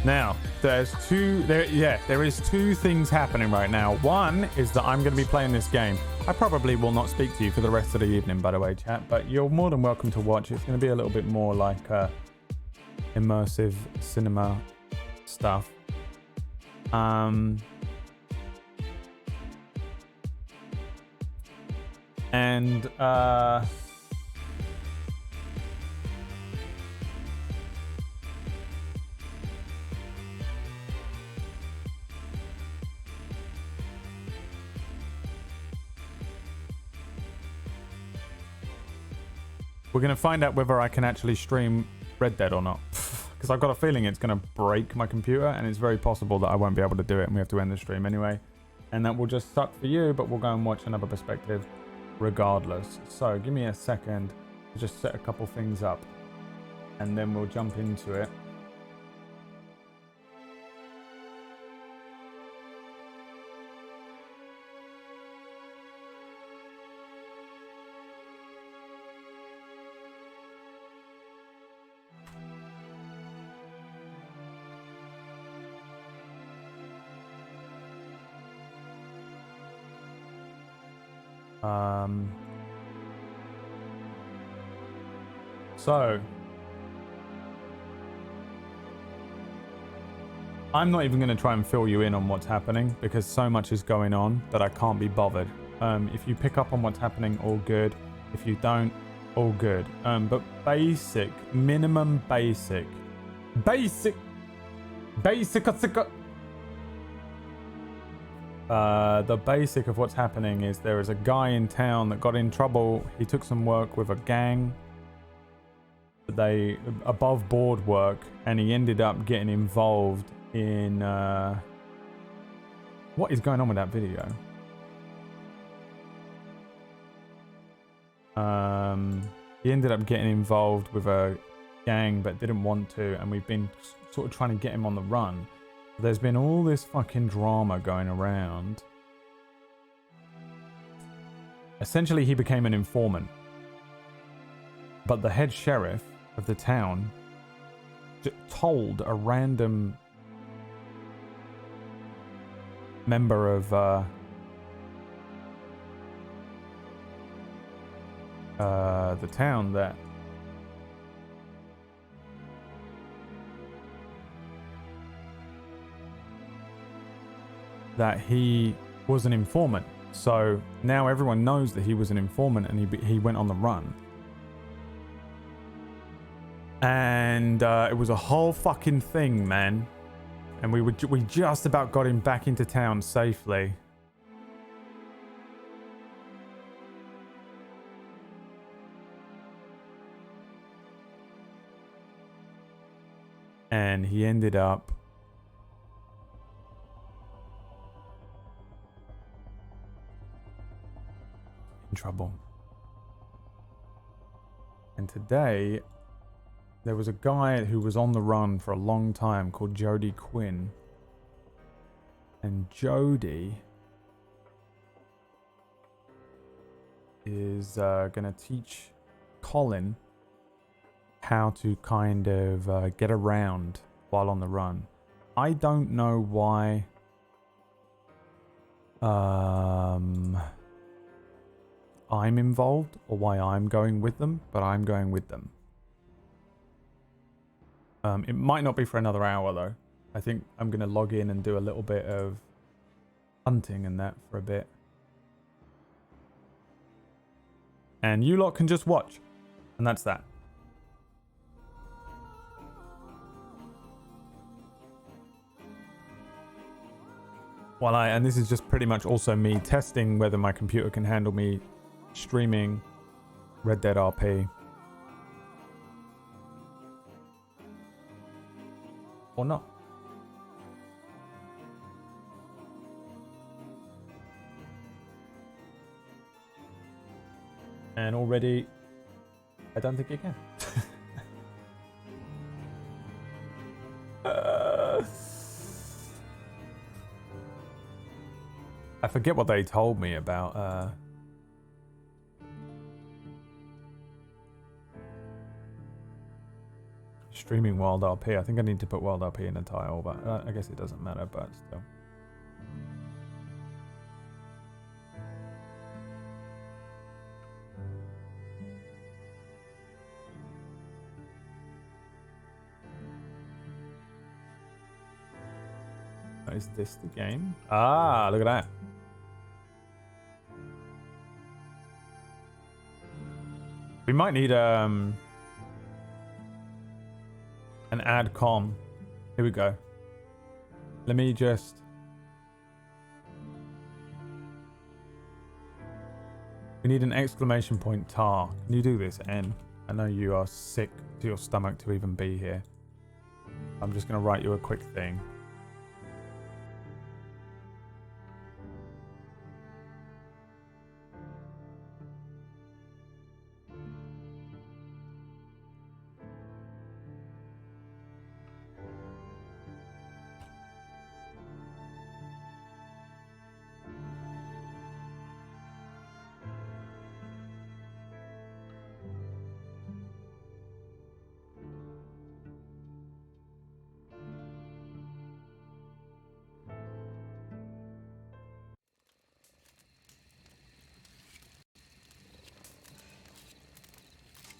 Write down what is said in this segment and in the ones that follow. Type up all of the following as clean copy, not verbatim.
Now, there is two things happening right now. One is that I'm going to be playing this game. I probably will not speak to you for the rest of the evening, by the way, chat, but you're more than welcome to watch. It's going to be a little bit more like immersive cinema stuff. We're going to find out whether I can actually stream Red Dead or not. Because I've got a feeling it's going to break my computer, and it's very possible that I won't be able to do it, and we have to end the stream anyway. And that will just suck for you, but we'll go and watch another perspective regardless. So give me a second to just set a couple things up, and then we'll jump into it. So I'm not even going to try and fill you in on what's happening because so much is going on that I can't be bothered. If you pick up on what's happening, all good. If you don't, all good. But minimum basic. The basic of what's happening is there is a guy in town that got in trouble. He took some work with a gang. They above board work, and he ended up getting involved in what is going on with that video? He ended up getting involved with a gang but didn't want to, and we've been sort of trying to get him on the run. There's been all this fucking drama going around. Essentially, he became an informant. But the head sheriff of the town told a random member of the town that he was an informant. So now everyone knows that he was an informant, and he went on the run. And it was a whole fucking thing, man. And we just about got him back into town safely. And he ended up in trouble. And today there was a guy who was on the run for a long time called Jody Quinn. And Jody is going to teach Colin how to kind of get around while on the run. I don't know why I'm involved or why I'm going with them, but I'm going with them. It might not be for another hour though. I think I'm going to log in and do a little bit of hunting and that for a bit. And you lot can just watch. And that's that. And this is just pretty much also me testing whether my computer can handle me streaming Red Dead RP. Or not. And already, I don't think you can. I forget what they told me about Streaming WildRP. I think I need to put WildRP in the title, but I guess it doesn't matter, but still. Is this the game? Ah, look at that. We might need an ad com. Here we go. Let me just... We need an exclamation point tar. Can you do this, N? I know you are sick to your stomach to even be here. I'm just going to write you a quick thing.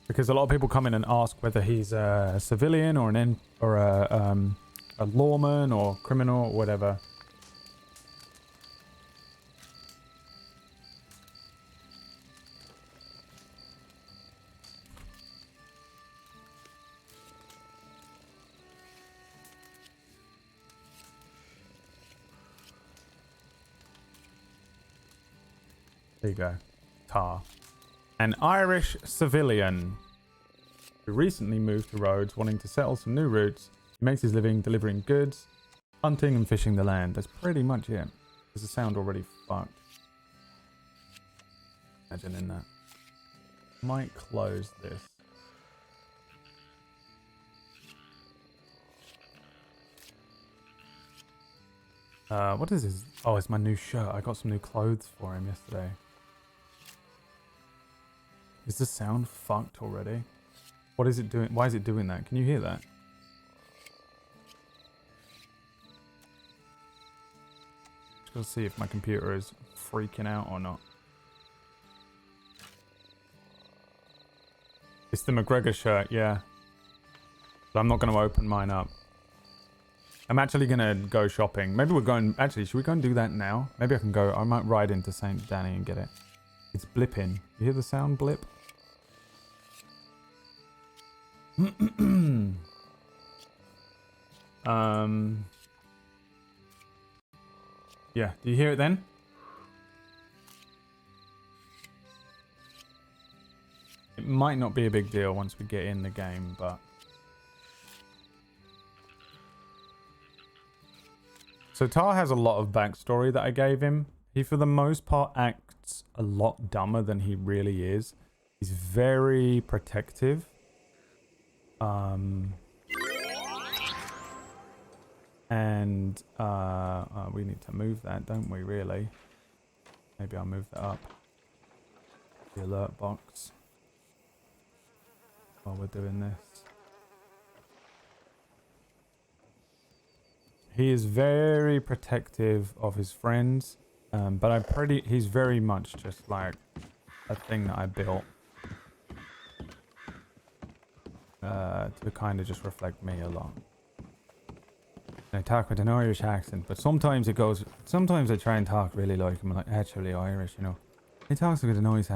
Because a lot of people come in and ask whether he's a civilian or a lawman or criminal or whatever. There you go. Tar. An Irish civilian who recently moved to Rhodes wanting to settle some new roots. He makes his living delivering goods, hunting and fishing the land. That's pretty much it. Does the sound already fucked? Imagine in that. Might close this. What is this? Oh, it's my new shirt. I got some new clothes for him yesterday. Is the sound fucked already? What is it doing? Why is it doing that? Can you hear that? Just gotta see if my computer is freaking out or not. It's the McGregor shirt, yeah. But I'm not gonna open mine up. I'm actually gonna go shopping. Maybe we're going... Actually, should we go and do that now? Maybe I can go... I might ride into St. Danny and get it. It's blipping. You hear the sound blip? Yeah, do you hear it then? It might not be a big deal once we get in the game, but... So Tar has a lot of backstory that I gave him. He, for the most part, acts a lot dumber than he really is. He's very protective. We need to move that, don't we, really? Maybe I'll move that up. The alert box. While we're doing this. He is very protective of his friends, but he's very much just like a thing that I built to kind of just reflect me a lot. I talk with an Irish accent, but sometimes I try and talk really like I'm like actually Irish, you know. He talks with a nice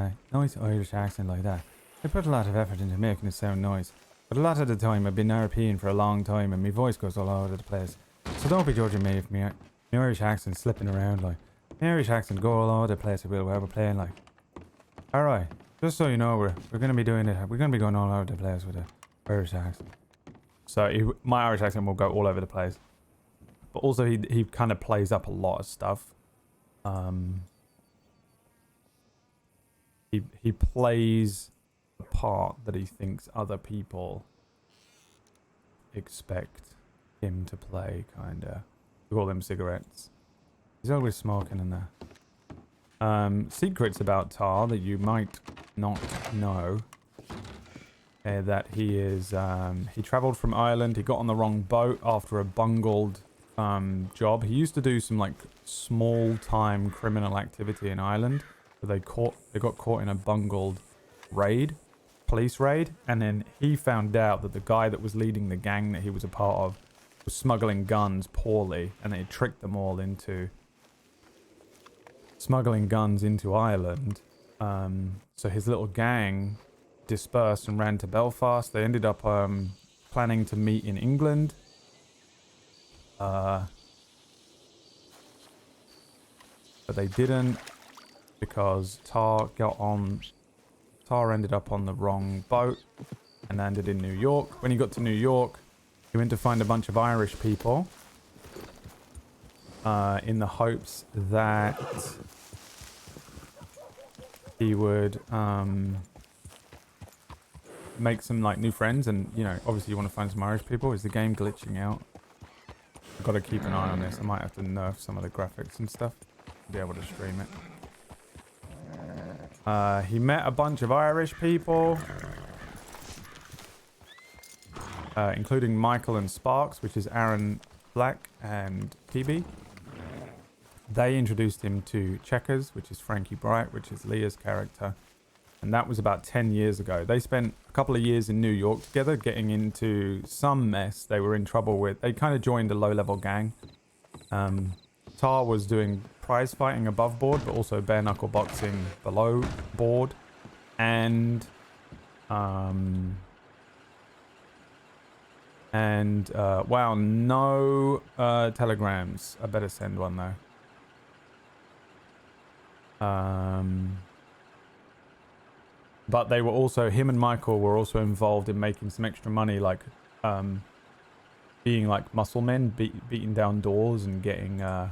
Irish accent like that. I put a lot of effort into making it sound nice, but a lot of the time I've been RPing for a long time and my voice goes all over the place. So don't be judging me if my Irish accent's slipping around like. My Irish accent go all over the place while we're playing like. Alright, just so you know, we're going to be doing it. We're going to be going all over the place with the Irish accent. So my Irish accent will go all over the place. But also he kind of plays up a lot of stuff. He plays the part that he thinks other people expect him to play, kinda. We call them cigarettes. He's always smoking in there. Secrets about Tar that you might not know. that he is he traveled from Ireland. He got on the wrong boat after a bungled job. He used to do some like small time criminal activity in Ireland, but they got caught in a bungled police raid, and then he found out that the guy that was leading the gang that he was a part of was smuggling guns poorly, and they tricked them all into smuggling guns into Ireland. So his little gang dispersed and ran to Belfast. They ended up planning to meet in England. But they didn't, because Tar ended up on the wrong boat and landed in New York. When he got to New York, he went to find a bunch of Irish people in the hopes that he would make some like new friends. And you know, obviously you want to find some Irish people. Is the game glitching out? I've got to keep an eye on this. I might have to nerf some of the graphics and stuff to be able to stream it. He met a bunch of Irish people, including Michael and Sparks, which is Aaron Black and PB. They introduced him to Checkers, which is Frankie Bright, which is Leah's character. And that was about 10 years ago. They spent a couple of years in New York together, getting into some mess they were in trouble with. They kind of joined a low-level gang. Tar was doing prize fighting above board, but also bare knuckle boxing below board. And wow, no telegrams. I better send one though. But they were also, him and Michael were also involved in making some extra money, like being like muscle men, beating down doors and getting you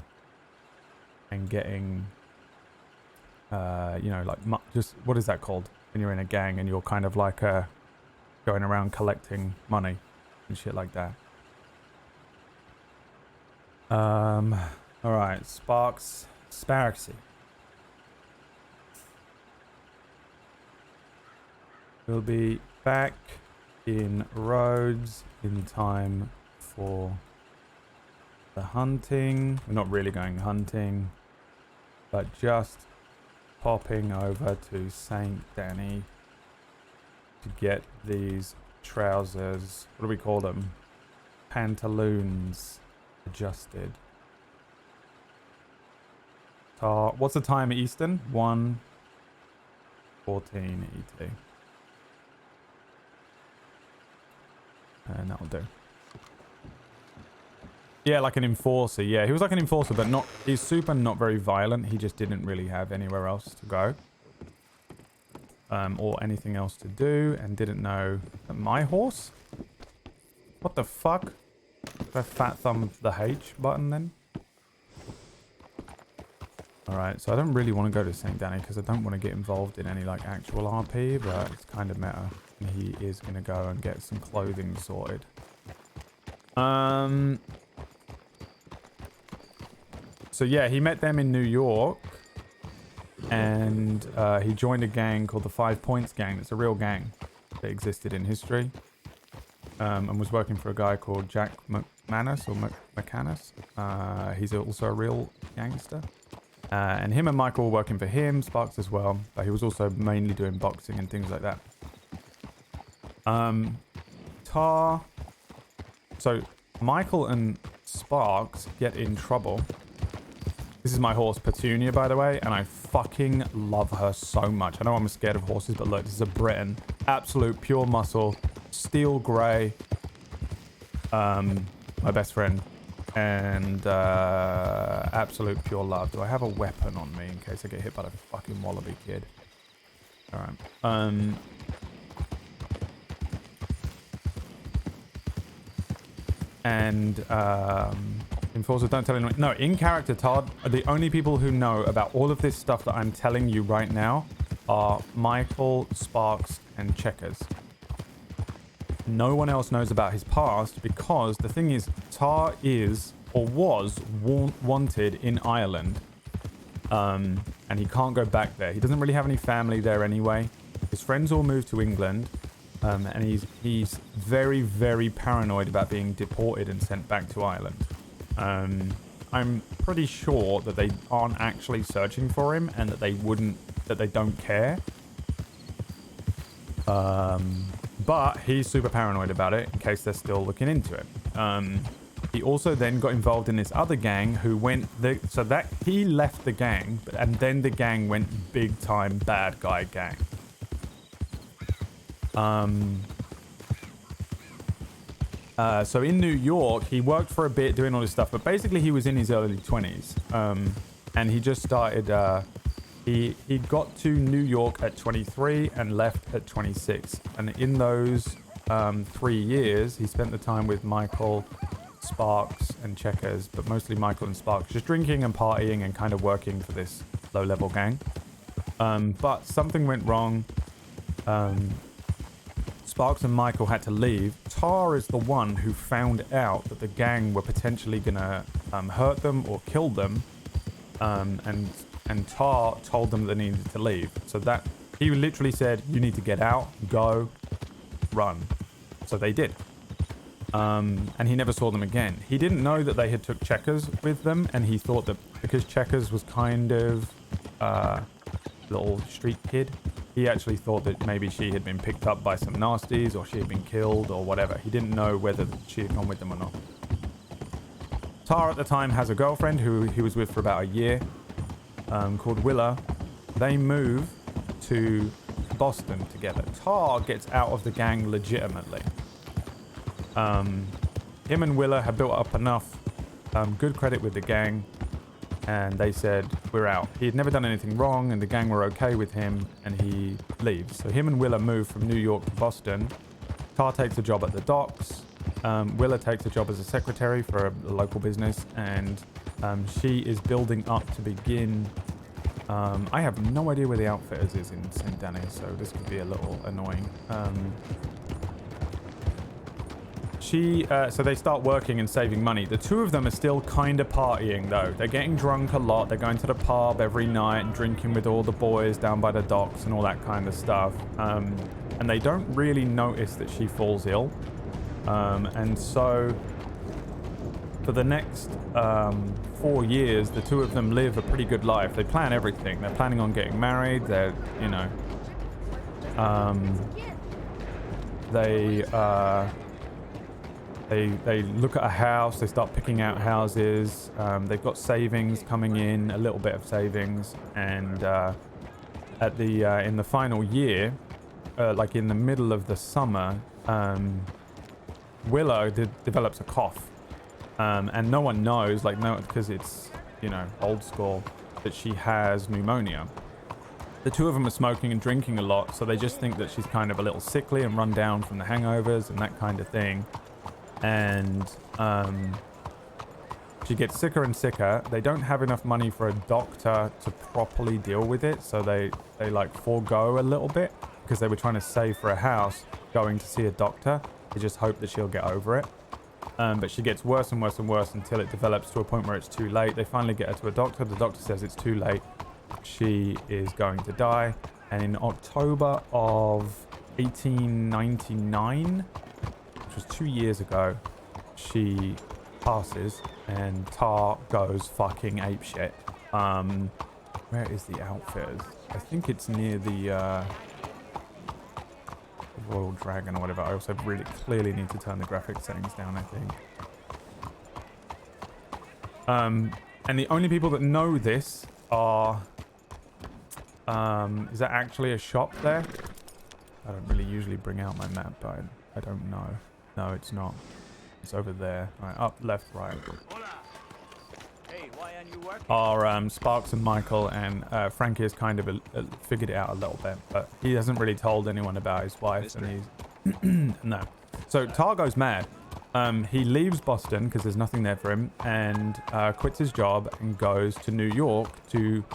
know, like just, what is that called when you're in a gang and you're kind of like going around collecting money and shit like that. All right, Sparksy. We'll be back in Rhodes in time for the hunting. We're not really going hunting, but just popping over to St. Danny to get these trousers, what do we call them? Pantaloons adjusted. What's the time Eastern? 1:14 ET. And that'll do. Yeah, like an enforcer. Yeah, he was like an enforcer, but not... He's super not very violent. He just didn't really have anywhere else to go. Or anything else to do. And didn't know... My horse? What the fuck? Did I fat thumb the H button then? Alright, so I don't really want to go to St. Danny because I don't want to get involved in any like actual RP, but it's kind of meta. And he is going to go and get some clothing sorted. So yeah, he met them in New York. And he joined a gang called the 5 Points Gang. It's a real gang that existed in history. And was working for a guy called Jack McManus or McCanus. He's also a real gangster. And him and Michael were working for him, Sparks as well. But he was also mainly doing boxing and things like that. Tar. So Michael and Sparks get in trouble. This is my horse Petunia, by the way, and I fucking love her so much. I know I'm scared of horses, but look, this is a Briton. Absolute pure muscle, steel grey. My best friend. And absolute pure love. Do I have a weapon on me in case I get hit by the fucking wallaby kid? Alright. And Enforcer, don't tell anyone. No, in character, Tar, the only people who know about all of this stuff that I'm telling you right now are Michael, Sparks, and Checkers. No one else knows about his past because the thing is, Tar is or was wanted in Ireland. And he can't go back there. He doesn't really have any family there anyway. His friends all moved to England. And he's very, very paranoid about being deported and sent back to Ireland. I'm pretty sure that they aren't actually searching for him and that they don't care. But he's super paranoid about it in case they're still looking into it. He also then got involved in this other gang who so that he left the gang, and then the gang went big time bad guy gang. So in New York, he worked for a bit doing all this stuff, but basically he was in his early 20s. And he just started, he got to New York at 23 and left at 26. And in those 3 years, he spent the time with Michael, Sparks and Checkers, but mostly Michael and Sparks, just drinking and partying and kind of working for this low-level gang. But something went wrong. Sparks and Michael had to leave. Tar is the one who found out that the gang were potentially gonna hurt them or kill them, and Tar told them they needed to leave. So that he literally said, "You need to get out, go, run." So they did. And he never saw them again. He didn't know that they had took Checkers with them, and he thought that because Checkers was kind of little street kid, he actually thought that maybe she had been picked up by some nasties or she had been killed or whatever. He didn't know whether she had gone with them or not. Tar at the time has a girlfriend who he was with for about a year, called Willa. They move to Boston together. Tar gets out of the gang legitimately. Him and Willa had built up enough good credit with the gang, and they said, "We're out." He had never done anything wrong, and the gang were okay with him, and he leaves. So him and Willa move from New York to Boston. Tar takes a job at the docks. Willa takes a job as a secretary for a local business, and she is building up to begin. I have no idea where the Outfitters is in St. Denis, so this could be a little annoying. So they start working and saving money. The two of them are still kind of partying though. They're getting drunk a lot. They're going to the pub every night and drinking with all the boys down by the docks and all that kind of stuff. And they don't really notice that she falls ill. And so for the next 4 years, the two of them live a pretty good life. They plan everything. They're planning on getting married. They're, They look at a house, they start picking out houses, they've got savings coming in, a little bit of savings, and in the final year, like in the middle of the summer, Willow develops a cough, and no one knows, because it's, old school, that she has pneumonia. The two of them are smoking and drinking a lot, so they just think that she's kind of a little sickly and run down from the hangovers and that kind of thing. And she gets sicker and sicker. They don't have enough money for a doctor to properly deal with it, so they forego a little bit because they were trying to save for a house, going to see a doctor. They just hope that she'll get over it. But she gets worse and worse and worse until it develops to a point where it's too late. They finally get her to a doctor. The doctor says it's too late. She is going to die. And in October of 1899, which was 2 years ago, she passes and Tar goes fucking apeshit. Where is the Outfitters? I think it's near the Royal Dragon or whatever. I also really clearly need to turn the graphic settings down, I think. And the only people that know this are... is that actually a shop there? I don't really usually bring out my map, but I don't know. No, it's not. It's over there. Right, up, left, right. Hey, why aren't you working? Are Sparks and Michael, and Frankie has kind of figured it out a little bit, but he hasn't really told anyone about his wife, and he's... No. So Tar goes mad. He leaves Boston because there's nothing there for him, and quits his job and goes to New York to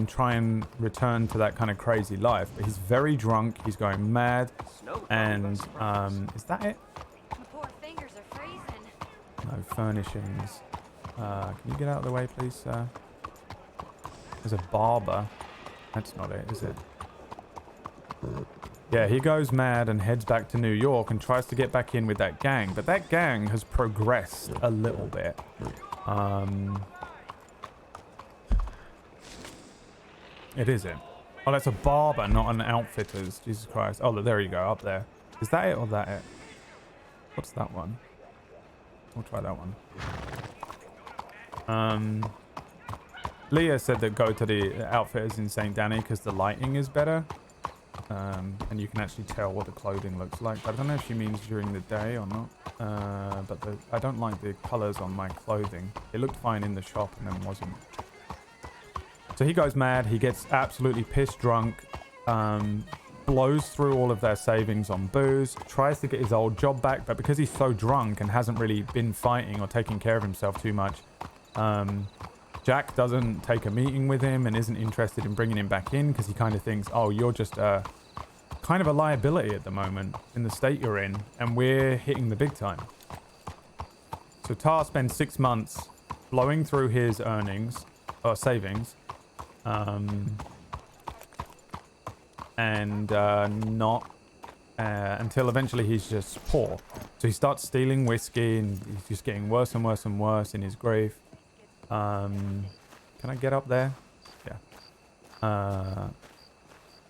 try and return to that kind of crazy life. But he's very drunk. He's going mad, and is that it? My poor fingers are freezing. No furnishings. Can you get out of the way, please, sir? There's a barber. That's not it, is it? Yeah, he goes mad and heads back to New York and tries to get back in with that gang. But that gang has progressed a little bit. It isn't. Oh, that's a barber, not an outfitter's. Jesus Christ. Oh, there you go, up there. Is that it or that it? What's that one? We'll try that one. Leah said that go to the outfitters in St. Danny because the lighting is better. And you can actually tell what the clothing looks like. I don't know if she means during the day or not. But I don't like the colors on my clothing. It looked fine in the shop and then wasn't. So he goes mad. He gets absolutely pissed drunk. Blows through all of their savings on booze. Tries to get his old job back. But because he's so drunk and hasn't really been fighting or taking care of himself too much, Jack doesn't take a meeting with him and isn't interested in bringing him back in because he kind of thinks, oh, you're just kind of a liability at the moment in the state you're in, and we're hitting the big time. So Tar spends 6 months blowing through his earnings or savings, and not until eventually he's just poor. So he starts stealing whiskey and he's just getting worse and worse and worse in his grief. Can I get up there? Yeah.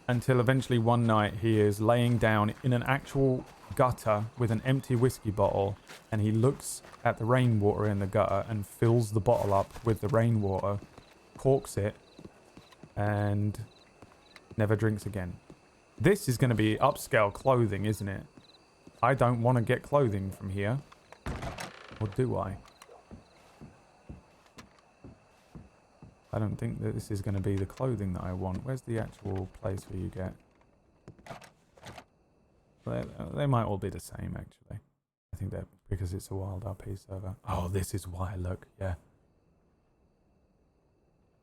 Until eventually one night he is laying down in an actual gutter with an empty whiskey bottle, and he looks at the rainwater in the gutter and fills the bottle up with the rainwater, corks it, and never drinks again. This is going to be upscale clothing, isn't it? I don't want to get clothing from here. Or do I? I don't think that this is going to be the clothing that I want. Where's the actual place where you get? They might all be the same, actually. I think that because it's a WildRP server. Oh, this is why I look. Yeah.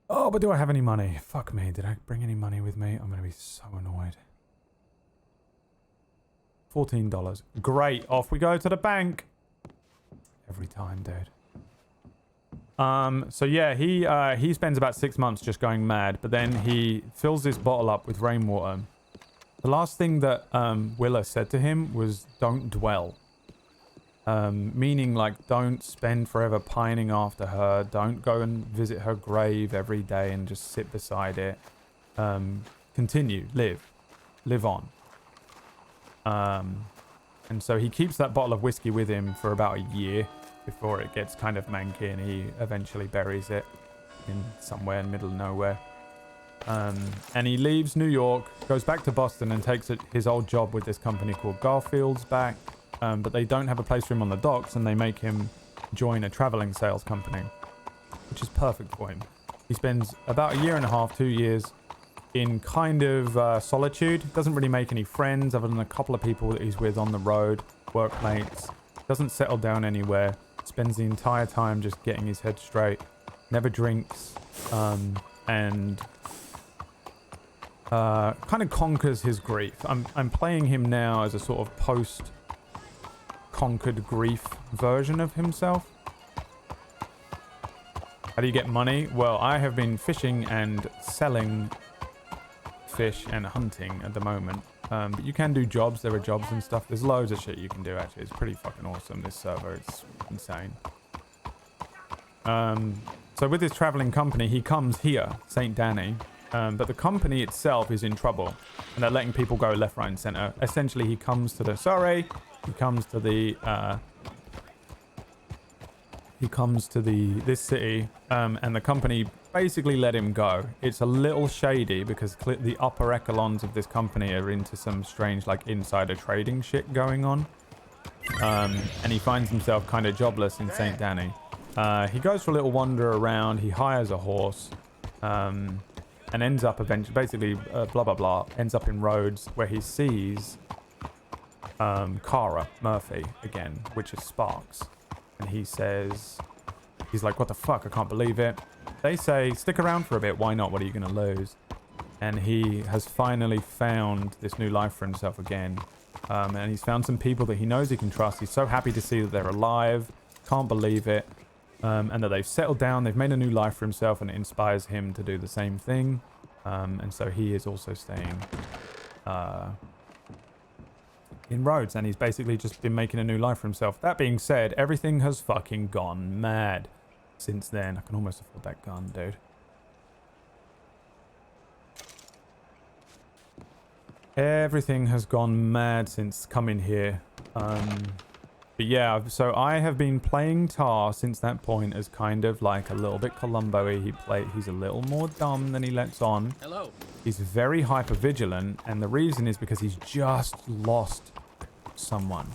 Oh, but do I have any money? Fuck me. Did I bring any money with me? I'm going to be so annoyed. $14. Great. Off we go to the bank. Every time, dude. So yeah, he spends about 6 months just going mad, but then he fills this bottle up with rainwater. The last thing that Willa said to him was, don't dwell. Meaning, like, don't spend forever pining after her. Don't go and visit her grave every day and just sit beside it. Continue, live on. And so he keeps that bottle of whiskey with him for about a year before it gets kind of manky, and he eventually buries it in somewhere in the middle of nowhere. And he leaves New York, goes back to Boston, and takes his old job with this company called Garfield's back. But they don't have a place for him on the docks, and they make him join a traveling sales company, which is perfect for him. He spends about a year and a half, 2 years in kind of solitude. Doesn't really make any friends other than a couple of people that he's with on the road, workmates. Doesn't settle down anywhere. Spends the entire time just getting his head straight. Never drinks. And kind of conquers his grief. I'm playing him now as a sort of post-conquered grief version of himself. How do you get money? Well, I have been fishing and selling fish and hunting at the moment. But you can do jobs. There are jobs and stuff. There's loads of shit you can do, actually. It's pretty fucking awesome, this server. It's insane. So with his traveling company, he comes here, St. Danny. But the company itself is in trouble. And they're letting people go left, right, and center. Essentially, he comes to this city, and the company basically let him go. It's a little shady because the upper echelons of this company are into some strange, like, insider trading shit going on. And he finds himself kind of jobless in St. Danny. He goes for a little wander around. He hires a horse, and ends up eventually, basically, blah, blah, blah, ends up in Rhodes where he sees Cara Murphy again, which is Sparks. And he says, he's like, what the fuck? I can't believe it. They say, stick around for a bit. Why not? What are you going to lose? And he has finally found this new life for himself again. And he's found some people that he knows he can trust. He's so happy to see that they're alive. Can't believe it. And that they've settled down. They've made a new life for himself, and it inspires him to do the same thing. And so he is also staying in Rhodes, and he's basically just been making a new life for himself. That being said, everything has fucking gone mad since then. I can almost afford that gun, dude. Everything has gone mad since coming here. But yeah, so I have been playing Tar since that point as kind of like a little bit Columbo-y. He's a little more dumb than he lets on. Hello. He's very hyper vigilant, and the reason is because he's just lost someone.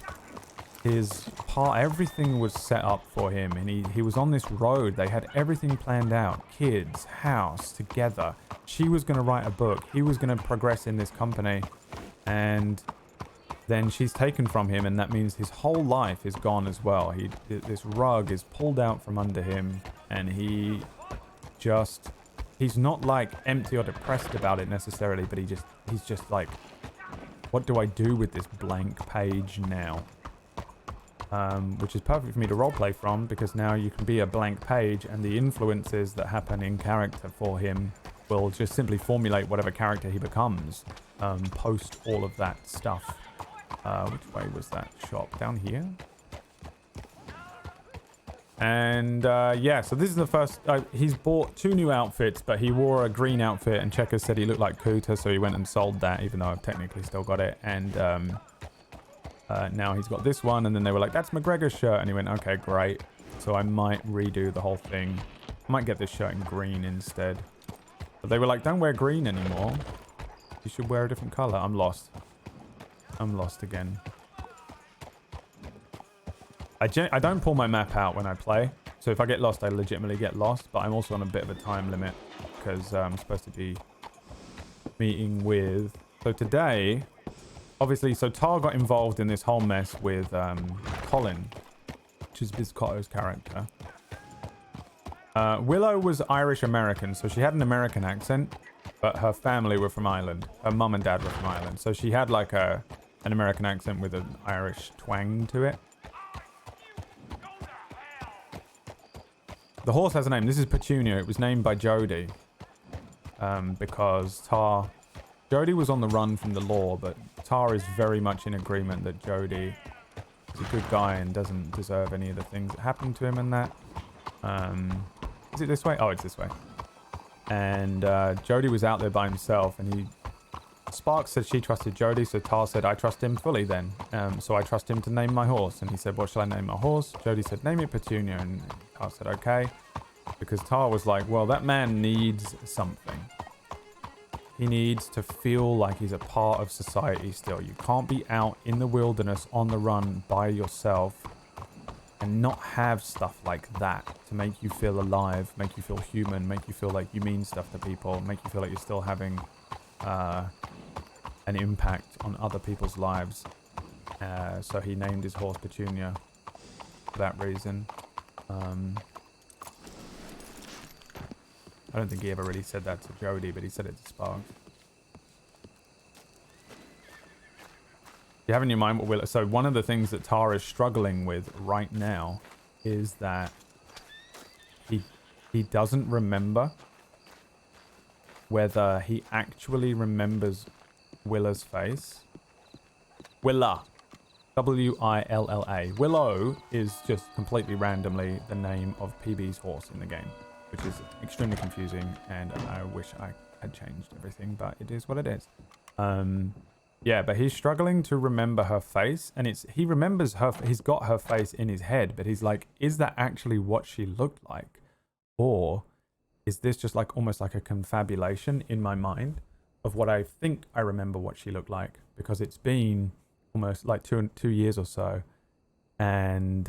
Everything was set up for him, and he was on this road. They had everything planned out. Kids, house, together. She was going to write a book. He was going to progress in this company, and then she's taken from him, and that means his whole life is gone as well. This rug is pulled out from under him, and he's not like empty or depressed about it necessarily, but he's just like, what do I do with this blank page now? Which is perfect for me to roleplay from, because now you can be a blank page, and the influences that happen in character for him will just simply formulate whatever character he becomes, post all of that stuff. Which way was that shop? Down here? And yeah, so this is the first. He's bought 2 new outfits, but he wore a green outfit, and Checkers said he looked like Kuta, so he went and sold that, even though I've technically still got it. And now he's got this one, and then they were like, that's McGregor's shirt, and he went, okay, great. So I might redo the whole thing. I might get this shirt in green instead. But they were like, don't wear green anymore. You should wear a different color. I'm lost. I'm lost again. I don't pull my map out when I play. So if I get lost, I legitimately get lost. But I'm also on a bit of a time limit, because I'm supposed to be meeting with... So today, obviously, so Tar got involved in this whole mess with Colin, which is Biscotto's character. Willow was Irish-American, so she had an American accent, but her family were from Ireland. Her mum and dad were from Ireland. So she had like an American accent with an Irish twang to it. The horse has a name. This is Petunia. It was named by Jody. Because Jody was on the run from the law, but Tar is very much in agreement that Jody is a good guy and doesn't deserve any of the things that happened to him and that. Is it this way? Oh, it's this way. And Jody was out there by himself, and Sparks said she trusted Jody, so Tar said, I trust him fully then. So I trust him to name my horse. And he said, what shall I name my horse? Jody said, name it Petunia. And Tar said, okay. Because Tar was like, well, that man needs something. He needs to feel like he's a part of society still. You can't be out in the wilderness on the run by yourself and not have stuff like that to make you feel alive, make you feel human, make you feel like you mean stuff to people, make you feel like you're still having an impact on other people's lives. So he named his horse Petunia for that reason. I don't think he ever really said that to Jody, but he said it to Sparks. You have in your mind what Willow... So one of the things that Tar is struggling with right now is that he doesn't remember whether he actually remembers Willa's face. Willa. W-I-L-L-A. Willow is just completely randomly the name of PB's horse in the game, which is extremely confusing, and I wish I had changed everything, but it is what it is. Yeah, but he's struggling to remember her face, and he remembers her. He's got her face in his head, but he's like, is that actually what she looked like? Or is this just like almost like a confabulation in my mind of what I think I remember what she looked like? Because it's been almost like two years or so, and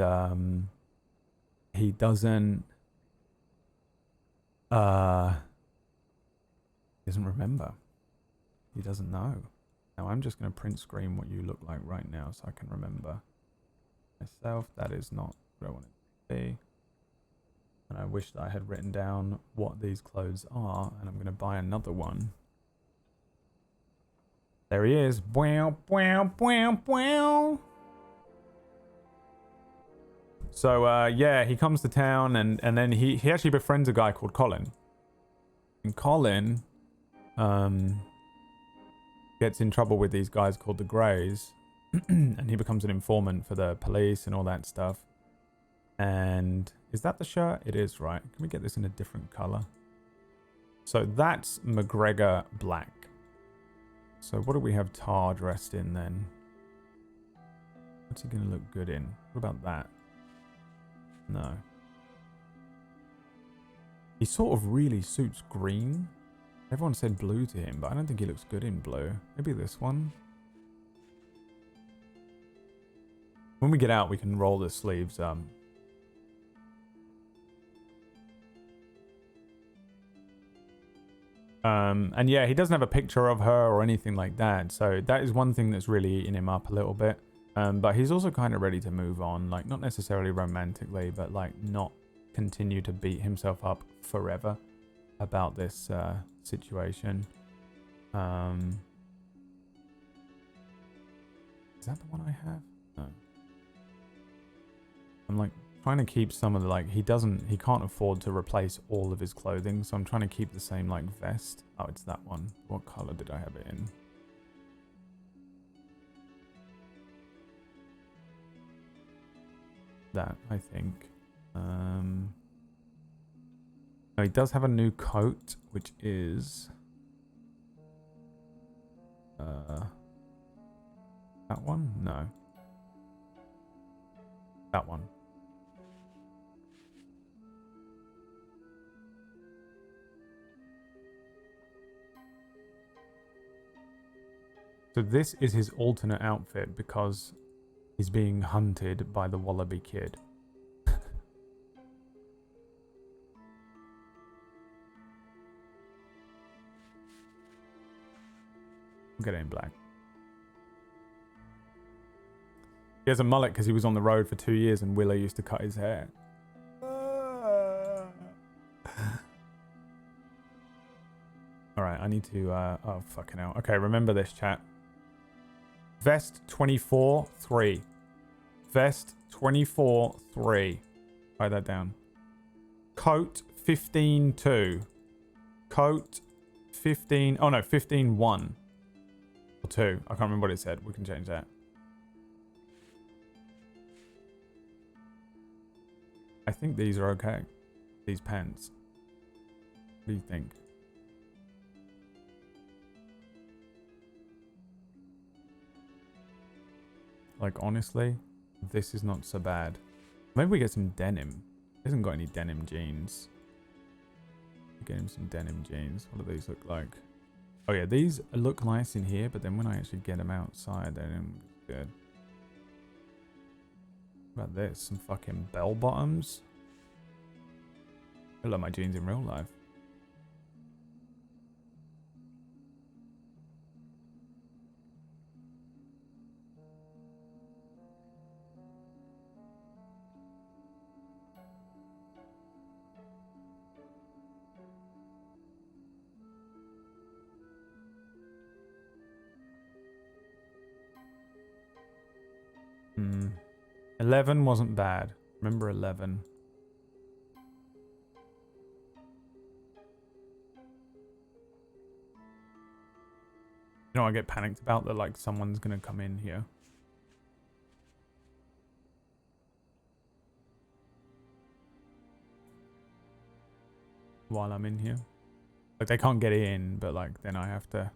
he doesn't remember. He doesn't know. Now I'm just going to print screen what you look like right now so I can remember myself. That is not what I want it to be. And I wish that I had written down what these clothes are, and I'm going to buy another one. There he is. Wow, wow, wow, wow. So, yeah, he comes to town, and then he actually befriends a guy called Colin. And Colin gets in trouble with these guys called the Greys, and he becomes an informant for the police and all that stuff. And is that the shirt? It is, right? Can we get this in a different color? So that's McGregor black. So what do we have Tar dressed in then? What's he going to look good in? What about that? No. He sort of really suits green. Everyone said blue to him, but I don't think he looks good in blue. Maybe this one. When we get out, we can roll the sleeves. And yeah, he doesn't have a picture of her or anything like that. So that is one thing that's really eating him up a little bit. But he's also kind of ready to move on. Like, not necessarily romantically, but like not continue to beat himself up forever about this situation. Is that the one I have? No. I'm like trying to keep some of the, like, he can't afford to replace all of his clothing, so I'm trying to keep the same like vest. Oh, it's that one. What color did I have it in? That, I think. No, he does have a new coat, which is that one? No. That one. So this is his alternate outfit because he's being hunted by the Wallaby Kid. We'll get it in black. He has a mullet because he was on the road for 2 years and Willow used to cut his hair. Alright, I need to... oh, fucking hell. Okay, remember this, chat. Vest 24-3. Vest 24-3. Write that down. Coat 15-2. Coat 15... Oh, no, 15-1. Or 2. I can't remember what it said. We can change that. I think these are okay. These pants. What do you think? Like, honestly, this is not so bad. Maybe we get some denim. He hasn't got any denim jeans. Get him some denim jeans. What do these look like? Oh yeah, these look nice in here, but then when I actually get them outside, they don't look good. What about this? Some fucking bell bottoms. I love my jeans in real life. Hmm. 11 wasn't bad. Remember 11. You know, I get panicked about that, like, someone's gonna come in here. While I'm in here. Like, they can't get in, but, like, then I have to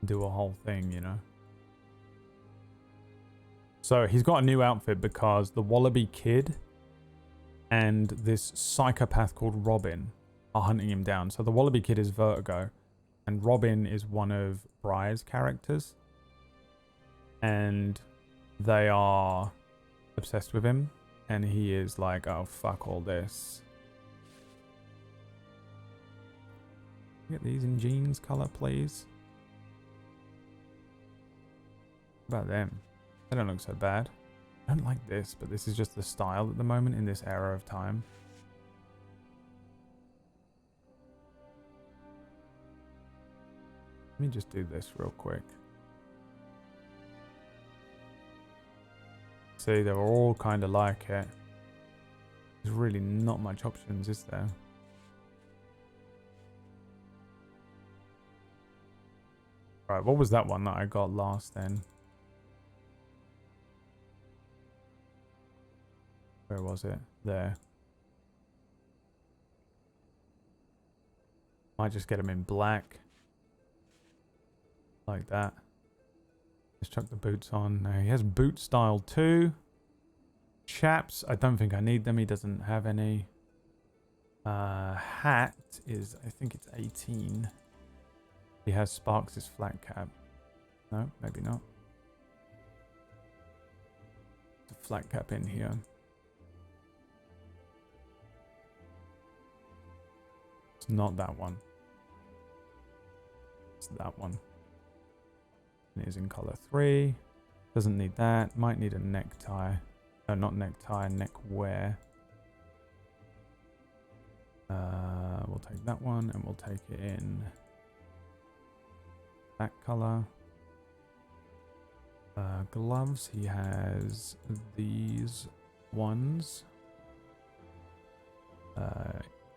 do a whole thing, you know? So, he's got a new outfit because the Wallaby Kid and this psychopath called Robin are hunting him down. So, the Wallaby Kid is Vertigo. And Robin is one of Briar's characters. And they are obsessed with him. And he is like, oh, fuck all this. Get these in jeans color, please. What about them? They don't look so bad. I don't like this, but this is just the style at the moment in this era of time. Let me just do this real quick. See, they were all kind of like it. There's really not much options, is there? I Right, what was that one that I got last then? Where was it? There. Might just get him in black. Like that. Let's chuck the boots on. No, he has boot style too. Chaps, I don't think I need them. He doesn't have any. Hat is, I think it's 18. He has Sparks' flat cap. No, maybe not. The flat cap in here. It's not that one. It's that one. And it is in color 3. Doesn't need that. Might need a necktie. No, not necktie, neck wear. We'll take that one and we'll take it in that color. Gloves, he has these ones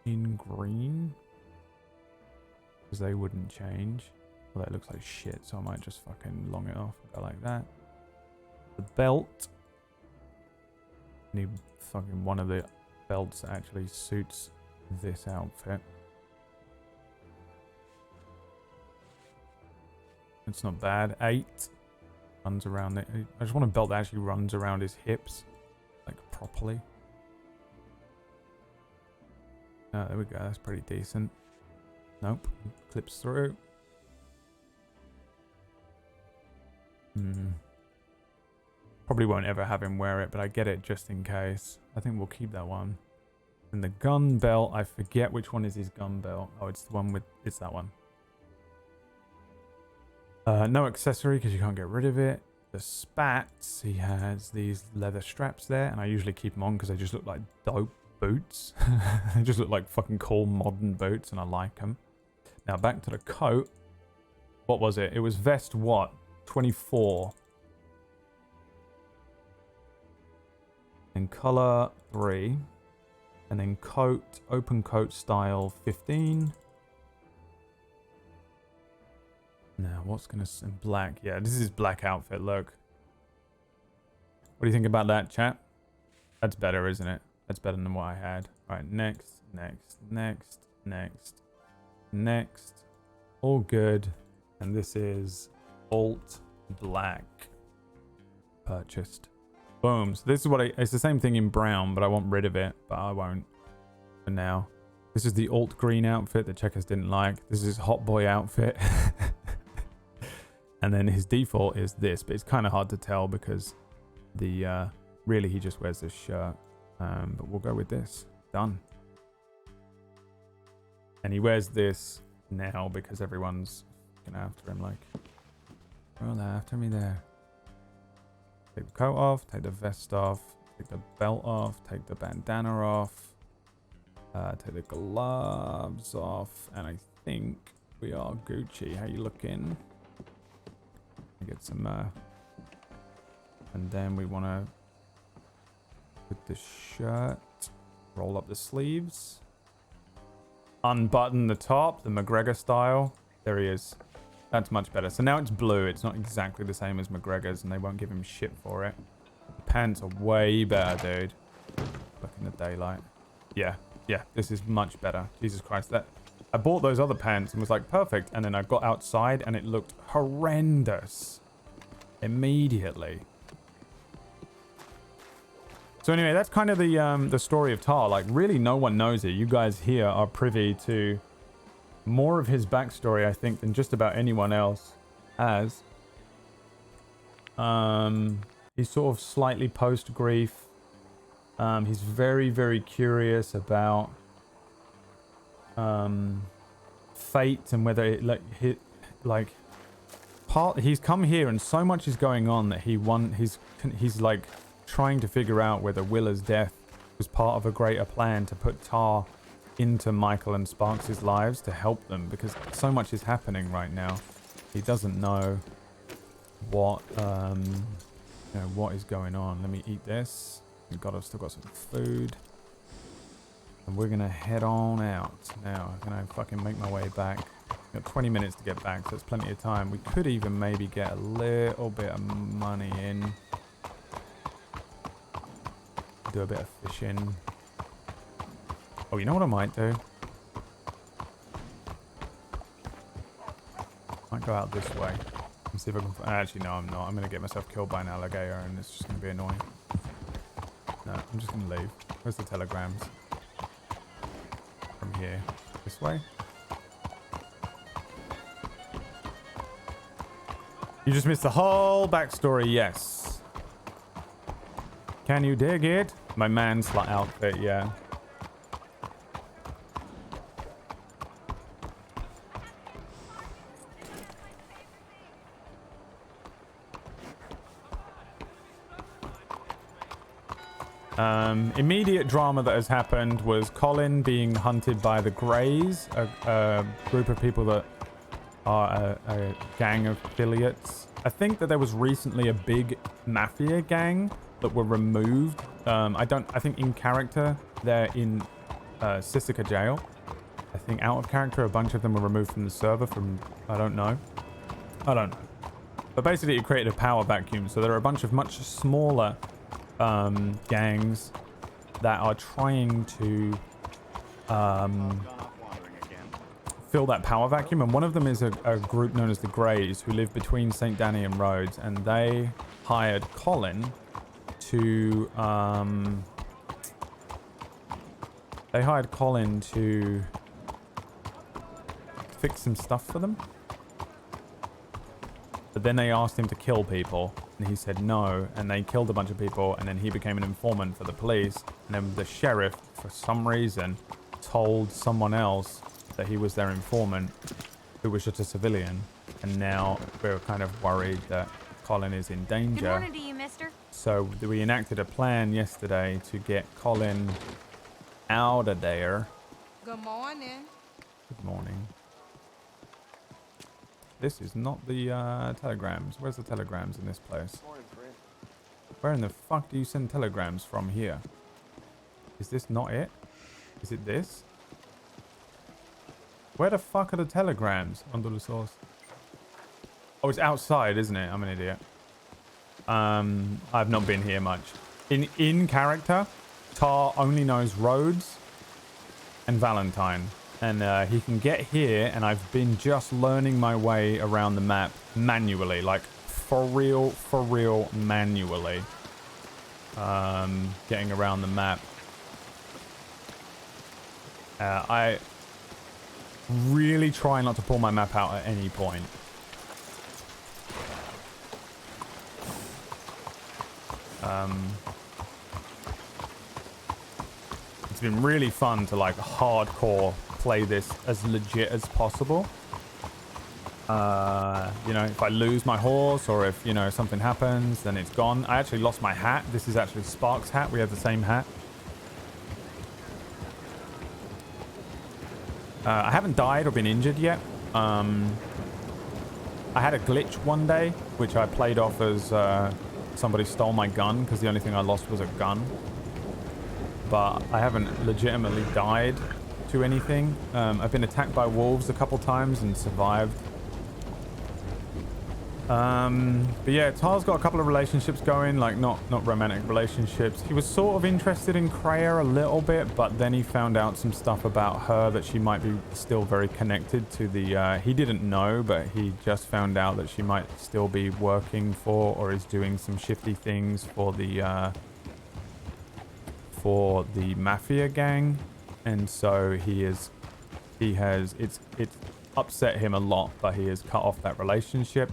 in green because they wouldn't change. Well, that looks like shit, so I might just fucking long it off and go like that. The belt, need fucking one of the belts that actually suits this outfit. It's not bad. 8 runs around it. I just want a belt that actually runs around his hips, like properly. Oh, there we go. That's pretty decent. Nope. Clips through. Probably won't ever have him wear it, but I get it just in case. I think we'll keep that one. And the gun belt, I forget which one is his gun belt. Oh, it's the one with, it's that one. No accessory because you can't get rid of it. The spats, he has these leather straps there, and I usually keep them on because they just look like dope boots. They just look like fucking cool modern boots, and I like them. Now back to the coat. What was it? It was vest what? 24. And color 3. And then coat, open coat style 15. Now, what's gonna black? Yeah, this is his black outfit. Look. What do you think about that, chat? That's better, isn't it? That's better than what I had. All right, next. All good. And this is alt black. Purchased. Boom. So this is what it's the same thing in brown, but I want rid of it, but I won't for now. This is the alt green outfit that Checkers didn't like. This is his hot boy outfit. And then his default is this, but it's kind of hard to tell because the really he just wears this shirt. But we'll go with this. Done. And he wears this now because everyone's fucking after him like, well, they're after me there. Take the coat off, take the vest off, take the belt off, take the bandana off, take the gloves off, and I think we are Gucci. How you looking? Get some, and then we want to put the shirt, roll up the sleeves, unbutton the top, the McGregor style. There he is. That's much better. So now it's blue. It's not exactly the same as McGregor's, and they won't give him shit for it. The pants are way better, dude. Look in the daylight. Yeah, this is much better. Jesus Christ, I bought those other pants and was like, perfect. And then I got outside and it looked horrendous. Immediately. So anyway, that's kind of the story of Tar. Like, really no one knows it. You guys here are privy to more of his backstory, I think, than just about anyone else has. He's sort of slightly post-grief. He's very, very curious about fate and whether it he's come here and so much is going on that he's like trying to figure out whether Willa's death was part of a greater plan to put Tar into Michael and Sparks' lives to help them, because so much is happening right now. He doesn't know what what is going on. Let me eat this. I've still got some food. And we're gonna head on out. Now, I'm gonna fucking make my way back Got 20 minutes to get back, so it's plenty of time. We could even maybe get a little bit of money in. Do a bit of fishing. Oh, you know what I might do? Might go out this way and see if I can... Actually, no, I'm not. I'm going to get myself killed by an alligator, and it's just going to be annoying. No, I'm just going to leave. Where's the telegrams? From here. This way? You just missed the whole backstory, yes. Can you dig it? My man's outfit, yeah. Immediate drama that has happened was Colin being hunted by the Greys, a group of people that are a gang of affiliates. I think that there was recently a big mafia gang that were removed. I think in character they're in Sisika jail. I think out of character a bunch of them were removed from the server from I don't know. But basically it created a power vacuum, so there are a bunch of much smaller gangs that are trying to fill that power vacuum, and one of them is a group known as the Greys, who live between St. Danny and Rhodes, and they hired Colin to fix some stuff for them. But then they asked him to kill people, and he said no, and they killed a bunch of people, and then he became an informant for the police, and then the sheriff, for some reason, told someone else that he was their informant, who was just a civilian, and now we're kind of worried that Colin is in danger. Good morning to you, mister. So we enacted a plan yesterday to get Colin out of there. Good morning. Good morning. This is not the telegrams. Where's the telegrams in this place? Where in the fuck do you send telegrams from here? Is this not it? Is it this? Where the fuck are the telegrams? Under the source. Oh, it's outside, isn't it? I'm an idiot. I've not been here much. In character, Tar only knows Rhodes and Valentine. And he can get here, and I've been just learning my way around the map manually. Like, for real, manually. Getting around the map. I really try not to pull my map out at any point. It's been really fun to, like, hardcore play this as legit as possible. You know, if I lose my horse or if, you know, something happens, then it's gone. I actually lost my hat. This is actually Spark's hat. We have the same hat. I haven't died or been injured yet. I had a glitch one day, which I played off as somebody stole my gun, because the only thing I lost was a gun. But I haven't legitimately died to anything. I've been attacked by wolves a couple times and survived. But yeah, Tar's got a couple of relationships going, like not romantic relationships. He was sort of interested in Kreia a little bit, but then he found out some stuff about her that she might be still very connected to the, he didn't know, but he just found out that she might still be working for or is doing some shifty things for the mafia gang. And so it's upset him a lot, but he has cut off that relationship.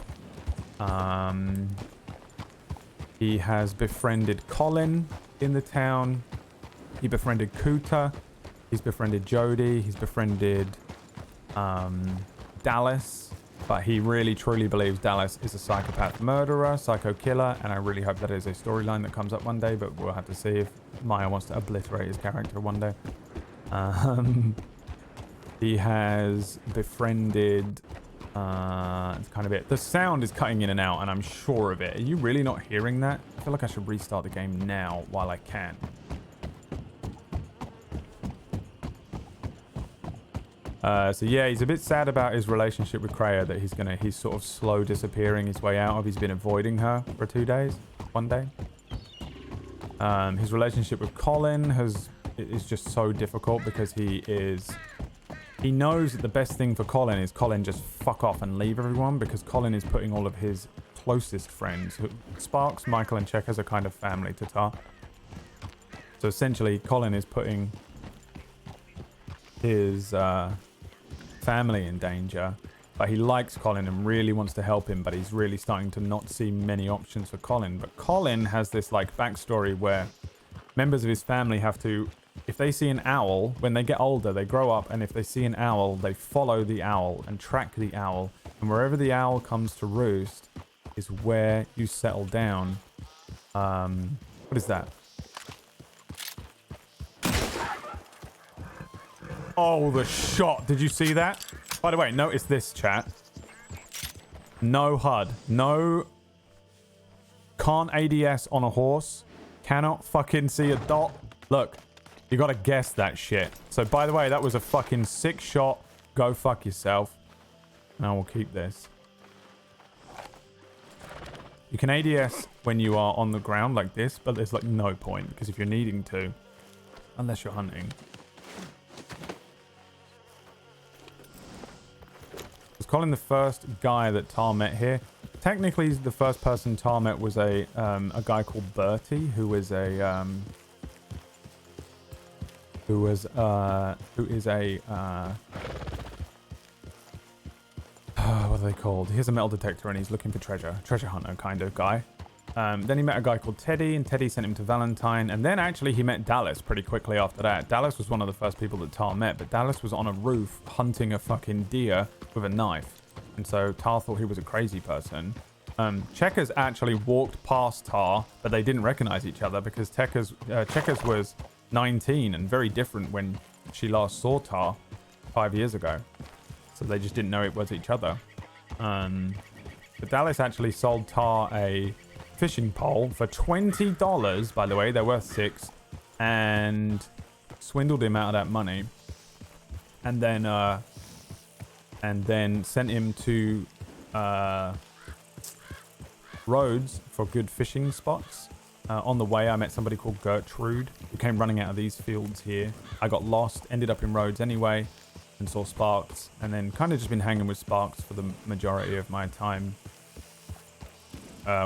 He has befriended Colin in the town. He befriended Kuta. He's befriended Jody. He's befriended Dallas. But he really truly believes Dallas is a psychopath murderer, psycho killer, and I really hope that is a storyline that comes up one day, but we'll have to see if Maya wants to obliterate his character one day. He has befriended... it's kind of it. The sound is cutting in and out, and I'm sure of it. Are you really not hearing that? I feel like I should restart the game now while I can. So yeah, he's a bit sad about his relationship with Kreia, that he's sort of slow disappearing his way out of. He's been avoiding her for 2 days, 1 day. His relationship with Colin is just so difficult because he knows that the best thing for Colin is Colin just fuck off and leave everyone, because Colin is putting all of his closest friends, Sparks, Michael, and Checkers are kind of family to Tar. So essentially, Colin is putting his family in danger, but he likes Colin and really wants to help him, but he's really starting to not see many options for Colin. But Colin has this like backstory where members of his family have to, if they see an owl, when they get older, they grow up, and if they see an owl, they follow the owl and track the owl, and wherever the owl comes to roost is where you settle down. What is that? Oh, the shot. Did you see that? By the way, notice this, chat. No HUD. No... Can't ADS on a horse. Cannot fucking see a dot. Look. You gotta guess that shit. So, by the way, that was a fucking sick shot. Go fuck yourself. Now we'll keep this. You can ADS when you are on the ground like this, but there's like no point, because if you're needing to, unless you're hunting. Was Colin the first guy that Tar met here? Technically, the first person Tar met was a guy called Bertie, who is a what are they called? He has a metal detector and he's looking for treasure hunter kind of guy. Then he met a guy called Teddy, and Teddy sent him to Valentine, and then actually he met Dallas pretty quickly after that. Dallas was one of the first people that Tar met, but Dallas was on a roof hunting a fucking deer with a knife, and so Tar thought he was a crazy person. Checkers actually walked past Tar, but they didn't recognize each other because Checkers was 19 and very different when she last saw Tar 5 years ago. So they just didn't know it was each other. But Dallas actually sold Tar a fishing pole for $20, by the way. They're worth $6. And swindled him out of that money. And then sent him to Rhodes for good fishing spots. On the way, I met somebody called Gertrude, who came running out of these fields here. I got lost, ended up in Rhodes anyway, and saw Sparks, and then kind of just been hanging with Sparks for the majority of my time,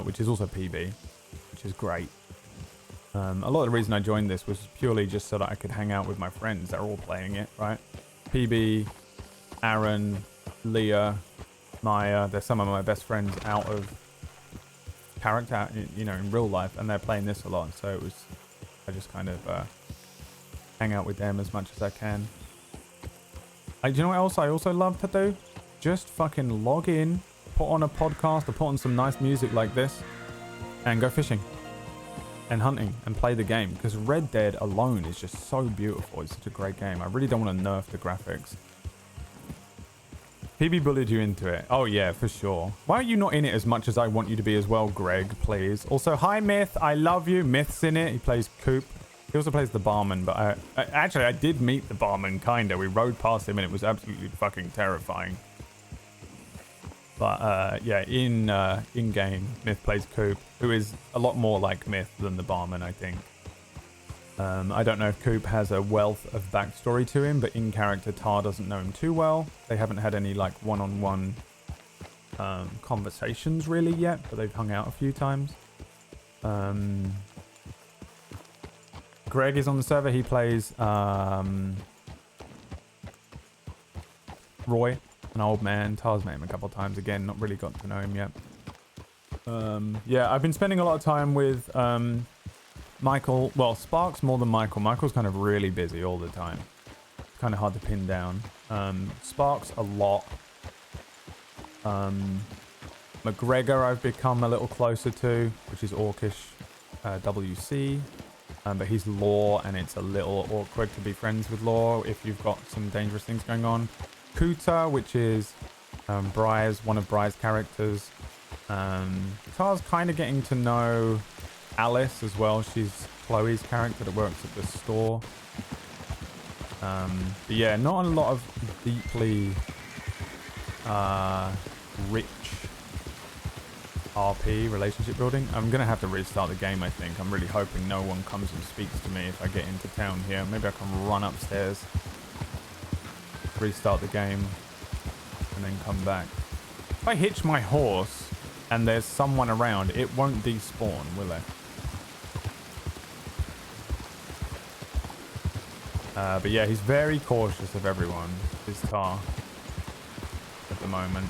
which is also PB, which is great. A lot of the reason I joined this was purely just so that I could hang out with my friends. They're all playing it, right? PB, Aaron, Leah, Maya, they're some of my best friends out of character, you know, in real life, and they're playing this a lot, so I just kind of hang out with them as much as I can. Do you know what else I also love to do? Just fucking log in, put on a podcast, or put on some nice music like this, and go fishing and hunting and play the game, because Red Dead alone is just so beautiful. It's such a great game. I really don't want to nerf the graphics. PB bullied you into it. Oh yeah, for sure. Why are you not in it as much as I want you to be as well, Greg, please? Also, hi Myth, I love you. Myth's in it. He plays Coop. He also plays the barman, but I did meet the barman, kinda. We rode past him and it was absolutely fucking terrifying. But yeah, in-game, Myth plays Coop, who is a lot more like Myth than the barman, I think. I don't know if Coop has a wealth of backstory to him, but in character, Tar doesn't know him too well. They haven't had any like one-on-one conversations really yet, but they've hung out a few times. Greg is on the server. He plays Roy, an old man. Tar's met him a couple of times again. Not really got to know him yet. Yeah, I've been spending a lot of time with Michael. Well, Sparks more than Michael. Michael's kind of really busy all the time. It's kind of hard to pin down. Sparks a lot. McGregor I've become a little closer to, which is Orcish WC. But he's Law, and it's a little awkward to be friends with Law if you've got some dangerous things going on. Kuta, which is one of Bry's characters. Tar's kind of getting to know Alice as well. She's Chloe's character that works at the store. But yeah, not a lot of deeply rich RP relationship building. I'm gonna have to restart the game, I think. I'm really hoping no one comes and speaks to me if I get into town here. Maybe I can run upstairs, restart the game, and then come back. If I hitch my horse and there's someone around, it won't despawn, will it? But yeah, he's very cautious of everyone, is Tar, at the moment.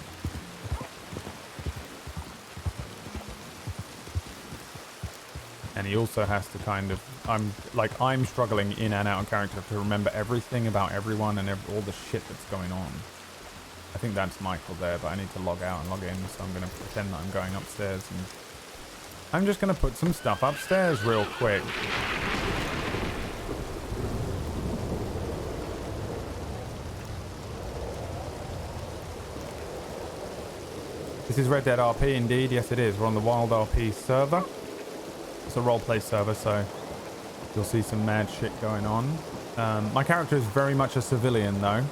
And he also has to kind of, I'm struggling in and out of character to remember everything about everyone and all the shit that's going on. I think that's Michael there, but I need to log out and log in, so I'm going to pretend that I'm going upstairs, and I'm just going to put some stuff upstairs real quick. This is Red Dead RP indeed, yes it is. We're on the WildRP server. It's a roleplay server, so you'll see some mad shit going on. My character is very much a civilian though.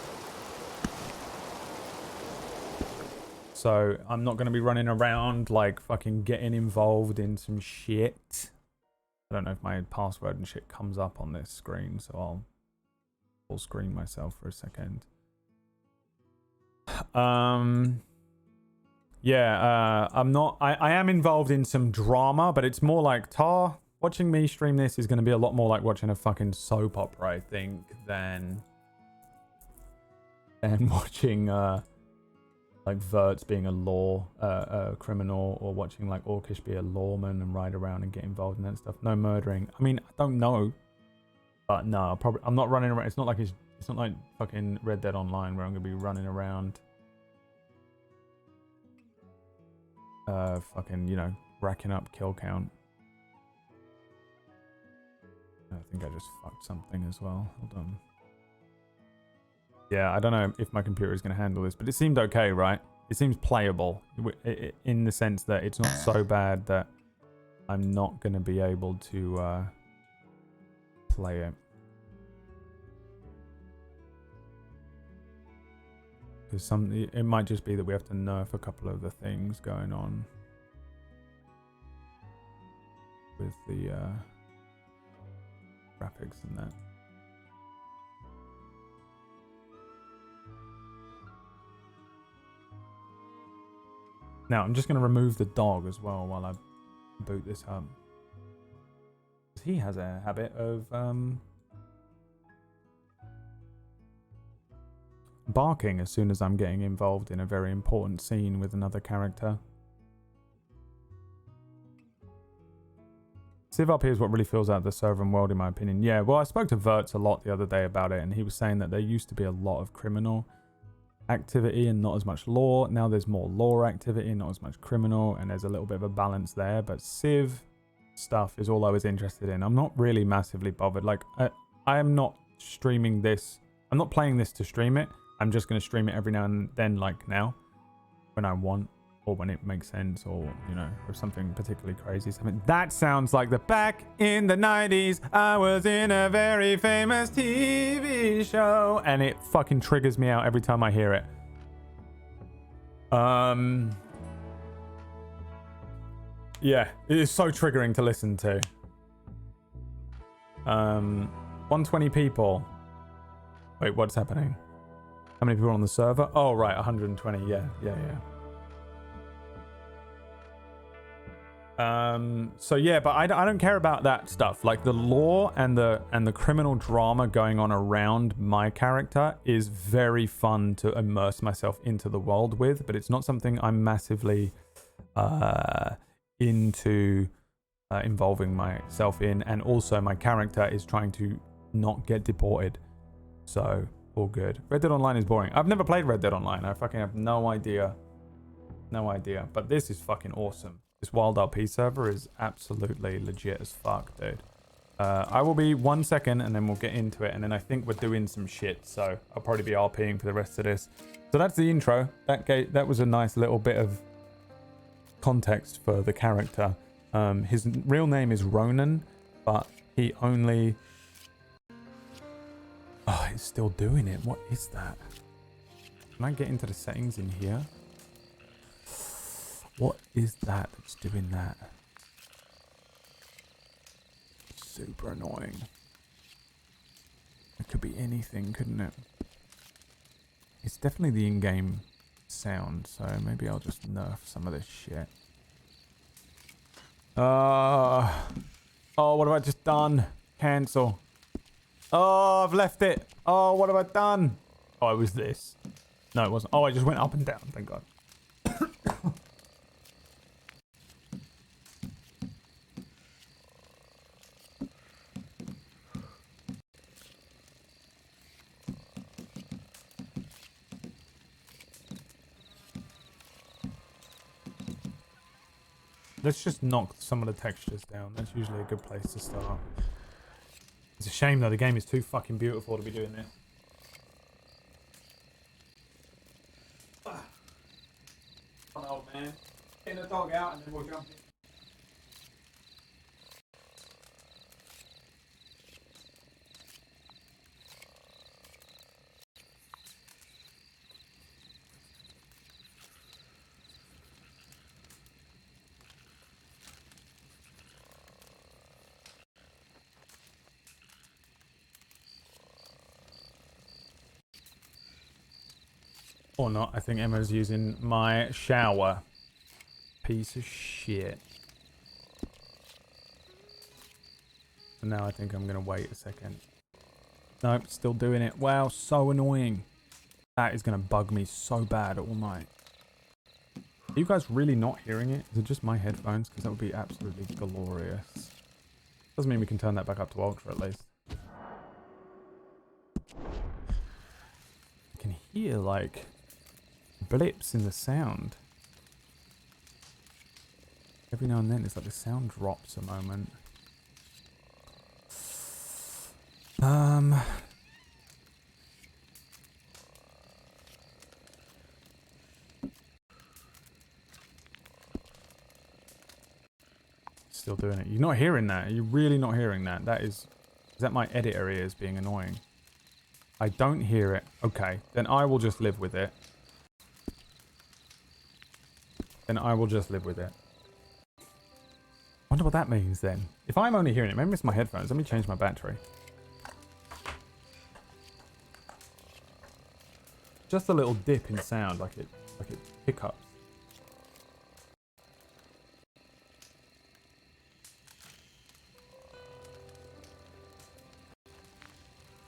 So I'm not going to be running around like fucking getting involved in some shit. I don't know if my password and shit comes up on this screen, so I'll full screen myself for a second. Yeah, I am involved in some drama, but it's more like Tar. Watching me stream this is going to be a lot more like watching a fucking soap opera, I think, than watching like Verts being a criminal, or watching like Orcish be a lawman and ride around and get involved in that stuff. No murdering. I mean, I don't know, but no, I'm not running around. It's not like fucking Red Dead Online where I'm going to be running around. Fucking, you know, racking up kill count. I think I just fucked something as well. Hold on. Yeah, I don't know if my computer is going to handle this, but it seemed okay, right? It seems playable in the sense that it's not so bad that I'm not going to be able to play it. Because it might just be that we have to nerf a couple of the things going on with the graphics and that. Now I'm just going to remove the dog as well while I boot this up. He has a habit of barking as soon as I'm getting involved in a very important scene with another character. Civ RP is what really fills out the server and world, in my opinion. Yeah, well, I spoke to Verts a lot the other day about it, and he was saying that there used to be a lot of criminal activity and not as much law. Now there's more law activity, not as much criminal, and there's a little bit of a balance there. But Civ stuff is all I was interested in. I'm not really massively bothered. Like, I am not streaming this. I'm not playing this to stream it. I'm just going to stream it every now and then, like now, when I want, or when it makes sense, or, you know, or something particularly crazy. Something that sounds like the back in the 90s, I was in a very famous TV show, and it fucking triggers me out every time I hear it. Yeah, it is so triggering to listen to. 120 people. Wait, what's happening? How many people are on the server? Oh, right, 120. Yeah. So yeah, but I don't care about that stuff. Like the law and the criminal drama going on around my character is very fun to immerse myself into the world with, but it's not something I'm massively into involving myself in. And also my character is trying to not get deported. So all good. Red Dead Online is boring. I've never played Red Dead Online. I fucking have no idea. But this is fucking awesome. This WildRP server is absolutely legit as fuck, dude. I will be 1 second and then we'll get into it. And then I think we're doing some shit. So I'll probably be RPing for the rest of this. So that's the intro. That was a nice little bit of context for the character. His real name is Ronan, but he only... Oh, it's still doing it. What is that? Can I get into the settings in here? What is that that's doing that? Super annoying. It could be anything, couldn't it? It's definitely the in-game sound, so maybe I'll just nerf some of this shit. Oh, what have I just done? Cancel. Oh, I've left it. Oh, what have I done? Oh, it was this. No, it wasn't. Oh, I just went up and down. Thank God. Let's just knock some of the textures down. That's usually a good place to start. It's a shame though, the game is too fucking beautiful to be doing this. Come on, old man. Get the dog out and then we'll jump in. Or not. I think Emma's using my shower. Piece of shit. And now I think I'm going to wait a second. Nope, still doing it. Wow, so annoying. That is going to bug me so bad all night. Are you guys really not hearing it? Is it just my headphones? Because that would be absolutely glorious. Doesn't mean we can turn that back up to ultra at least. I can hear like blips in the sound. Every now and then it's like the sound drops a moment. Still doing it. You're not hearing that. Are you really not hearing that? Is that my editor ears being annoying? I don't hear it. Okay, then I will just live with it. Wonder what that means then. If I'm only hearing it, maybe it's my headphones. Let me change my battery. Just a little dip in sound, like it hiccups.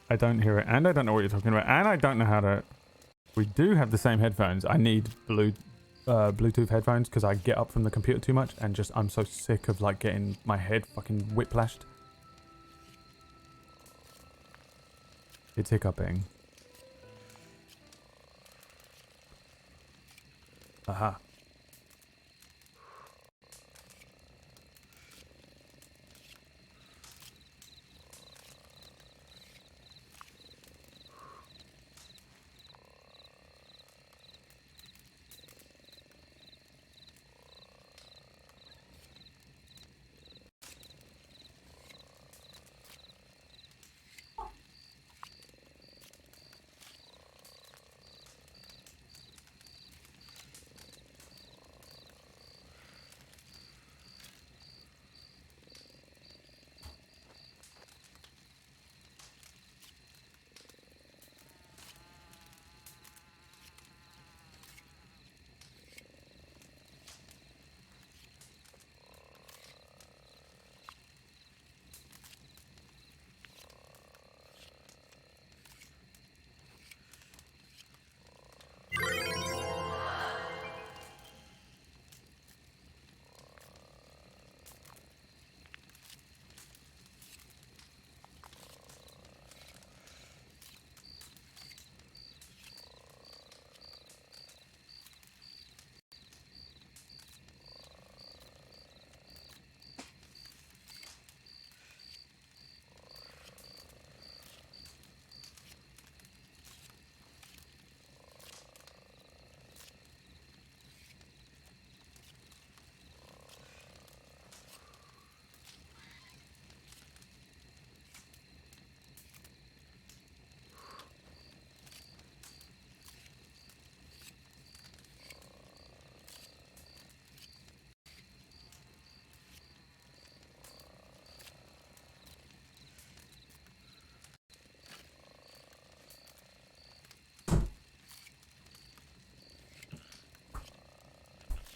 I don't hear it, and I don't know what you're talking about, and I don't know how to... We do have the same headphones. I need Bluetooth headphones because I get up from the computer too much and just I'm so sick of like getting my head fucking whiplashed. It's hiccuping. Aha.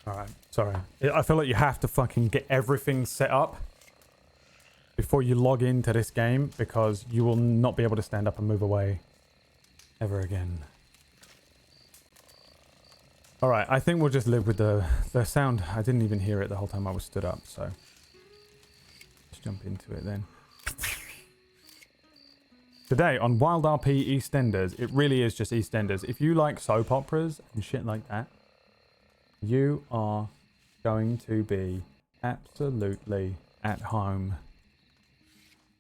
Alright, sorry. I feel like you have to fucking get everything set up before you log into this game, because you will not be able to stand up and move away ever again. Alright, I think we'll just live with the sound. I didn't even hear it the whole time I was stood up, so let's jump into it then. Today on WildRP EastEnders, it really is just EastEnders. If you like soap operas and shit like that, you are going to be absolutely at home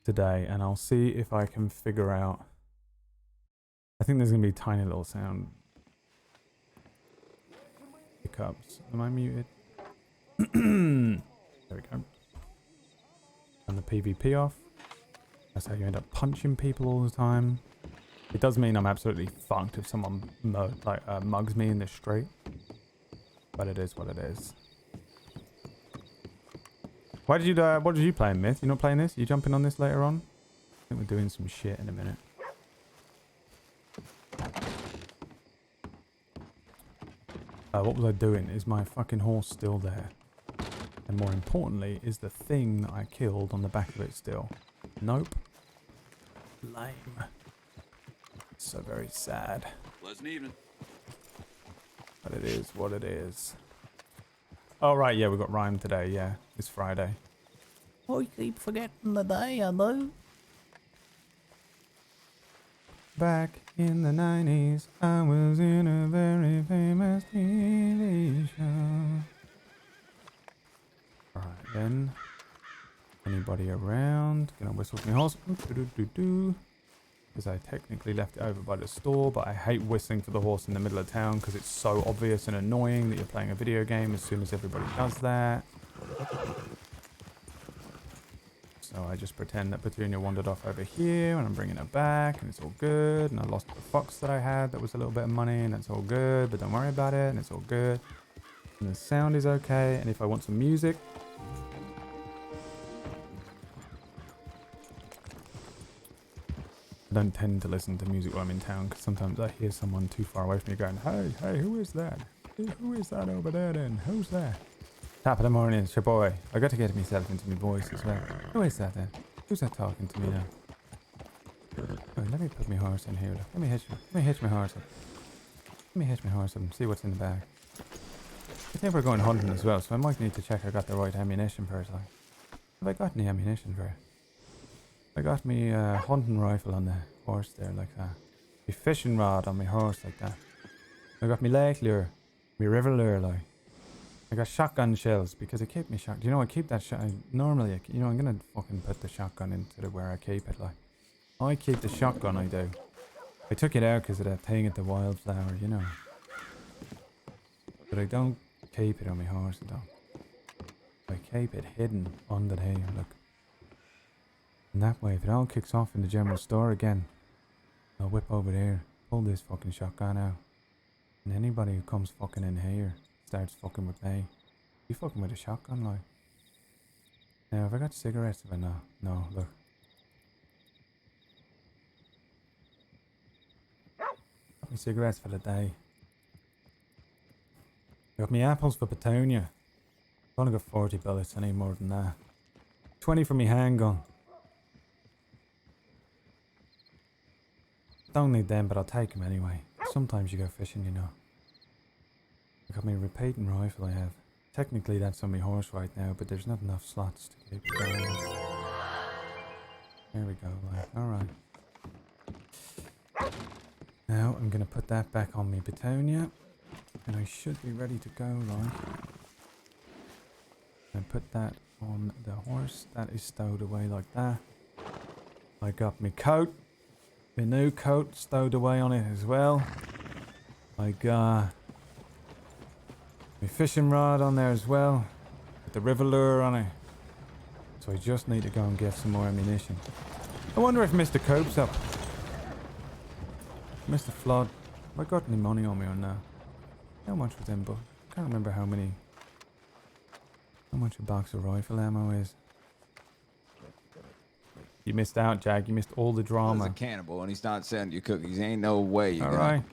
today. And I'll see if I can figure out... I think there's going to be tiny little sound pickups. Am I muted? There we go. Turn the PvP off. That's how you end up punching people all the time. It does mean I'm absolutely fucked if someone mugs me in the street. But it is what it is. Why did you what did you play, Myth? You're not playing this? You jumping on this later on? I think we're doing some shit in a minute. What was I doing? Is my fucking horse still there? And more importantly, is the thing that I killed on the back of it still? Nope. Lame. So very sad. Pleasant evening. But it is what it is. Oh, right, yeah, we got rhyme today, yeah. It's Friday. I keep forgetting the day, I know. Back in the 90s, I was in a very famous TV show. Alright, then. Anybody around? Gonna whistle for my horse. Because I technically left it over by the store, but I hate whistling for the horse in the middle of town because it's so obvious and annoying that you're playing a video game as soon as everybody does that. So I just pretend that Petunia wandered off over here and I'm bringing her back and it's all good. And I lost the fox that I had that was a little bit of money and that's all good, but don't worry about it and it's all good. And the sound is okay. And if I want some music, I don't tend to listen to music while I'm in town because sometimes I hear someone too far away from me going, hey, who is that? Who is that over there then? Who's that? Top of the morning, it's your boy. I got to get myself into my voice as well. Who is that then? Who's that talking to me now? Wait, let me put my horse in here. Let me hitch my horse up. Let me hitch my horse up and see what's in the bag. I think we're going hunting as well, so I might need to check I got the right ammunition first. Like, have I got any ammunition for it? I got me hunting rifle on the horse there like that. My fishing rod on my horse like that. I got me lake lure, me river lure like. I got shotgun shells because I keep me shotgun. You know, I keep that shot. Normally, you know, I'm gonna fucking put the shotgun into where I keep it like. I keep the shotgun, I do. I took it out because of that thing at the wildflower, you know. But I don't keep it on my horse, I don't. I keep it hidden under here, look. And that way, if it all kicks off in the general store again, I'll whip over there, pull this fucking shotgun out. And anybody who comes fucking in here starts fucking with me. You fucking with a shotgun, like. Now, have I got cigarettes? Have I not? No, look. Got me cigarettes for the day. Got me apples for Petunia. I've only got 40 bullets, I need more than that. 20 for me handgun. Don't need them, but I'll take them anyway. Sometimes you go fishing, you know. I got my repeating rifle I have. Technically that's on my horse right now, but there's not enough slots to keep it going. There we go, like, alright. Now I'm gonna put that back on me Petunia. And I should be ready to go, like. And put that on the horse. That is stowed away like that. I got my coat. My new coat stowed away on it as well. I got my fishing rod on there as well. With the river lure on it. So I just need to go and get some more ammunition. I wonder if Mr. Cope's up. Mr. Flood. Have I got any money on me or not? How much was them, but I can't remember how much a box of rifle ammo is. You missed out, Jag. You missed all the drama. He's a cannibal and he's not sending you cookies. Ain't no way you Alright.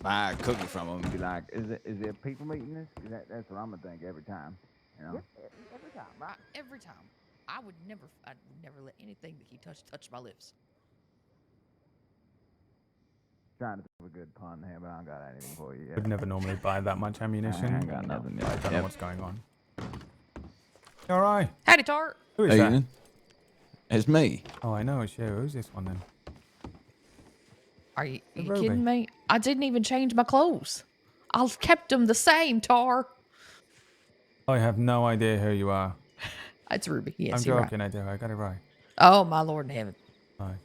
buy a cookie from them and be like, is there people eating this? That's what I'm gonna think every time. You know. Yep, every time, right? Every time. I would never let anything that he touch my lips. Trying to think of a good pun here, but I don't got anything for you. Would never normally buy that much ammunition. I ain't got nothing yet. I don't know what's going on. All right. Howdy, Tar. Who is Hey, that? Ian. It's me. Oh, I know it's you. Who's this one then? Are you Ruby. kidding me? I didn't even change my clothes. I've kept them the same, Tar. I have no idea who you are. It's Ruby. Yes, I'm you're joking. right. I do. I got it right. Oh, my Lord in heaven. Right.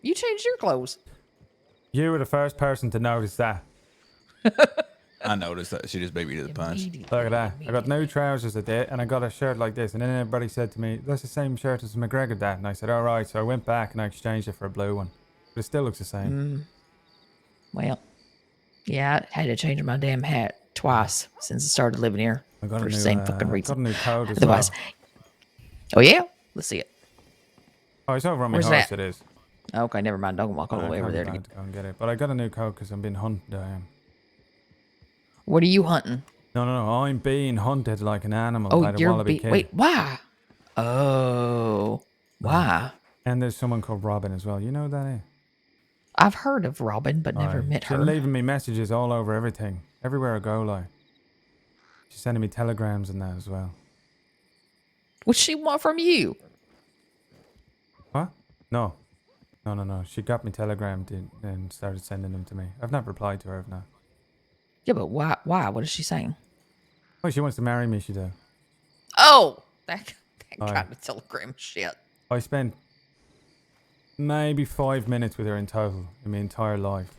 You changed your clothes. You were the first person to notice that. I noticed that she just beat me to the punch. Immediately, Look at that. I got new immediately. trousers a day, and I got a shirt like this. And then everybody said to me, that's the same shirt as McGregor dad. And I said, all right. So I went back and I exchanged it for a blue one. But it still looks the same. Well, yeah, I had to change my damn hat twice since I started living here. I got for a the new, same fucking got reason. a new coat as Otherwise, well. oh yeah, let's see it. Oh, it's over on my Where's horse. that? It is. Okay, never mind. Don't walk all the way over there to to get. go and get it. But I got a new coat because I'm being hunted. I am. What are you hunting? No. I'm being hunted like an animal Oh, by the you're wallaby kid. wait, why? Oh, why? And there's someone called Robin as well. You know who that is? I've heard of Robin, but never Aye. met She's her. leaving me messages all over everything. Everywhere I go, like. She's sending me telegrams and that as well. What she want from you? What? No. She got me telegrammed and started sending them to me. I've not replied to her, I've not. Yeah, but why? Why? What is she saying? Oh, she wants to marry me, she do. Oh, that Aye. kind of telegram shit. I spent maybe 5 minutes with her in total in my entire life.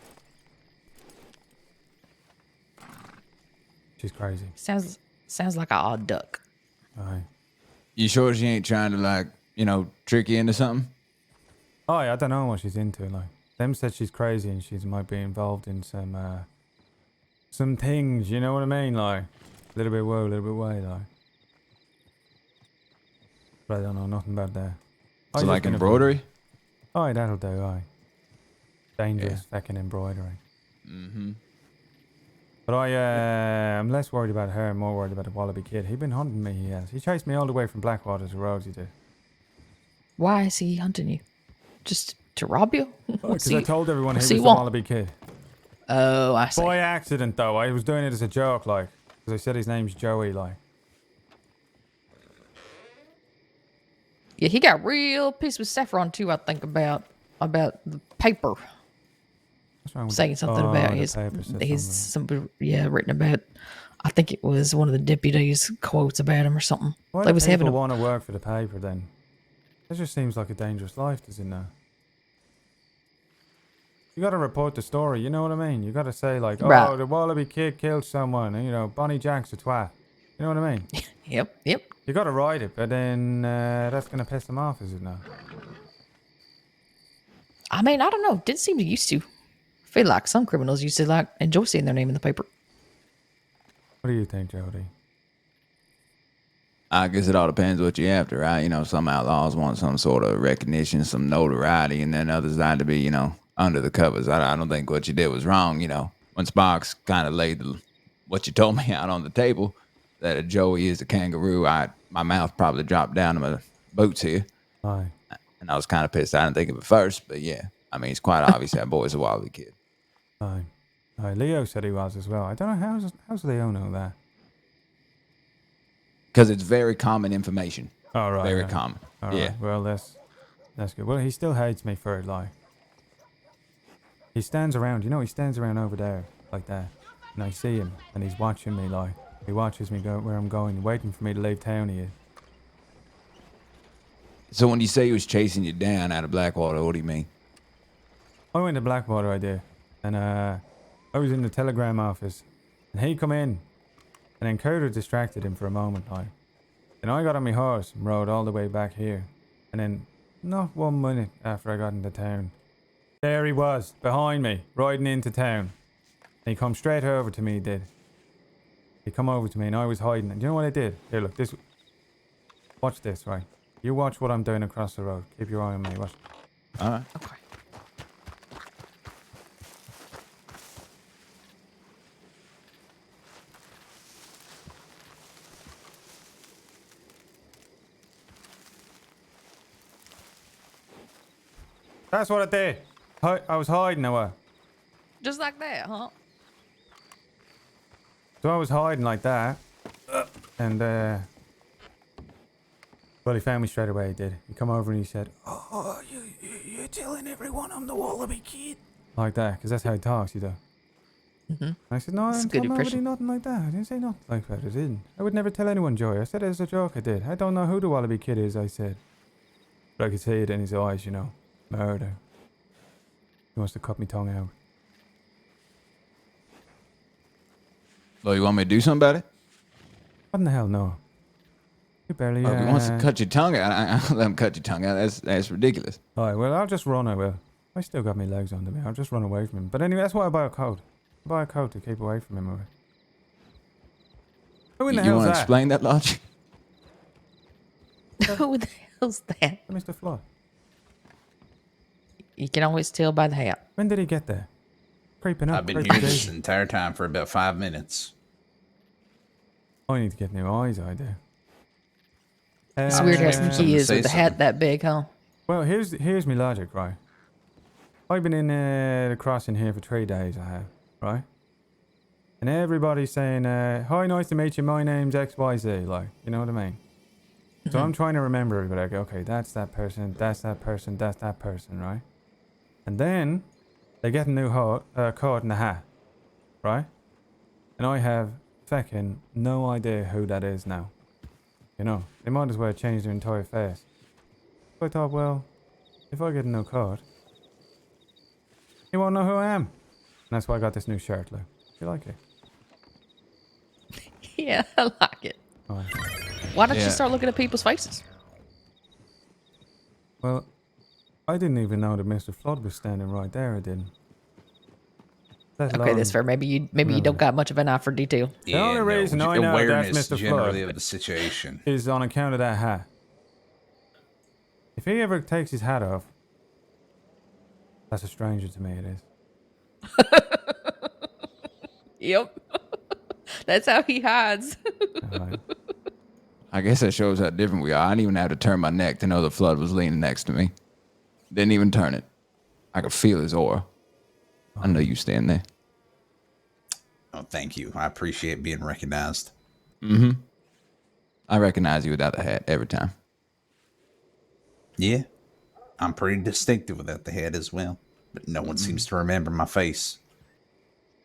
She's crazy. Sounds like an odd duck. Aye. You sure she ain't trying to like, trick you into something? Oh, I don't know what she's into. Like, them said she's crazy and she might be involved in some things. You know what I mean? Like, a little bit woo, a little bit way, like. But I don't know nothing about that. So like embroidery? Oh, that'll do. Aye. Dangerous fucking embroidery. Mm-hmm. But I'm less worried about her and more worried about the wallaby kid. He's been hunting me. He has. He chased me all the way from Blackwater to Rhodes. He did. Why is he hunting you? Just to rob you? Because I told everyone he was he the want? wallaby kid. Oh, I see. By accident, though. I was doing it as a joke, like. Because I said his name's Joey, like. Yeah, he got real pissed with Saffron too. I think about the paper. What's wrong with Saying something about his written about. I think it was one of the deputies' quotes about him or something. Why They do was having people a, want to work for the paper then? It just seems like a dangerous life, doesn't it? You got to report the story. You know what I mean? You got to say like, Right. oh, the wallaby kid killed someone. And, Bonnie Jack's a twat. You know what I mean? Yep. You got to write it, but then that's gonna piss them off, is it not? I mean, I don't know. Didn't seem to used to. Feel like some criminals used to like enjoy seeing their name in the paper. What do you think, Jody? I guess it all depends what you're after, right? Some outlaws want some sort of recognition, some notoriety, and then others like to be, under the covers. I don't think what you did was wrong, When Sparks kind of laid what you told me out on the table, that Joey is a kangaroo, my mouth probably dropped down to my boots here. Aye. And I was kind of pissed. I didn't think of it first, but yeah. I mean, it's quite obvious that boy's a wallaby kid. Aye. Leo said he was as well. I don't know how's Leo know that. Because it's very common information. Oh, right. Very right. common. All yeah. right. Well, that's good. Well, he still hates me for it, like. He stands around. He stands around over there like that, and I see him, and he's watching me, like. He watches me go where I'm going, waiting for me to leave town. He is. So when you say he was chasing you down out of Blackwater, what do you mean? I went to Blackwater, I did, and I was in the telegram office, and he come in, and then Carter distracted him for a moment, like. And I got on my horse and rode all the way back here, and then not 1 minute after I got into town, there he was behind me, riding into town. And he come straight over to me. He did. He come over to me, and I was hiding. And you know what I did? Here, look, this. Watch this, right? You watch what I'm doing across the road. Keep your eye on me. Watch. All right. Okay. That's what I did. I was hiding away. Just like that, huh? So I was hiding like that. And, well, he found me straight away, he did. He come over and he said, Oh, you're telling everyone I'm the Wallaby Kid? like that, because that's how he talks, you know. I said, no, I That's a didn't good tell nobody impression. nothing like that. I didn't say nothing like that. I didn't. I would never tell anyone, Joey. I said it as a joke, I did. I don't know who the Wallaby Kid is, I said. But I could see it in his eyes, you know. Murder. He wants to cut me tongue out. Well, you want me to do something about it? What in the hell, no. You barely, Well, if he wants to cut your tongue out, I'll let him cut your tongue out. That's ridiculous. Alright, well, I'll just run, I will. I still got my legs under me. I'll just run away from him. But anyway, that's why I buy a coat. I buy a coat to keep away from him. Alright. Who in the You hell's want to that? explain that logic? Who the hell's that? Mr. Flood. You can always tell by the hat. When did he get there? Creeping up. I've been creeping here this Daisy. entire time for about 5 minutes. I need to get new eyes, I do. It's weird having something to kids say with a hat that big, huh? Well, here's my logic, right? I've been in the crossing here for 3 days, I have, right? And everybody's saying, hi, nice to meet you, my name's XYZ, like, you know what I mean? So I'm trying to remember everybody, like, okay, that's that person, that's that person, that's that person, right? And then they get a new card in the hat, right? And I have fucking no idea who that is now. You know, they might as well change their entire face. So I thought, well, if I get a new card, you won't know who I am. And that's why I got this new shirt, Lou. You like it? Yeah, I like it. Alright. Why don't Yeah. you start looking at people's faces? Well, I didn't even know that Mr. Flood was standing right there. I didn't. Let Okay, alone- that's fair. Maybe you don't got much of an eye for detail. The only reason I know that's awareness Mr. generally Flood of the situation. is on account of that hat. If he ever takes his hat off, that's a stranger to me, it is. Yep. That's how he hides. Alright. I guess that shows how different we are. I didn't even have to turn my neck to know the Flood was leaning next to me. Didn't even turn it. I could feel his aura. I know you stand there. Oh, thank you. I appreciate being recognized. I recognize you without the hat every time. Yeah, I'm pretty distinctive without the head as well, but no one seems to remember my face.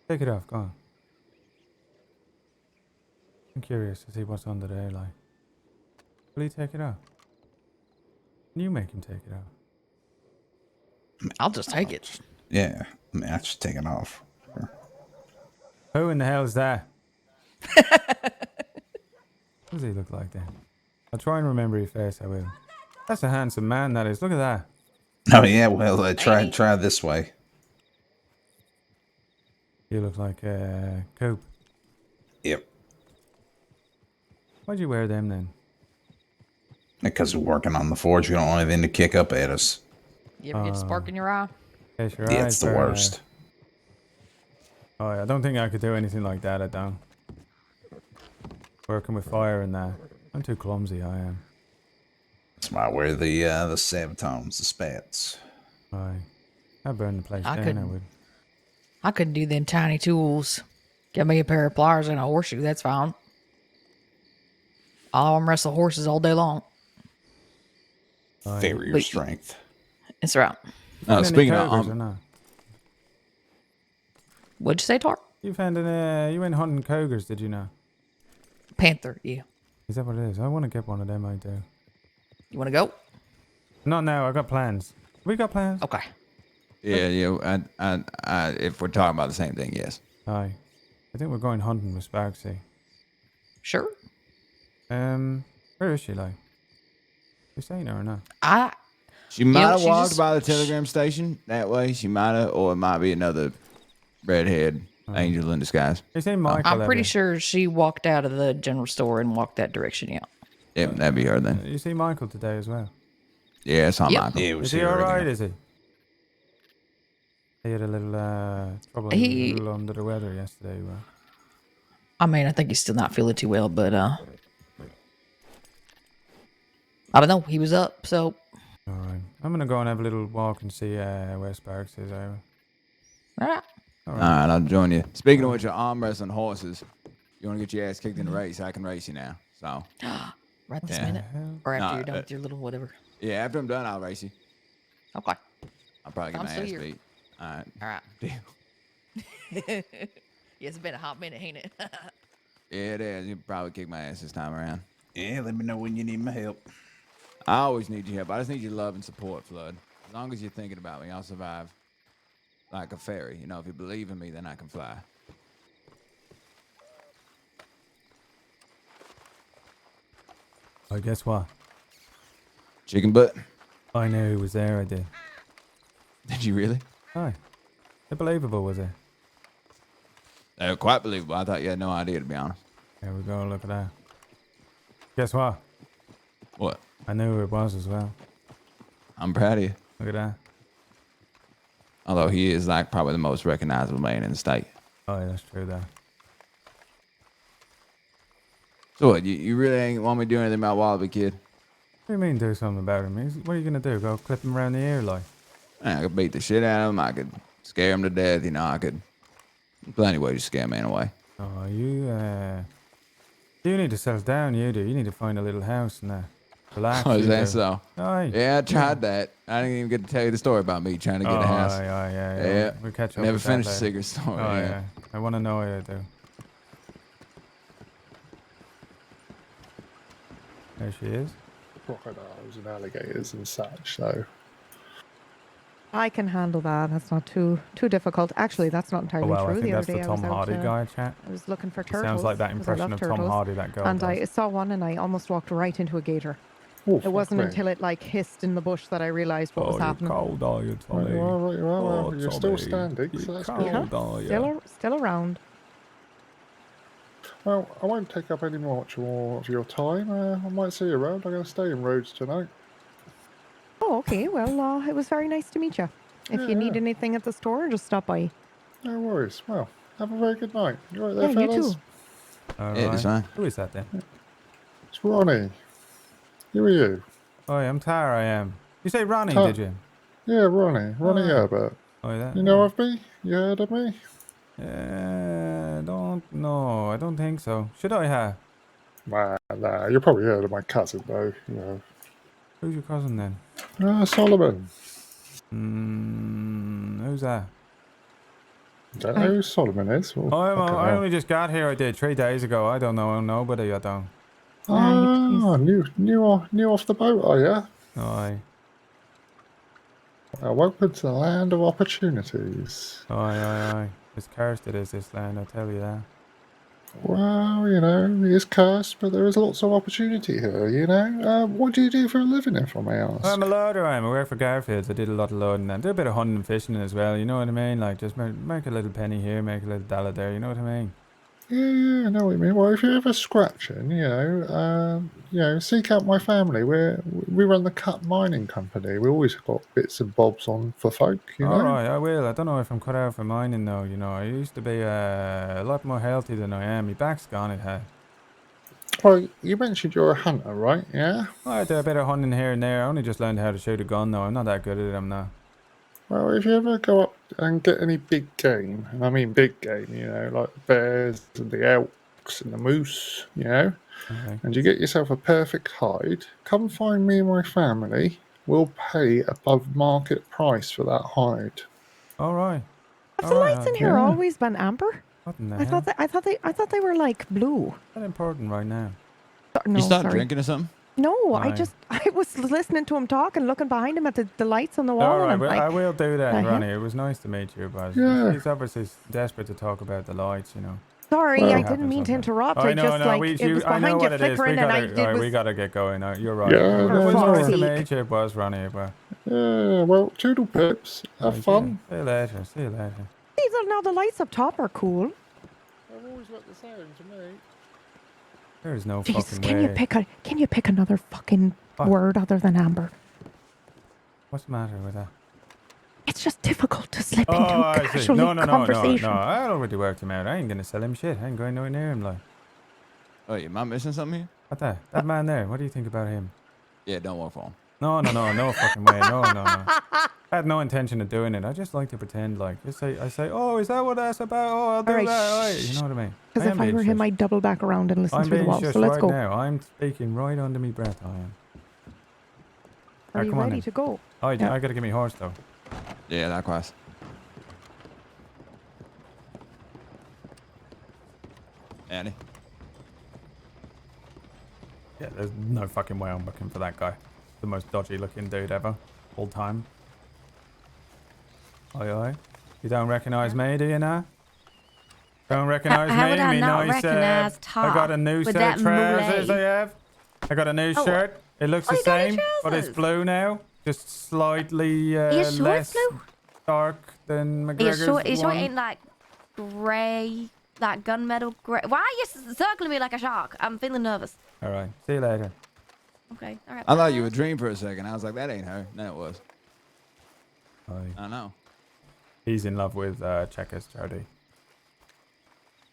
Take it off, go on. I'm curious to see what's under there, like. Will he take it off? Can you make him take it off? I'll just take it. Yeah, I mean, I should take it off. Who in the hell is that? What does he look like then? I'll try and remember your face, I will. That's a handsome man, that is. Look at that. Oh yeah, well, try this way. You look like Coop. Yep, Why'd you wear them then? because we're working on the forge, we don't want anything to kick up at us. You ever get a spark in your eye? In case your Yeah, eyes it's the are, worst. Oh, yeah, I don't think I could do anything like that, I don't. Working with fire and that. I'm too clumsy, I am. That's why I wear the sabatons, the spats. Aye. I'd burn the place I down, I couldn't. would. I couldn't do them tiny tools. Give me a pair of pliers and a horseshoe, that's fine. I'll arm wrestle horses all day long. Favor your But- strength. That's right. Found any Speaking of, cougars or not? What'd you say, Tar? You found you went hunting cougars, did you know? Panther, yeah. Is that what it is? I want to get one of them, I do. You want to go? Not now, I got plans. We got plans? Okay. Yeah. If we're talking about the same thing, yes. Aye. I think we're going hunting with Sparksy. Sure. Where is she, like? You seen her or not? She might have she walked just- by the telegram station that way. She might have, or it might be another redhead angel in disguise. You seen Michael? I'm pretty ever? sure she walked out of the general store and walked that direction, yeah. Yep, that'd be her then. You see Michael today as well? Yeah, it's on Yep. Michael. Yeah, it was Is he here alright, earlier. is he? He had a little trouble, He- a little under the weather yesterday, well. I mean, I think he's still not feeling too well, but I don't know. He was up, so Alright. I'm gonna go and have a little walk and see where Sparks is. All right. Alright. All right, I'll join you. Speaking of which, your arm wrestling horses, you want to get your ass kicked in the race? I can race you now. So. Right this Yeah. minute, or after No, you're done with your little whatever. Yeah, after I'm done, I'll race you. Okay. I'll probably get I'm my still ass here. beat. All right. All right. Deal. Yeah, it's been a hot minute, ain't it? Yeah, it is. You probably kick my ass this time around. Yeah, let me know when you need my help. I always need your help. I just need your love and support, Flood. As long as you're thinking about me, I'll survive like a fairy. You know, if you believe in me, then I can fly. Oh, guess what? Chicken butt? I knew he was there, I did. Did you really? Aye. Unbelievable, was it? Quite believable. I thought you had no idea, to be honest. There we go, look at that. Guess what? What? I knew who it was as well. I'm proud of you. Look at that. Although he is like probably the most recognizable man in the state. Oh, yeah, that's true, though. So what? You really ain't want me to do anything about WildRP, kid? What do you mean do something about him? What are you going to do? Go clip him around the ear like? Man, I could beat the shit out of him. I could scare him to death. You know, I could. Plenty of ways to scare a man away. Oh, you need to settle down, you do. You need to find a little house and relax. Oh, is you that do. so? Aye. Yeah, I tried that. I didn't even get to tell you the story about me trying to get a house. Aye, yeah. Yeah. We'll catch up Never with that finished the later. secret story. Oh, yeah. yeah. I want to know what I do. There she is. Crocodiles and alligators and such, so I can handle that. That's not too difficult. Actually, that's not Oh, entirely well, I true. think The that's other the day Tom I was Hardy out, guy, chat. I was looking for It turtles. sounds like that 'cause I impression love of Tom turtles, Hardy that girl and does. I saw one and I almost walked right into a gator. oh, It wasn't until it like hissed in the bush that I realised what was happening. Cold, are you, Right, Tommy? you are, right, you are. Oh, Well, you're still Tommy, standing, you so that's cold, good. are you? Still around. Well, I won't take up any much more of your time. I might see you around. I'm going to stay in Rhodes tonight. Oh, okay. Well, it was very nice to meet you. If you need Yeah. anything at the store, just stop by. No worries. Well, have a very good night. You right there, Yeah, you fellas? too. All Yeah, it's right. fine. Who is that then? It's Ronnie. Who are you? Oh, I'm Tara, I am. You say Ronnie, Ta- did you? Yeah, Ronnie. Ronnie Oh. Herbert. Oh, yeah. You know of me? You heard of me? Don't know. I don't think so. Should I have? Nah. You probably heard of my cousin, though. You know. Who's your cousin then? Solomon. Who's that? Don't know who Solomon is. Well, I fucking hell. only just got here. I did 3 days ago. I don't know nobody. I don't. Ah, new off the boat, are you? Aye. Welcome to the land of opportunities. Aye. It's cursed it is, this land, I tell you that. Well, you know, it is cursed, but there is lots of opportunity here, you know? What do you do for a living, if I may ask? I'm a loader, I work for Garfields. I did a lot of loading and do a bit of hunting and fishing as well, you know what I mean? Like, just make a little penny here, make a little dollar there, you know what I mean? Yeah, I know what you mean. Well, if you're ever scratching, you know, seek out my family. We run the Cut Mining Company. We always got bits and bobs on for folk, you know? Alright, I will. I don't know if I'm cut out for mining though, you know. I used to be a lot more healthy than I am. My back's gone, it had. Well, you mentioned you're a hunter, right? Yeah? I do a bit of hunting here and there. I only just learned how to shoot a gun though. I'm not that good at it, I'm not. Well, if you ever go up and get any big game, and I mean big game, you know, like the bears and the elks and the moose, you know, Okay. and you get yourself a perfect hide, come find me and my family. We'll pay above market price for that hide. Alright. Have the lights in here always been amber? What in the I hell? thought they were like blue. Not important right now. No, You start sorry. drinking or something? No, Why? I was listening to him talk and looking behind him at the lights on the wall. Alright, and I'm well, I like, will do that, the Ronnie. It was nice to meet you, but Yeah. he's obviously desperate to talk about the lights, you know. sorry, Well, I happens didn't mean to sometimes. interrupt. I I know, just no, like we, it you, was I know behind you what it is. We flickering, and I gotta, did was. we gotta get going now. You're right. Yeah, It no, was no. nice to sake. meet you, it was, Ronnie. But Yeah, well, toodle pips. Have fun. See you later. See you later. These are now the lights up top are cool. I've always looked the same to me. There is no Jesus, fucking way. can you pick another fucking What? word other than amber? What's the matter with that? It's just difficult to slip into Oh, a I see. casual No. conversation. I already worked him out. I ain't gonna sell him shit. I ain't going nowhere near him, like. Oh, am I missing something here? What that? That man there. What do you think about him? Yeah, don't work for him. No fucking way. No. I had no intention of doing it. I just like to pretend like, I say, oh, is that what that's about? Oh, I'll do All right, that. All right. You know what I mean? Because if I were him, I'd double back around and listen I'm through the being wall. shush So let's right go. now. I'm speaking right under me breath. I am. Are Right, you come on ready then. to go? Oh, Yeah. I gotta get me horse though. Yeah, likewise. Annie. Yeah, there's no fucking way I'm looking for that guy. The most dodgy looking dude ever. All time. Oi. You don't recognize me, do you now? Don't recognize How me? would I Me not nice, recognize I got Tar a new with set that of trousers mullet? I have. I got a new Oh, shirt. It looks the you got new same, but it's trousers? blue now. Just slightly Are you sure it's less blue? dark than Are you McGregor's sure? Are you sure it one. ain't like grey, like gunmetal grey? Why are you circling me like a shark? I'm feeling nervous. All right. See you later. Okay. All right. I thought you bye. were dream for a second. I was like, that ain't her. Then it was. Oi. I know. He's in love with Checkers, Jody.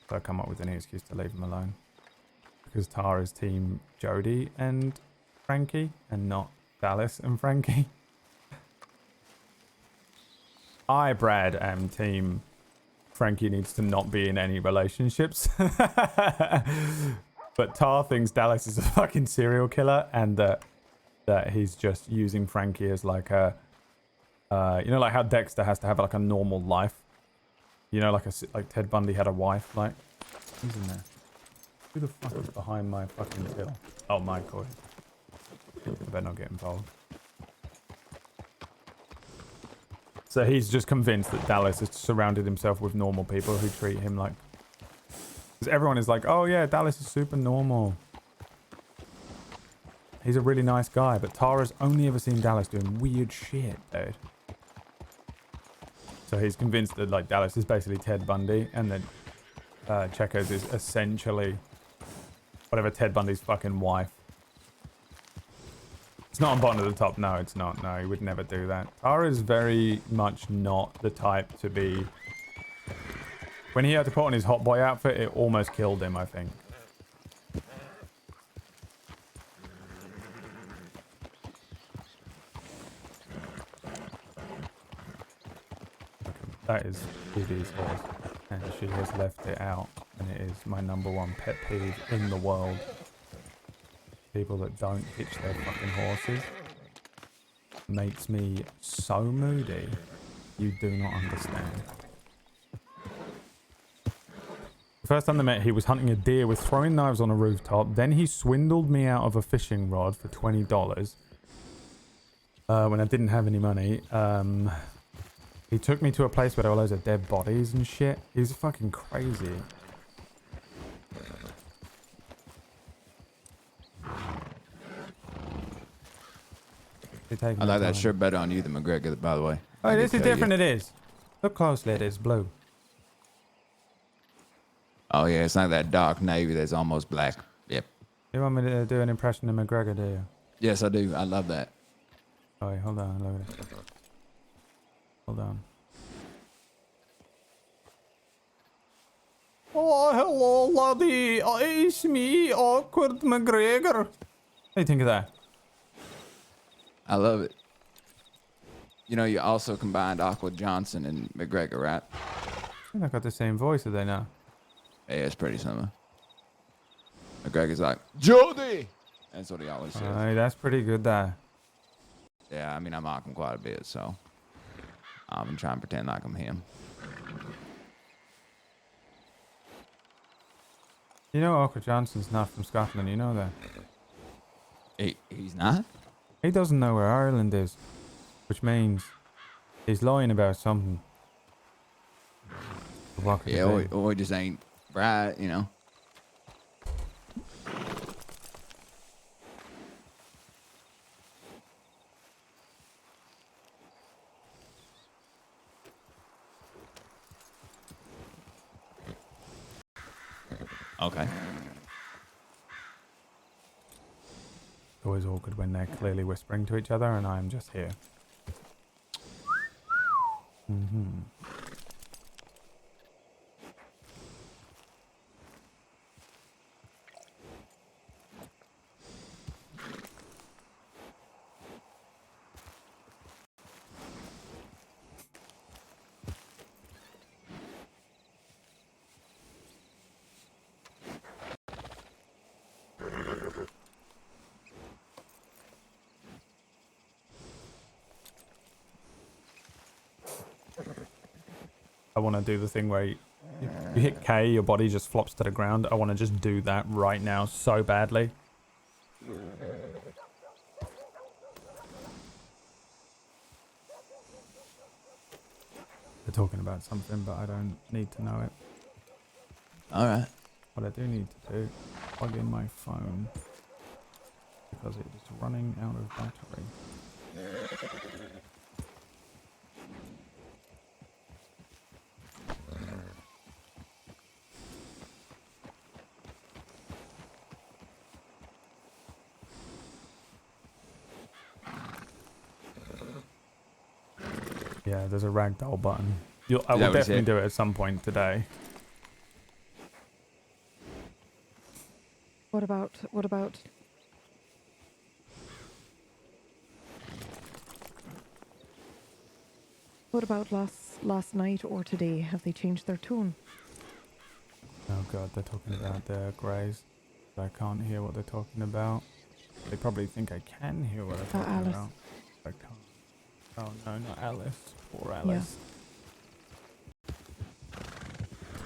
So I come up with any excuse to leave him alone. Because Tar is team Jody and Frankie, and not Dallas and Frankie. I, Brad, am team Frankie needs to not be in any relationships. But Tar thinks Dallas is a fucking serial killer, and that he's just using Frankie as like a, you know, like how Dexter has to have like a normal life. You know, like Ted Bundy had a wife. Like, who's in there? Who the fuck is behind my fucking till? Oh, my God. I better not get involved. So he's just convinced that Dallas has surrounded himself with normal people who treat him like... Because everyone is like, oh yeah, Dallas is super normal. He's a really nice guy, but Tara's only ever seen Dallas doing weird shit, dude. So he's convinced that like Dallas is basically Ted Bundy, and that Checkers is essentially whatever Ted Bundy's fucking wife. It's not on bottom of the top. No, it's not. No, he would never do that. Tara is very much not the type to be... When he had to put on his hot boy outfit, it almost killed him, I think. That is Diddy's horse, and she has left it out, and it is my #1 pet peeve in the world. People that don't hitch their fucking horses. Makes me so moody. You do not understand. The first time they met, he was hunting a deer with throwing knives on a rooftop. Then he swindled me out of a fishing rod for $20 when I didn't have any money. He took me to a place where there were loads of dead bodies and shit. He was fucking crazy. I like that shirt better on you than McGregor, by the way. Oh, this is different. It is. Look closely. It is blue. Oh, yeah. It's like that dark navy that's almost black. Yep. You want me to do an impression of McGregor, do you? Yes, I do. I love that. Oh, wait, hold on. Look at it. Hold on. Oh, hello, laddie. It's me, Awkward McGregor. What do you think of that? I love it. You know, you also combined Awkward Johnson and McGregor, right? They've got the same voice, do they now? Yeah, it's pretty similar. McGregor's like, Jody! That's what he always says. Hey, that's pretty good, that. Yeah, I mean, I mock him quite a bit, so I'm trying to pretend like I'm him. You know Awkward Johnson's not from Scotland, you know that? He's not? He doesn't know where Ireland is, which means he's lying about something. What could it Yeah, be? or he just ain't right, you know? Okay. It's always awkward when they're clearly whispering to each other and I'm just here. I want to do the thing where you hit K, your body just flops to the ground. I want to just do that right now so badly. They're talking about something, but I don't need to know it. All right. What I do need to do, plug in my phone because it is running out of battery. Yeah, there's a ragdoll button. I will definitely do it at some point today. What about last night or today? Have they changed their tune? Oh god, they're talking about their greys. I can't hear what they're talking about. They probably think I can hear what they're talking Alice. about. I can't. Oh no, not Alice. Poor Alice. Yeah.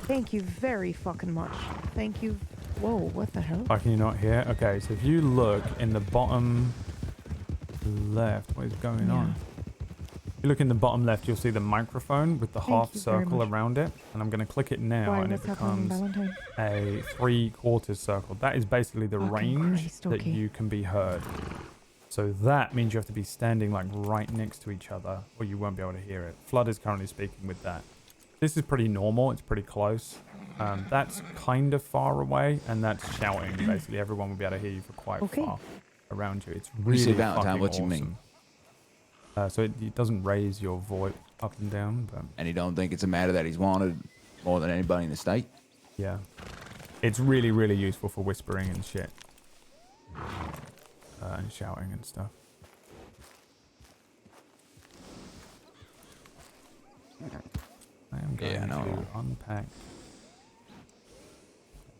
Thank you very fucking much. Thank you. Whoa, what the hell? Why can you not hear? Okay, so if you look in the bottom left, what is going on? If you look in the bottom left, you'll see the microphone with the half circle around it. And I'm going to click it now and it becomes a 3/4 circle. That is basically the range that you can be heard. So that means you have to be standing like right next to each other or you won't be able to hear it. Flood is currently speaking with that. This is pretty normal. It's pretty close. That's kind of far away and that's shouting. Basically, everyone will be able to hear you for quite far around you. It's really fucking what awesome. you mean? So it doesn't raise your voice up and down. But And you don't think it's a matter that he's wanted more than anybody in the state? yeah. It's really, really useful for whispering and shit. And shouting and stuff. I am going to unpack.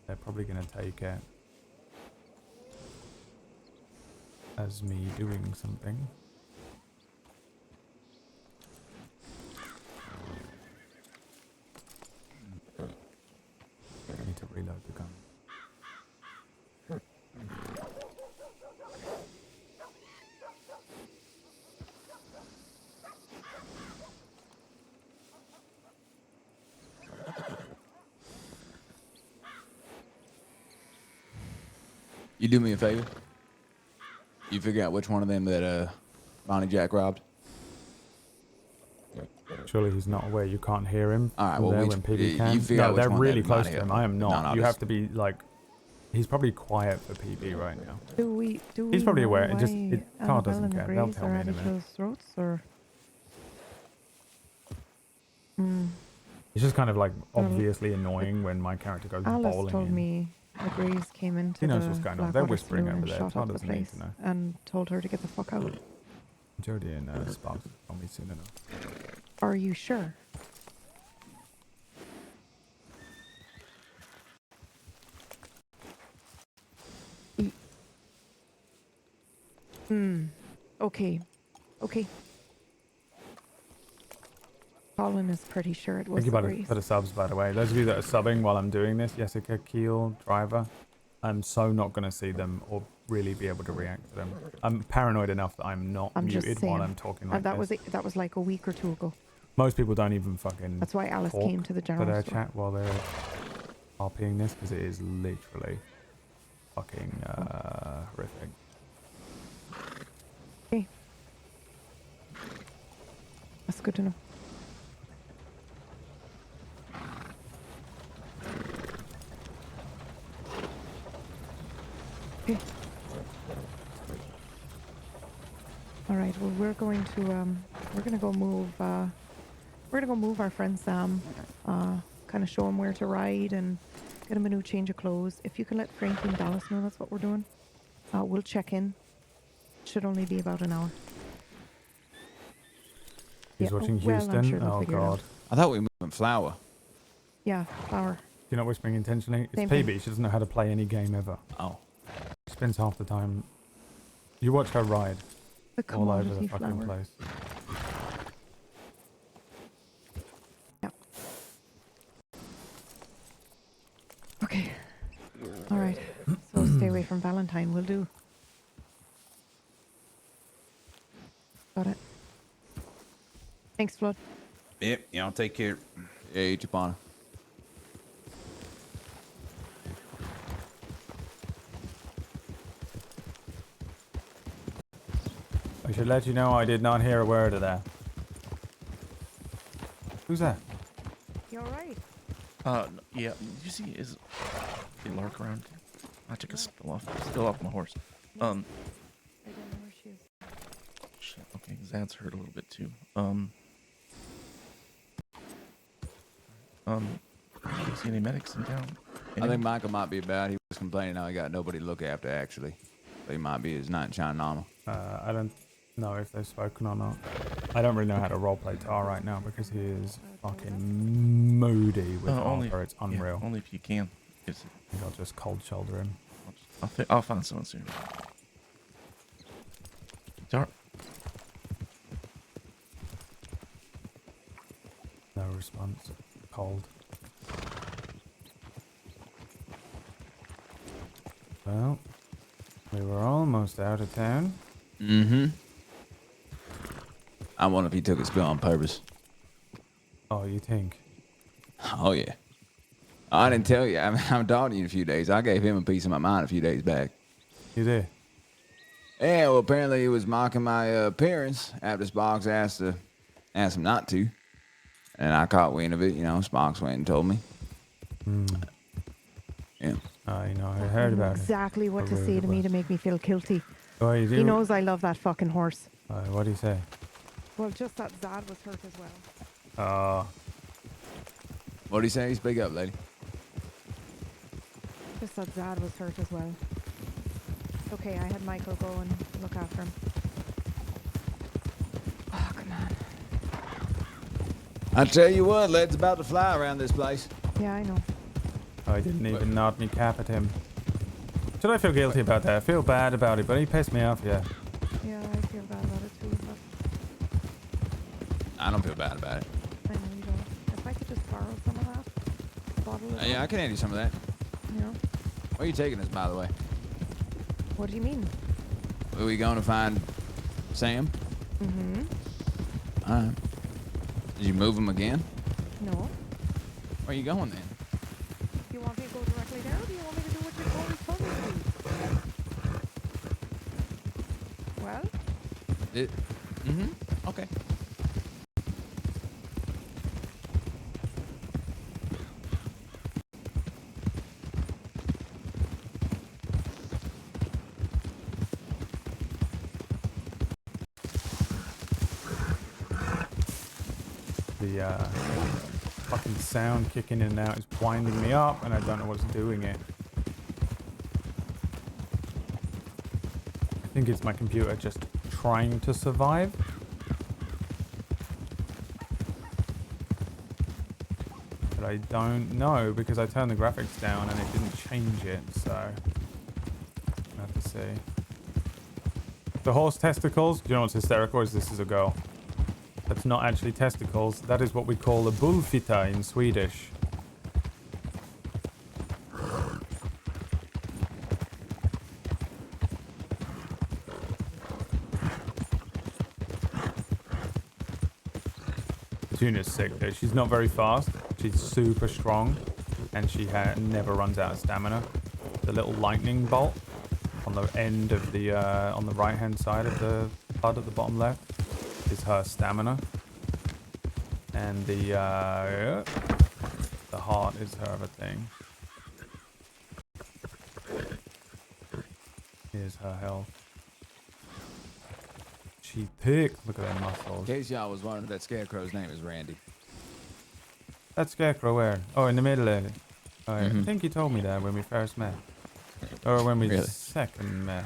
They're probably going to take it as me doing something. I need to reload the gun. You do me a favor? You figure out which one of them that Bonnie Jack robbed? Surely he's not aware you can't hear him. All right, well, when PB can. No, they're really close to him. I am not. You have to be like. He's probably quiet for PB right now. He's probably aware. It just Tar doesn't care. They'll tell me in a minute. Throats, or? It's just kind of like obviously annoying when my character goes Alice bowling told in. me the Greys came into He knows what's going on. They're whispering over there. Tar Tar doesn't need to know. and told her to get the fuck out. Jody and Sparks will tell me soon enough. Are you sure? Okay. Okay. Colin is pretty sure it was Thank the you Greys. for the subs, by the way. Those of you that are subbing while I'm doing this, Jessica, Keel, Driver, I'm so not going to see them or really be able to react to them. I'm paranoid enough that I'm not muted while I'm talking like that this. that was like a week or two ago. Most people don't even fucking That's why Alice talk came to the to general their store. chat while they're RPing this because it is literally fucking horrific. Okay. That's good to know. Okay. All right. Well, we're going to go move our friend Sam. Kind of show him where to ride and get him a new change of clothes. If you can let Frankie and Dallas know that's what we're doing, we'll check in. Should only be about an hour. He's watching Houston. I'm sure they'll Oh figure it out. god. I thought we were moving Flower. Yeah, Flower. You're not whispering intentionally? It's Same PB. thing. She doesn't know how to play any game ever. Oh. She spends half the time. You watch her ride The all over the commodity fucking flower. place. Yeah. from Valentine will do. Got it. Thanks, Flood. Yep, y'all take care. Yeah, eat your partner. I should let you know I did not hear a word of that. Who's that? You alright? Yeah. Did you see his lark around? I took a spill off my horse. I don't know where she is. Shit. Okay, Zad's hurt a little bit too. You see any medics in town? I think Michael might be bad. He was complaining how he got nobody to look after, actually. So he might be his night shine normal. I don't know if they've spoken or not. I don't really know how to roleplay Tar right now because he is fucking moody with Arthur. It's unreal. Yeah, only if you can. I think I'll just cold shoulder him. I'll find someone soon. Tar. No response. Cold. Well, we were almost out of town. Mm-hmm. I wonder if he took a spill on purpose. Oh, you think? Oh, yeah. I didn't tell you. I haven't talked to you in a few days. I gave him a piece of my mind a few days back. You did? Yeah, well, apparently he was mocking my appearance after Sparks asked him not to. And I caught wind of it. You know, Sparks went and told me. Yeah. I know. I heard about it. Exactly what to say to me to make me feel guilty. Oh, you do? He knows I love that fucking horse. What do you say? Well, just that Zad was hurt as well. What do you say? Speak up, lady. Just that Zad was hurt as well. Okay, I had Michael go and look after him. Oh, come on. I tell you what, lead's about to fly around this place. Yeah, I know. I didn't even nod me cap at him. Should I feel guilty about that? I feel bad about it, but he pissed me off, yeah. Yeah, I feel bad about it too, but I don't feel bad about it. I know you don't. If I could just borrow some of that, bottle it Yeah, up, I can hand you some of that. you know? Where are you taking us, by the way? What do you mean? Are we going to find Sam? Mm-hmm. All right. Did you move him again? No. Where are you going then? You want me to go directly there, or do you want me to do what you've always told me to do? Well? Okay. The fucking sound kicking in and out is winding me up, and I don't know what's doing it. I think it's my computer just trying to survive. But I don't know because I turned the graphics down and it didn't change it, so I have to see. The horse testicles, do you know what's hysterical is this is a girl. That's not actually testicles. That is what we call a bullfitta in Swedish. Tuna's sick though. She's not very fast. She's super strong, and she never runs out of stamina. The little lightning bolt on the end of the on the right hand side of the HUD at the bottom left is her stamina, and the heart is her other thing. Here's her health. She thick. Look at her muscles. In case y'all was wondering, that scarecrow's name is Randy. That scarecrow where? Oh, in the middle of it. Oh, yeah. I think you told me that when we first met. Or when we second met.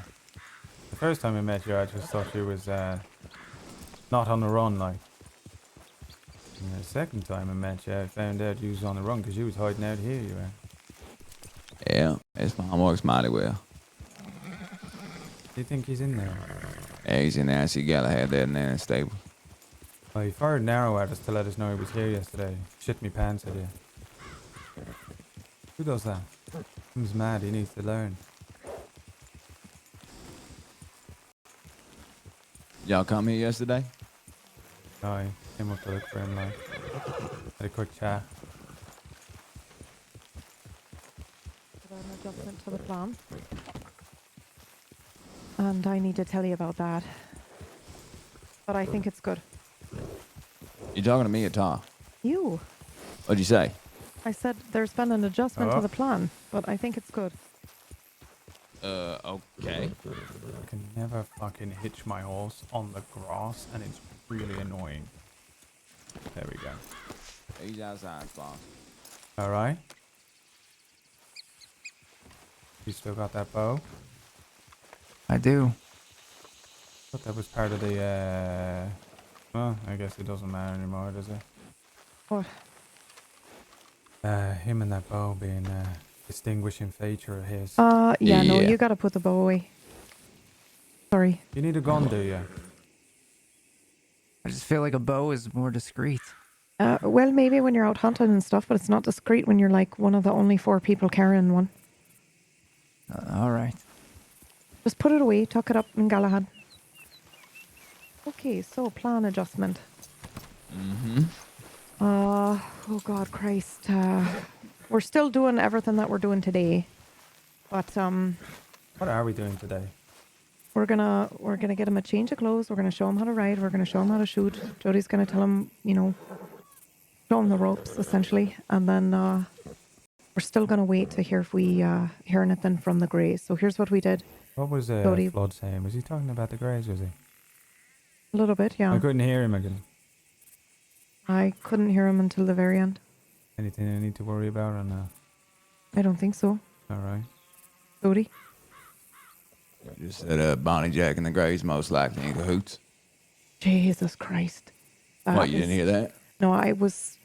The first time I met you, I just thought you was not on the run, like. And the second time I met you, I found out you was on the run because you was hiding out here, you were. Yeah, his mom works mighty well. Do you think he's in there? Yeah, he's in there. I see Galahad there in the stable. Well, he fired an arrow at us to let us know he was here yesterday. Shit me pants at you. Who does that? He's mad. He needs to learn. Y'all come here yesterday? I came up to look for him, like, had a quick chat. An adjustment to the plan. And I need to tell you about that. But I think it's good. You talking to me or Tar? You. What'd you say? I said there's been an adjustment to Oh. the plan, but I think it's good. Okay. I can never fucking hitch my horse on the grass, and it's really annoying. There we go. He's outside, boss. Alright. You still got that bow? I do. Thought that was part of the, well, I guess it doesn't matter anymore, does it? What? Him and that bow being a distinguishing feature of his. Yeah, no, Yeah. you gotta put the bow away. Sorry. You need a gun, do you? I just feel like a bow is more discreet. Well, maybe when you're out hunting and stuff, but it's not discreet when you're like one of the only 4 people carrying one. All right. Just put it away, tuck it up in Galahad. Okay, so plan adjustment. Mm-hmm. Oh God, Christ. We're still doing everything that we're doing today. But What are we doing today? we're gonna get him a change of clothes, we're gonna show him how to ride, we're gonna show him how to shoot. Jody's gonna tell him, show him the ropes essentially. And then we're still gonna wait to hear if we hear anything from the Greys. So here's what we did. What was Jody. Flood saying? Was he talking about the Greys, was he? A little bit, yeah. I couldn't hear him again. I couldn't hear him until the very end. Anything I need to worry about or no? I don't think so. Alright. Jody? Just said Bonnie, Jack, and the Greys most likely in cahoots. Jesus Christ. What, you didn't hear that? No, I was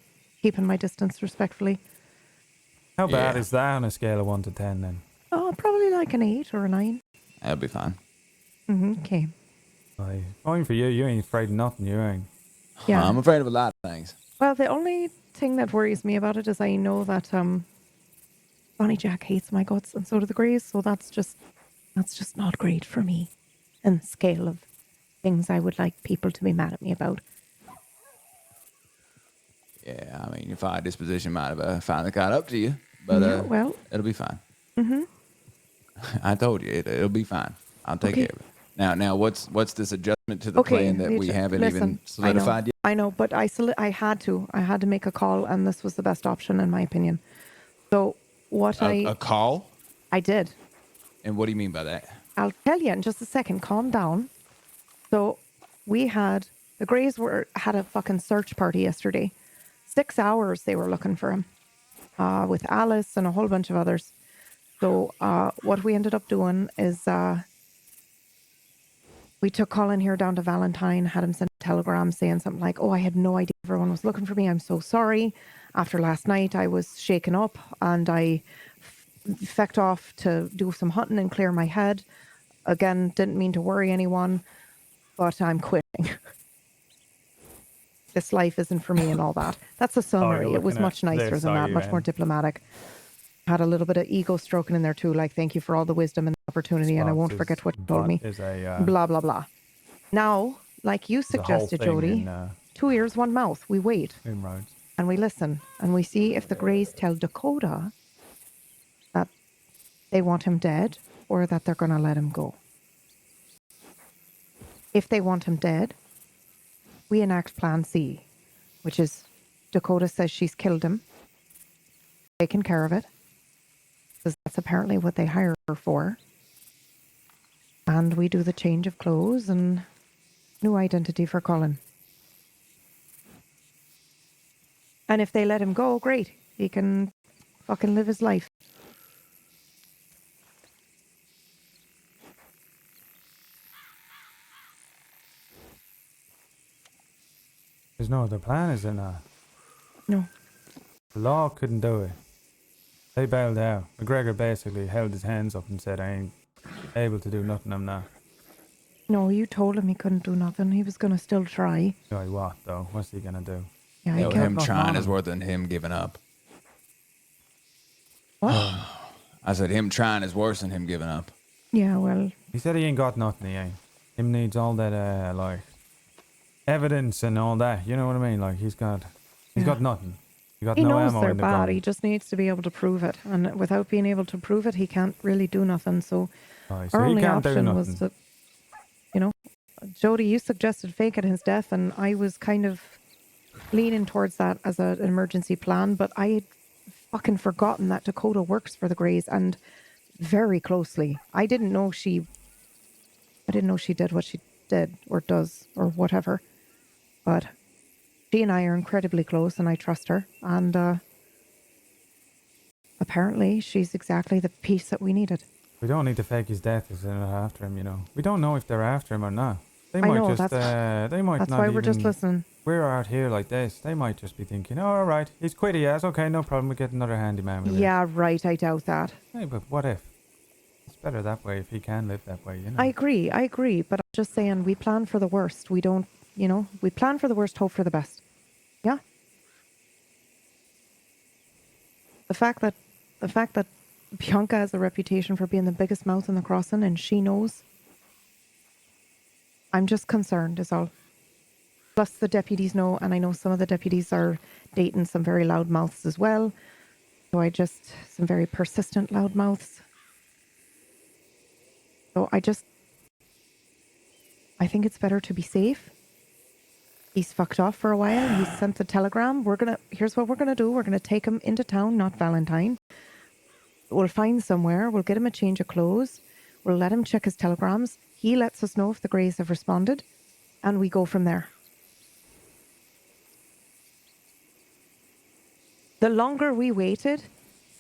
keeping my distance respectfully. How bad Yeah. is that on a scale of 1 to 10 then? Oh, probably like an 8 or a 9. That'll be fine. Okay. Like, fine for you. You ain't afraid of nothing, you ain't. Yeah. I'm afraid of a lot of things. Well, the only thing that worries me about it is I know that Bonnie Jack hates my guts, and so do the Greys. So that's just not great for me, in the scale of things I would like people to be mad at me about. Yeah, I mean, your fire disposition might have finally caught up to you, but Yeah, well. it'll be fine. Mm-hmm. I told you, it'll be fine. I'll take Okay. care of it. Now, what's this adjustment to the plan that we haven't even solidified yet? I know, but I had to make a call, and this was the best option in my opinion. So what A call? I did. And what do you mean by that? I'll tell you in just a second. Calm down. So the Greys had a fucking search party yesterday. 6 hours they were looking for him, with Alice and a whole bunch of others. So what we ended up doing is we took Colin here down to Valentine, had him send a telegram saying something like, "Oh, I had no idea everyone was looking for me. I'm so sorry. After last night, I was shaken up and I fecked off to do some hunting and clear my head. Again, didn't mean to worry anyone, but I'm quitting. This life isn't for me," and all that. That's a summary. It was much nicer than that, much more diplomatic. Had a little bit of ego stroking in there too, like, "Thank you for all the wisdom and the opportunity, and I won't forget what you told me." Blah, blah, blah. Now, like you suggested, Jody, 2 ears, 1 mouth. We wait. Inroads. And we listen. And we see if the Greys tell Dakota that they want him dead or that they're going to let him go. If they want him dead, we enact Plan C, which is Dakota says she's killed him, taken care of it, because that's apparently what they hire her for. And we do the change of clothes and new identity for Colin. And if they let him go, great. He can fucking live his life. There's no other plan, is there not? No. The law couldn't do it. They bailed out. McGregor basically held his hands up and said, "I ain't able to do nothing, I'm not." No, you told him he couldn't do nothing. He was going to still try. Joy, what, though? What's he gonna do? Yeah, You know, he him kept... trying is worse than him giving up. What? I said him trying is worse than him giving up. Yeah, well, He said he ain't got nothing, he ain't. Him needs all that, like, evidence and all that. You know what I mean? Like, he's got nothing. He got He no knows ammo they're in the bad. gun. He just needs to be able to prove it. And without being able to prove it, he can't really do nothing. So Right, our so he only can't do option was nothing. to, you know, Jody, you suggested faking his death, and I was kind of leaning towards that as an emergency plan, but I had fucking forgotten that Dakota works for the Greys, and very closely. I didn't know she did what she did or does or whatever. But she and I are incredibly close, and I trust her. And apparently, she's exactly the piece that we needed. We don't need to fake his death if they're not after him, you know. We don't know if they're after him or not. They I might know, just, they might that's not why even... we're just listening. We're out here like this. They might just be thinking, oh, all right, he's quit, he has. Okay, no problem. We get another handyman with it. Yeah, right. I doubt that. Hey, but what if? It's better that way if he can live that way, you know. I agree. But I'm just saying, we plan for the worst. We don't, we plan for the worst, hope for the best. Yeah. The fact that Bianca has a reputation for being the biggest mouth in the crossing, and she knows. I'm just concerned, is all. Plus, the deputies know, and I know some of the deputies are dating some very loud mouths as well. So some very persistent loud mouths. So I think it's better to be safe. He's fucked off for a while. He sent the telegram. Here's what we're gonna do. We're gonna take him into town, not Valentine. We'll find somewhere. We'll get him a change of clothes. We'll let him check his telegrams. He lets us know if the Greys have responded, and we go from there. The longer we waited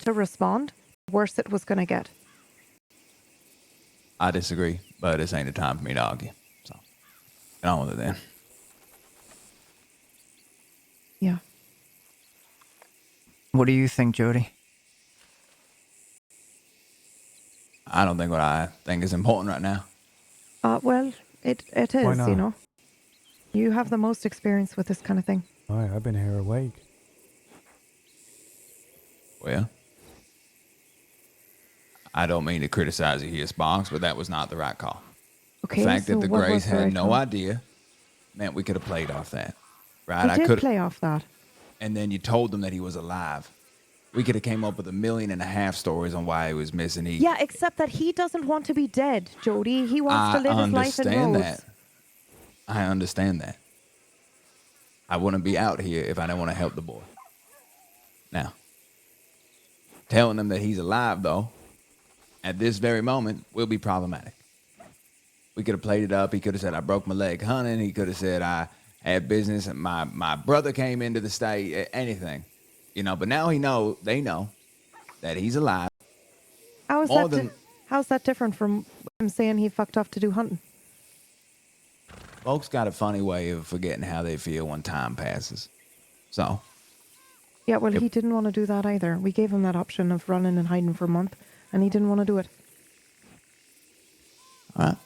to respond, the worse it was going to get. I disagree, but this ain't the time for me to argue. So, get on with it then. Yeah. What do you think, Jody? I don't think what I think is important right now. Well, it Why is, not? you know. You have the most experience with this kind of thing. Aye, I've been here a week. Well, I don't mean to criticize you here, Sparks, but that was not the right call. Okay, The fact so that the what Greys was the had right no call? idea meant we could have played off that. Right? We did play off that. And then you told them that he was alive. We could have came up with 1.5 million stories on why he was missing. Yeah, except that he doesn't want to be dead, Jody. He wants to live his life in Rhodes. That. I understand that. I wouldn't be out here if I didn't want to help the boy. Now, telling him that he's alive, though, at this very moment, will be problematic. We could have played it up. He could have said, I broke my leg hunting. He could have said, I had business. And my brother came into the state, anything. You know, but now they know that he's alive. How's that different from him saying he fucked off to do hunting? Folks got a funny way of forgetting how they feel when time passes. So. Yeah, well, he didn't want to do that either. We gave him that option of running and hiding for a month, and he didn't want to do it. All right.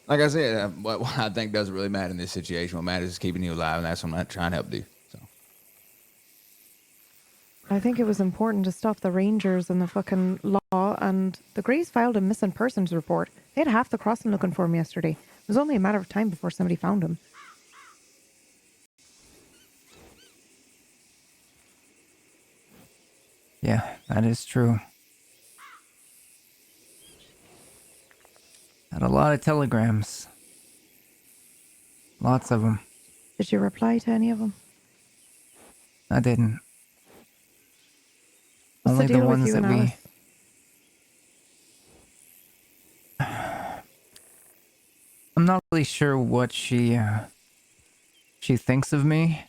Like I said, what I think doesn't really matter in this situation. What matters is keeping you alive, and that's what I'm trying to help do. So. I think it was important to stop the Rangers and the fucking law, and the Greys filed a missing persons report. They had half the crossing looking for him yesterday. It was only a matter of time before somebody found him. Yeah, that is true. Had a lot of telegrams. Lots of them. Did you reply to any of them? I didn't. What's Only the deal the with ones you that and Alice? I'm not really sure what she thinks of me.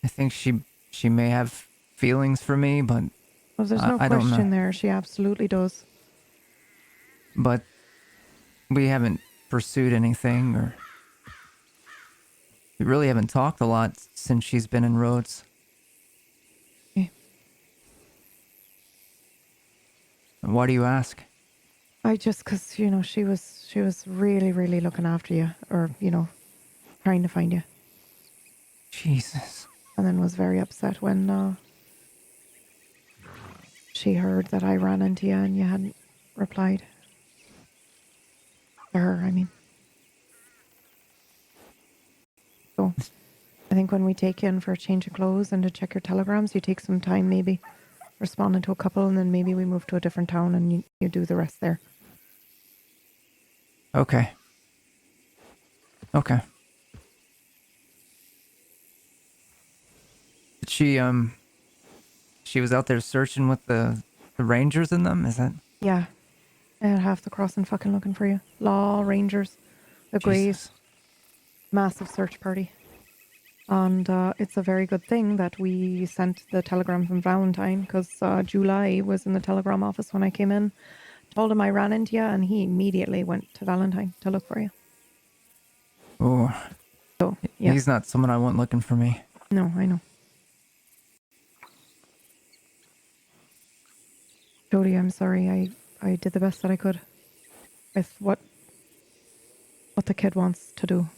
I think she may have feelings for me, but Well, there's no I don't question know. there. She absolutely does. But we haven't pursued anything, or we really haven't talked a lot since she's been in Rhodes. Okay. Why do you ask? Because she was really, really looking after you, or trying to find you, Jesus. and then was very upset when she heard that I ran into you and you hadn't replied. to her, I mean. So I think when we take you in for a change of clothes and to check your telegrams, you take some time maybe responding to a couple, and then maybe we move to a different town and you do the rest there. Okay. Okay. Did she was out there searching with the rangers in them, is that? Yeah. And half the crossing fucking looking for you. Law, rangers, the Greys, massive search party. And it's a very good thing that we sent the telegram from Valentine, because July was in the telegram office when I came in. Told him I ran into you, and he immediately went to Valentine to look for you. Oh. So, yeah. He's not someone I want looking for me. No, I know. Jody, I'm sorry. I did the best that I could with what the kid wants to do.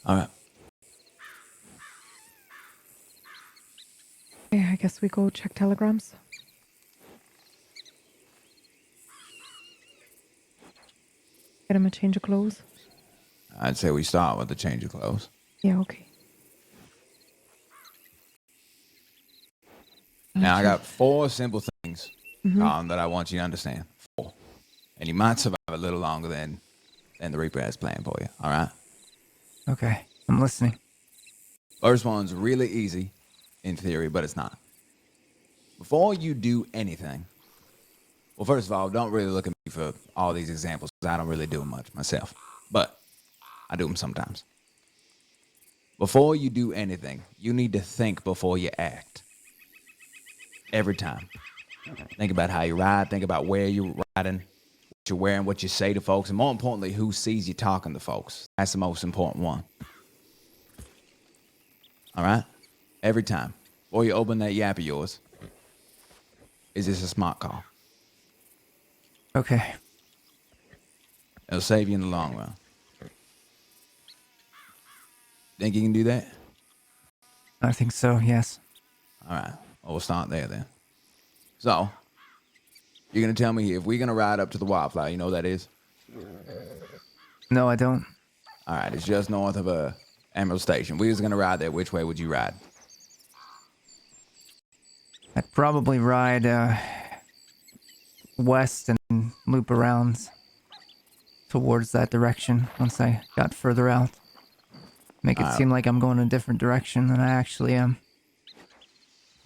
All right. Okay, I guess we go check telegrams. Get him a change of clothes. I'd say we start with the change of clothes. Yeah, okay. Now, I got 4 simple things Mm-hmm. that I want you to understand. 4. And you might survive a little longer than the Reaper has planned for you. All right? Okay, I'm listening. First one's really easy in theory, but it's not. Before you do anything, well, first of all, don't really look at me for all these examples, because I don't really do them much myself. But I do them sometimes. Before you do anything, you need to think before you act. Every time. Think about how you ride. Think about where you're riding, what you're wearing, what you say to folks, and more importantly, who sees you talking to folks. That's the most important one. All right? Every time. Before you open that yap of yours, is this a smart call? Okay. It'll save you in the long run. Think you can do that? I think so, yes. All right. Well, we'll start there then. So, you're going to tell me if we're going to ride up to the Wildflower, you know what that is? No, I don't. All right. It's just north of Emerald Station. We was going to ride there. Which way would you ride? I'd probably ride west and loop around towards that direction once I got further out. Make it seem like I'm going a different direction than I actually am.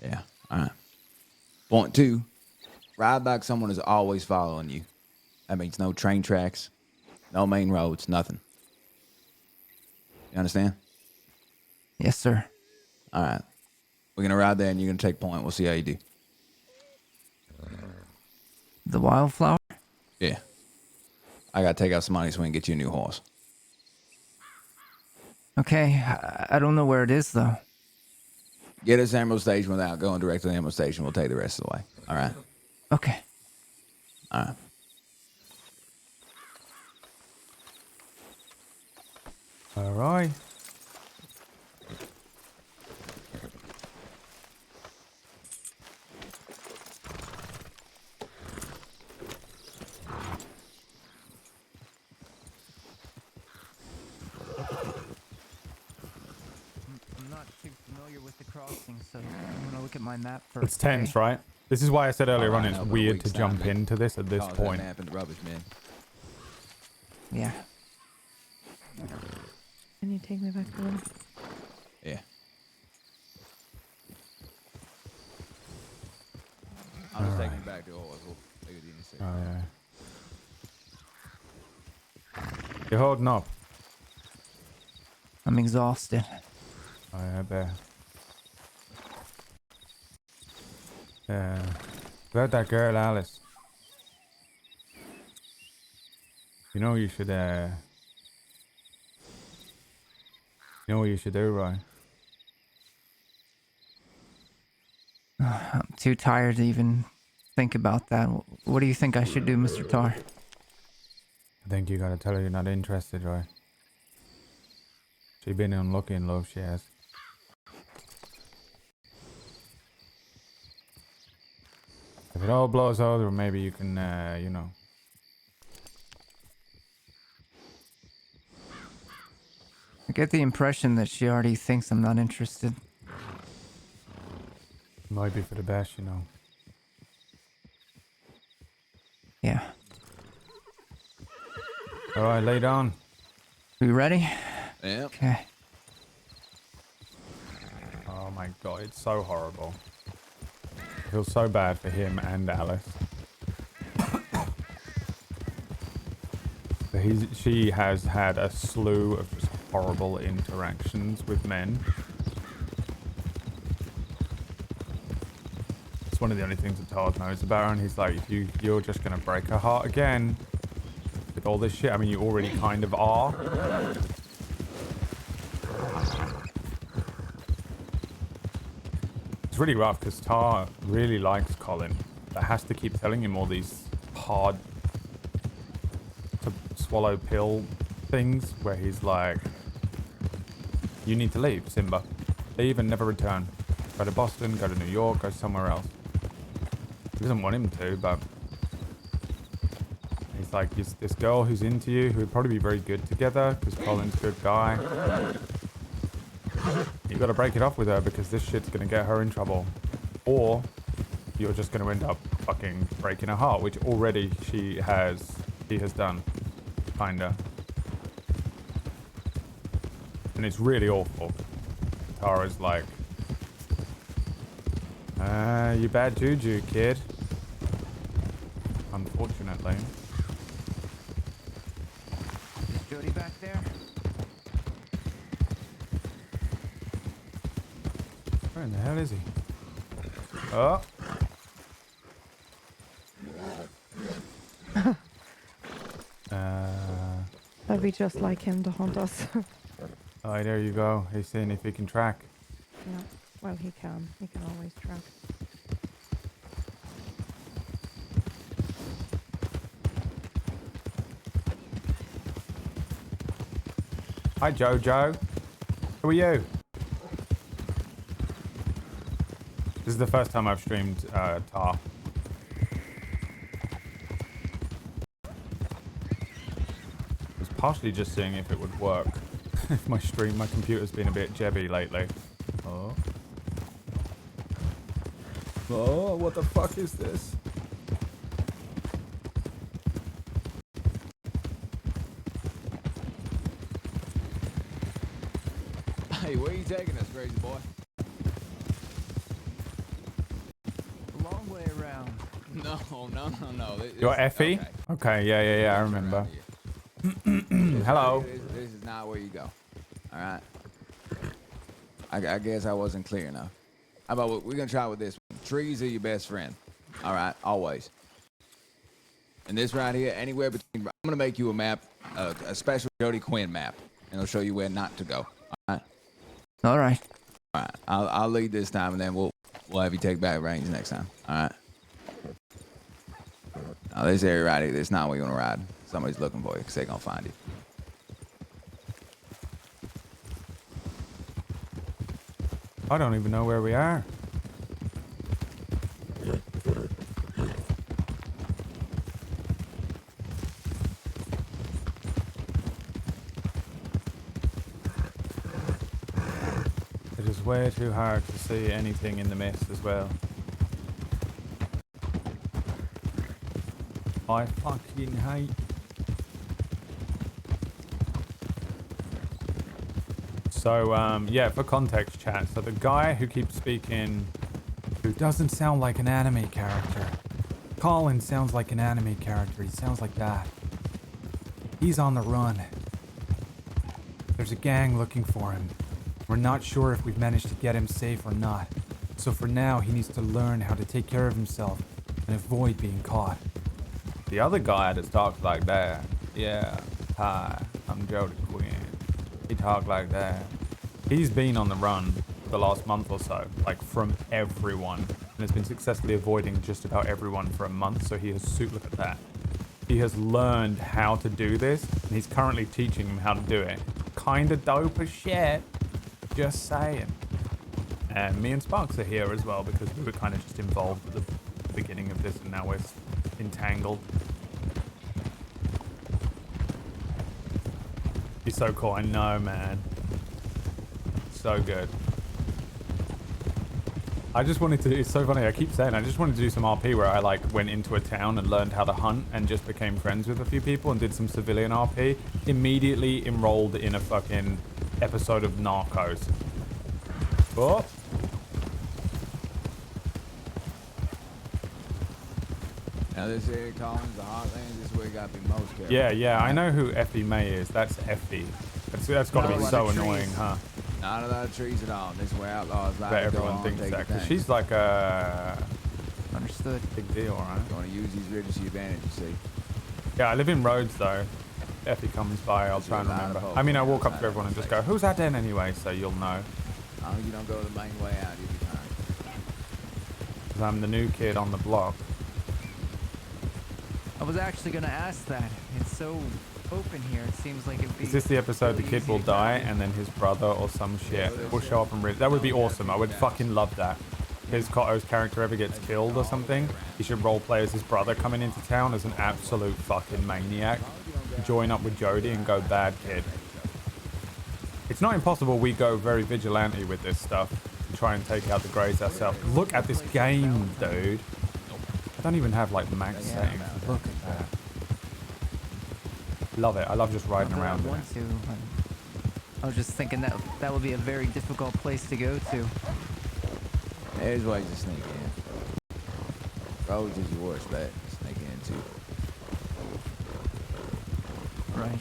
Yeah. All right. Point 2. Ride like someone is always following you. That means no train tracks, no main roads, nothing. You understand? Yes, sir. All right. We're going to ride there and you're going to take point. We'll see how you do. The Wildflower? Yeah. I got to take out some money so we can get you a new horse. Okay, I don't know where it is, though. Get us to Emerald Station without going direct to the Emerald Station. We'll take the rest of the way. All right? Okay. All right. All right. I'm not too familiar with the crossing, so I'm going to look at my map first. It's tense, right? This is why I said earlier on it's I'll put weird weeks to jump down, into this at this Call that point. nap in the rubbish, man. Yeah. Can you take me back to them? Yeah. I'll just take you back to the horse. We'll take it in a second. Oh, yeah. You're holding up. I'm exhausted. Oh, yeah, I bet. Yeah. About that girl, Alice. You know you should, you know what you should do, right? I'm too tired to even think about that. What do you think I should do, Mr. Tar? I think you gotta tell her you're not interested, right? She been unlucky in love, she has. If it all blows over, maybe you can, you know. I get the impression that she already thinks I'm not interested. Might be for the best, you know. Yeah. Alright, lay down. We ready? Yeah. Okay. Oh my god, it's so horrible. I feel so bad for him and Alice. She has had a slew of just horrible interactions with men. It's one of the only things that Todd knows about her, and he's like, you're just gonna break her heart again with all this shit. I mean, you already kind of are. It's really rough because Tar really likes Colin, but has to keep telling him all these hard to swallow pill things where he's like, you need to leave, Simba. Leave and never return. Go to Boston, go to New York, go somewhere else. He doesn't want him to, but he's like, this girl who's into you, who would probably be very good together because Colin's a good guy. You got to break it off with her because this shit's going to get her in trouble. Or you're just going to end up fucking breaking her heart, which already he has done. Kinda. And it's really awful. Tara's like, you bad juju, kid. Unfortunately. Is Jody back there? Where in the hell is he? Oh. That'd be just like him to hunt us. Oh, there you go. He's seeing if he can track. Yeah, well, he can. He can always track. Hi, Jojo. Who are you? This is the first time I've streamed Tar. I was partially just seeing if it would work. my computer's been a bit jebby lately. Oh. Oh, what the fuck is this? Hey, where are you taking us, crazy boy? A long way around. No. You're Effie? Okay, yeah, I remember. Hello. This is not where you go. All right. I guess I wasn't clear enough. How about we're gonna try with this one? Trees are your best friend. All right, always. And this right here, anywhere between. I'm gonna make you a map, a special Jody Quinn map, and it'll show you where not to go. All right. All right. All right. I'll lead this time, and then we'll have you take back range next time. All right. Now this area right here, this is not where you're gonna ride. Somebody's looking for you because they're gonna find you. I don't even know where we are. It is way too hard to see anything in the mist as well. I fucking hate. So, yeah, for context, chat. So the guy who keeps speaking, who doesn't sound like an anime character. Colin sounds like an anime character. He sounds like that. He's on the run. There's a gang looking for him. We're not sure if we've managed to get him safe or not. So for now, he needs to learn how to take care of himself and avoid being caught. The other guy that talks like that, yeah, hi, I'm Jody Quinn. He talked like that. He's been on the run for the last month or so, like from everyone, and has been successfully avoiding just about everyone for a month. So he has look at that. He has learned how to do this, and he's currently teaching him how to do it. Kinda dope as shit. Just saying. And me and Sparks are here as well because we were kind of just involved with the beginning of this, and now we're entangled. He's so cool. I know, man. So good. I just wanted to, it's so funny, I keep saying, I just wanted to do some RP where I like went into a town and learned how to hunt and just became friends with a few people and did some civilian RP. Immediately enrolled in a fucking episode of Narcos. Oh. Now this area, Collins, the Heartlands, this is where you gotta be most careful. Yeah, I know who Effie May is. That's Effie. That's gotta be so annoying, huh? Not a lot of trees at all. This is where outlaws like to go everyone on thinks take that, your 'cause thing. she's like a... Understood. Big deal, right? You want to use these ridges to your advantage, you see. Yeah, I live in Rhodes, though. Effie comes by, I'll try and remember. I mean, I walk up to everyone and just go, who's that then anyway, so you'll know. As long as you don't go the main way out, you'll be fine. Because I'm the new kid on the block. I was actually gonna ask that. It's so open here. It seems like it'd be. Is this the episode the really kid easy will to die grab. and then his brother or some shit will show up and that would be awesome. I would fucking love that. If Cotto's character ever gets killed or something, he should roleplay as his brother coming into town as an absolute fucking maniac. Join up with Jody and go bad kid. It's not impossible we go very vigilante with this stuff and try and take out the Greys ourselves. Look at this game, dude. I don't even have like max settings. Look at that. Love it. I love just riding around in it. I was just thinking that that would be a very difficult place to go to. There's ways to sneak in. Roads is your worst bet to sneak into. Right.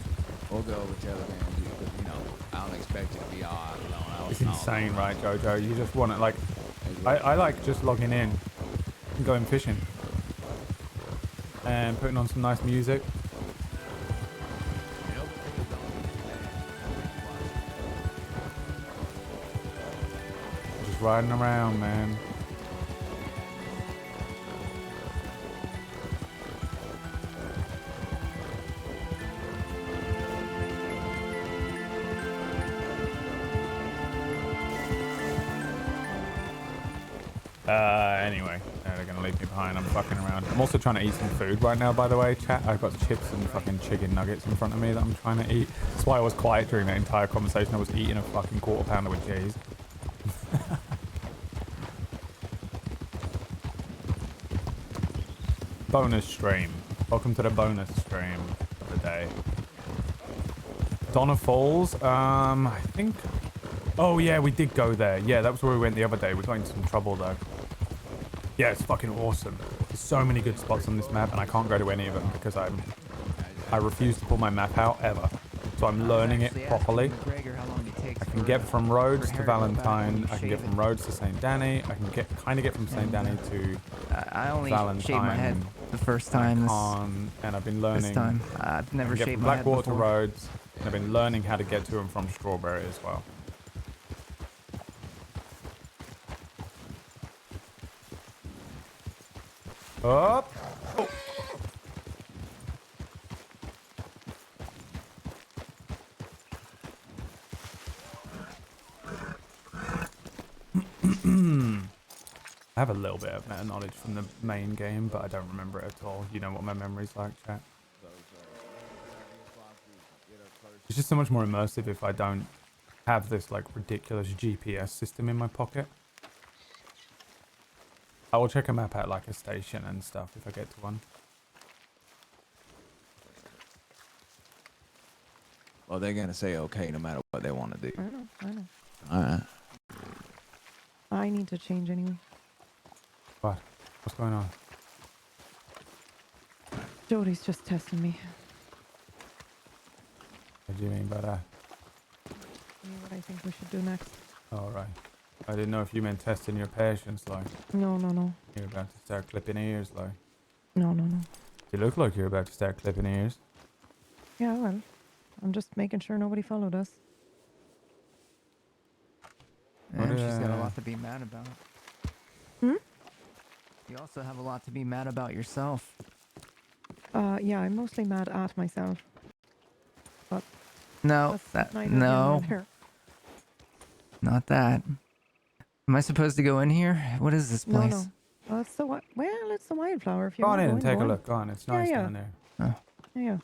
We'll go over Telegram, because, you know, I don't expect you to be all out alone. It's insane, right, Jojo? You just want to, like... I like just logging in and going fishing. And putting on some nice music. Just riding around, man. Anyway, they're gonna leave me behind. I'm fucking around. I'm also trying to eat some food right now, by the way, chat. I've got chips and fucking chicken nuggets in front of me that I'm trying to eat. That's why I was quiet during that entire conversation. I was eating a fucking quarter pounder with cheese. Bonus stream. Welcome to the bonus stream of the day. Donna Falls. I think... Oh, yeah, we did go there. Yeah, that was where we went the other day. We got into some trouble, though. Yeah, it's fucking awesome. There's so many good spots on this map, and I can't go to any of them because I refuse to pull my map out ever. So I'm learning it properly. I can get from Rhodes to Valentine. I can get from Rhodes to St. Danny. I can kind of get from St. Danny to I only Valentine. shaved my head the first time. And I've been learning. This time, I've never get shaved from my head Blackwater to before. Rhodes, and I've been learning how to get to and from Strawberry as well. Up. Oh. I have a little bit of meta knowledge from the main game, but I don't remember it at all. You know what my memory's like, chat. It's just so much more immersive if I don't have this like ridiculous GPS system in my pocket. I will check a map at like a station and stuff if I get to one. Well, they're going to say okay no matter what they want to do. I know. All right. I need to change anyway. What? What's going on? Jody's just testing me. What do you mean by that? You know what I think we should do next? All right. I didn't know if you meant testing your patience, like. No. You're about to start clipping ears, like. No. You look like you're about to start clipping ears. Yeah, well, I'm just making sure nobody followed us. And she's got a lot to be mad about. Hmm? You also have a lot to be mad about yourself. Yeah, I'm mostly mad at myself. But No, that's neither here nor there. Not that. Am I supposed to go in here? What is this place? No. Well, it's the it's the wildflower. If you Go on want in to and take a look. Go on. It's nice yeah. down there. Yeah.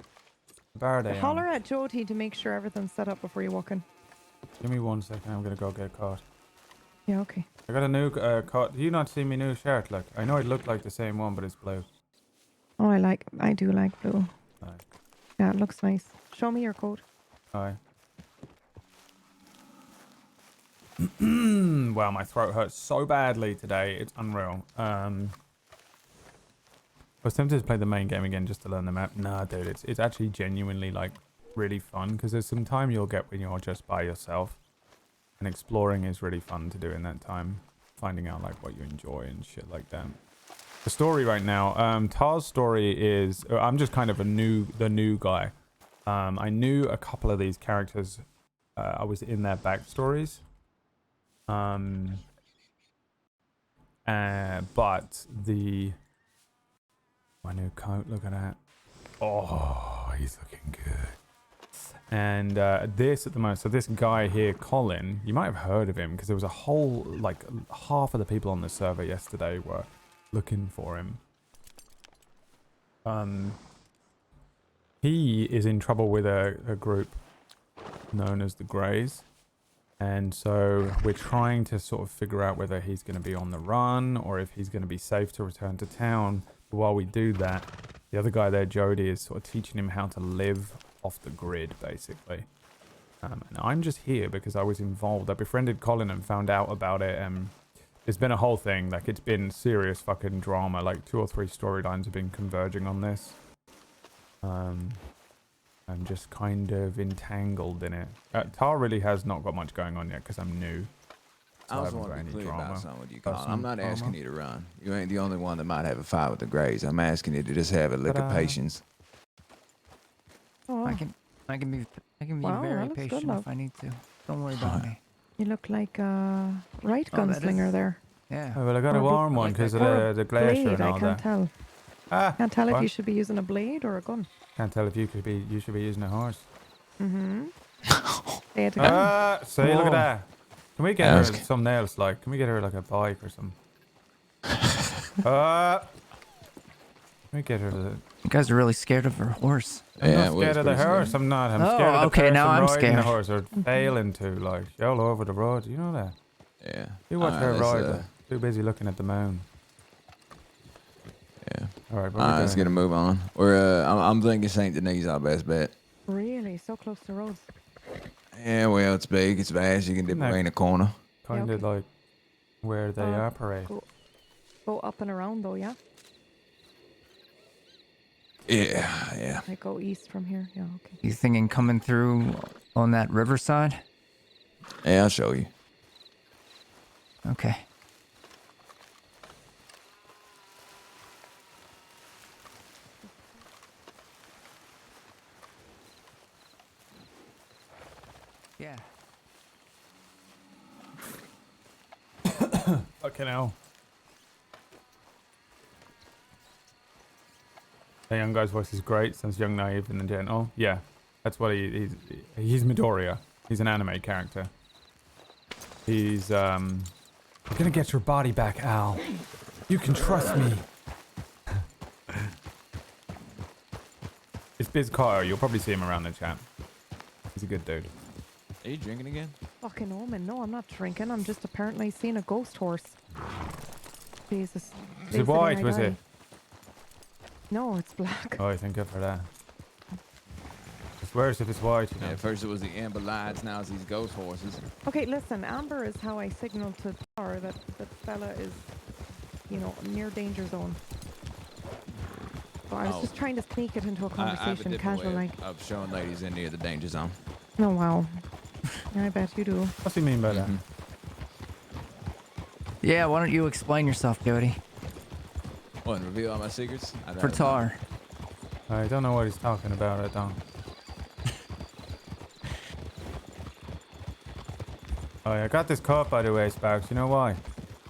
Bar day Holler on. at Jody to make sure everything's set up before you walk in. Give me 1 second. I'm gonna go get caught. Yeah. Okay. I got a new caught. Do you not see me new shirt? Look, I know it looked like the same one, but it's blue. Oh, I do like blue. Alright. Yeah, it looks nice. Show me your coat. Alright. Wow, my throat hurts so badly today. It's unreal. I was tempted to play the main game again just to learn the map. Nah, dude, it's actually genuinely like really fun because there's some time you'll get when you're just by yourself, and exploring is really fun to do in that time. Finding out like what you enjoy and shit like that. The story right now, Tar's story is I'm just kind of the new guy. I knew a couple of these characters. I was in their backstories. But my new coat, look at that. Oh, he's looking good. And this at the moment, so this guy here, Colin, you might have heard of him because there was a whole, like, half of the people on the server yesterday were looking for him. He is in trouble with a group known as the Greys. And so we're trying to sort of figure out whether he's going to be on the run or if he's going to be safe to return to town. But while we do that, the other guy there, Jody, is sort of teaching him how to live off the grid, basically. And I'm just here because I was involved. I befriended Colin and found out about it. It's been a whole thing. Like, it's been serious fucking drama. Like, 2 or 3 storylines have been converging on this. I'm just kind of entangled in it. Tar really has not got much going on yet because I'm new. So I was want to be clear drama. about something with you, Colin. I'm not asking you to run. You ain't the only one that might have a fight with the Greys. I'm asking you to just have a lick of patience. Oh. I can be Wow, very that looks good, patient love. if I need to. Don't worry about me. You look like a right Oh, that gunslinger is- there. Yeah. Oh, well, I got a Or warm like one because that. of the glacier Blade, and all I can't that. tell. Ah, Can't tell if what? you should be using a blade or a gun. Can't tell if you should be using a horse. Mm-hmm. Say it again. See, look Whoa. at that. Can we get her Ask. something else? Like, can we get her like a bike or something? Can we get her the... You guys are really scared of her horse. I'm Yeah, not it was scared of the pretty horse. scary. I'm not. I'm Oh, scared of the okay, person now I'm riding the scared. horse or failing to. Like, she's all over the road. You know that? Yeah. You watch All her right, ride. let's, Like, too busy looking at the moon. Yeah. All right, what All are right, we let's doing? get a move on. I'm thinking St. Denis our best bet. Really? So close to roads. Yeah, well, it's big, it's vast. You can dip Isn't that- away in a corner. Kind of okay. like where they operate. Go up and around though, yeah? Yeah. Like go east from here. Yeah, okay. You thinking coming through on that riverside? Yeah, I'll show you. Okay. Yeah. Fucking hell. The young guy's voice is great. Sounds young, naive, and gentle. Yeah, that's what he's Midoriya. He's an anime character. He's I'm gonna get your body back, Al. You can trust me. It's Biz Carter. You'll probably see him around the chat. He's a good dude. Are you drinking again? Fucking omen. No, I'm not drinking. I'm just apparently seeing a ghost horse. Jesus. Is it white, was it? No, it's black. Oh, thank God for that. It's worse if it's white, you know. Yeah, first it was the amber lights, now it's these ghost horses. Okay, listen. Amber is how I signal to Tar that fella is, near danger zone. So I was just trying to sneak it into a I have a conversation, different casual way like. of showing ladies in near the danger zone. Oh wow. I bet you do. What's he mean by that? Yeah, why don't you explain yourself, Jody? What, and reveal all my secrets? For Tar. I don't know what he's talking about. I don't. Oh, yeah, I got this caught, by the way, Sparks. You know why?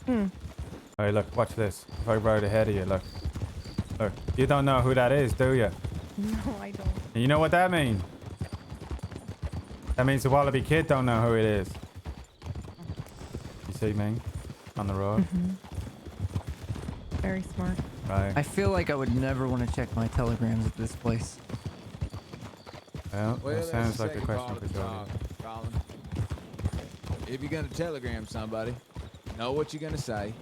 Hey, look, watch this. If I ride ahead of you, look. Look, you don't know who that is, do you? No, I don't. And you know what that means? That means the Wallaby Kid don't know who it is. You see me? On the road. Very smart. Right. I feel like I would never want to check my telegrams at this place. Well, that that's sounds the like a second question part for of the Jordan. talk, Colin. If you're gonna telegram somebody, know what you're gonna say,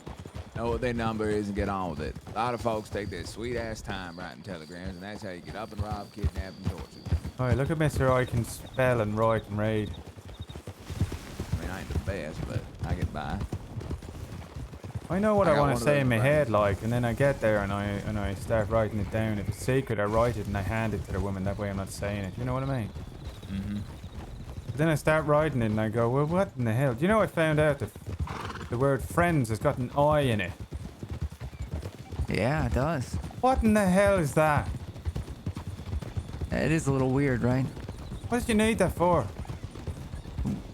know what their number is, and get on with it. A lot of folks take their sweet ass time writing telegrams, and that's how you get up and rob, kidnap, and torture. Alright, look at Mr. I can spell and write and read. I mean, I ain't the best, but I get by. I know what I I got want one to of say those in my brains. head, like, and then I get there and I start writing it down. If it's secret, I write it and I hand it to the woman. That way I'm not saying it. You know what I mean? Mm-hmm. But then I start writing it and I go, well, what in the hell? Do you know I found out that the word friends has got an I in it? Yeah, it does. What in the hell is that? It is a little weird, right? What did you need that for?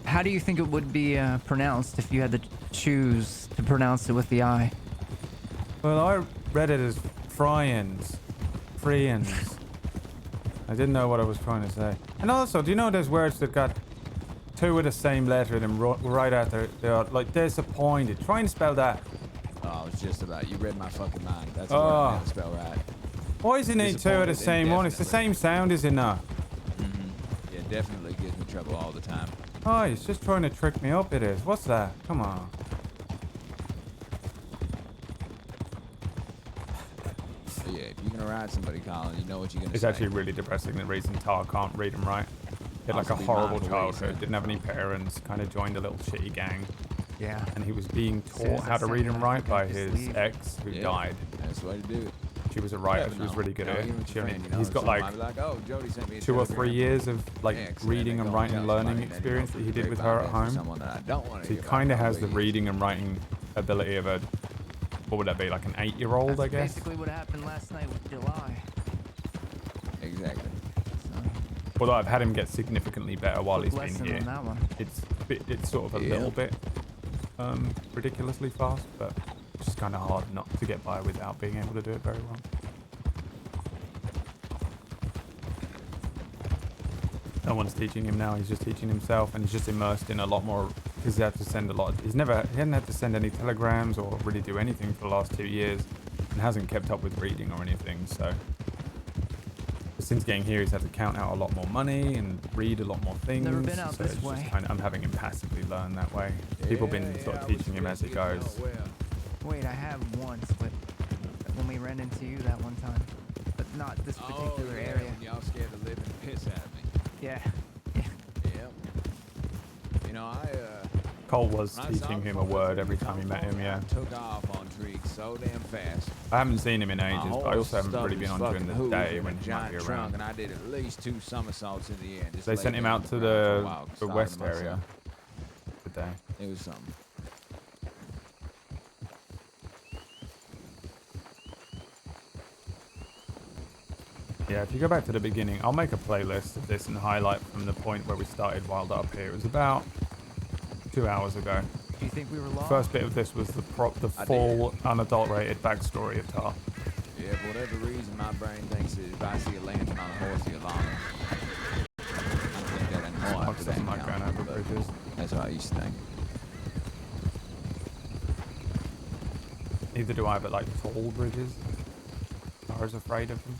How do you think it would be pronounced if you had to choose to pronounce it with the I? Well, I read it as friends. Friends. I didn't know what I was trying to say. And also, do you know there's words that got two with the same letter and right after they are like disappointed? Try and spell that. Oh, it's just about you read my fucking mind. That's Oh. what I meant to spell right. Why isn't it two of the Disappointed, same one? It's the indefinitely. same sound, is it not? Yeah, definitely gives me trouble all the time. Oh, it's just trying to trick me up, it is. What's that? Come on. But yeah, if you're gonna ride somebody, Colin, you know what you're gonna It's say. actually really depressing the reason Tar can't read and write. He had like a Also be horrible mindful what you childhood, say. didn't have any parents, kind of joined a little shitty gang. Yeah. And he was being soon taught as how I to sat read and down, write I by just his leave. ex, who Yeah, died. That's the way to do it. She was a writer, Yeah, she was no. really good You know, at even it. with She your only, friend, you know, he's got someone like might be like, oh, Jody sent me a 2 or 3 telegram. years of like X, and reading then and they go writing tell and learning somebody, and then you experience go that he through did with grapevine her at after home. Someone that I don't want to So he hear about kind of for has the years. reading and writing ability of a, what would that be, like an 8-year-old, I That's guess? basically what happened last night with July. Exactly. Although I've had him get significantly better while he's been Lesson here. on that one. It's sort of a little bit ridiculously fast, but it's just kind of hard not to get by without being able to do it very well. No one's teaching him now, he's just teaching himself, and he's just immersed in a lot more, because he had to send a lot. He hadn't had to send any telegrams or really do anything for the last 2 years, and hasn't kept up with reading or anything, so. Since getting here, he's had to count out a lot more money and read a lot more things. Never been out so this it's just way. I'm having him passively learn that way. People have been sort of teaching him as he goes. Wait, I have once, but when we ran into you that one time. But not this particular area. When y'all scared to live and piss at me. Yeah. Yep. You know, Cole was when I saw teaching him a before, word every time he met him, yeah. took off on Treek so damn fast. I haven't seen him in My ages, but I horse also haven't stubbed really been his on during fucking the hooves day in when a he might be giant around. trunk, and I did at least 2 somersaults in the air. Just They laid sent him down out on to ground for a the while, the starving west myself. area today. It was something. Yeah, if you go back to the beginning, I'll make a playlist of this and highlight from the point where we started WildRP. It was about 2 hours ago. Do you think we were The lost? first bit of this was the full, unadulterated backstory of Tar. Yeah, for whatever reason, my brain thinks that if I see a lantern on a horse, the alarm. I think that anymore Fox after that doesn't like encounter, going over but bridges. that's what I used to think. Neither do I, but like tall bridges. Tar's afraid of them.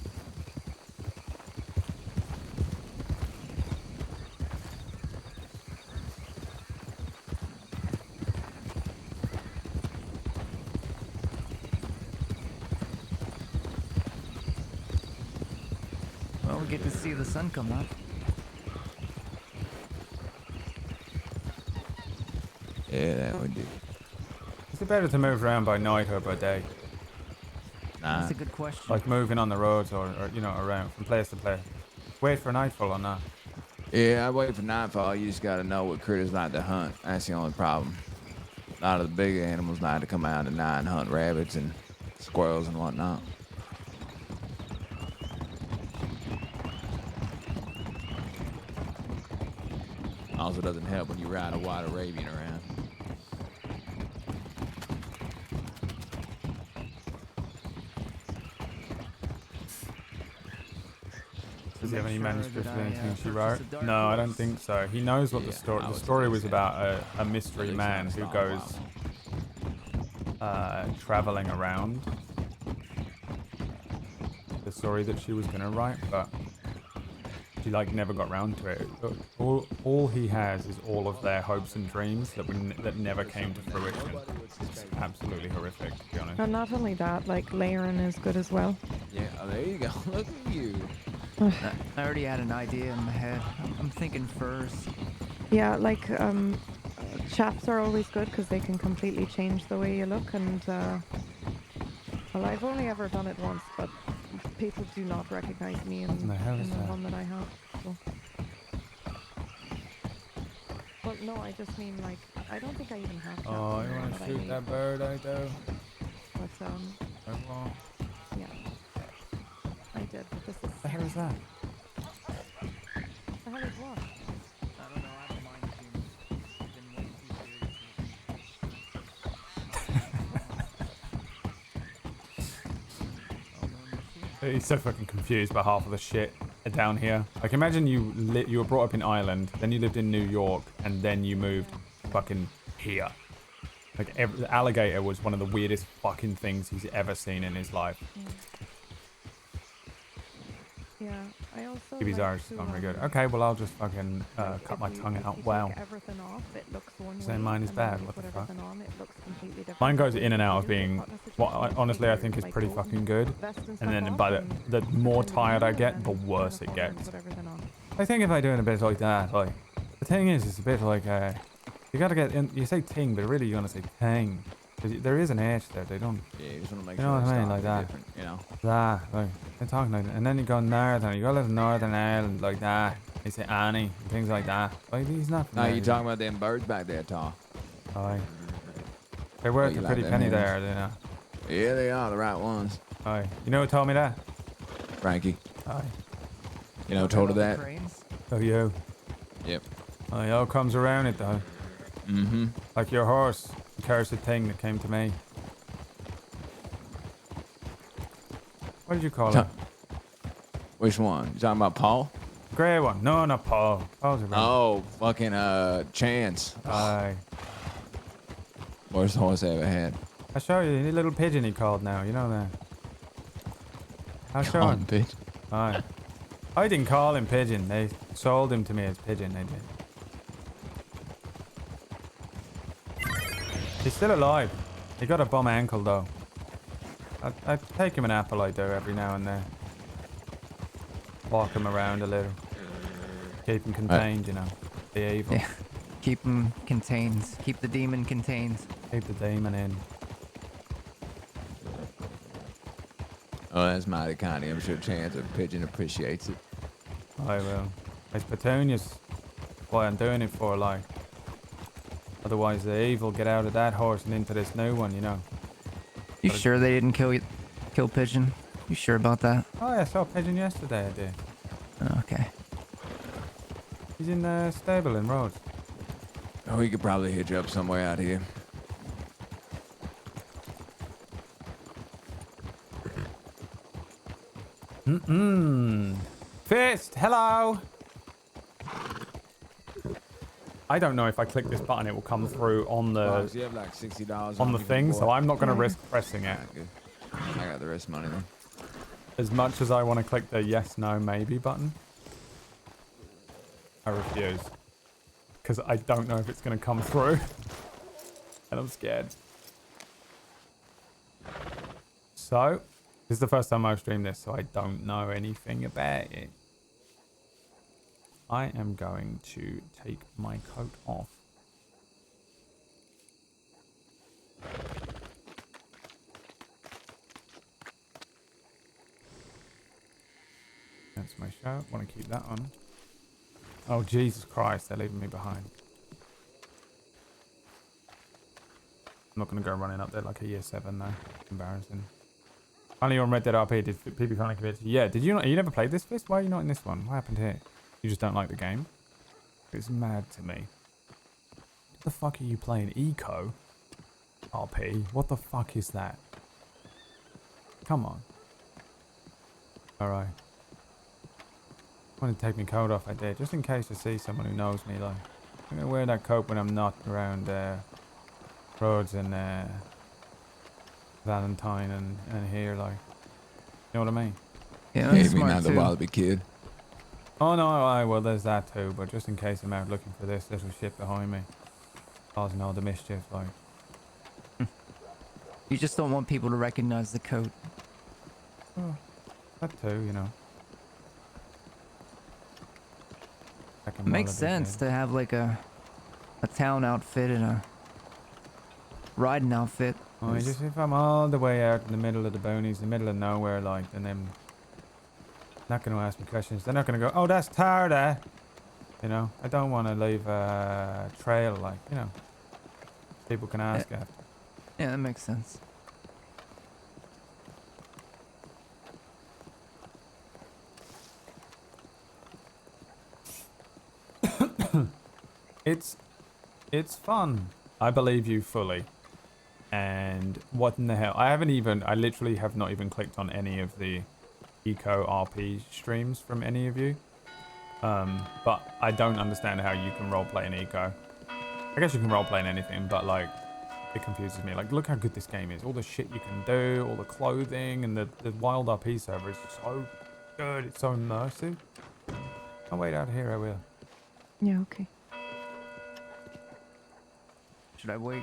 Well, we get to see the sun come up. Yeah, that would do. Is it better to move around by night or by day? Nah. That's a good question. Like moving on the roads or you know, around from place to place. Wait for nightfall or not? Yeah, I wait for nightfall. You just gotta know what critters like to hunt. That's the only problem. A lot of the bigger animals like to come out at night and hunt rabbits and squirrels and whatnot. Also doesn't help when you ride a white Arabian around. Does he have any Sure manuscripts that of I, anything she purchased wrote? a dark No, I don't horse. think so. He knows what Yeah, the I was story gonna was say about a mystery At least man not who Star goes Wars. traveling around story that she was gonna write, but she like never got round to it. All he has is all of their hopes and dreams that never came to fruition. It's absolutely horrific, to be honest. And not only that, like layering is good as well. Yeah, oh, there you go. Look at you. I already had an idea in my head. I'm thinking furs. Yeah, like chaps are always good because they can completely change the way you look. And well, I've only ever done it once, but people do not recognize me in the one that I have. So. Well, no, I just mean like I don't think I even have chaps. Oh, you want to shoot that bird, I do. But yeah, I did. But this is. What the hell is that? The hell is what? I don't know. I don't mind being way too serious. He's so fucking confused by half of the shit down here. Like, imagine you were brought up in Ireland, then you lived in New York, and then you moved fucking here. Like, the alligator was one of the weirdest fucking things he's ever seen in his life. Yeah, I also. His Irish is not very good. Okay, well, I'll just fucking cut my tongue out. Wow. Everything off, it looks one Saying mine is bad. What the fuck? On, it looks completely different. Mine goes in and out of being what honestly I think is pretty fucking good. And then by the more tired I get, the worse it gets. I think if I do it a bit like that, like the thing is, it's a bit like you gotta get in. You say ting, but really you want to say tang. There is an H there. They don't. Yeah, you just want to make you sure know what I mean, like that. You know. That, like they're talking like that. And then you go northern. You go to Northern Ireland like that. They say Annie and things like that. Like he's not. No, you talking about them birds back there, Tar? Aye. They're worth a pretty penny there, you know. Yeah, they are the right ones. Aye. You know who told me that? Frankie. Aye. You know who told her that? Oh, you. Yep. Aye, all comes around it though. Mm-hmm. Like your horse, the cursed thing that came to me. What did you call it? Which one? You talking about Paul? Grey one. No, not Paul. Paul's a Oh, fucking Chance. Aye. Worst horse I ever had. I'll show you. The little pigeon he called now. You know that. I'll show him. Pigeon. Aye. I didn't call him pigeon. They sold him to me as pigeon. They did. He's still alive. He got a bum ankle though. I take him an apple, I do, every now and then. Walk him around a little. Keep him contained, you know. The evil. Yeah. Keep him contained. Keep the demon contained. Keep the demon in. Oh, that's mighty kind of him. I'm sure Chance, a pigeon, appreciates it. I will. It's petunias. Why I'm doing it for, like. Otherwise the evil get out of that horse and into this new one, you know. You sure they didn't kill Pigeon? You sure about that? Oh, yeah, I saw Pigeon yesterday, I did. Oh, okay. He's in the stable in Rhodes. Oh, we could probably hitch up somewhere out here. Fist, hello! I don't know if I click this button it will come through on the You have like $60 on the thing, so I'm not going to risk pressing it. I got the rest of money then. As much as I want to click the yes, no, maybe button, I refuse. Because I don't know if it's going to come through. And I'm scared. So, this is the first time I've streamed this, so I don't know anything about it. I am going to take my coat off. That's my shirt. Want to keep that on. Oh, Jesus Christ, they're leaving me behind. I'm not going to go running up there like a year 7 though. Embarrassing. Finally on Red Dead RP, did people finally commit to you? Yeah, did you not? You never played this Fist? Why are you not in this one? What happened here? You just don't like the game? It's mad to me. What the fuck are you playing? Eco? RP? What the fuck is that? Come on. Alright. I wanted to take my coat off, I did, just in case I see someone who knows me, like. I'm gonna wear that coat when I'm not around Rhodes and Valentine and here, like. You know what I mean? Yeah, that's Maybe smart not the too. Wallaby Kid. Oh no, well there's that too, but just in case I'm out looking for this little shit behind me, causing all the mischief, like. You just don't want people to recognize the coat. Oh, that too, you know. It makes sense to have like a town outfit and a riding outfit. Oh, just if I'm all the way out in the middle of the boonies, the middle of nowhere, like, then them not going to ask me questions. They're not going to go, oh, that's Tar there. You know, I don't want to leave a trail, like, you know, people can ask after. Yeah, that makes sense. It's fun. I believe you fully. And what in the hell? I literally have not even clicked on any of the Eco RP streams from any of you. But I don't understand how you can roleplay in Eco. I guess you can roleplay in anything, but like, it confuses me. Like, look how good this game is. All the shit you can do, all the clothing, and the WildRP server is so good. It's so immersive. I'll wait out here, I will. Yeah, okay. Should I wait?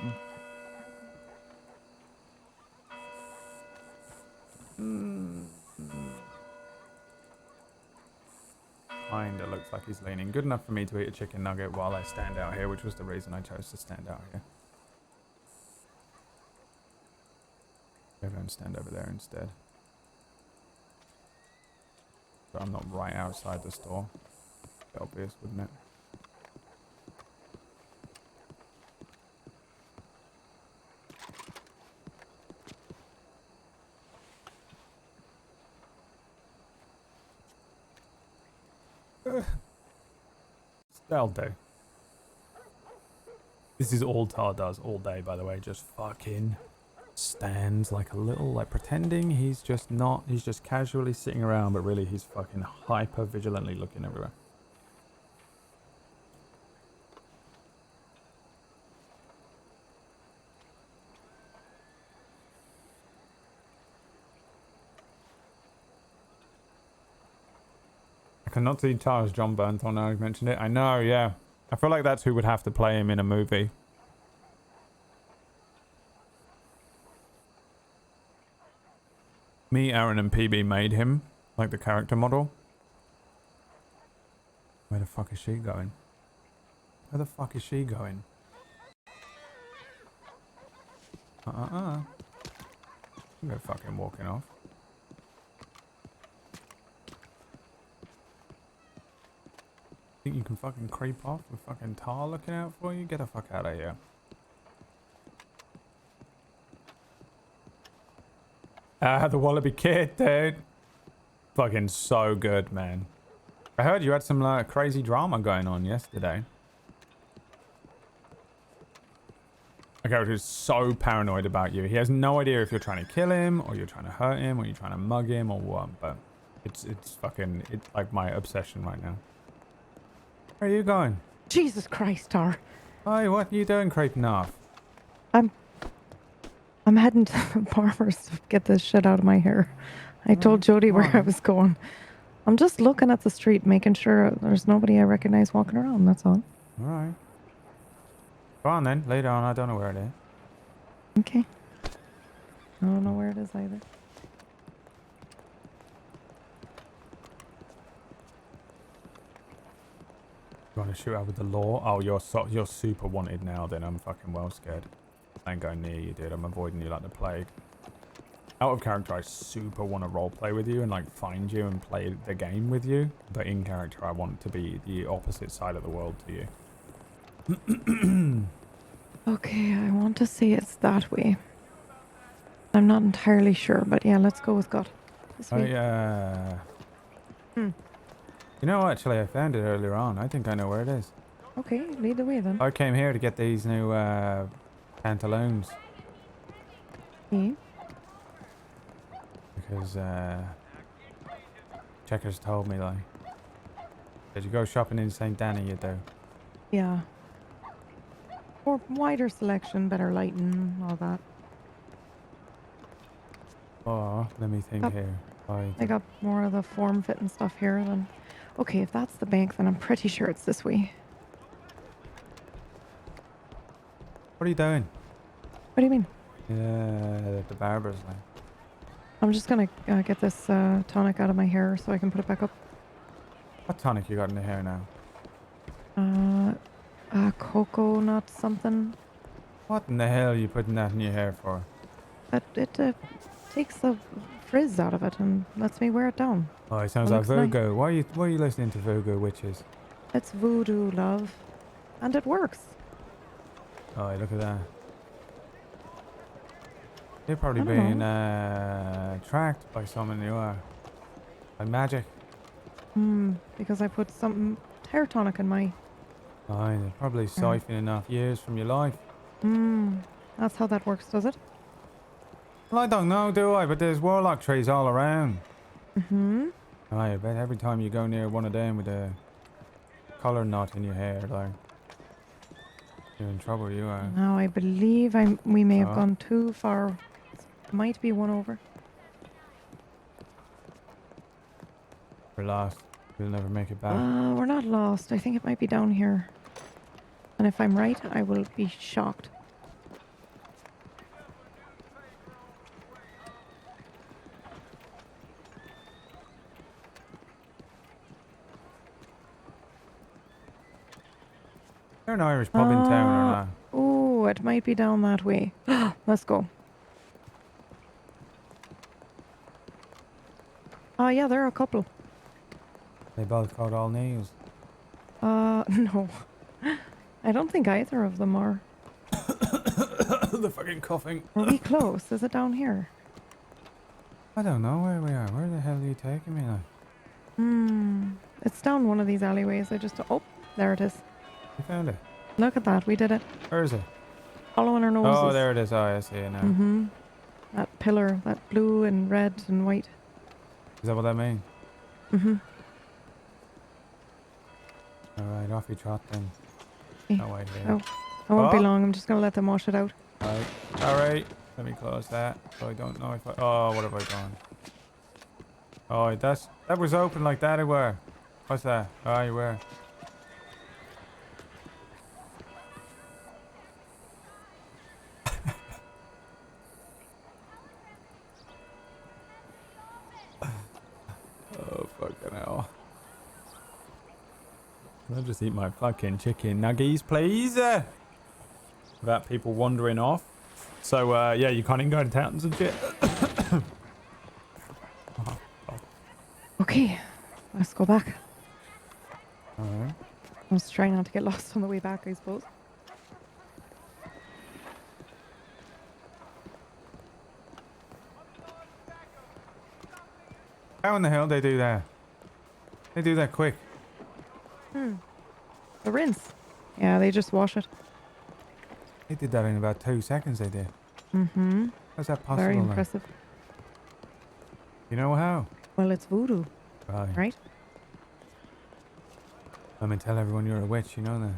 Kinda looks like he's leaning. Good enough for me to eat a chicken nugget while I stand out here, which was the reason I chose to stand out here. Maybe I'll stand over there instead. So I'm not right outside the store. Be obvious, wouldn't it? That'll do. This is all Tar does all day, by the way. Just fucking stands like a little, like pretending he's just casually sitting around, but really he's fucking hyper vigilantly looking everywhere. I cannot see Tar's John Bernthal now you've mentioned it. I know, yeah. I feel like that's who would have to play him in a movie. Me, Aaron, and PB made him, like the character model. Where the fuck is she going? Where the fuck is she going? They're fucking walking off. Think you can fucking creep off with fucking Tar looking out for you? Get the fuck out of here. The Wallaby Kid, dude. Fucking so good, man. I heard you had some crazy drama going on yesterday. My character is so paranoid about you. He has no idea if you're trying to kill him, or you're trying to hurt him, or you're trying to mug him, or what. But it's like my obsession right now. Where are you going? Jesus Christ, Tar. Hi, what are you doing creeping off? I'm heading to the barber's to get this shit out of my hair. I told Jody where I was going. I'm just looking at the street, making sure there's nobody I recognize walking around, that's all. Alright. Go on then, lay down. I don't know where it is. Okay. I don't know where it is either. You want to shoot out with the law? Oh, you're super wanted now then. I'm fucking well scared. I ain't going near you, dude. I'm avoiding you like the plague. Out of character, I super want to roleplay with you and like find you and play the game with you. But in character, I want to be the opposite side of the world to you. Okay, I want to say it's that way. I'm not entirely sure, but yeah, let's go with gut. You know, actually, I found it earlier on. I think I know where it is. Okay, lead the way then. I came here to get these new pantaloons. Okay. Because Checkers told me, like, did you go shopping in St. Danny, you do? Yeah. Or wider selection, better lighting, all that. Oh, let me think here. Right. I got more of the form-fitting stuff here than... Okay, if that's the bank, then I'm pretty sure it's this way. What are you doing? What do you mean? Yeah, the barber's like. I'm just gonna get this tonic out of my hair so I can put it back up. What tonic you got in the hair now? Coconut something. What in the hell are you putting that in your hair for? It takes the frizz out of it and lets me wear it down. Oh, it sounds It like looks nice. voodoo. Why are you listening to voodoo witches? It's voodoo, love. And it works. Oh, look at that. You're probably I don't being know. tracked by someone you are. By magic. Because I put some hair tonic in my... Oh, they're probably siphoning off years from your life. That's how that works, does it? Well, I don't know, do I? But there's warlock trees all around. Mm-hmm. I bet every time you go near one of them with a collar knot in your hair, like, you're in trouble, you are. Now I believe we may have gone too far. Might be one over. We're lost. We'll never make it back. We're not lost. I think it might be down here. And if I'm right, I will be shocked. They're an Irish pub in town or not? Oh, it might be down that way. Let's go. Yeah, there are a couple. They both called all nails. No. I don't think either of them are. The fucking coughing. Are we close? Is it down here? I don't know where we are. Where the hell are you taking me now? It's down one of these alleyways. Oh, there it is. You found it? Look at that. We did it. Where is it? Following our noses. Oh, there it is. Oh, I see it now. That pillar, that blue and red and white. Is that what that means? Alright, off you trot then. No idea. Oh, I won't be long. I'm just going to let them wash it out. Alright. Alright. Let me close that. So I don't know if I... Oh, what have I done? Oh, that was open like that, it were. What's that? Oh, you were. Oh, fucking hell. Can I just eat my fucking chicken nuggies, please? Without people wandering off. So, yeah, you can't even go to towns and shit. Okay, let's go back. Alright. Let's try not to get lost on the way back, I suppose. How in the hell they do that? They do that quick. The rinse. Yeah, they just wash it. They did that in about 2 seconds, they did. How's that possible? Very then? impressive. You know how? Well, it's voodoo, Right. right? I mean, tell everyone you're a witch, you know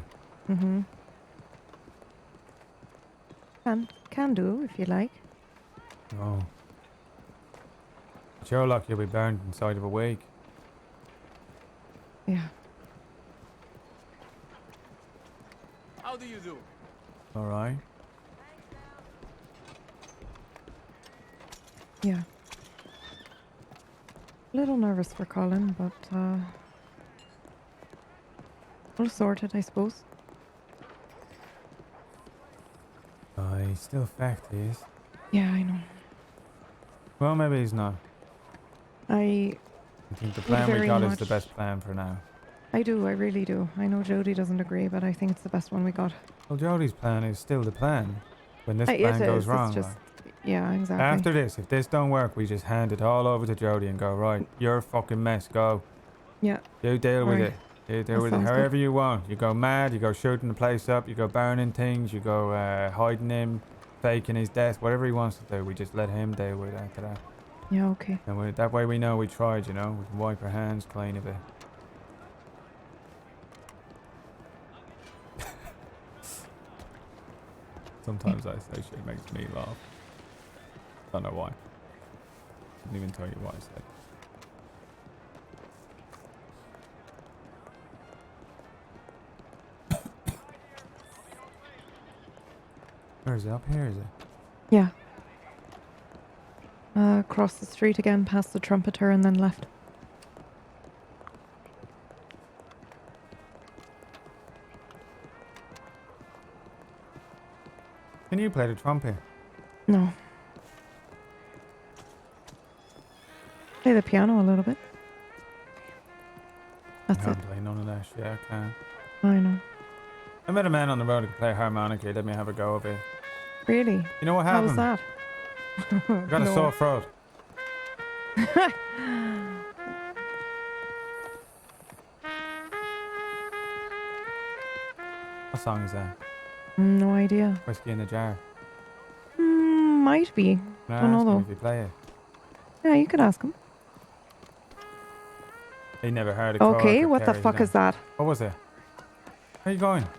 that. Can do if you like. Oh. But your luck, you'll be burned inside of a week. Yeah. How do you do? Alright. Yeah. A little nervous for Colin, but we'll sort it, I suppose. He's still fact, he is. Yeah, I know. Well, maybe he's not. I think the plan we very got is the much- best plan for now. I do, I really do. I know Jody doesn't agree, but I think it's the best one we got. Well, Jody's plan is still the plan. When this It plan goes is, wrong, it's just, like. yeah, exactly. After this, if this don't work, we just hand it all over to Jody and go, right, you're a fucking mess, go. Yeah. You deal with Right. it. You deal That with it sounds good. however you want. You go mad, you go shooting the place up, you go burning things, you go hiding him, faking his death, whatever he wants to do. We just let him deal with it after that. Yeah, okay. And that way we know we tried, you know. We can wipe our hands clean of it. Sometimes I say shit makes me laugh. Don't know why. Didn't even tell you why I said. Where is it? Up here, is it? Yeah. Across the street again, past the trumpeter, and then left. Can you play the trumpet? No. Play the piano a little bit. I That's it. can't play none of that shit. I can't. I know. I met a man on the road who could play harmonica. He let me have a go of it. Really? You know what How was happened? that? I got a No. sore throat. What song is that? No idea. Whiskey in a Jar. Might be. Can I Don't know ask him though. if you play it? Yeah, you could ask him. He never heard of Okay, Cork or what the Kerry, fuck no. is that? What was it? Where are you going? What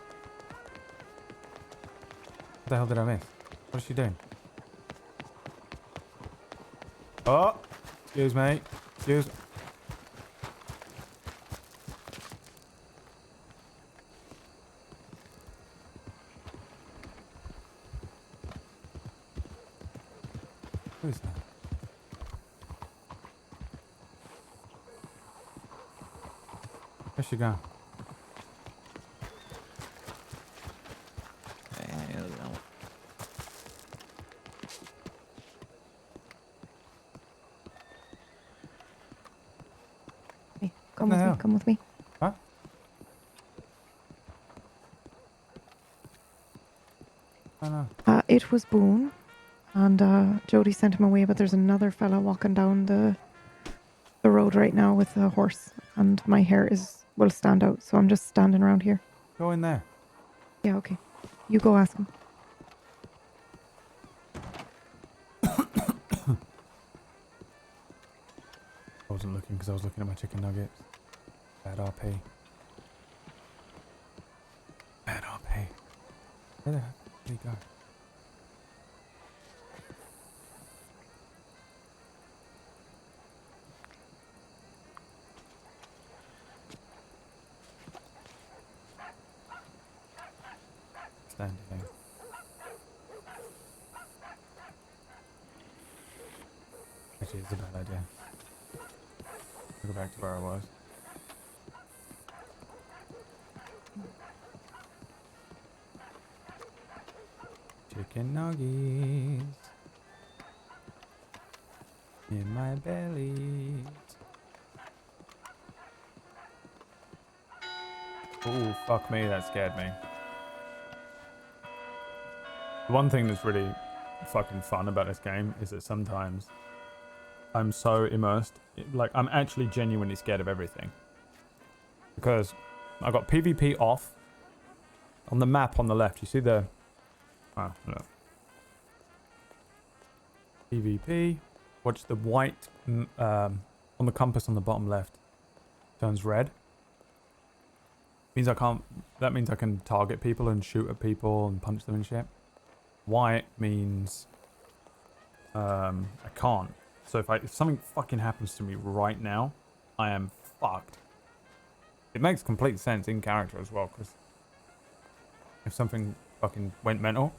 the hell did I miss? What is she doing? Oh! Excuse me. Excuse. Who is that? Where's she gone? Hell no. Hey, come What with the me. hell? Come with me. Huh? I don't know. It was Boone, and Jody sent him away. But there's another fella walking down the road right now with a horse, and my hair will stand out. So I'm just standing around here. Go in there. Yeah, okay. You go ask him. I wasn't looking because I was looking at my chicken nuggets. Bad RP. Bad RP. Where the heck did he go? Standing. Actually, it's a bad idea. I'll go back to where I was. Chicken nuggets in my belly. Oh, fuck me, that scared me. The one thing that's really fucking fun about this game is that sometimes I'm so immersed, like I'm actually genuinely scared of everything. Because I got PvP off. On the map on the left, you see the... Oh, no. PvP. Watch the white on the compass on the bottom left. Turns red. Means I can't... That means I can target people and shoot at people and punch them and shit. White means I can't. So if something fucking happens to me right now, I am fucked. It makes complete sense in character as well, because if something fucking went mental,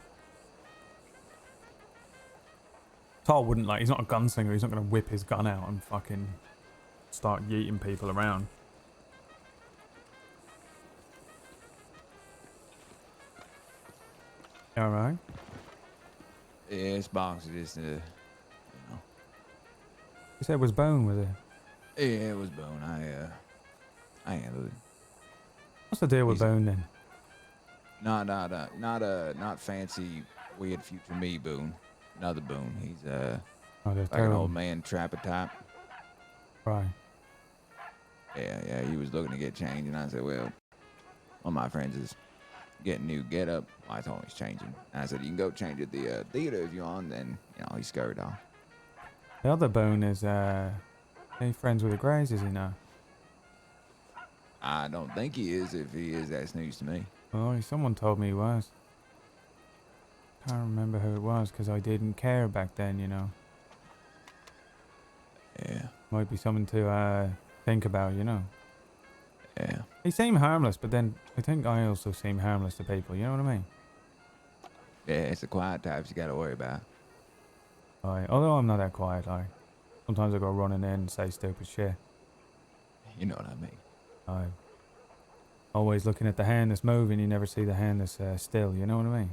Tar wouldn't he's not a gunslinger, he's not going to whip his gun out and fucking start yeeting people around. Alright. Yeah, it's box. Just you know. You said it was Bone with it. Yeah, it was Bone. I handled it. What's the deal with Bone then? Not fancy weird future me Boone. Another Boone. He's like terrible. an old man trapper type. Right. Yeah, he was looking to get changed, and I said, well, one of my friends is getting new get up. I told him he's changing. And I said, you can go change at the theater if you want. Then he scurried off. The other Bone is any friends with the Greys, is he now? I don't think he is. If he is, that's news to me. Oh, someone told me he was. Can't remember who it was because I didn't care back then, Yeah. Might be something to think about, Yeah. He seemed harmless, but then I think I also seem harmless to people, you know what I mean? Yeah, it's the quiet types you got to worry about. Aye. Although I'm not that quiet, like sometimes I go running in and say stupid shit. You know what I mean. Aye. Always looking at the hand that's moving, you never see the hand that's still. You know what I mean?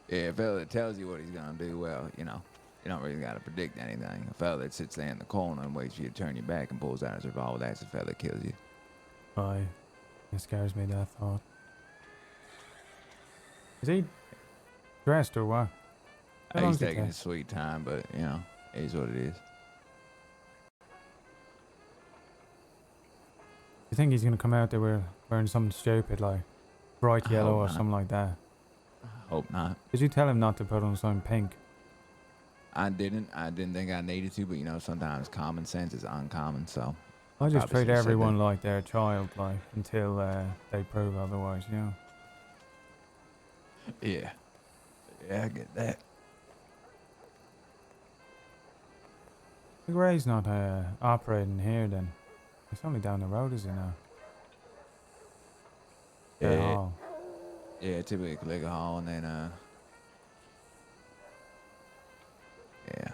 Yeah, a fella that tells you what he's gonna do, well, you know, you don't really gotta predict anything. A fella that sits there in the corner and waits for you to turn your back and pulls out his revolver, that's the fella that kills you. Aye. It scares me, that thought. Is he dressed or what? How long He's does it taking take? his sweet time, but you know, it is what it is. You think he's gonna come out there wearing something stupid like bright I yellow hope or not. something like that? Hope not. Did you tell him not to put on something pink? I didn't think I needed to, but you know, sometimes common sense is uncommon, so. I just probably treat should've said everyone that. like they're a child, like until they prove otherwise. You know. Yeah. Yeah, I get that. Ray's not operating here then. It's only down the road, is he now? Yeah. Oh. Yeah, typically click a hall and then yeah.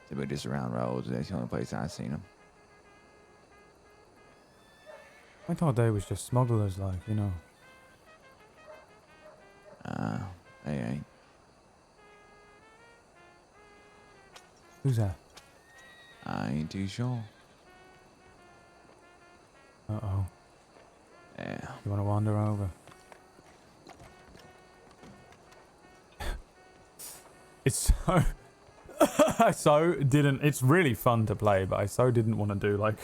Typically just around roads. That's the only place I've seen them. I thought they was just smugglers, like, you know. They ain't. Who's that? I ain't too sure. Uh-oh. Yeah. You want to wander over? It's so... It's really fun to play, but I so didn't want to do, like,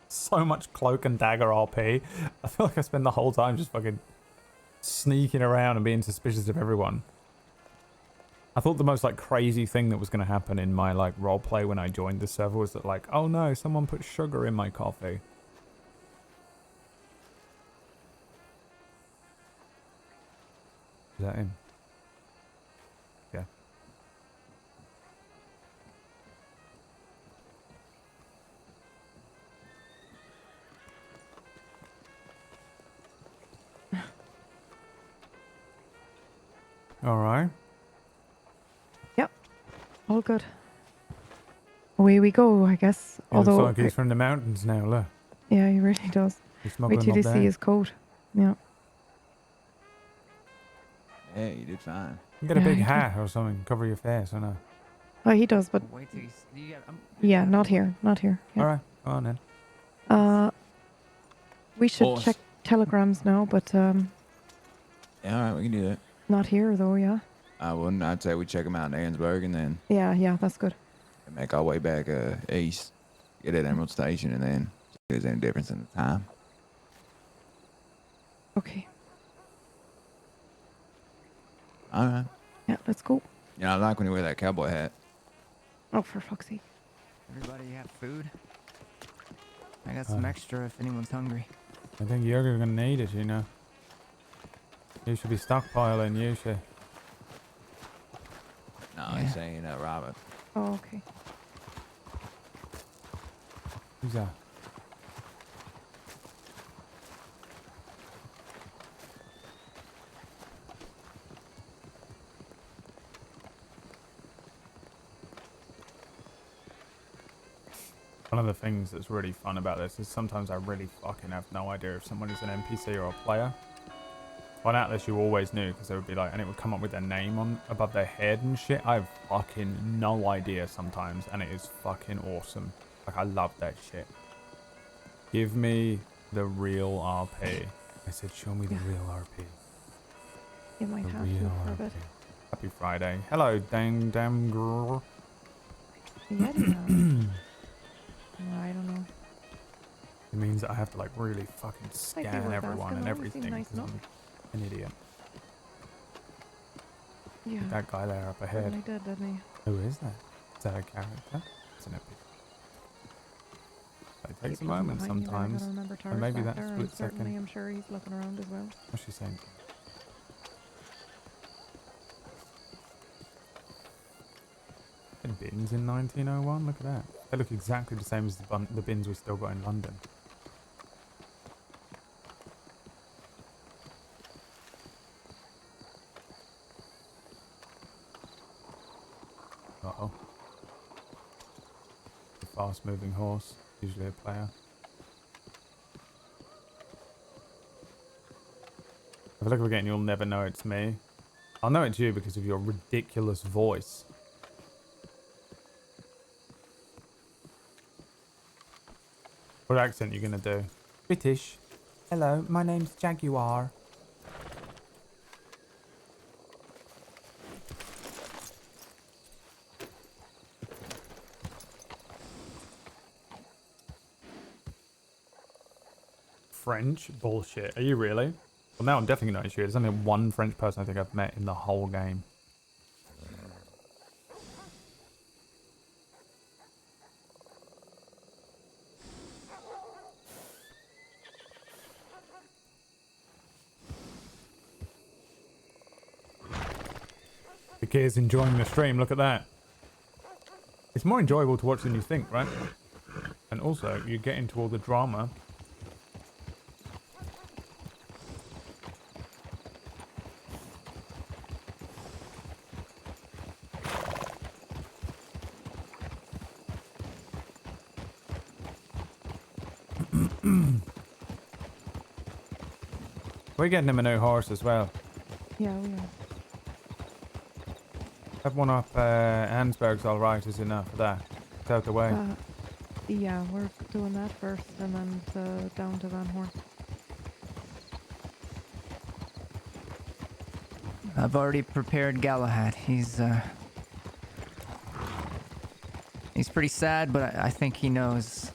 so much cloak and dagger RP. I feel like I spend the whole time just fucking sneaking around and being suspicious of everyone. I thought the most, like, crazy thing that was going to happen in my, like, roleplay when I joined the server was that, like, oh no, someone put sugar in my coffee. Is that him? Yeah. Alright. Yep. All good. Away we go, I guess. He looks Although, like he's from the mountains now, look. yeah, he really does. He's Wait smuggling till up you there. see his coat. Yeah. Yeah, you did fine. You get a Yeah, big he did. hat or something, cover your face, I know. Oh, he does, but Wait till you get. yeah, not here. Not here. Yeah. Alright, go on then. We should Boss. check telegrams now, but Yeah, alright, we can do that. not here though. Yeah. I wouldn't. I'd say we check them out in Aaronsburg and then Yeah, that's good. make our way back east. Get at Emerald Station and then see if there's any difference in the time. Okay. Alright. Yeah, let's go. You know, I like when you wear that cowboy hat. Oh, for fuck's sake. Everybody have food? I got some extra if anyone's hungry. I think you're gonna need it, you know. You should be stockpiling, you should. No, he's saying Robert. Oh, okay. Who's that? One of the things that's really fun about this is sometimes I really fucking have no idea if someone is an NPC or a player. On Atlas, you always knew because they would be like, and it would come up with their name on above their head and shit. I have fucking no idea sometimes, and it is fucking awesome. Like, I love that shit. Give me the real RP. I said, show me the real RP. You might The have real to for a bit. RP. Happy Friday. Hello, damn girl. Yeah, no, I don't know. It means that I have to, like, really fucking Like, scan worth everyone and asking, though. You seem everything nice because enough. I'm an idiot. Yeah. That guy there up ahead. Certainly did, didn't he? Who is that? Is that a character? It's an epic. It takes a Keep looking moment behind you there, I sometimes. gotta remember And Tar's maybe back that there, split and certainly second. I'm sure he's looking around as well. What's she saying? And bins in 1901? Look at that. They look exactly the same as the bins we still got in London. fast-moving horse. Usually a player. If I look again, you'll never know it's me. I'll know it's you because of your ridiculous voice. What accent are you gonna do? British. Hello, my name's Jaguar. French? Bullshit. Are you really? Well, now I'm definitely not sure. There's only one French person I think I've met in the whole game. The kid's enjoying the stream. Look at that. It's more enjoyable to watch than you think, right? And also, you get into all the drama. We're getting him a new horse as well. Yeah, we are. That one up Ansberg's alright, is enough for that. It's out the way. Yeah, we're doing that first and then down to Van Horn. I've already prepared Galahad. He's pretty sad, but I think he knows.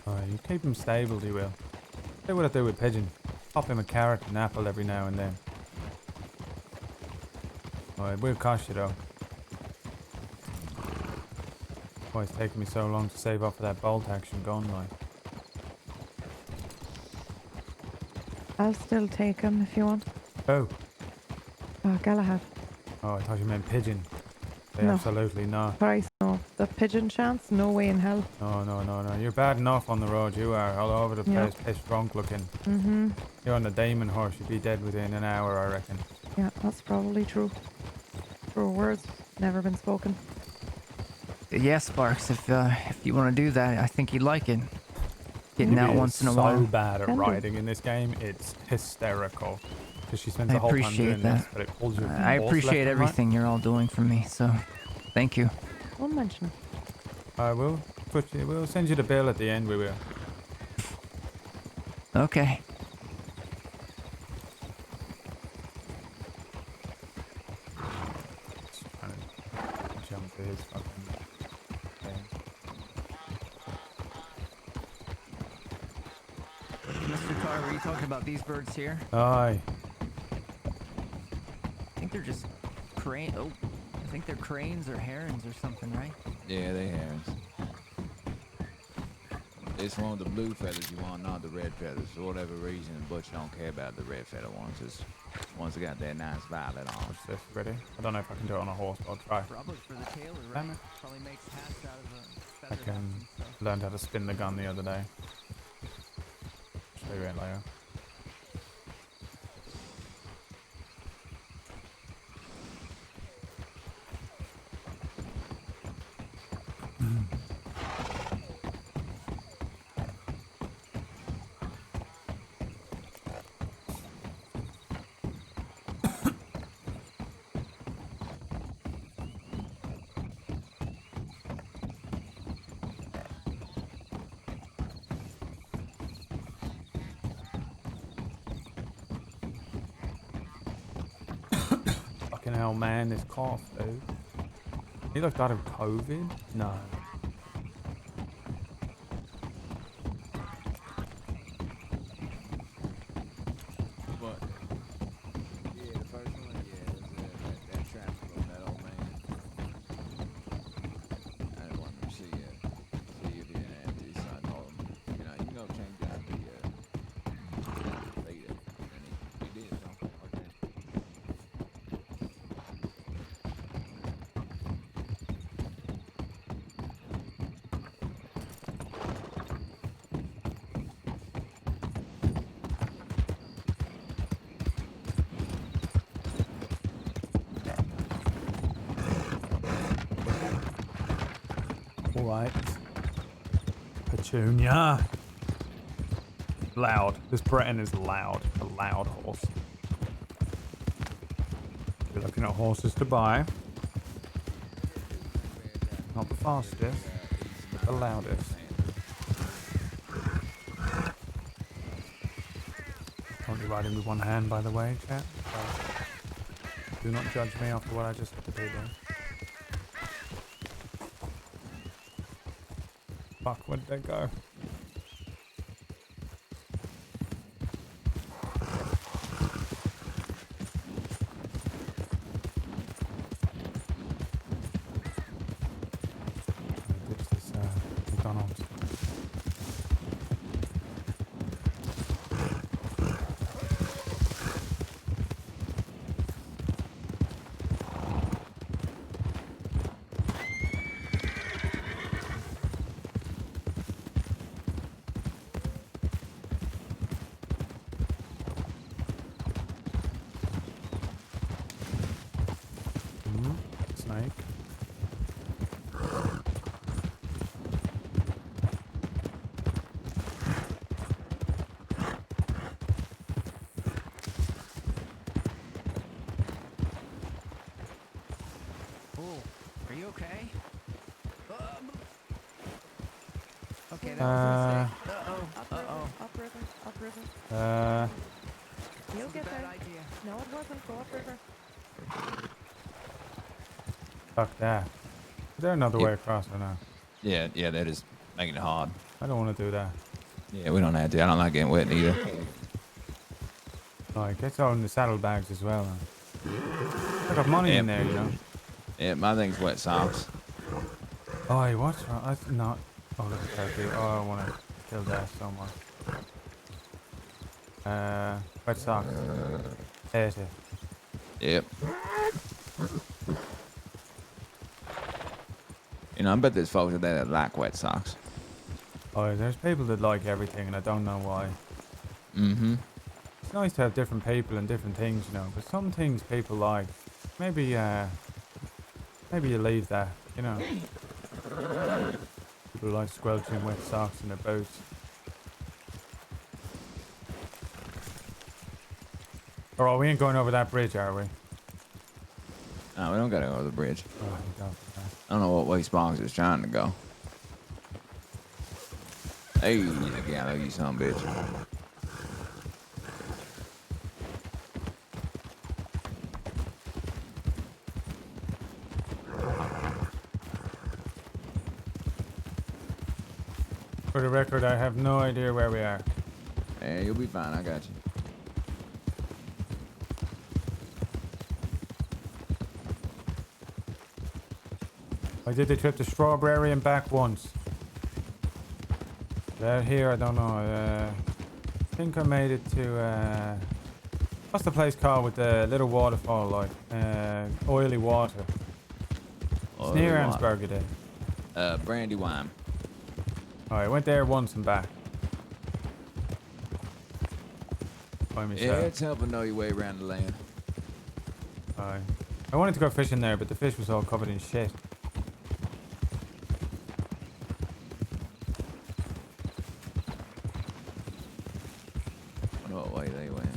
Alright, you keep him stable, he will. Say what I do with Pigeon. Pop him a carrot and apple every now and then. Alright, it will cost you though. Why it's taking me so long to save up for that bolt action gun, like. I'll still take him if you want. Oh. Galahad. Oh, I thought you meant Pigeon. They No. absolutely not. Price, no. The pigeon chance, no way in hell. No. You're bad enough on the road, you are. All over the place, Yep. pissed drunk looking. Mm-hmm. You're on the Damon horse, you'd be dead within an hour, I reckon. Yeah, that's probably true. True words, never been spoken. Yeah, Sparks, if you want to do that, I think you'd like it. Getting out She is once in a so while. bad at Can do. riding in this game, it's hysterical. Because she spends I the whole time appreciate doing that. this, but it pulls your I horse appreciate left and right. everything you're all doing for me, so thank you. Don't mention it. I will. We'll send you the bill at the end, we will. Okay. Just trying to jump to his fucking thing. Mr. Tar, were you talking about these birds here? Aye. I think they're just crane. Oh, I think they're cranes or herons or something, right? Yeah, they herons. It's one of the blue feathers you want, not the red feathers. For whatever reason, Butch don't care about the red feather ones. It's ones that got that nice violet on. What's this, ready? I don't know if I can do it on a horse, but I'll try. Probably for the tailor, right? Probably makes hats out of I feather can hats and stuff. learned how to spin the gun the other day. Show you it later. Fucking hell, man, this cough, dude. He like died of COVID? No. But yeah, the first one, yeah, was that trap from that old man. I didn't want him to see you again after his son told him, you can go change out the leader. And he did, so okay. Alright. Petunia. Loud. This Breton is loud. A loud horse. You're looking at horses to buy. Not the fastest, but the loudest. Only riding with one hand, by the way, chat. So do not judge me after what I just said to people. Fuck, where did they go? Ditch this McDonald's. Snake. Oh, are you okay? Okay, that was a mistake. Upriver. You'll get Bad there. idea. No, it wasn't. Go upriver. Fuck that. Is there another way across or no? Yeah, that is making it hard. I don't want to do that. Yeah, we don't have to. I don't like getting wet either. Oh, it gets all in the saddlebags as well. I got money in there, you know. Yeah, my thing's wet socks. Oh, hey, what's wrong? I not. Oh, look at that dude. Oh, I want to kill that so much. Wet socks. There's it. Yep. You know, I bet there's folks out there that like wet socks. Oh, there's people that like everything, and I don't know why. Mm-hmm. It's nice to have different people and different things, you know. But some things people like, maybe you leave that, you know. People like squelching wet socks in their boots. Alright, we ain't going over that bridge, are we? No, we don't gotta go over the bridge. Oh, thank God for that. I don't know what way Sparks is trying to go. Hey, again, I you son of a bitch. For the record, I have no idea where we are. Hey, you'll be fine. I got you. I did the trip to Strawberry and back once. There, here, I don't know. I think I made it to, what's the place called with the little waterfall, like, oily water? It's near Ansburger Day. Brandywine. Alright, I went there once and back. By Yeah, myself. it's helping know your way around the land. Alright. I wanted to go fishing there, but the fish was all covered in shit. What way they went.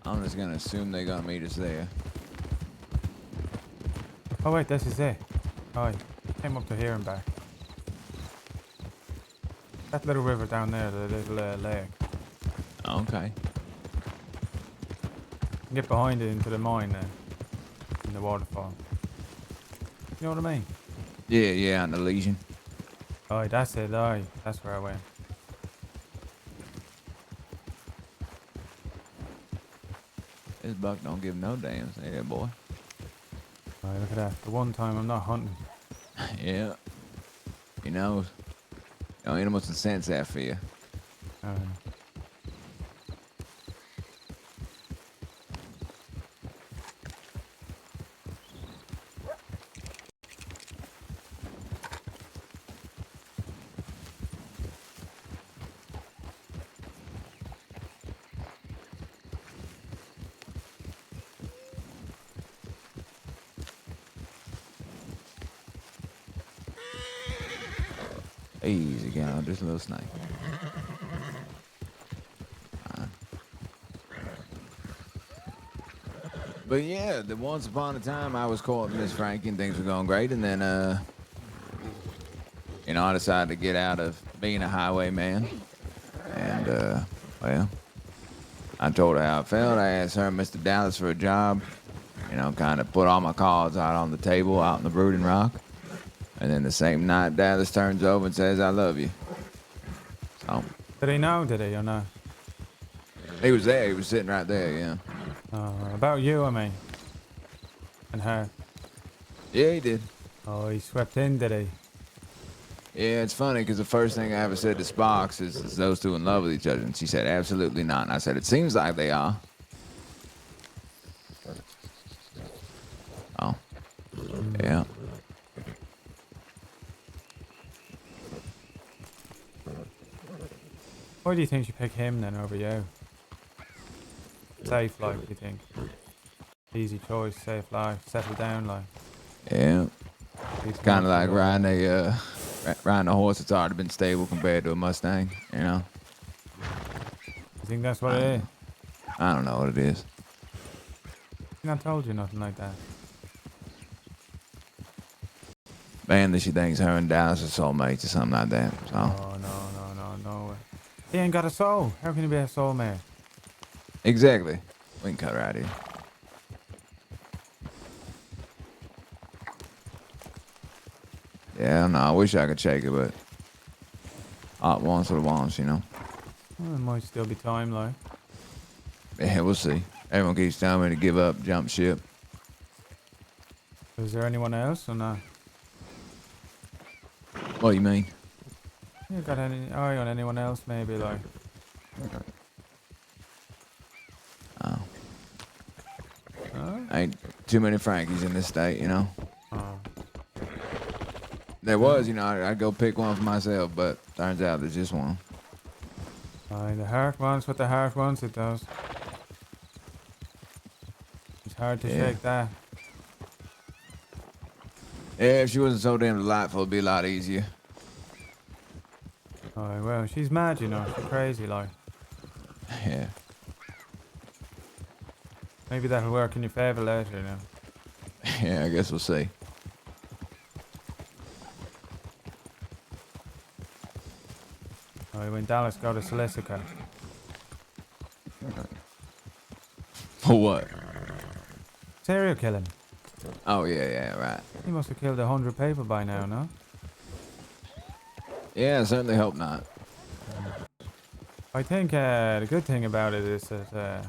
I'm just gonna assume they're gonna meet us there. Oh wait, this is it. Alright. Came up to here and back. That little river down there, the little lake. Okay. Get behind it into the mine then. In the waterfall. You know what I mean? Yeah, on the Legion. Aye, that's it, aye. That's where I went. This buck don't give no damns. Yeah, boy. Aye, look at that. The one time I'm not hunting. Yeah. He knows. You know, he must have sensed that for you. Easy, gal. Just a little snake. But yeah, the once upon a time I was courting Miss Frankie and things were going great, and then you know, I decided to get out of being a highwayman, and well, I told her how I felt. I asked her and Mr. Dallas for a job, you know, kind of put all my cards out on the table out in the Brooding Rock, and then the same night Dallas turns over and says, "I love you." So Did he know? Did he or no? he was there. He was sitting right there. Yeah. About you, I mean, and her. Yeah, he did. Oh, he swept in, did he? Yeah, it's funny because the first thing I ever said to Sparks is those two in love with each other? And she said, absolutely not. And I said, it seems like they are. Oh. Yeah. Why do you think she picked him then over you? Safe life, you think? Easy choice, safe life, settle down life. Yeah. It's kind of like riding a horse that's already been stable compared to a Mustang, you know? You think that's what it is? I don't know what it is. I think I told you nothing like that. Mainly she thinks her and Dallas are soulmates or something like that. So. Oh, no. He ain't got a soul. How can he be a soulmate? Exactly. We can cut her out here. Yeah, no, I wish I could shake it, but all at once with once, you know. Well, it might still be time, like. Yeah, we'll see. Everyone keeps telling me to give up, jump ship. Is there anyone else or not? What do you mean? You got any eye on anyone else, maybe, like? Oh. Huh? Ain't too many Frankies in this state, you know. Oh. There was, you know, I'd go pick one for myself, but turns out there's just one. Aye, the heart wants what the heart wants, it does. It's hard to shake that. Yeah, if she wasn't so damn delightful, it'd be a lot easier. Aye, well, she's mad, you know. She's crazy, like. Yeah. Maybe that'll work in your favour later, you know. Yeah, I guess we'll see. Aye, when Dallas got a solicitor. For what? Serial killing. Oh, yeah, right. He must have killed 100 people by now, no? Yeah, I certainly hope not. I think the good thing about it is that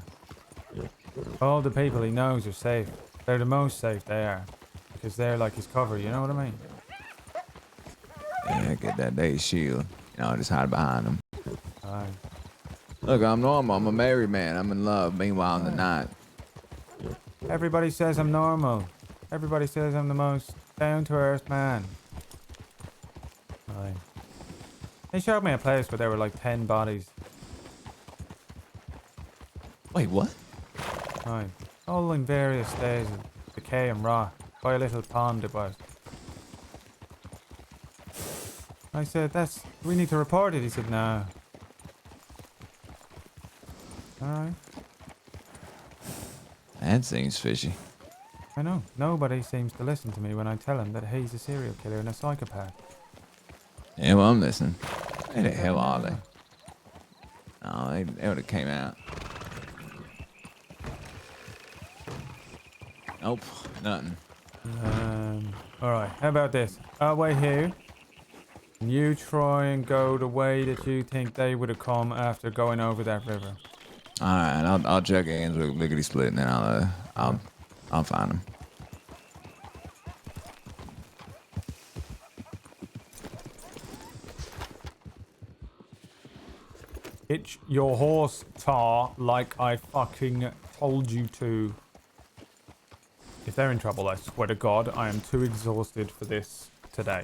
all the people he knows are safe. They're the most safe they are. Because they're like his cover, you know what I mean? Yeah, get that day's shield. You know, just hide behind them. Aye. Look, I'm normal. I'm a married man. I'm in love. Meanwhile, in the night. Everybody says I'm normal. Everybody says I'm the most down-to-earth man. Aye. They showed me a place where there were like 10 bodies. Wait, what? Aye. All in various stages of decay and rot. By a little pond it was. I said, we need to report it. He said, no. Alright. That seems fishy. I know. Nobody seems to listen to me when I tell him that he's a serial killer and a psychopath. Yeah, well, I'm listening. Where the hell are they? Oh, they would have came out. Nope, nothing. Alright, how about this? I'll wait here. And you try and go the way that you think they would have come after going over that river. Alright, I'll check hands with Lickety Split and then I'll find them. Hitch your horse, Tar, like I fucking told you to. If they're in trouble, I swear to God, I am too exhausted for this today.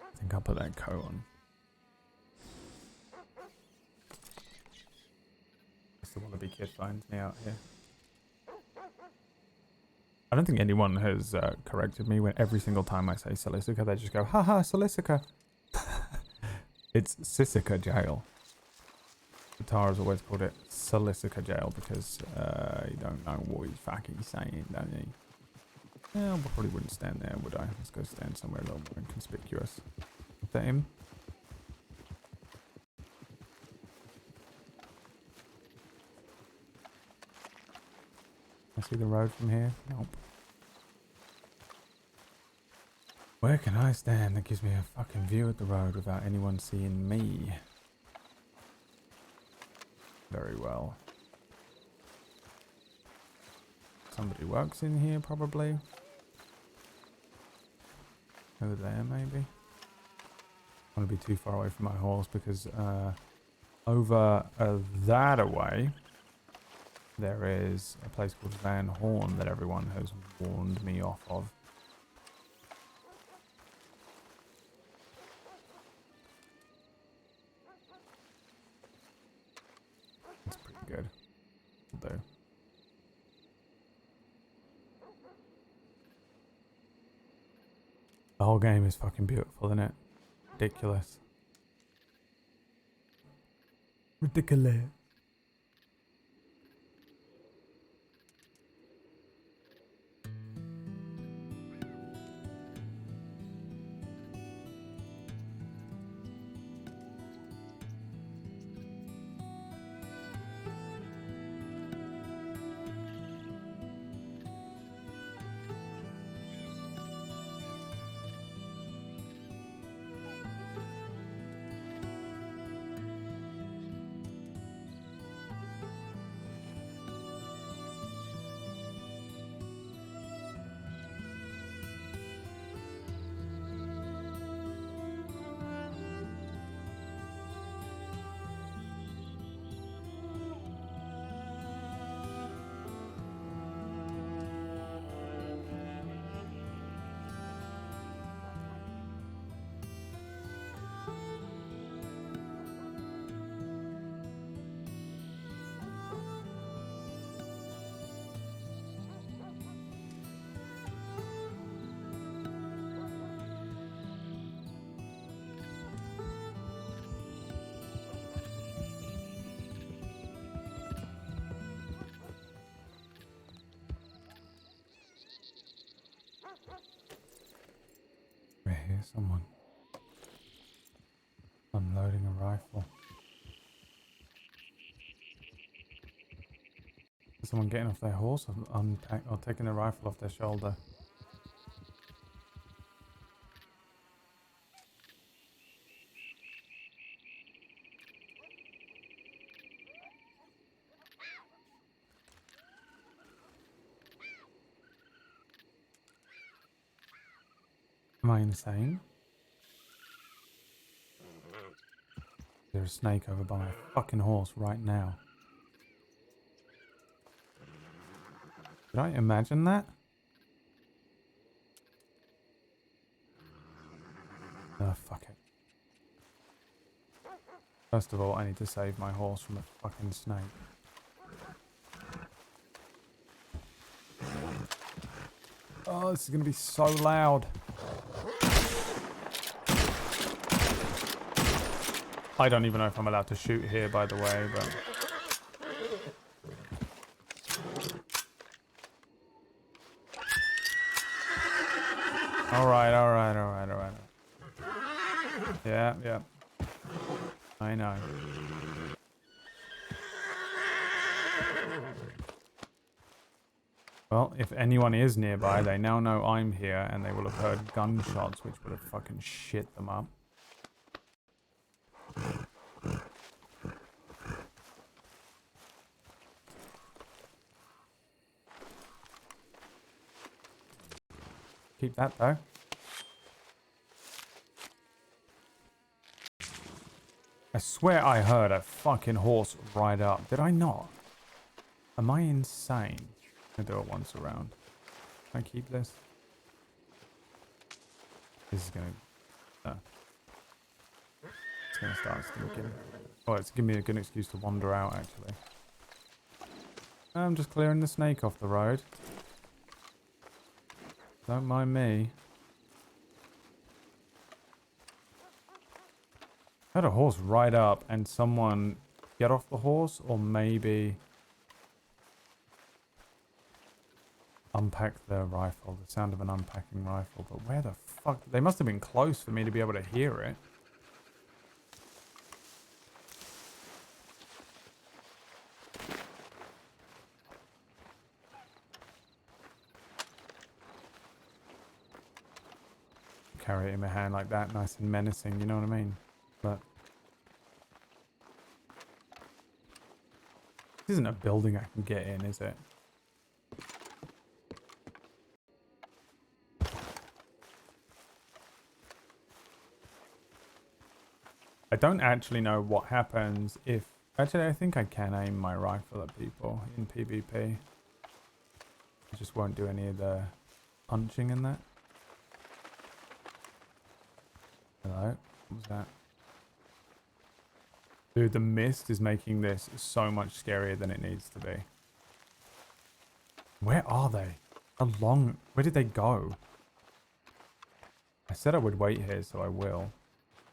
I think I'll put that coat on. The Wallaby kid finds me out here. I don't think anyone has corrected me when every single time I say Silicica, they just go, haha, Silicica. It's Sisica Jail. The Tar has always called it Silicica Jail because you don't know what he's fucking saying, don't you? Yeah, I probably wouldn't stand there, would I? Let's go stand somewhere a little more inconspicuous. Is that him? I see the road from here? Nope. Where can I stand that gives me a fucking view of the road without anyone seeing me? Very well. Somebody works in here, probably. Over there, maybe. I don't want to be too far away from my horse because over that away, there is a place called Van Horn that everyone has warned me off of. It's pretty good. Will do. The whole game is fucking beautiful, isn't it? Ridiculous. Ridiculous. I hear someone unloading a rifle. Is someone getting off their horse or taking the rifle off their shoulder? Am I insane? There's a snake over by my fucking horse right now. Did I imagine that? Oh, fuck it. First of all, I need to save my horse from a fucking snake. Oh, this is going to be so loud. I don't even know if I'm allowed to shoot here, by the way, but... Alright. Yeah. I know. Well, if anyone is nearby, they now know I'm here, and they will have heard gunshots, which would have fucking shit them up. Keep that, though. I swear I heard a fucking horse ride up. Did I not? Am I insane? I'm gonna do it once around. Can I keep this? This is gonna... It's gonna start stinking. Oh, it's giving me a good excuse to wander out, actually. I'm just clearing the snake off the road. Don't mind me. I had a horse ride up and someone get off the horse, or maybe unpack the rifle. The sound of an unpacking rifle. But where the fuck? They must have been close for me to be able to hear it. Carry it in my hand like that, nice and menacing, you know what I mean? But this isn't a building I can get in, is it? I don't actually know what happens if... Actually, I think I can aim my rifle at people in PvP. I just won't do any of the punching in that. Hello? What was that? Dude, the mist is making this so much scarier than it needs to be. Where are they? Where did they go? I said I would wait here, so I will.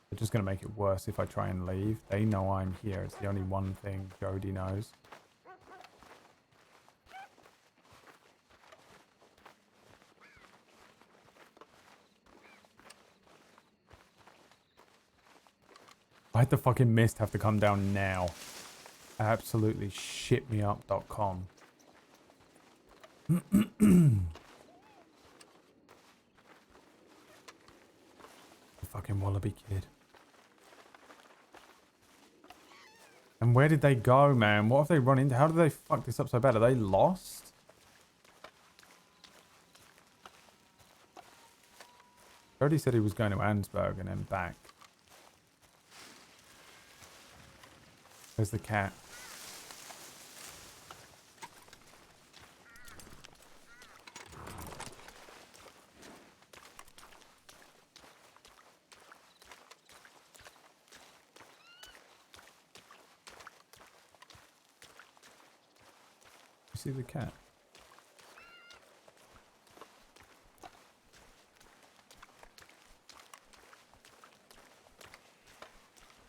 They're just going to make it worse if I try and leave. They know I'm here. It's the only one thing Jody knows. Why'd the fucking mist have to come down now? Absolutely shitmeup.com. The fucking wallaby kid. And where did they go, man? What have they run into? How did they fuck this up so bad? Are they lost? Jody said he was going to Ansberg and then back. Where's the cat? You see the cat?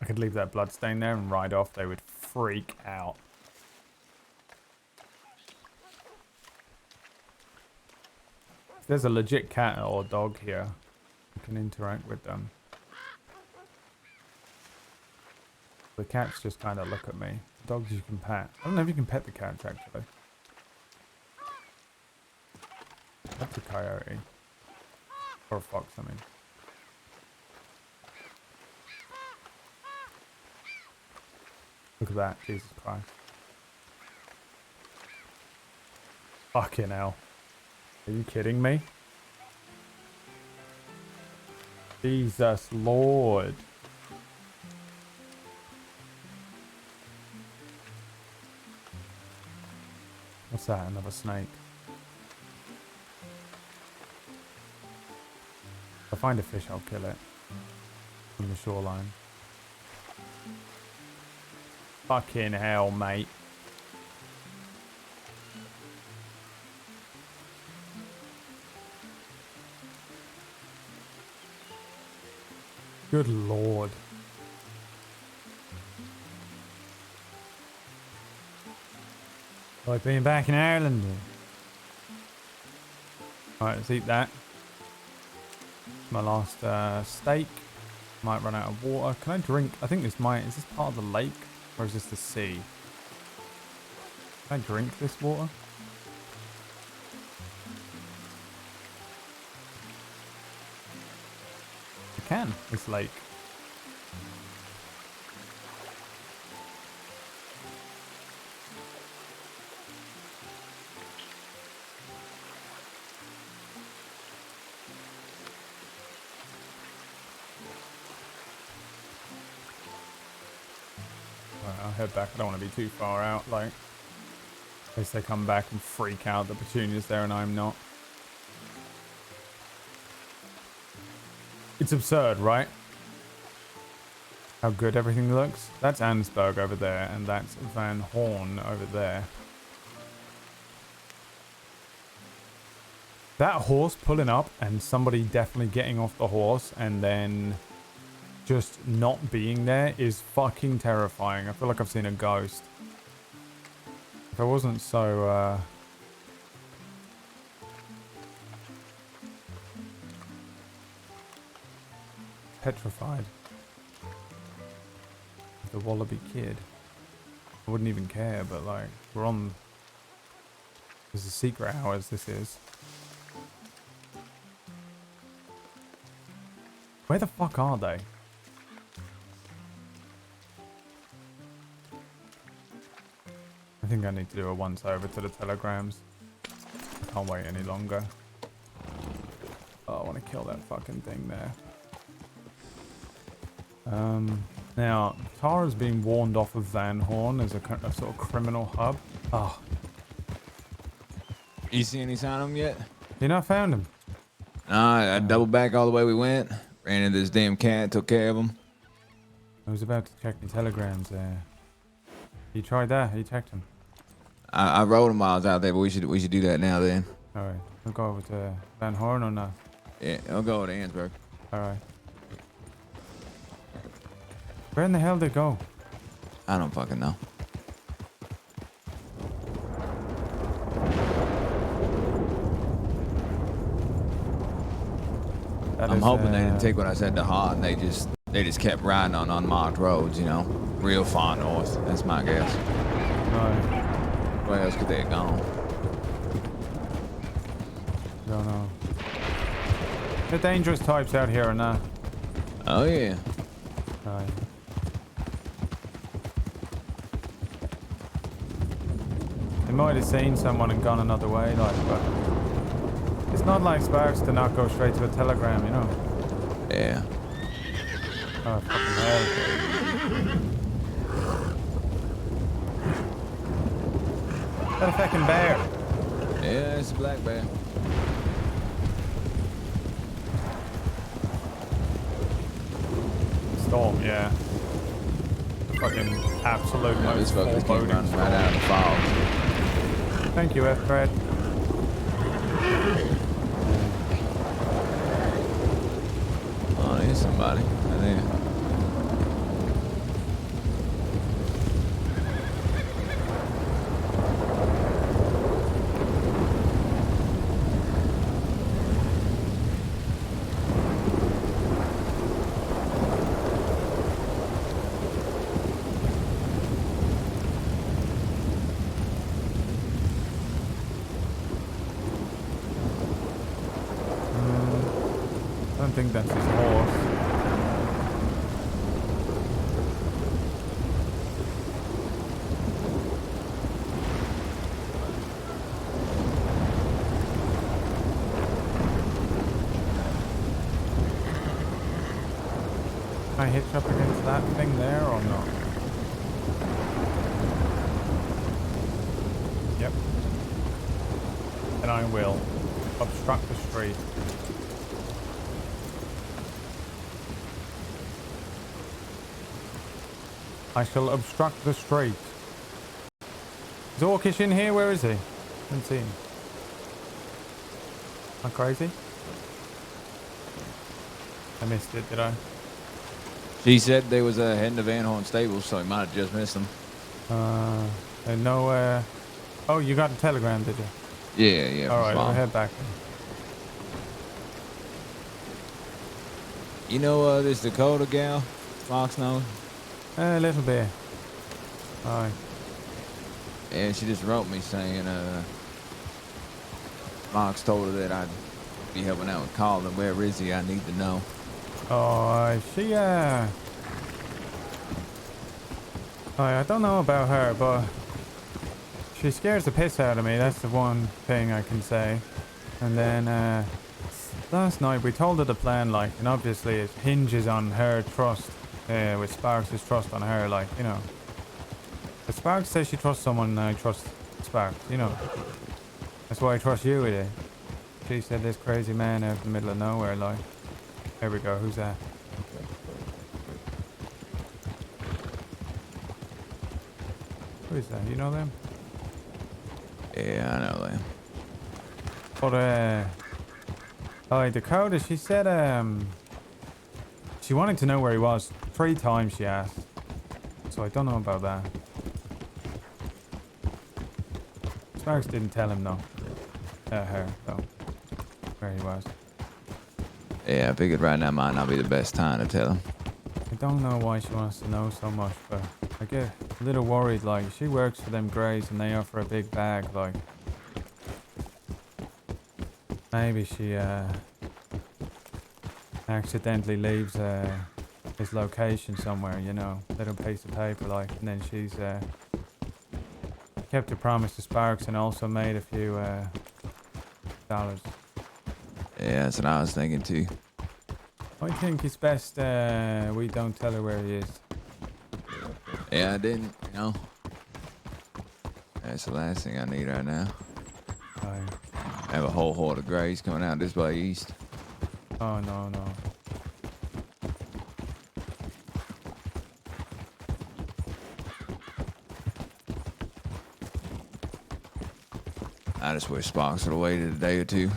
I could leave that blood stain there and ride off. They would freak out. If there's a legit cat or dog here, you can interact with them. The cats just kind of look at me. Dogs you can pet. I don't know if you can pet the cats, actually. That's a coyote. Or a fox, I mean. Look at that, Jesus Christ. Fucking hell. Are you kidding me? Jesus Lord. What's that? Another snake. If I find a fish, I'll kill it. From the shoreline. Fucking hell, mate. Good Lord. Like being back in Ireland. Alright, let's eat that. My last steak. Might run out of water. Can I drink? I think this might... Is this part of the lake? Or is this the sea? Can I drink this water? I can. This lake. I'll head back. I don't want to be too far out, like, in case they come back and freak out that Petunia's there and I'm not. It's absurd, right? How good everything looks. That's Ansberg over there, and that's Van Horn over there. That horse pulling up and somebody definitely getting off the horse and then just not being there is fucking terrifying. I feel like I've seen a ghost. If I wasn't so, petrified of the Wallaby Kid, I wouldn't even care, but like, we're on... There's a secret hours, this is. Where the fuck are they? I think I need to do a once over to the telegrams. I can't wait any longer. Oh, I want to kill that fucking thing there. Now, Tar is being warned off of Van Horn as a sort of criminal hub. Oh. You see any sign of him yet? You not found him? Nah, I doubled back all the way we went. Ran into this damn cat, took care of him. I was about to check the telegrams there. You tried that? You checked him? I rode him while I was out there, but we should do that now then. Alright, we'll go over to Van Horn or not? Yeah, I'll go to Ansberg. Alright. Where in the hell did they go? I don't fucking know. I'm hoping they didn't take what I said to heart and they just kept riding on unmarked roads, you know, real far north. That's my guess. Right. Where else could they have gone? Don't know. The dangerous types out here or not? Oh yeah. Right. They might have seen someone and gone another way, like, but it's not like Sparks to not go straight to a telegram, you know? Yeah. Oh, fucking hell. Is that a fucking bear? Yeah, it's a black bear. Storm, yeah. Fucking absolute most This fucker's keep foreboding running right out of the fog. Thank you, F-Fred. Oh, there's somebody right there. I don't think that's his horse. Can I hitch up against that thing there or not? Yep. And I will obstruct the street. I shall obstruct the street. Is Orkish in here? Where is he? I haven't seen him. Am I crazy? I missed it, did I? She said they was heading to Van Horn Stables, so he might have just missed them. And no, oh, you got a telegram, did you? Yeah. Alright, I'll head back then. You know this Dakota gal? Fox knows? A little bit. Alright. Yeah, she just wrote me saying, Fox told her that I'd be helping out with Colin. Where is he? I need to know. Oh, she, I don't know about her, but she scares the piss out of me. That's the one thing I can say. And then, last night we told her the plan, like, and obviously it hinges on her trust, with Sparks' trust on her, like, you know. If Sparks says she trusts someone, I trust Sparks, you know. That's why I trust you with it. She said this crazy man out in the middle of nowhere, like, There we go. Who's that? Who is that? You know them? Yeah, I know that. But oh, Dakota, she said she wanted to know where he was 3 times. She asked, so I don't know about that. Sparks didn't tell him though. Her though, where he was. Yeah, I figured right now might not be the best time to tell him. I don't know why she wants to know so much, but I get a little worried. Like, she works for them Greys and they offer a big bag. Like, maybe she accidentally leaves his location somewhere, you know, little piece of paper, like, and then she's kept her promise to Sparks and also made a few dollars. Yeah, that's what I was thinking too. I think it's best we don't tell her where he is. Yeah, I didn't, you know. That's the last thing I need right now. I have a whole horde of Greys coming out this way east. Oh, no. I just wish Sparks would have waited a day or two.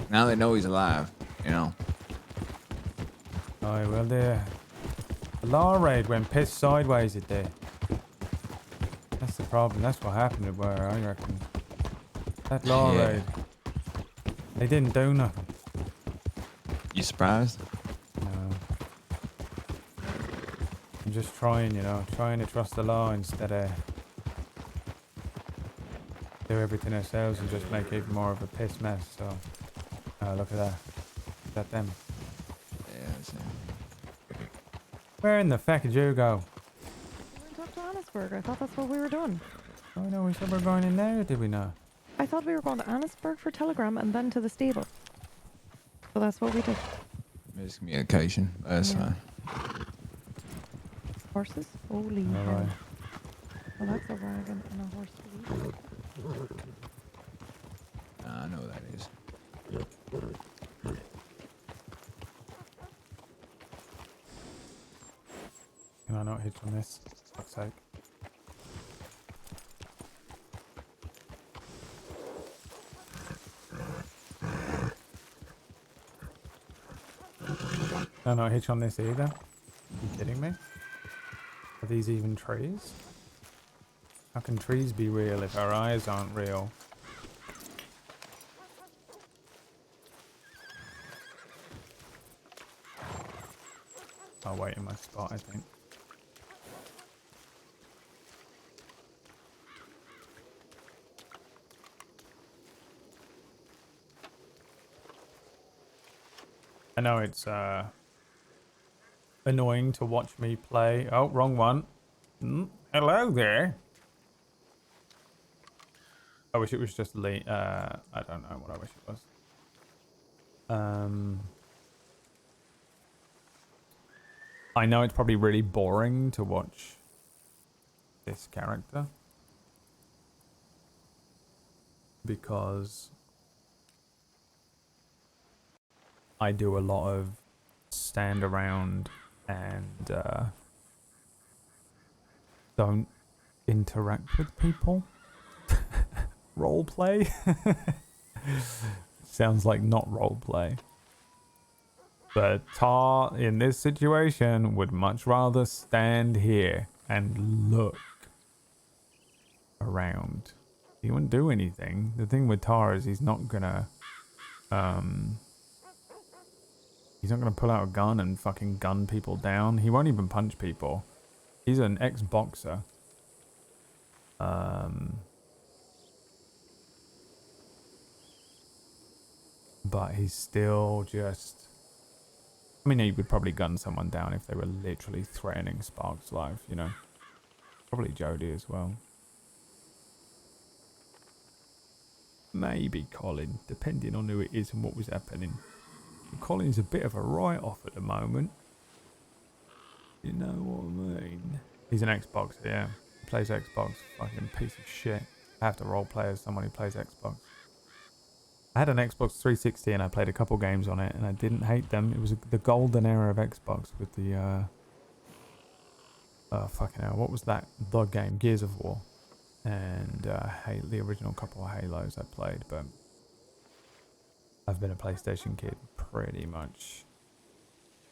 Now they know he's alive, you know. Oh, well, the law raid went pissed sideways it did. That's the problem. That's what happened at where I reckon. That law raid. They didn't do nothing. You surprised? No. I'm just trying, you know, trying to trust the law instead of do everything ourselves and just make even more of a piss mess. So, look at that. Is that them? Yeah, that's him. Where in the fuck did you go? We went up to Annisburg. I thought that's what we were doing. Oh no, we said we're going in there, did we not? I thought we were going to Annisburg for Telegram and then to the stable. So that's what we did. Miscommunication. That's fine. Horses? Holy All hell. right. Well, that's a wagon and a horse. I know that is. Can I not hit on this? For fuck's sake. Can I not hitch on this either? Are you kidding me? Are these even trees? How can trees be real if our eyes aren't real? I'll wait in my spot, I think. I know it's annoying to watch me play. Oh, wrong one. Hello there. I wish it was just Lee. I don't know what I wish it was. I know it's probably really boring to watch this character because I do a lot of stand around and don't interact with people. Role play. Sounds like not role play. But Tar in this situation would much rather stand here and look around. He wouldn't do anything. The thing with Tar is he's not gonna pull out a gun and fucking gun people down. He won't even punch people. He's an ex-boxer. But he's still just... I mean, he would probably gun someone down if they were literally threatening Spark's life, you know. Probably Jody as well. Maybe Colin, depending on who it is and what was happening. Colin's a bit of a write-off at the moment. You know what I mean? He's an Xboxer, yeah. He plays Xbox. Fucking piece of shit. I have to roleplay as someone who plays Xbox. I had an Xbox 360 and I played a couple games on it and I didn't hate them. It was the golden era of Xbox with the fucking hell, what was that? The game, Gears of War, and the original couple of Halos I played. But I've been a PlayStation kid pretty much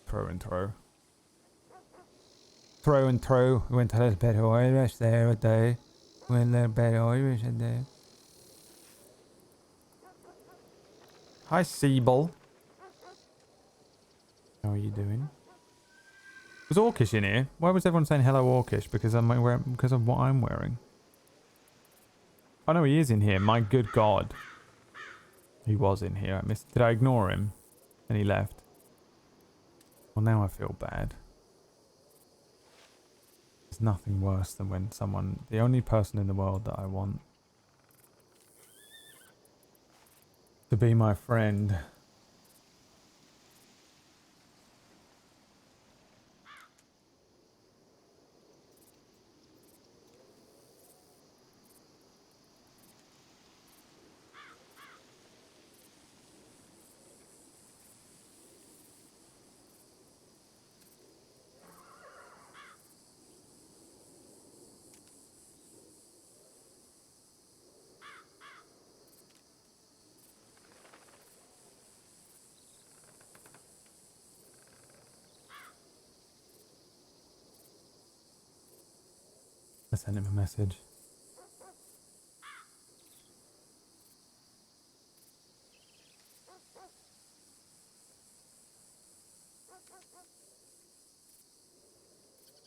through and through. Through and through. We went a little bit Irish there a day. Went a little bit Irish a day. Hi, Siebel. How are you doing? Was Orcish in here? Why was everyone saying hello Orcish? Because because of what I'm wearing. Oh no, he is in here. My good God. He was in here. Did I ignore him? And he left. Well, now I feel bad. There's nothing worse than when the only person in the world that I want to be my friend, I sent him a message.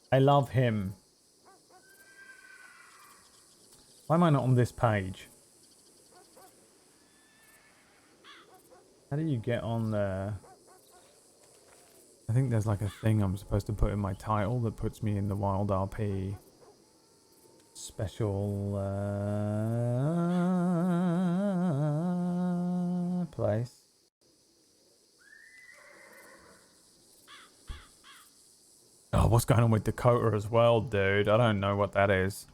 I love him. Why am I not on this page? How do you get on there? I think there's like a thing I'm supposed to put in my title that puts me in the WildRP special place. Oh, what's going on with Dakota as well, dude? I don't know what that is.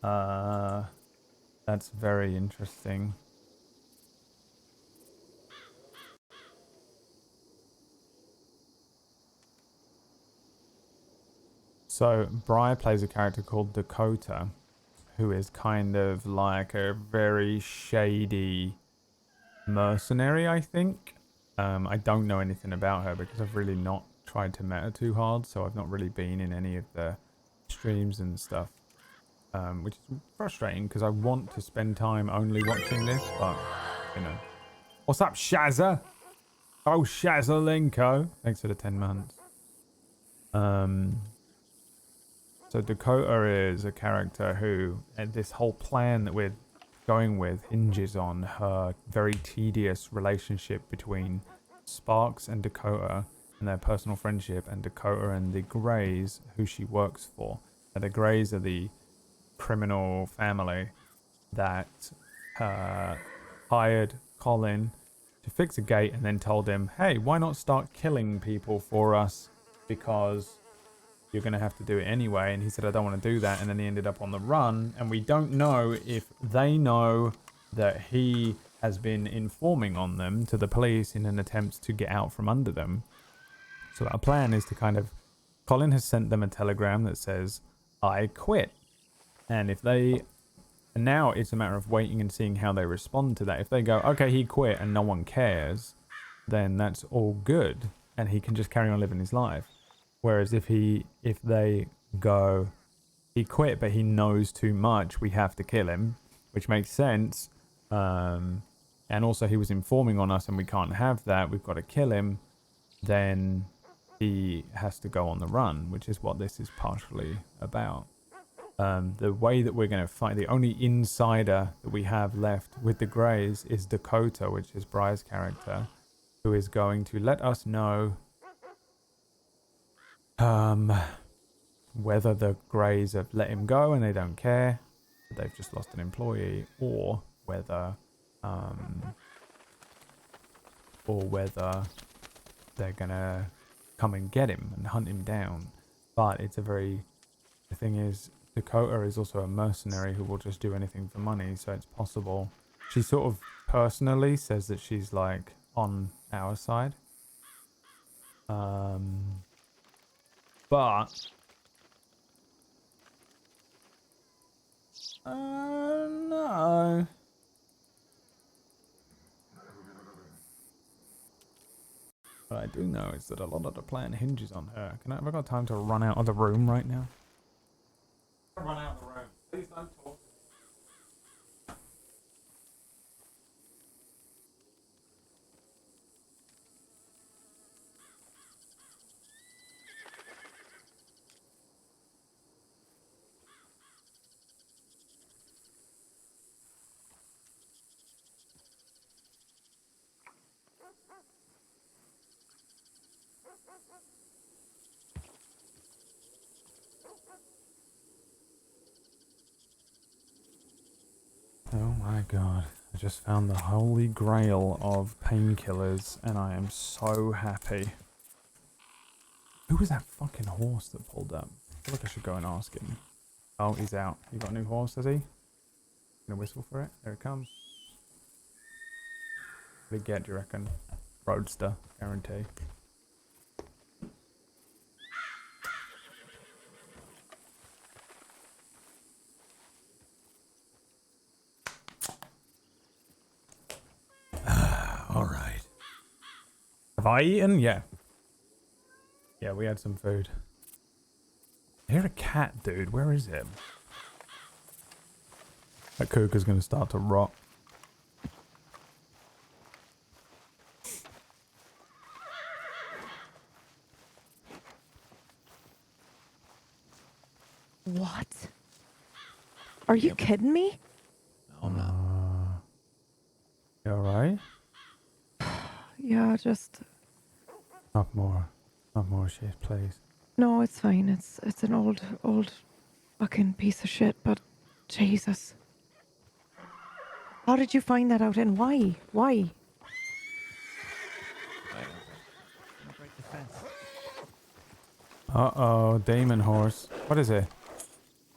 That's very interesting. So, Briar plays a character called Dakota, who is kind of like a very shady mercenary, I think. I don't know anything about her because I've really not tried to meta too hard, so I've not really been in any of the streams and stuff, which is frustrating because I want to spend time only watching this, but, you know. What's up, Shazza? Oh, Shazzalenko. Thanks for the 10 months. So Dakota is a character who, and this whole plan that we're going with hinges on her very tedious relationship between Sparks and Dakota and their personal friendship, and Dakota and the Greys, who she works for. Now, the Greys are the criminal family that hired Colin to fix a gate and then told him, hey, why not start killing people for us, because you're going to have to do it anyway. And he said, I don't want to do that. And then he ended up on the run. And we don't know if they know that he has been informing on them to the police in an attempt to get out from under them. So our plan is to kind of... Colin has sent them a telegram that says, I quit. And if they... And now it's a matter of waiting and seeing how they respond to that. If they go, okay, he quit and no one cares, then that's all good. And he can just carry on living his life. Whereas if they go, he quit, but he knows too much, we have to kill him, which makes sense. And also he was informing on us and we can't have that, we've got to kill him. Then he has to go on the run, which is what this is partially about. The way that we're going to fight, the only insider that we have left with the Greys is Dakota, which is Briar's character, who is going to let us know whether the Greys have let him go and they don't care, they've just lost an employee, or whether they're gonna come and get him and hunt him down. But the thing is, Dakota is also a mercenary who will just do anything for money, so it's possible she sort of personally says that she's like on our side. But no. What I do know is that a lot of the plan hinges on her. Have I got time to run out of the room right now? Run out of the room. Please don't talk. Oh my god. I just found the holy grail of painkillers and I am so happy. Who was that fucking horse that pulled up? I feel like I should go and ask him. Oh, he's out. You got a new horse, has he? Gonna whistle for it? There it comes. Big get, do you reckon? Roadster, guarantee. All right. Have I eaten? Yeah. Yeah, we had some food. I hear a cat, dude. Where is it? That cougar's gonna start to rot. What? Are you kidding me? Oh no. You alright? Yeah, just Not more. Not more shit, please. no, it's fine. It's an old fucking piece of shit, but Jesus. How did you find that out and why? Why? Uh-oh, demon horse. What is it?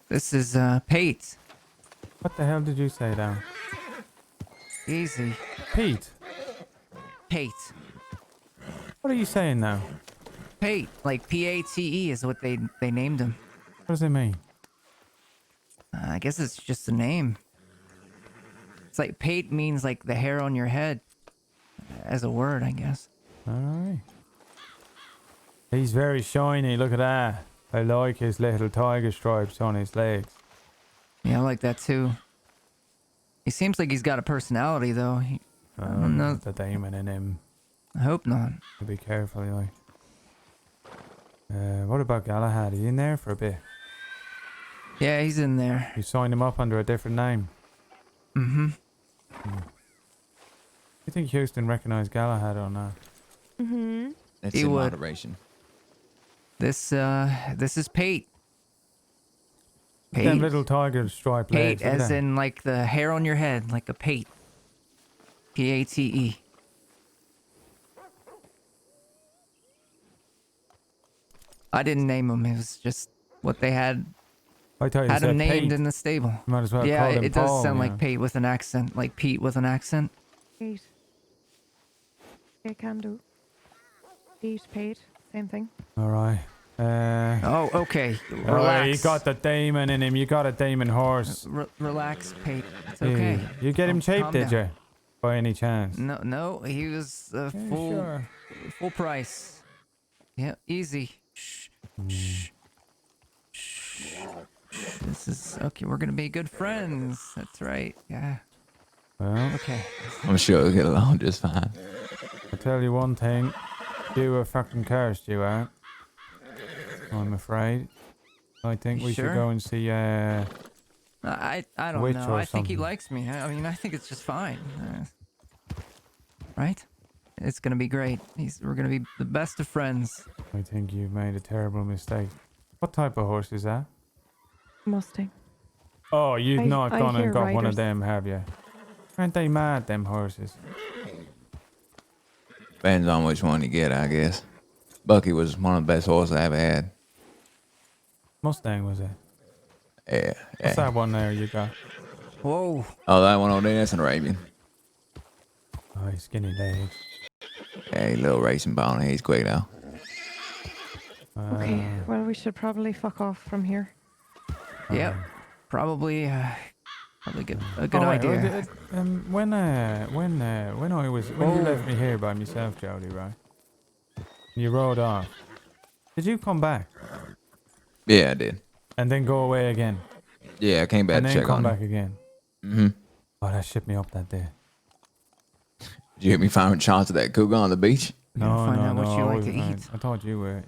This is Pete. What the hell did you say now? Easy. Pete? Pate. What are you saying now? Pate, like P-A-T-E is what they named him. What does it mean? I guess it's just a name. It's like pate means like the hair on your head. As a word, I guess. Alright. He's very shiny, look at that. I like his little tiger stripes on his legs. Yeah, I like that too. He seems like he's got a personality though. I don't know. The demon in him. I hope not. Be careful, like. What about Galahad? Are you in there for a bit? Yeah, he's in there. You signed him up under a different name. Mm-hmm. You think Houston recognized Galahad or not? Mm-hmm. It's He in would. moderation. This is Pate. Them little tiger striped Pate, legs. look at as that. in like the hair on your head, like a pate. P-A-T-E. I didn't name him. It was just what they had I tell you, him said named Pete. in the stable. Might as well Yeah, call him it does Paul, sound you like know. Pate with an accent, like Pete with an accent. Pete. They can do. Pete, Pate, same thing. All right. Oh, okay. All right, you Relax. got the demon in him. You got a demon horse. Relax, Pate. It's Hey, okay. you get him cheap, Calm did down. you? By any chance? No, he was Sure. full price. Yeah, easy. Shh. Shh. Shh. This is okay. We're gonna be good friends. That's right. Yeah. Well, Okay. I'm sure we'll get along just fine. I'll tell you one thing. You are fucking cursed, you are. I'm afraid. I think You we sure? should go and see, I don't Witch know. or I think he something. likes me. I mean, I think it's just fine. Right? It's gonna be great. We're gonna be the best of friends. I think you've made a terrible mistake. What type of horse is that? Mustang. Oh, you've I- not I gone and hear got one of riders. them, have you? Aren't they mad, them horses? Depends on which one you get, I guess. Bucky was one of the best horses I ever had. Mustang, was it? Yeah. What's yeah. that one there you got? Whoa. Oh, that one over there, that's an Arabian. Oh, his skinny legs. Yeah, a little racing ball. He's quick though. Okay, well, we should probably fuck off from here. Yep. Probably get a good Oh, wait, idea. when you left me here by myself, Jody, right? You rode off. Did you come back Yeah, I did. and then go away again Yeah, I came back and to then check come on back him. again? Mm-hmm. Oh, that shipped me up that day. Did you hear me firing shots at that cougar on the beach? No, find no, out what no. you I like wasn't to right. eat. I thought you were.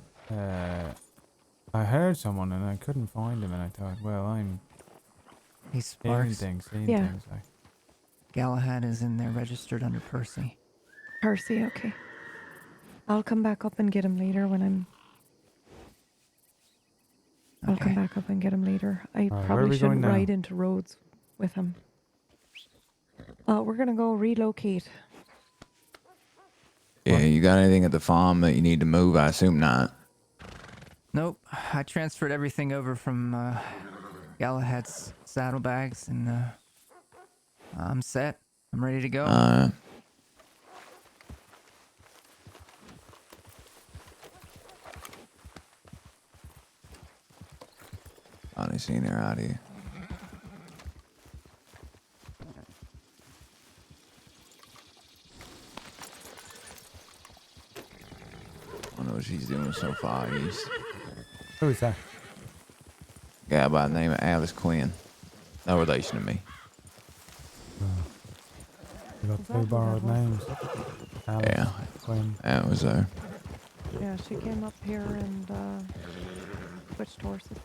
I heard someone and I couldn't find him, and I thought, well, I'm He's hearing Sparks. things, seeing Yeah. things. Like, Galahad is in there registered under Percy. Percy, okay. I'll come back up and get him later when I'm... I'll come back up and get him later. I where are probably we going shouldn't now? ride into roads with him. We're gonna go relocate. Yeah, you got anything at the farm that you need to move? I assume not. Nope. I transferred everything over from Galahad's saddlebags, and I'm set. I'm ready to go. Only seen her out here. I don't know what she's doing so far east. who is that? Guy by the name of Alice Quinn. No relation to me. You got Is two that who borrowed that was? names. Alice, Yeah. Quinn. That was her. Yeah, she came up here and switched horses.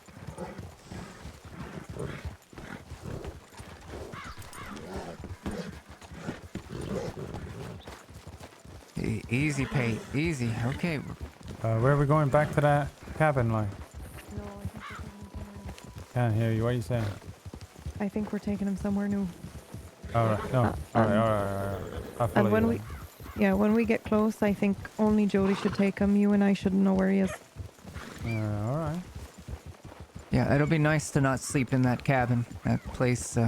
Easy, Pate. Easy. Okay. Where are we going? Back to that cabin, like? No, I think we're taking him somewhere else. Can't hear you. What are you saying? I think we're taking him somewhere new. All right. No. All right. I'll follow And when you we... then. Yeah, when we get close, I think only Jody should take him. You and I shouldn't know where he is. All right. Yeah, it'll be nice to not sleep in that cabin. That place,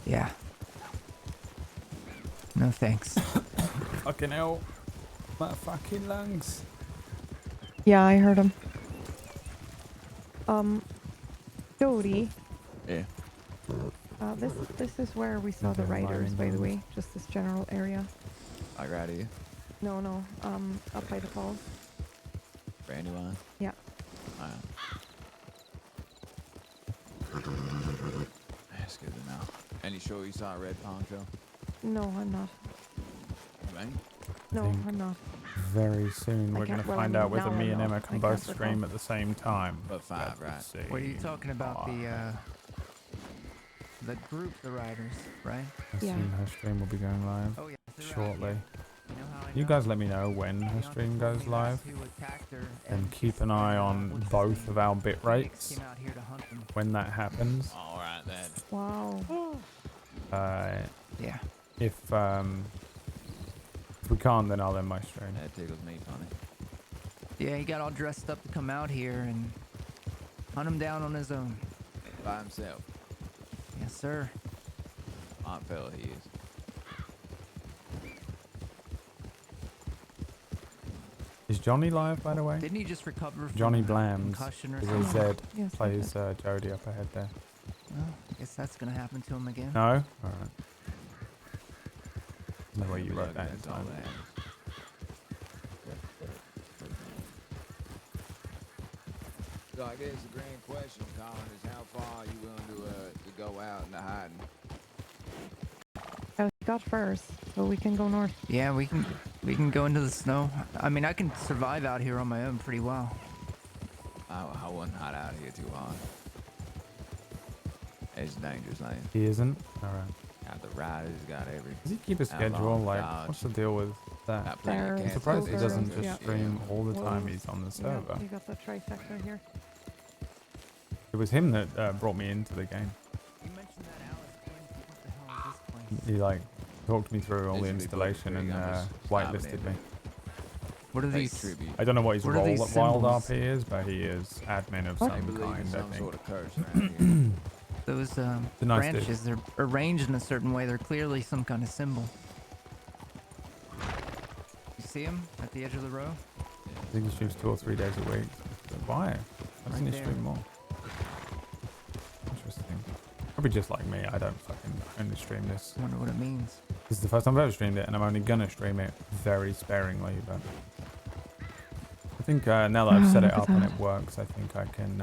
yeah. No thanks. Fucking hell. My fucking lungs. Yeah, I heard him. Jody, Yeah. this is where we saw the Okay, riders, by the mine. way. Just this general area. Like right here. No, up by the falls. Brandywine. Yeah. Alright. That's good to know. And you sure you saw a red poncho? No, I'm not. Right? No, think- I'm not. Very soon I we're can't- gonna well, I find mean, out whether now me I'm and not. Emma I can can't both recall. stream at the same time. But five, right? What are you talking about? The group, the riders, right? I Yeah. assume her stream will be going live Oh yeah. they're out shortly. here. You know how I You know? guys let me know when her The stream uncle told goes me live, that's who attacked her and keep an eye on what's his both name? of our bit Phoenix rates came out here to hunt them. when that happens. Alright then. Wow. Yeah. If we can't, then I'll end my stream. That tickles me funny. Yeah, he got all dressed up to come out here and hunt him down on his own. By himself. Yes, sir. Smart fella he is. Is Johnny live, by the way? Didn't he just recover from Johnny a Blams concussion or is something? a Z. Yes, I Plays Jody up ahead there. Well, I guess that's gonna happen to him again. No? Alright. No way you Be wrote lucky that in that's all time. that happens. So I guess the grand question, Colin, is how far are you willing to go out into hiding? He got first, so we can go north. Yeah, we can go into the snow. I mean, I can survive out here on my own pretty well. I wouldn't hide out here too hard. It's dangerous land. He isn't? Alright. Got the riders, got every. Does he keep a Outlaw, schedule? Like, dodge. what's the deal with that? Got plenty of There, I'm cats surprised he out doesn't there. just Yeah. stream all the time Wolves. he's on the Yeah, server. you got the trifecta here. It was him that brought me into the game. You mentioned that Alice Quinn. What the hell is this place? He like talked me through all the Basically, installation Big and I'm just whitelisted stopping me. in. What are Pay these? tribute. I don't know what his What are role these at Wild symbols? RP is, but he is admin of What? They some believe in kind, I some think. sort of curse around here. those a nice dude. branches, they're arranged in a certain way. They're clearly some kind of symbol. You see him at the edge of the row? I think he streams 2 or 3 days a week. Why? Why doesn't he there. stream more? Interesting. Probably just like me. I don't fucking only stream this. I wonder what it means. This is the first time I've ever streamed it, and I'm only gonna stream it very sparingly. But I think now that I've set it up and it works, I think I can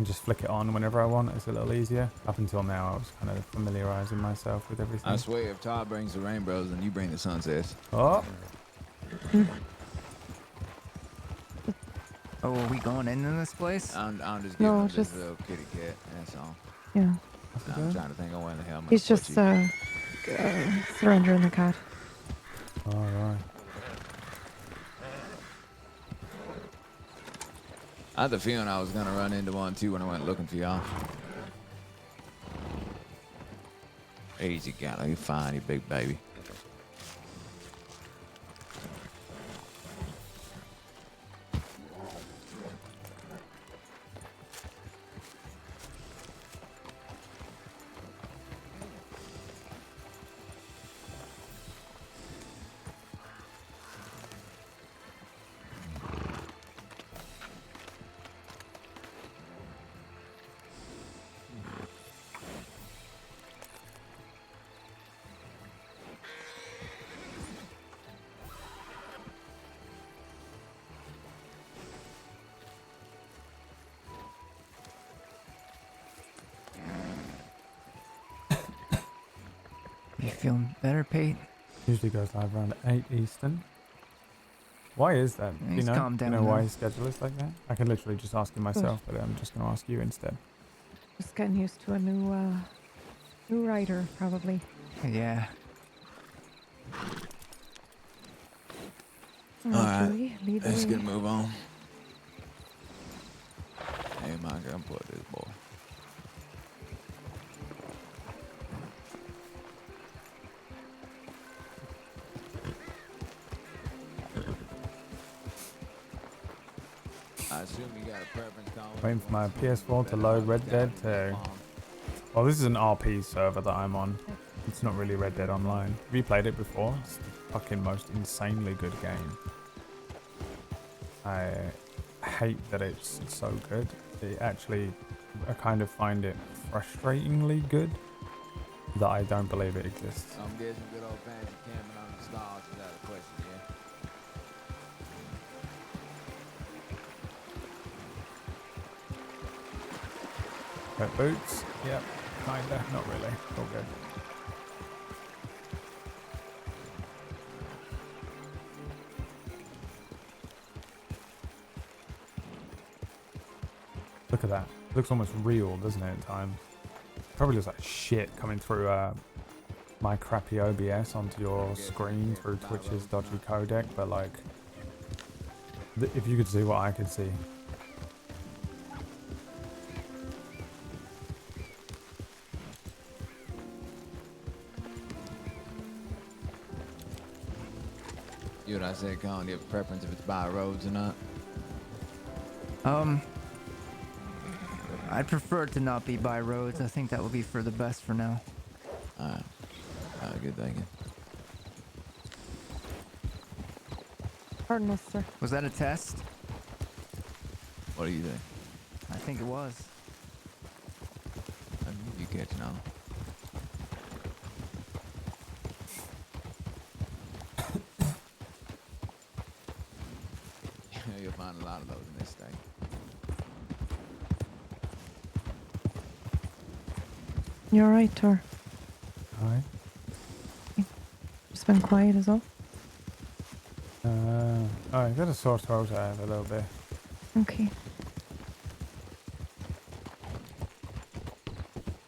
just flick it on whenever I want. It's a little easier. Up until now, I was kind of familiarizing myself with everything. I swear, if Todd brings the rainbows, then you bring the sunsets. Oh. Oh, are we going into this place? I'm just No, giving just- this little kitty cat. That's all. Yeah. I'm trying to think of when the hell I'm He's gonna just put you. surrendering the cat. All right. I had the feeling I was gonna run into one too when I went looking for y'all. Easy, gal. You fine, you big baby. You feeling better, Pete? Usually goes live around 8 Eastern. Why is that? Do you He's know? calmed Do you down know why now. his schedule is like that? I can literally just ask him myself, but I'm just going to ask you instead. Just getting used to a new rider, probably. Yeah. All right, Julie, lead the Let's way. get a move on. Hey, my girl, put this boy. I assume you got a preference, Colin? Waiting for my PS4 to load Red Dead 2. Well, this is an RP server that I'm on. It's not really Red Dead Online. Have you played it before? It's the fucking most insanely good game. I hate that it's so good. I kind of find it frustratingly good that I don't believe it exists. I'm guessing good old fancy camping on the stars without a question, yeah? Got boots? Yep. Kinda. Not really. All good. Look at that. It looks almost real, doesn't it, at times? Probably looks like shit coming through my crappy OBS onto your screen through Twitch's dodgy codec, but like, if you could see what I could see. You know what I said, Colin? Do you have a preference if it's by roads or not? I'd prefer it to not be by roads. I think that would be for the best for now. Alright. Good thinking. Pardon us, sir. Was that a test? What do you think? I think it was. You catching on? You'll find a lot of those in this state. You alright, Tor? Alright. Just been quiet as well? I got a sore throat a little bit. Okay.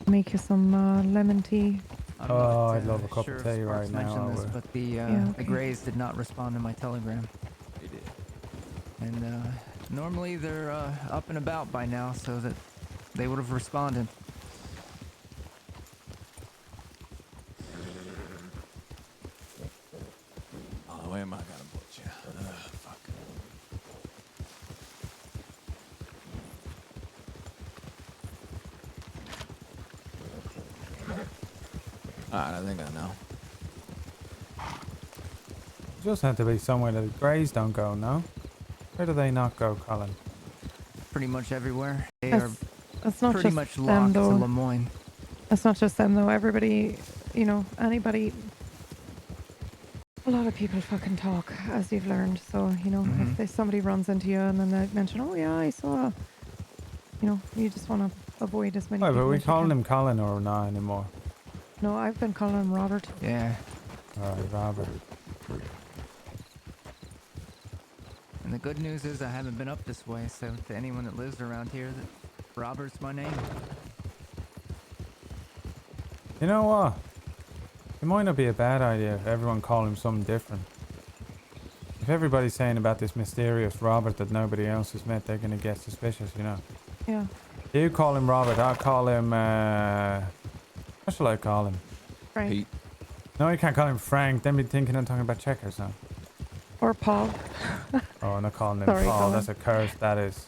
Make you some lemon tea. I'm Oh, not, I'd love a cup sure of if tea Sparks right now, mentioned I this, would. but the Yeah, the okay. Greys did not respond to my telegram, He did. and normally they're up and about by now, so that they would have responded. Oh, where am I gonna put you? Fuck. Alright, I think I know. Just have to be somewhere that the greys don't go, no? Where do they not go, Colin? Pretty much everywhere. They That's, are that's not pretty just much them, locked to though. Lemoyne. That's not just them, though. Everybody, you know, anybody. A lot of people fucking talk, as you've learned. So, you know, if there's somebody runs into you and then they mention, oh, yeah, I saw. You know, you just want to avoid as many Wait, people but we as you calling can. him Colin or not anymore? No, I've been calling him Robert. Yeah. Alright, Robert. And the good news is I haven't been up this way, so to anyone that lives around here, that Robert's my name. You know what? It might not be a bad idea if everyone called him something different. If everybody's saying about this mysterious Robert that nobody else has met, they're gonna get suspicious, you know. Yeah. You call him Robert, I'll call him, what shall I call him? Frank. Pete. No, you can't call him Frank, then be thinking I'm talking about checkers now. Or Paul. Oh, I'm not calling him Sorry, Paul, Colin. that's a curse, that is.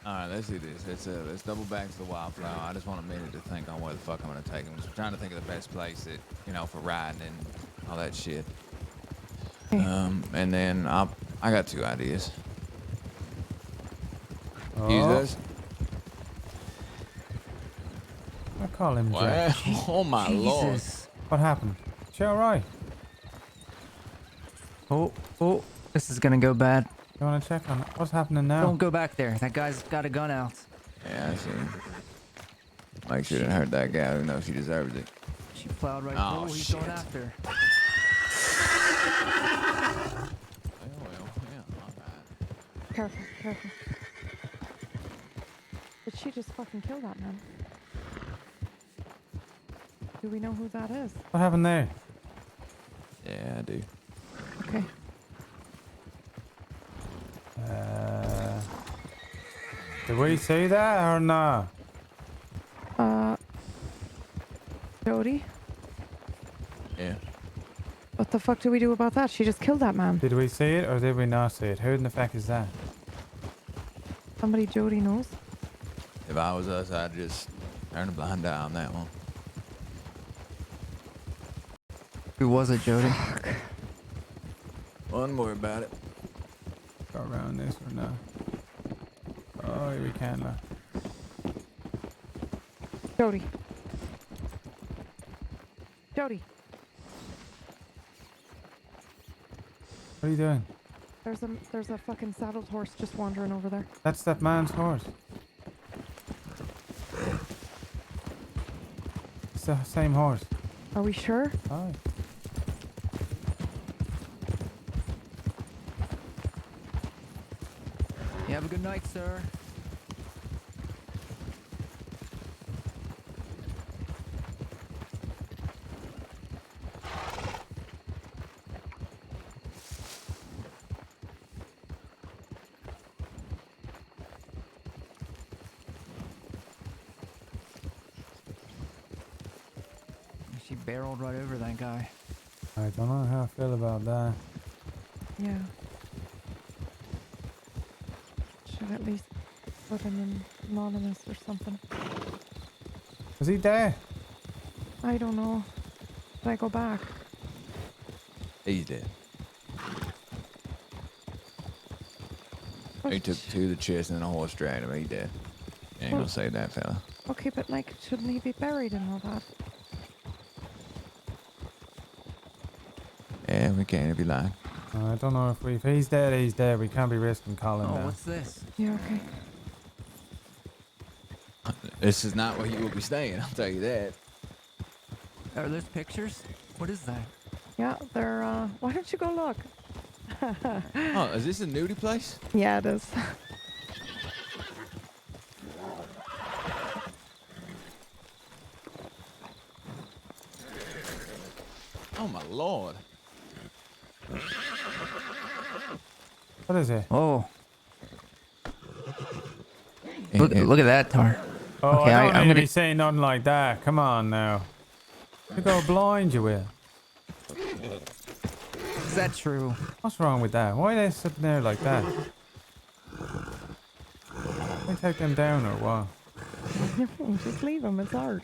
Alright, let's do this. Let's double back to the Wildflower. I just want a minute to think on where the fuck I'm gonna take him. I'm trying to think of the best place that, you know, for riding and all that shit. And then I got 2 ideas. Use those. I call him What? Jack. Oh my lord. Jesus. What happened? She alright? Oh, this is gonna go bad. You wanna check on it? What's happening now? Don't go back there. That guy's got a gun out. Yeah, I see. Make sure it didn't hurt that guy who knows she deserves it. She plowed right Oh, through. He's shit. going after her. Well, yeah, alright. Careful, careful. Did she just fucking kill that man? Do we know who that is? What happened there? Yeah, I do. Okay. Did we see that or not? Jody? Yeah. What the fuck do we do about that? She just killed that man. Did we see it or did we not see it? Who in the fuck is that? Somebody Jody knows. If I was us, I'd just turn a blind eye on that one. Who was it, Jody? Don't worry about it. Go around this or not? Oh, we can't look. Jody. Jody. What are you doing? There's a fucking saddled horse just wandering over there. That's that man's horse. It's the same horse. Are we sure? Aye. You have a good night, sir. She barreled right over that guy. I don't know how I feel about that. Yeah. Should at least put him in anonymous or something. Is he there? I don't know. Should I go back? He's dead. Oh, He took 2 to the chest and then a horse dragged him. He dead. You ain't Well- gonna save that fella. Okay, but like, shouldn't he be buried and all that? Yeah, we can't be lying. I don't know if he's dead, he's dead. We can't be risking Colin Oh, now. what's this? Yeah, okay. This is not where you will be staying, I'll tell you that. Are those pictures? What is that? Yeah, they're, why don't you go look? Oh, is this a nudie place? Yeah, it is. Oh my lord. What is it? Oh. Look at that, Tar. Oh, Okay, I don't I'm need to gonna- be saying nothing like that. Come on now. You go blind, you will. Is that true? What's wrong with that? Why are they sitting there like that? take them down or what? Just leave him. It's art.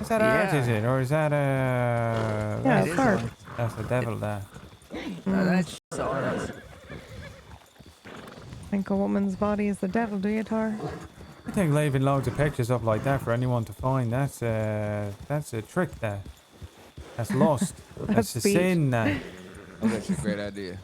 Is that art, is it? Or is that Yeah, that's, it's art. that's the devil there. That's art. Think a woman's body is the devil, do you, Tar? I think leaving loads of pictures up like that for anyone to find, that's a trick there. That's lust. That's a speed. sin there. Oh, that's a great idea.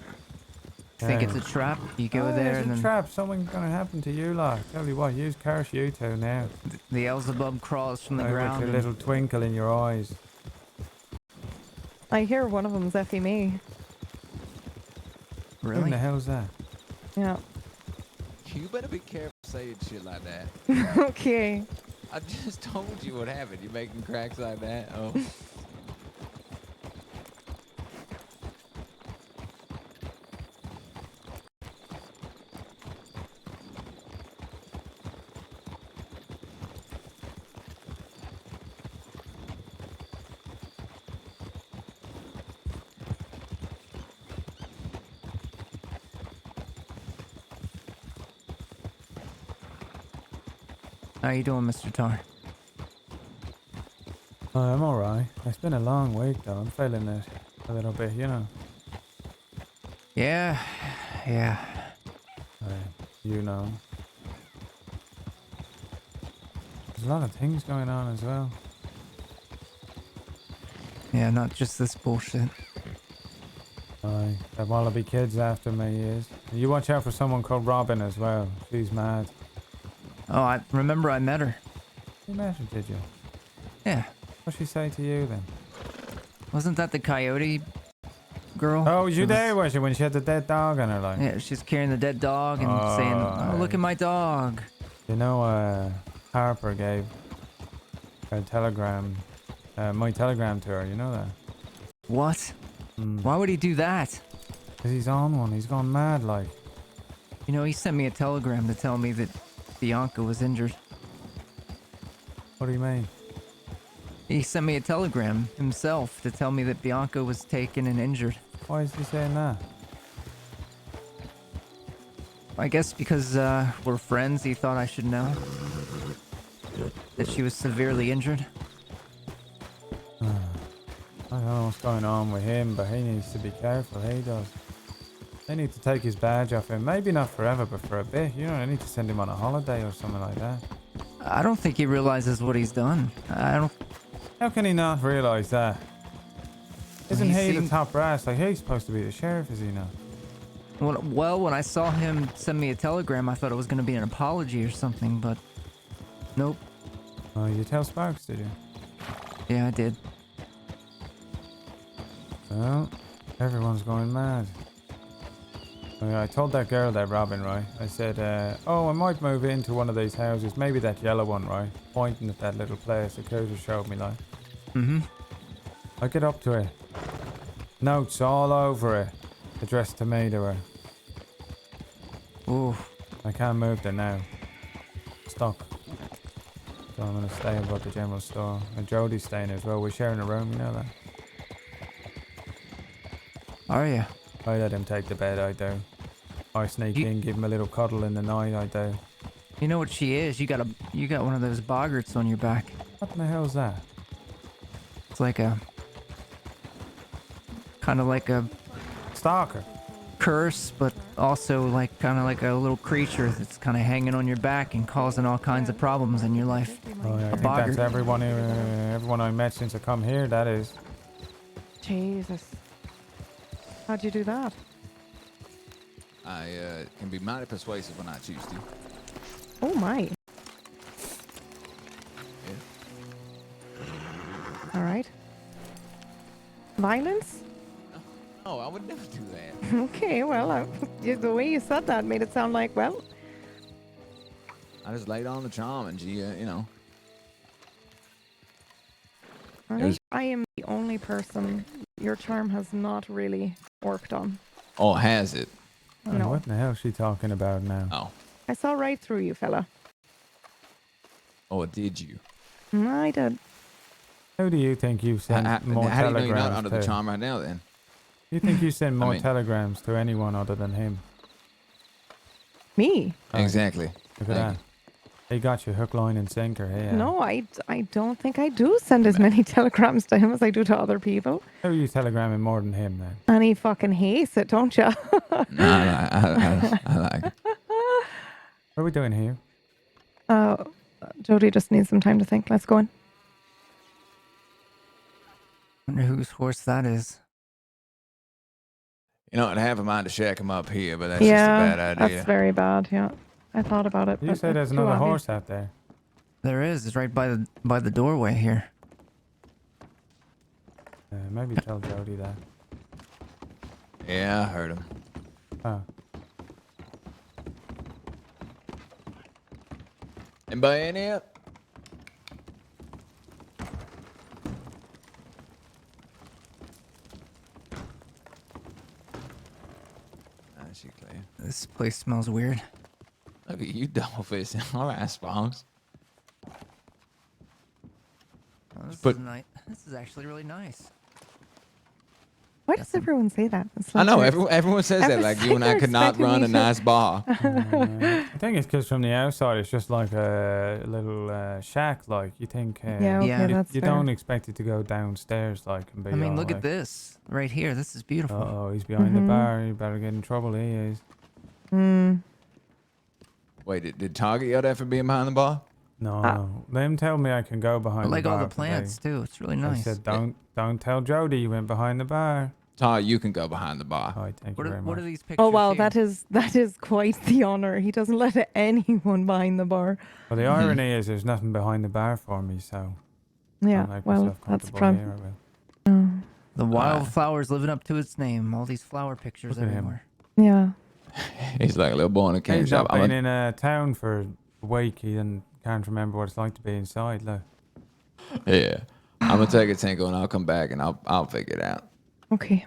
Think it's a trap? You go there it's and a then trap. Something's gonna happen to you, lot. Tell you what, use curse you two now. the Beelzebub crawls from the With ground. a and- little twinkle in your eyes. I hear one of them's Effie me. Who Really? the hell's that? Yeah. You better be careful saying shit like that. Okay. I just told you what happened. You making cracks like that? Oh. How you doing, Mr. Tar? I'm alright. It's been a long week though. I'm feeling it a little bit, you know. Yeah. You know. There's a lot of things going on as well. Yeah, not just this bullshit. Aye, that wallaby kid's after me is. You watch out for someone called Robin as well. She's mad. Oh, I remember I met her. You met her, did you? Yeah. What'd she say to you then? Wasn't that the coyote girl? Oh, was you She there, was she, when she had the dead dog on her line? Yeah, she's carrying the dead dog and saying, "Oh, look at my dog." You know, Harper gave a telegram, my telegram to her, you know that? What? Why would he do that? Because he's on one, he's gone mad like. You know, he sent me a telegram to tell me that Bianca was injured. What do you mean? He sent me a telegram himself to tell me that Bianca was taken and injured. Why is he saying that? I guess because we're friends, he thought I should know that she was severely injured. I don't know what's going on with him, but he needs to be careful, he does. They need to take his badge off him. Maybe not forever, but for a bit. You know, they need to send him on a holiday or something like that. I don't think he realizes what he's done. I don't... How can he not realise that? Isn't He he the seemed- top brass? Like, he's supposed to be the sheriff, is he not? Well, when I saw him send me a telegram, I thought it was going to be an apology or something, but nope. Oh, you tell Sparks, did you? Yeah, I did. Well, everyone's going mad. I told that girl, that Robin, right? I said, oh, I might move into one of these houses. Maybe that yellow one, right? Pointing at that little place the Cruiser showed me, like. Mm-hmm. I get up to it. Notes all over it. Addressed to me, they were. Ooh. I can't move there now. Stuck. So I'm gonna stay above the general store. And Jodie's staying as well. We're sharing a room, you know that? Are you? I let him take the bed, I do. I sneak in, give him a little cuddle in the night, I do. You know what she is? You got one of those boggarts on your back. What the hell's that? It's like a... kind of like a... Stalker. Curse, but also like kind of like a little creature that's kind of hanging on your back and causing all kinds of problems in your life. Oh, yeah, I A think boggart. that's everyone I met since I come here, that is. Jesus. How'd you do that? I can be mighty persuasive when I choose to. Oh my. Yeah. All right. Violence? Oh, I would never do that. Okay, well, the way you said that made it sound like, well, I just laid on the charm and she, you know. all right. I am the only person your charm has not really worked on. Oh, has it? Oh, No. what the hell is she talking about now? Oh. I saw right through you, fella. Oh, did you? I did. Who do you think you sent more how do you know telegrams you're not under to? the charm right now then? You think you send more mean- telegrams to anyone other than him? Me? Right. Exactly. Look at that. He got you hook, line, and sinker here. No, I don't think I do send as many telegrams to him as I do to other people. Who are you telegramming more than him then? And he fucking hates it, don't you? No, I like it. What are we doing here? Jody just needs some time to think. Let's go in. Wonder whose horse that is. You know, I'd have a mind to shack him up here, but that's just a bad idea. That's very bad. Yeah, I thought about it. You but say there's it's too another obvious. horse out there. There is. It's right by the doorway here. Maybe tell Jody that. Yeah, I heard him. Oh. Anybody in here? She clear. This place smells weird. Look at you, dollfish. All right, Sponks. Oh, this But- is nice. This is actually really nice. Why does everyone say that? It's I like know they're- everyone says that. Every- Like you and I they're could not expecting run me a to- nice bar. I think it's because from the outside it's just like a little shack. Like you think. Yeah, okay, Yeah. that's You fair. don't expect it to go downstairs like and be. I mean, all look like, at this right here. This is beautiful. Oh, he's behind the bar. You better get in trouble. He is. Wait, did Target yell at for being behind the bar? No, them tell me I can go behind I like the bar. all the but plants too. It's really They nice. said don't tell Jody you went behind the bar. Tar, you can go behind the bar. Oh, thank What you are, very what much. are these pictures? Oh wow, here? that is quite the honor. He doesn't let anyone behind the bar. Well, the irony is there's nothing behind the bar for me, so Yeah, I'll make well, myself that's comfortable here. I will. The wildflowers living up to its name. All these flower pictures Look at him. everywhere. Yeah. He's like a little boy in a candy He's shop. not been in a town for a week. He can't remember what it's like to be inside. Look. Yeah, I'm gonna take a tinkle and I'll come back and I'll figure it out. Okay.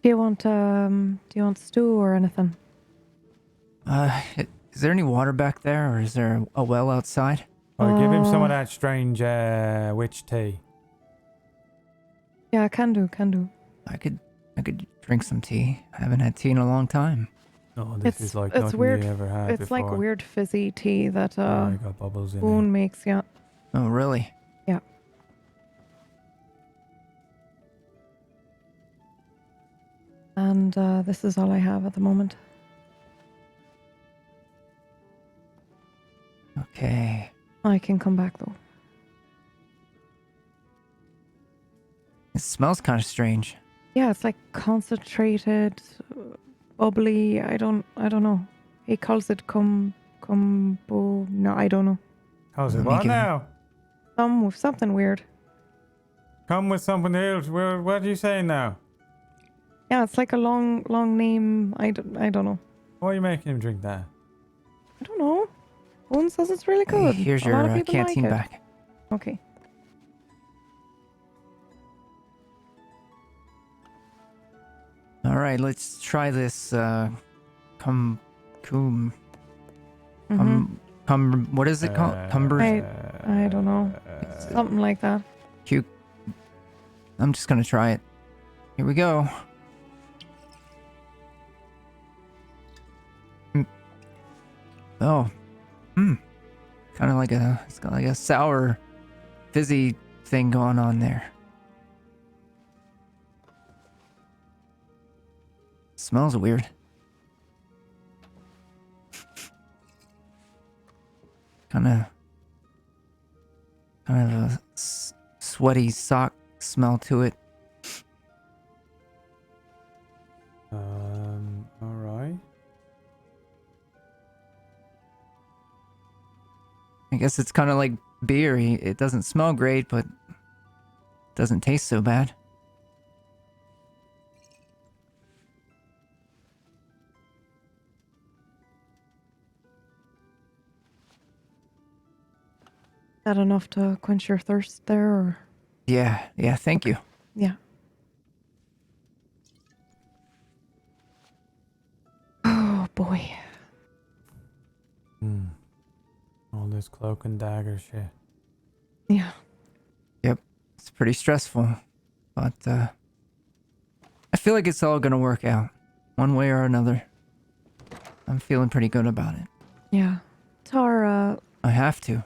Do you want stew or anything? Is there any water back there, or is there a well outside? Oh, give him some of that strange witch tea. Yeah, can do. I could drink some tea. I haven't had tea in a long time. Oh, this is like it's nothing weird. you ever had It's before. like weird fizzy tea that Oh, you got bubbles in Boone it. makes. Yeah. Oh, really? Yeah. And this is all I have at the moment. Okay. I can come back though. It smells kind of strange. Yeah, it's like concentrated, bubbly. I don't know. He calls it combo. No, I don't know. How's it? Let me What give him- now? Something weird. Come with something else. What are you saying now? Yeah, it's like a long name. I don't know. Why are you making him drink that? I don't know. Boone says it's really good. Here's A lot your of people canteen like it. back. Okay. All right, let's try this. Cum. What is it called? Cumber. I don't know. Something like that. Cute. I'm just gonna try it. Here we go. Oh. Kind of like it's got like a sour, fizzy thing going on there. Smells weird. Kind of a sweaty sock smell to it. All right. I guess it's kind of like beer. It doesn't smell great, but it doesn't taste so bad. Is that enough to quench your thirst there, or? Yeah, thank you. Yeah. All this cloak and dagger shit. Yeah. Yep. It's pretty stressful. But, I feel like it's all gonna work out. One way or another. I'm feeling pretty good about it. Yeah. Tar, I have to.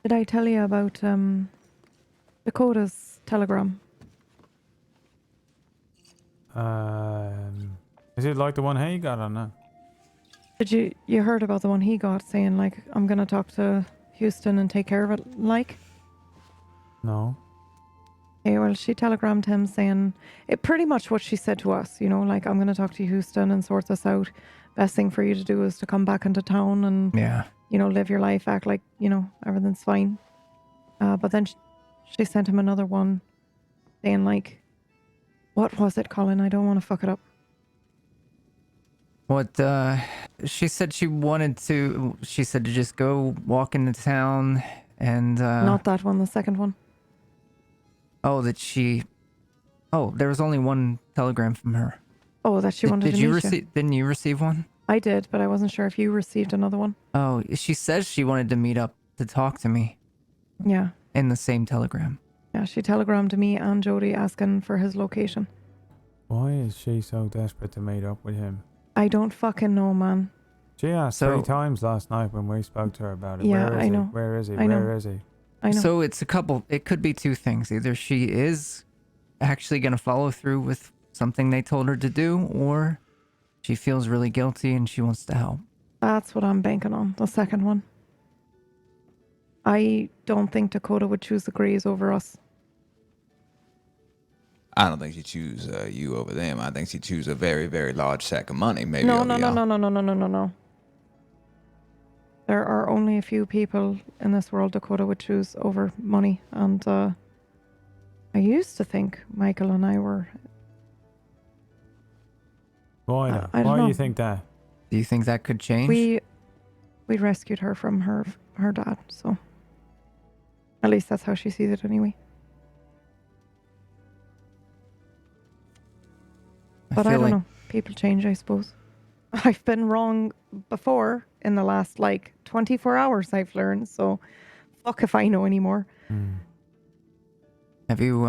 did I tell you about Dakota's telegram? Is it like the one he got or not? Did you heard about the one he got saying like I'm gonna talk to Houston and take care of it like? No. Okay, well she telegrammed him saying it pretty much what she said to us, you know, like I'm gonna talk to Houston and sort this out. Best thing for you to do is to come back into town and Yeah. you know, live your life, act like, you know, everything's fine. But then she sent him another one saying like, what was it, Colin? I don't want to fuck it up. What, she said she said to just go walk into town and, Not that one, the second one. oh, there was only one telegram from her. Oh, that she wanted to meet you. Didn't you receive one? I did, but I wasn't sure if you received another one. Oh, she says she wanted to meet up to talk to me Yeah. in the same telegram. Yeah, she telegrammed me and Jody asking for his location. Why is she so desperate to meet up with him? I don't fucking know, man. She asked So- 3 times last night when we spoke to her about it. Yeah, Where is I he? know. Where is he? I know. Where is he? I know. So it could be two things. Either she is actually going to follow through with something they told her to do, or she feels really guilty and she wants to help. That's what I'm banking on, the second one. I don't think Dakota would choose the Greys over us. I don't think she'd choose you over them. I think she'd choose a very, very large sack of money, maybe. No, over no, no, y'all. no, no, no, no, no, no. There are only a few people in this world Dakota would choose over money, and I used to think Michael and I were. Why? I don't Why do know. you think that? Do you think that could change? We rescued her from her dad, so at least that's how she sees it anyway. But I feel don't like know. People change, I suppose. I've been wrong before in the last 24 hours, I've learned, so fuck if I know anymore. Have you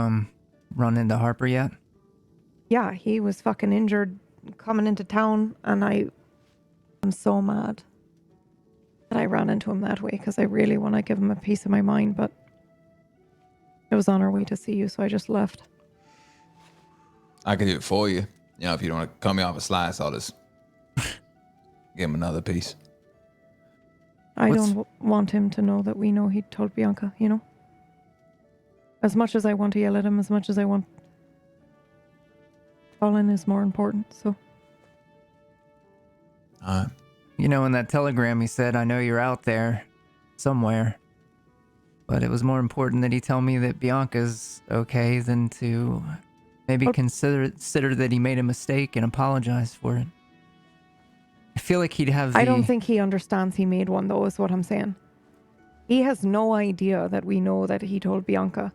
run into Harper yet? Yeah, he was fucking injured coming into town, and I'm so mad that I ran into him that way because I really want to give him a piece of my mind, but it was on our way to see you, so I just left. I could do it for you. You know, if you don't want to cut me off a slice, I'll just give him another piece. I don't want him to know that we know he told Bianca, you know? As much as I want to yell at him, as much as I want... Colin is more important, so... You know, in that telegram he said, I know you're out there somewhere. But it was more important that he tell me that Bianca's okay than to maybe consider that he made a mistake and apologize for it. I feel like he'd have I don't think he understands he made one, though, is what I'm saying. He has no idea that we know that he told Bianca.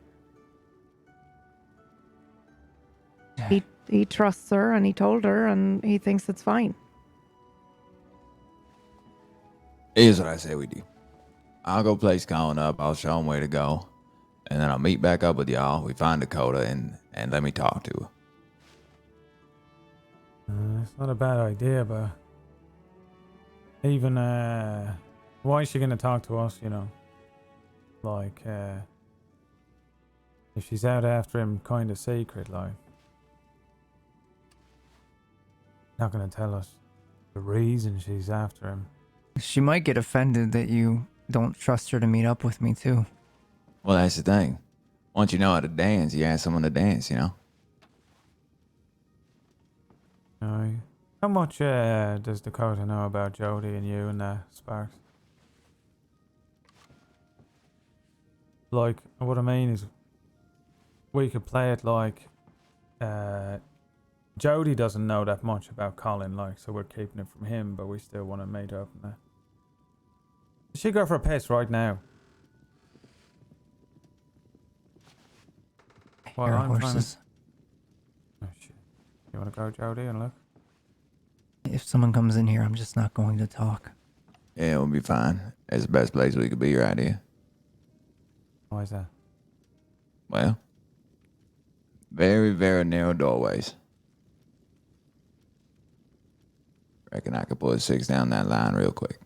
He trusts her, and he told her, and he thinks it's fine. Here's what I say we do. I'll go place Colin up. I'll show him where to go. And then I'll meet back up with y'all. We find Dakota and let me talk to her. It's not a bad idea, but even why is she gonna talk to us? You know, like if she's out after him, kind of secret, like not gonna tell us the reason she's after him. She might get offended that you don't trust her to meet up with me, too. Well, that's the thing. Once you know how to dance, you ask someone to dance, you know? How much does Dakota know about Jody and you and Sparks? Like, what I mean is, we could play it like Jody doesn't know that much about Colin, like, so we're keeping it from him, but we still want to meet up and that. She go for a piss right now. Well, Air I'm trying to... horses. Oh shit! You want to go, Jody, and look? If someone comes in here, I'm just not going to talk. Yeah, we'll be fine. It's the best place we could be right here. Why is that? Well, very, very narrow doorways. Reckon I could put 6 down that line real quick.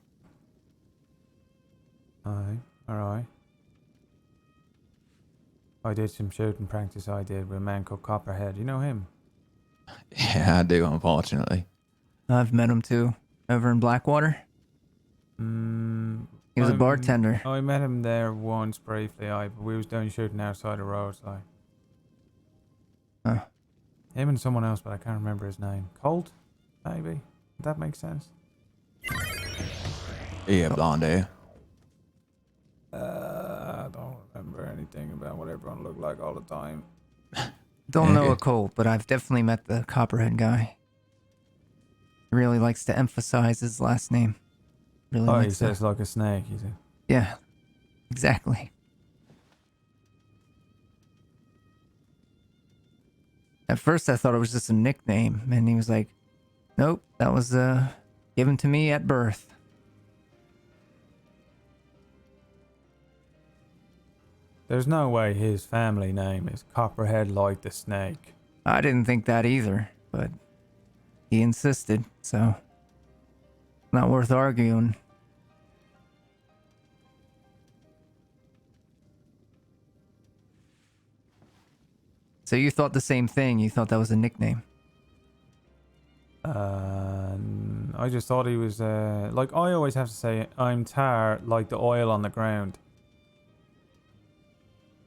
Alright, alright. I did some shooting practice I did with a man called Copperhead. You know him? Yeah, I do, unfortunately. I've met him too, over in Blackwater. He was a bartender. I met him there once briefly, but we was doing shooting outside the roads, like. Huh. Him and someone else, but I can't remember his name. Colt? Maybe? Would that make sense? Yeah, blonde hair. I don't remember anything about what everyone looked like all the time. Don't know a Colt, but I've definitely met the Copperhead guy. He really likes to emphasize his last name. Really Oh, he likes says like a snake, he said. Yeah, exactly. At first I thought it was just a nickname, and he was like, nope, that was given to me at birth. There's no way his family name is Copperhead like the snake. I didn't think that either, but he insisted, so not worth arguing. So you thought the same thing? You thought that was a nickname? I just thought he was, like I always have to say, I'm Tar, like the oil on the ground.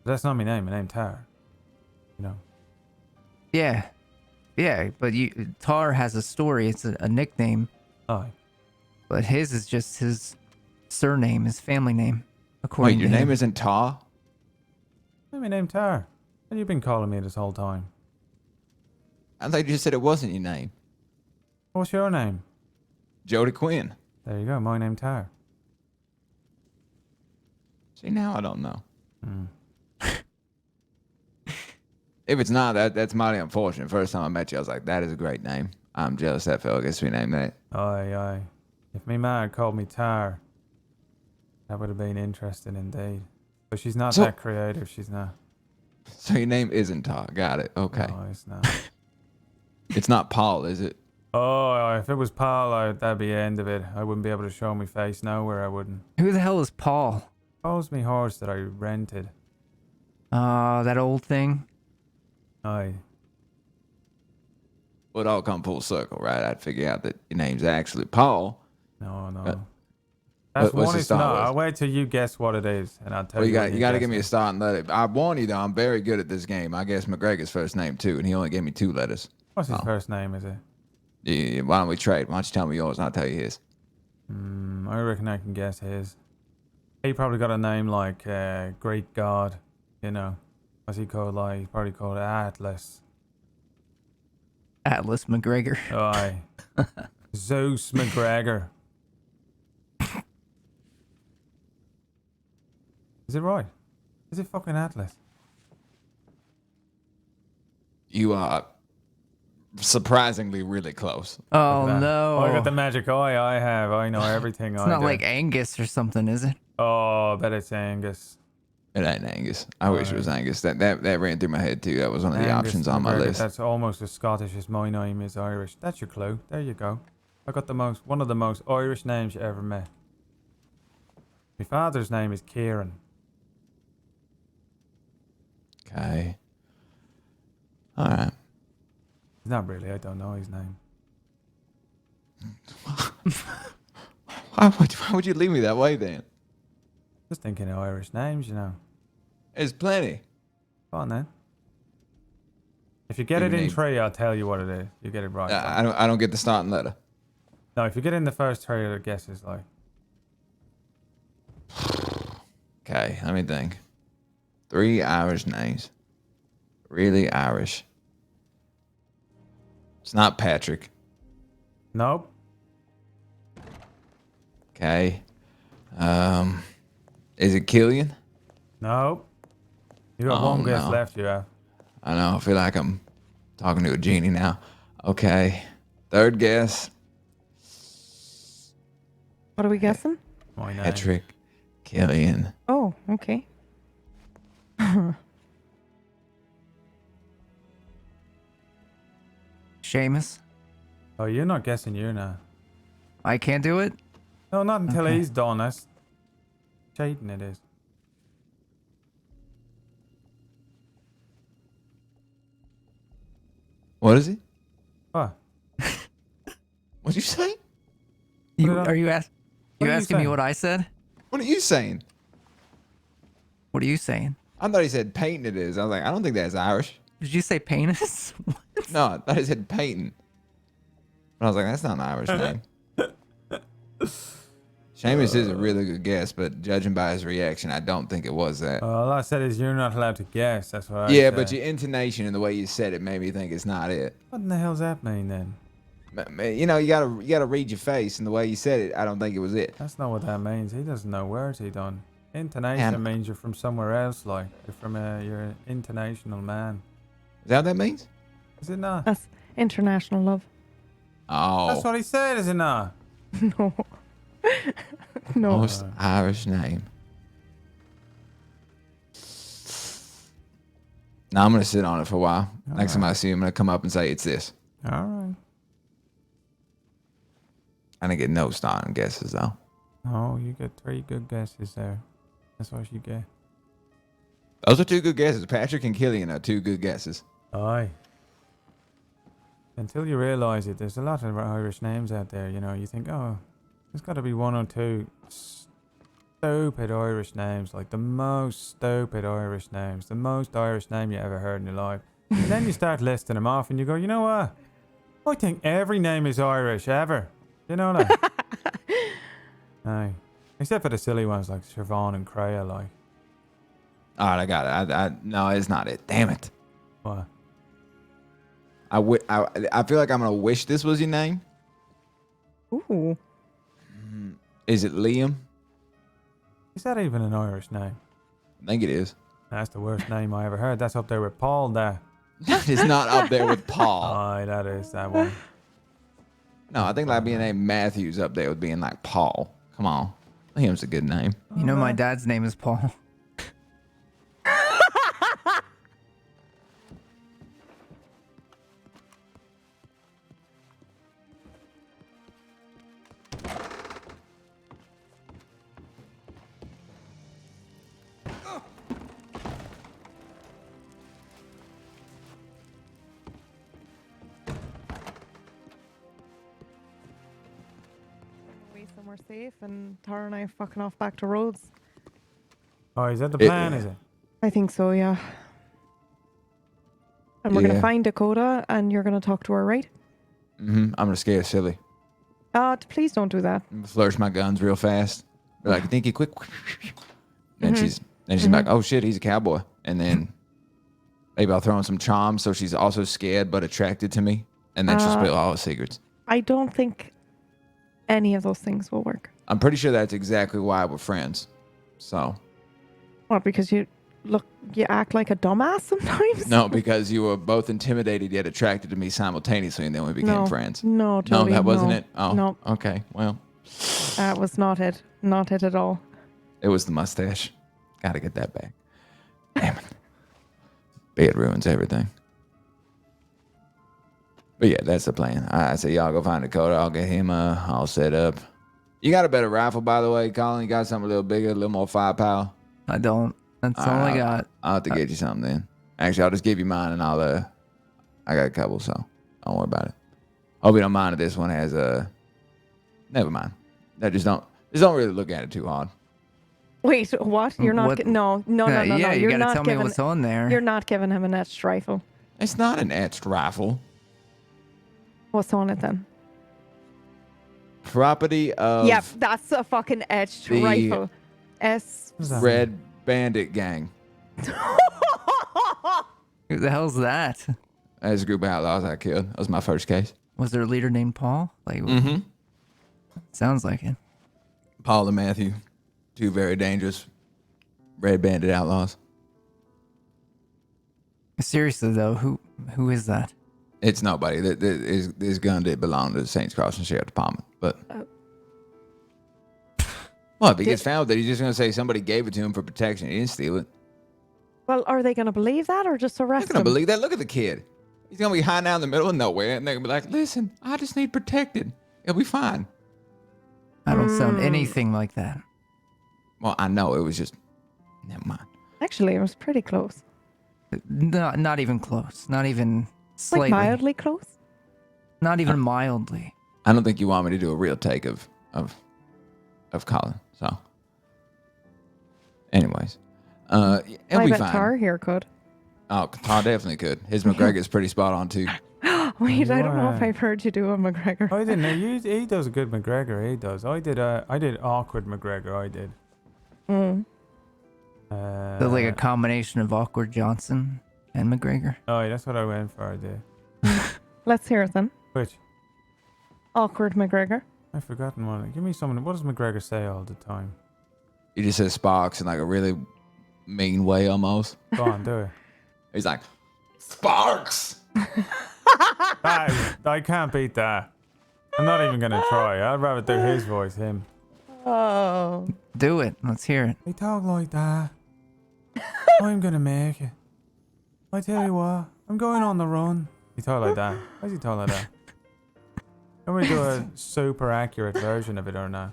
That's not my name Tar. You know. Yeah. Yeah, but Tar has a story. It's a nickname. Oh. But his is just his surname, his family name. According Wait, your to name him. isn't Tar? My name Tar. What have you been calling me this whole time? I thought you just said it wasn't your name. What's your name? Jody Quinn. There you go, my name Tar. See, now I don't know. Mm. If it's not, that's mighty unfortunate. First time I met you, I was like, that is a great name. I'm jealous that fella gets to be named that. Aye. If me ma had called me Tar, that would have been interesting indeed. But she's not that creative, she's not. So your name isn't Tar. Got it. Okay. No, it's not. It's not Paul, is it? Oh, if it was Paul, that'd be the end of it. I wouldn't be able to show my face nowhere, I wouldn't. Who the hell is Paul? Paul's me horse that I rented. That old thing? Aye. Well, it all come full circle, right? I'd figure out that your name's actually Paul. No. what's That's one the it's start not. with? I'll wait till you guess what it is, and I'll tell Well, you. you got to give me a guess start and let it. I warn you, though, I'm very good at this game. I guess McGregor's first name, too, and he only gave me 2 letters. What's his first name, is it? Yeah, why don't we trade? Why don't you tell me yours and I'll tell you his? I reckon I can guess his. He probably got a name like Greek god, you know. What's he called? Like, he probably called Atlas. Atlas McGregor. Aye. Zeus McGregor. Is it right? Is it fucking Atlas? You are surprisingly really close. Oh, Look at that. no. Oh, I got the magic eye I have. I know everything. It's I not do. like Angus or something, is it? Oh, I bet it's Angus. It ain't Angus. I wish it was Angus. That ran through my head, too. That was one of the Angus options on my McGregor. list. That's almost as Scottish as my name is Irish. That's your clue. There you go. I got one of the most Irish names you ever met. My father's name is Kieran. Okay. All right. Not really. I don't know his name. Why would you leave me that way, then? Just thinking of Irish names, you know. There's plenty. Go on then. If you get Give it me in name. 3, I'll tell you what it is. You get it right. I don't get the starting letter. No, if you get in the first 3, the guess is like. Okay, let me think. 3 Irish names. Really Irish. It's not Patrick. Nope. Okay. Is it Killian? Nope. You got one guess left, you have. I know. I feel like I'm talking to a genie now. Okay. Third guess. What are we guessing? My name. Patrick Killian. Oh, okay. Seamus? Oh, you're not guessing you now. I can't do it? No, not until Okay. he's done. That's cheating, it is. What is it? What? What'd you say? You, did I- are you, ask, what you are you asking me saying? what I said? What are you saying? What are you saying? I thought he said painting it is. I was like, I don't think that's Irish. Did you say penis? No, I thought he said painting. But I was like, that's not an Irish name. Seamus is a really good guess, but judging by his reaction, I don't think it was that. All I said is you're not allowed to guess. That's what I Yeah, said. but your intonation and the way you said it made me think it's not it. What in the hell's that mean then? You know, you gotta read your face, and the way you said it, I don't think it was it. That's not what that means. He doesn't know words he done. Intonation means you're from somewhere else, like. You're an intonational man. Is that what that means? Is it not? That's international love. Oh, That's what he said, is it not? No. No. most Irish name. Now I'm gonna sit on it for a while. Next time I see him, I'm gonna come up and say it's this. All right. I didn't get no starting guesses though. Oh, you got 3 good guesses there. That's what you get. Those are 2 good guesses. Patrick and Killian are 2 good guesses. Aye. Until you realise it, there's a lot of Irish names out there, you know. You think, oh, there's got to be 1 or 2 stupid Irish names, like the most stupid Irish names, the most Irish name you ever heard in your life. And then you start listing them off and you go, you know what? I think every name is Irish, ever. You know that? Aye. Except for the silly ones like Siobhan and Creya, like. All right, I got it. No, it's not it. Damn it. What? I feel like I'm gonna wish this was your name. Ooh. Is it Liam? Is that even an Irish name? I think it is. That's the worst name I ever heard. That's up there with Paul there. That is not up there with Paul. Aye, that is that one. No, I think like being named Matthews up there with being like Paul. Come on. Liam's a good name. You know my dad's name is Paul. Away somewhere safe, and Tara and I are fucking off back to Rhodes. Oh, is that the plan, is it? I think so, yeah. And we're Yeah. gonna find Dakota, and you're gonna talk to her, right? I'm gonna scare silly. Please don't do that. I'm gonna flourish my guns real fast. Be like, think you quick. And she's like, oh shit, he's a cowboy. And then maybe I'll throw in some charms so she's also scared but attracted to me. And then she'll spill all her secrets. I don't think any of those things will work. I'm pretty sure that's exactly why we're friends. So What? Because you act like a dumbass sometimes. no, because you were both intimidated yet attracted to me simultaneously, and then we became friends. No, Tony, no, that wasn't no. it. Oh, No. Okay, well, That was not it. Not it at all. it was the mustache. Got to get that back. Damn it. Bed ruins everything. But yeah, that's the plan. I say y'all go find Dakota. I'll get him all set up. You got a better rifle, by the way, Colin. You got something a little bigger, a little more firepower. I don't. That's all I got. I'll have to get you something then. Actually, I'll just give you mine, and I got a couple, so don't worry about it. Hope you don't mind if this one has never mind. Just don't really look at it too hard. Wait, what? You're not? What? No. Yeah, you You're gotta not tell me giving. what's on there. You're not giving him an etched rifle. It's not an etched rifle. What's on it then? Property of Yep, that's a fucking etched the rifle. Red Bandit Gang. Who the hell's that? There's a group of outlaws I killed. That was my first case. Was there a leader named Paul? Like, sounds like it. Paul and Matthew, 2 very dangerous Red Bandit outlaws. Seriously though, who is that? It's nobody. This gun did belong to the Saints Crossing Sheriff Department, but Well, if he gets found with it, he's just gonna say somebody gave it to him for protection. He didn't steal it. Well, are they going to believe that or just I'm arrest not gonna him? believe that. Look at the kid. He's gonna be hiding out in the middle of nowhere, and they're gonna be like, "Listen, I just need protected. It'll be fine." I don't sound anything like that. Well, I know it was just. Never mind. Actually, it was pretty close. Not even close. Not even slightly. Like mildly close? Not even mildly. I don't think you want me to do a real take of Colin. So, anyways, it'll I be bet fine. Tar here could. Oh, Tar definitely could. His McGregor's pretty spot on too. Wait, I don't know if I've heard you do a McGregor. I didn't know. He does a good McGregor. He does. I did awkward McGregor. I did. So like a combination of Awkward Johnson and McGregor. Oh, yeah, that's what I went for. I did. Let's hear it then. Which? Awkward McGregor. I've forgotten one. Give me something. What does McGregor say all the time? He just says Sparks in like a really mean way almost. Go on, do it. He's like, Sparks! I can't beat that. I'm not even going to try. I'd rather do his voice, him. Oh. Do it. Let's hear it. He talk like that. I'm going to make it. I tell you what, I'm going on the run. He talk like that. Why does he talk like that? Can we do a super accurate version of it or not?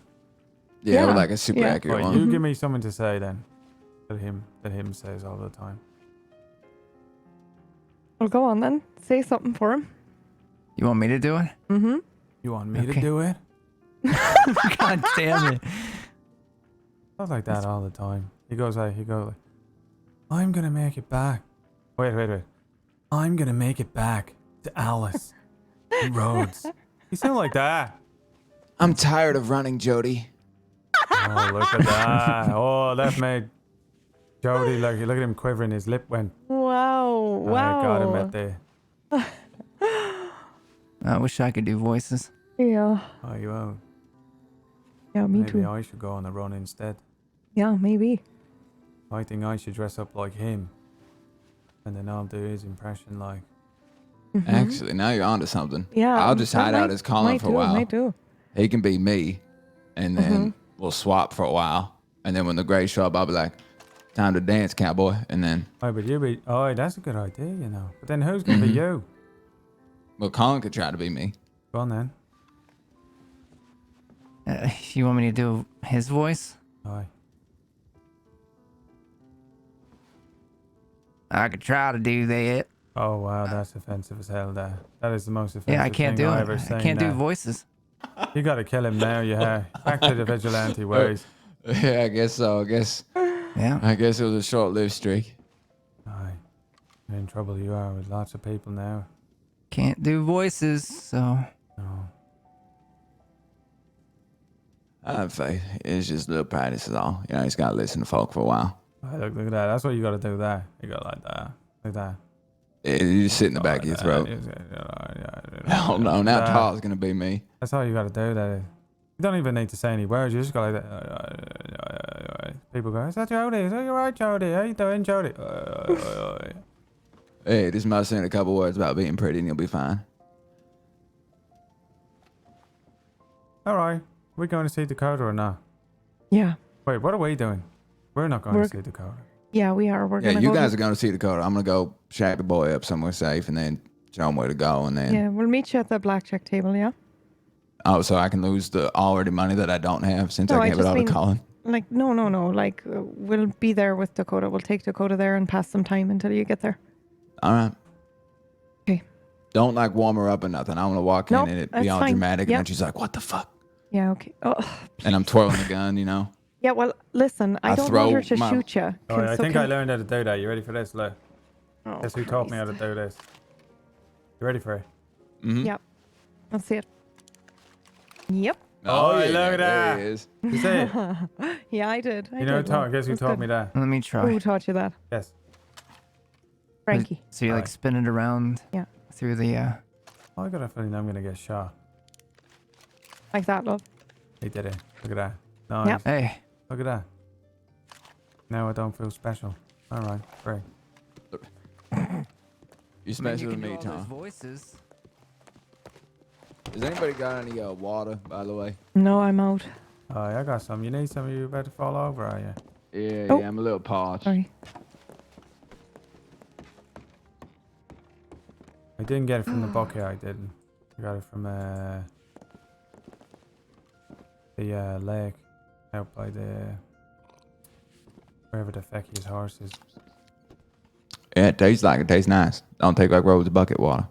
Yeah, like a super accurate Right, one. you give me something to say then. That him says all the time. Well, go on then. Say something for him. You want me to do it? Mm-hmm. You want me to do it? God damn it. Talk like that all the time. He goes like, I'm gonna make it back. Wait. I'm gonna make it back to Alice Rhodes. He sound like that. I'm tired of running, Jody. Oh, look at that. Oh, that made Jody look at him quivering. His lip went. Wow. Wow. I got him at there. I wish I could do voices. Yeah. Oh, you won't. Yeah, me Maybe too. I should go on the run instead. Yeah, maybe. I think I should dress up like him. And then I'll do his impression like. Actually, now you're onto something. Yeah. I'll just hide out as Colin for a while. Might do. He can be me, and then we'll swap for a while. And then when the Greys show up, I'll be like, time to dance, cowboy. And then, Oh, but you be. Oh, that's a good idea, you know. But then who's going to be you? well, Colin could try to be me. Go on then. You want me to do his voice? Aye. I could try to do that. Oh, wow, that's offensive as hell, that is the most offensive Yeah, I can't thing do I it. ever I seen can't do that. voices. You got to kill him now, yeah. Back to the vigilante ways. Yeah, I guess so. I guess it was a short-lived streak. Aye. You're in trouble you are with lots of people now. Can't do voices, so. No. I have faith. It's just a little practice is all. You know, he's got to listen to folk for a while. Aye, look at that. That's what you got to do there. You got like that. Like that. Yeah, you just sit in the back of your throat. Oh no, now Tar's going to be me. That's all you got to do. That is. You don't even need to say any words. You just go like that. People go, is that Jody? Is that you right, Jody? How you doing, Jody? Hey, just must say a couple words about being pretty and you'll be fine. All right. We're going to see Dakota or not? Yeah. Wait, what are we doing? We're not going to see Dakota. Yeah, we are. We're Yeah, gonna you go guys to... are going to see Dakota. I'm going to go shack the boy up somewhere safe and then show him where to go. And then, Yeah, we'll meet you at the blackjack table, yeah? oh, so I can lose the already money that I don't have since No, I I gave it just all mean- to Colin. Like, no. Like, we'll be there with Dakota. We'll take Dakota there and pass some time until you get there. All right. Okay. Don't like warm her up or nothing. I want to walk Nope, in and it that's be all fine. dramatic and Yep. then she's like, what the fuck? Yeah, okay. Oh, And I'm twirling the gun, you know? yeah, well, listen, I don't want her to shoot you. Oh, I think I learned how to do that. You ready for this? Look. Oh, Guess who taught me how to do this? You ready for it? Mm-hmm. Yep. Let's see it. Yep. Oh, look at that. There he is. You see it? Yeah, I did. You know, guess who taught me that? Let me try. Who taught you that? Yes. Frankie. So you like spin it around Yeah. through the, I got a feeling I'm going to get shot. Like that, love. He did it. Look at that. Nice. Yep. Hey. Look at that. Now I don't feel special. All right, great. You special with me, Tom. Voices. Has anybody got any water, by the way? No, I'm out. Oh, yeah, I got some. You need some? Are you about to fall over, are you? Yeah, Oh. yeah, I'm a little parched. Sorry. I didn't get it from the bucket, I didn't. I got it from the lake out by the wherever the feck his horse is. Yeah, it tastes like it tastes nice. Don't take like Rose's bucket water.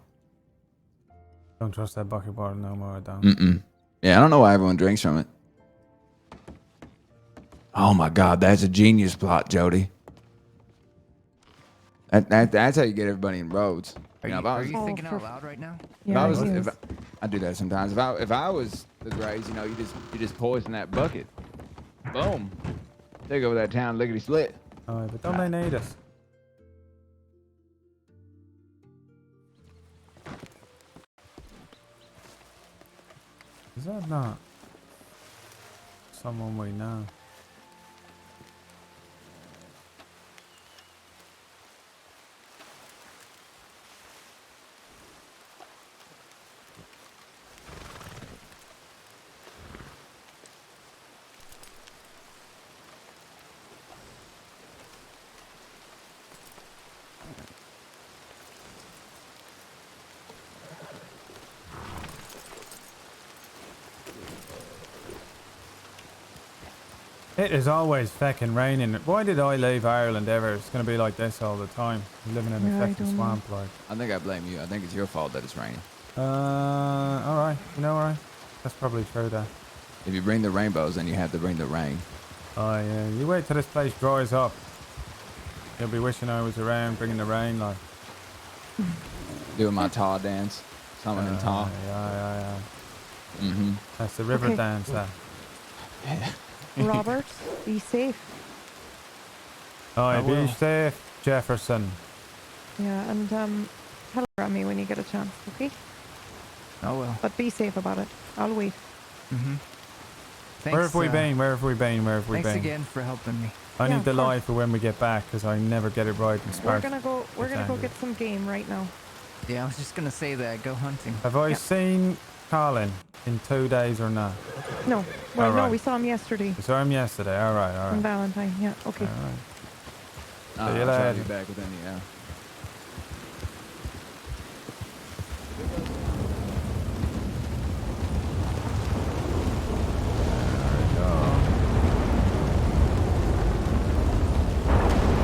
Don't trust that bucket water no more, I don't. Mm-mm. Yeah, I don't know why everyone drinks from it. Oh my God, that's a genius plot, Jody. That's how you get everybody in roads. Are You know, you, if I are was, you thinking for- out loud right now? if Yeah, I was, he if is. I do that sometimes. If I was the Grays, you know, you just poison that bucket. Boom. Take over that town lickety split. Oh, but don't they need us? Is that not someone we know? It is always feckin' raining. Why did I leave Ireland ever? It's gonna be like this all the time. Living in a Yeah, I feckin' don't know. swamp, like. I think I blame you. I think it's your fault that it's raining. Alright. You know, alright. That's probably true, though. If you bring the rainbows, then you have to bring the rain. Oh, yeah. You wait till this place dries up. You'll be wishing I was around bringing the rain, like. Doing my tar dance. Summoning tar. Yeah. Mm-hmm. That's the river Okay. dance, that. Robert, be safe. Oh, be will. safe, Jefferson. Yeah, and telegram me when you get a chance, okay? Oh well. But be safe about it. I'll wait. Mm-hmm. Thanks, Where have we been? Where have we been? Where have we Thanks been? again for helping me. I Yeah, need the of course. live for when we get back, because I never get it right in We're Spark. gonna go. We're gonna go Exactly. get some game right now. Yeah, I was just gonna say that. Go hunting. Have I Yeah. seen Colin in 2 days or not? No, well, no, Alright. we saw him yesterday I saw him yesterday. Alright. on Valentine. Yeah, okay. Alright. I'll See you try to later. be back within the hour.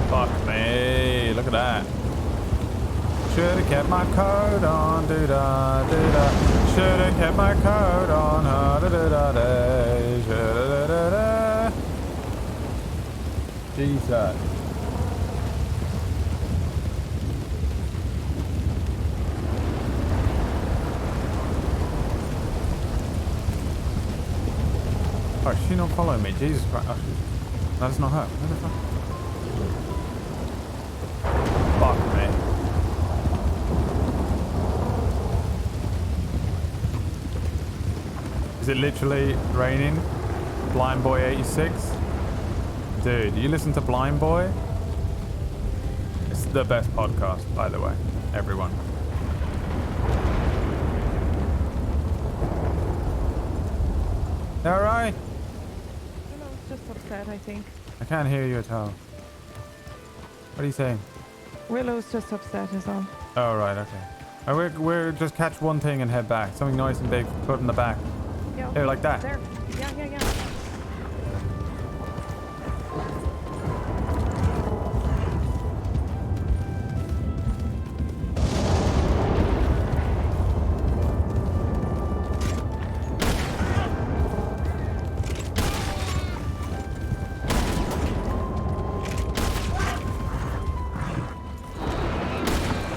Fuck me. Look at that. Should've kept my coat on. Do-da, do-da. Should've kept my coat on. Ha-da-da-da-da. Should've-da-da-da. Jesus. Oh, is she not following me? Jesus Christ. Oh, that's not her. Where the fuck? Fuck me. Is it literally raining? Blind Boy 86? Dude, you listen to Blind Boy? It's the best podcast, by the way. Everyone. Alright? Willow's just upset, I think. I can't hear you at all. What are you saying? Willow's just upset is all. Oh, right, okay. We're just catch one thing and head back. Something nice and big, put in the back. Yeah. Here, like that. There. Yeah.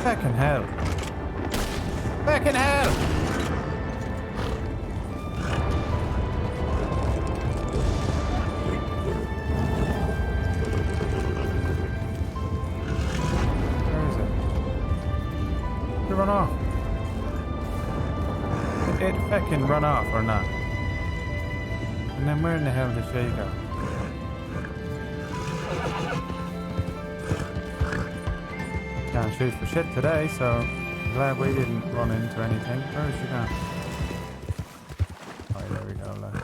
Fucking hell. Fucking hell! Where is it? Did it run off? Did it fucking run off or not? And then where in the hell did she go? Can't shoot for shit today, so I'm glad we didn't run into anything. Where is she going? Oh, there we go, look.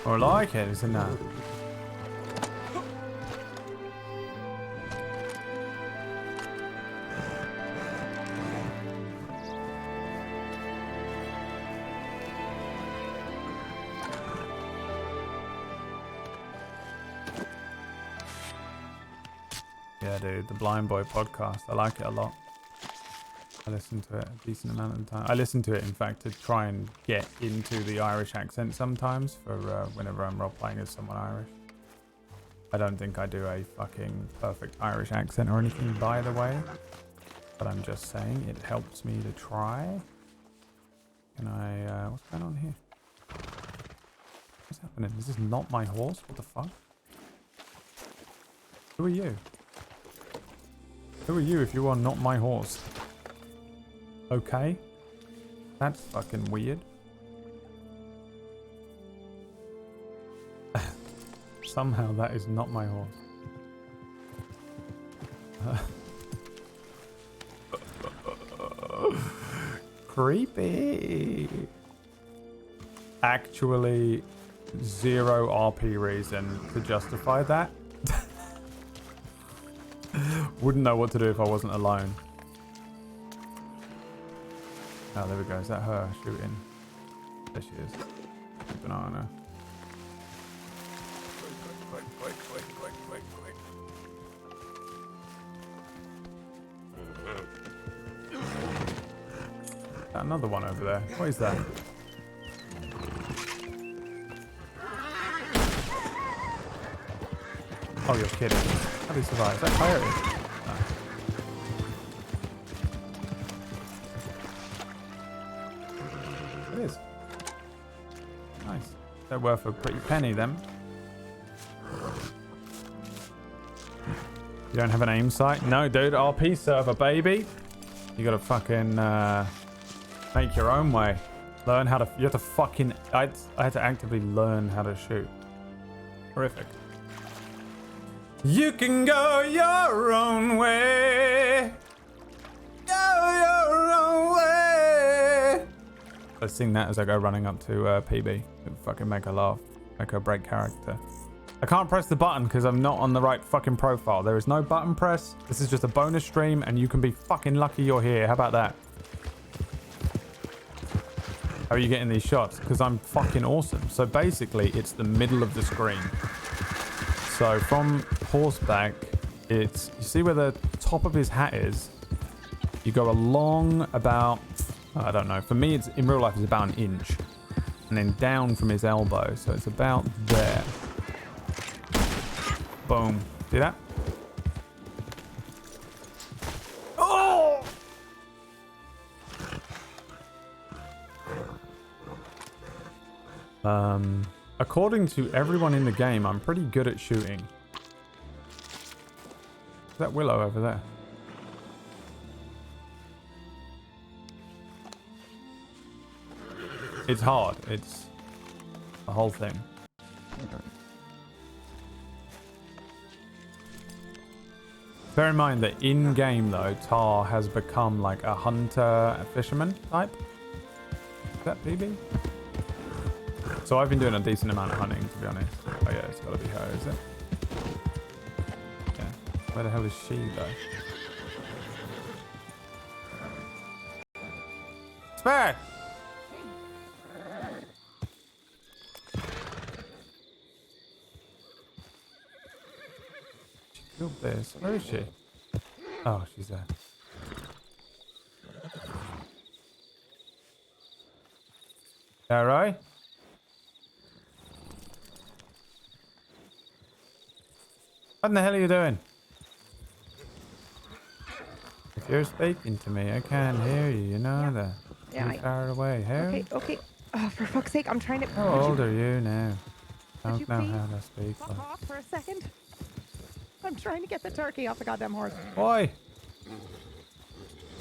More like it, isn't it? Yeah, dude, the Blind Boy podcast. I like it a lot. I listen to it a decent amount of the time. I listen to it, in fact, to try and get into the Irish accent sometimes for whenever I'm role-playing as someone Irish. I don't think I do a fucking perfect Irish accent or anything, by the way. But I'm just saying it helps me to try. Can I... what's going on here? What's happening? Is this not my horse? What the fuck? Who are you? Who are you if you are not my horse? Okay. That's fucking weird. Somehow that is not my horse. Creepy. Actually, 0 RP reason to justify that. Wouldn't know what to do if I wasn't alone. Oh, there we go. Is that her shooting? There she is. Keep an eye on her. Quick. Another one over there. What is that? Oh, you're kidding. How did he survive? Is that coyote? No. It is. Nice. They're worth a pretty penny, them. You don't have an aim sight? No, dude. RP server, baby. You gotta fucking make your own way. Learn how to... You have to fucking... I had to actively learn how to shoot. Horrific. You can go your own way. Go your own way. I sing that as I go running up to PB. It fucking make her laugh. Make her break character. I can't press the button because I'm not on the right fucking profile. There is no button press. This is just a bonus stream and you can be fucking lucky you're here. How about that? How are you getting these shots? Because I'm fucking awesome. So basically, it's the middle of the screen. So from horseback, it's... You see where the top of his hat is? You go along about... I don't know. For me, it's in real life, it's about an inch. And then down from his elbow. So it's about there. Boom. See that? Oh! According to everyone in the game, I'm pretty good at shooting. Is that willow over there? It's hard. It's the whole thing. Bear in mind that in-game, though, Tar has become like a hunter, a fisherman type. Is that PB? So I've been doing a decent amount of hunting, to be honest. Oh yeah, it's gotta be her, is it? Yeah. Where the hell is she, though? Spare! She killed this. Where is she? Oh, she's there. Alright. What in the hell are you doing? If you're speaking to me, I can't hear you. You know that. Yeah, Too far away. How? Okay. Oh, for fuck's sake, I'm trying to... How old are you now? Could you Don't know please how to speak. fuck off for a second? I'm trying to get the turkey off the goddamn horse. Why?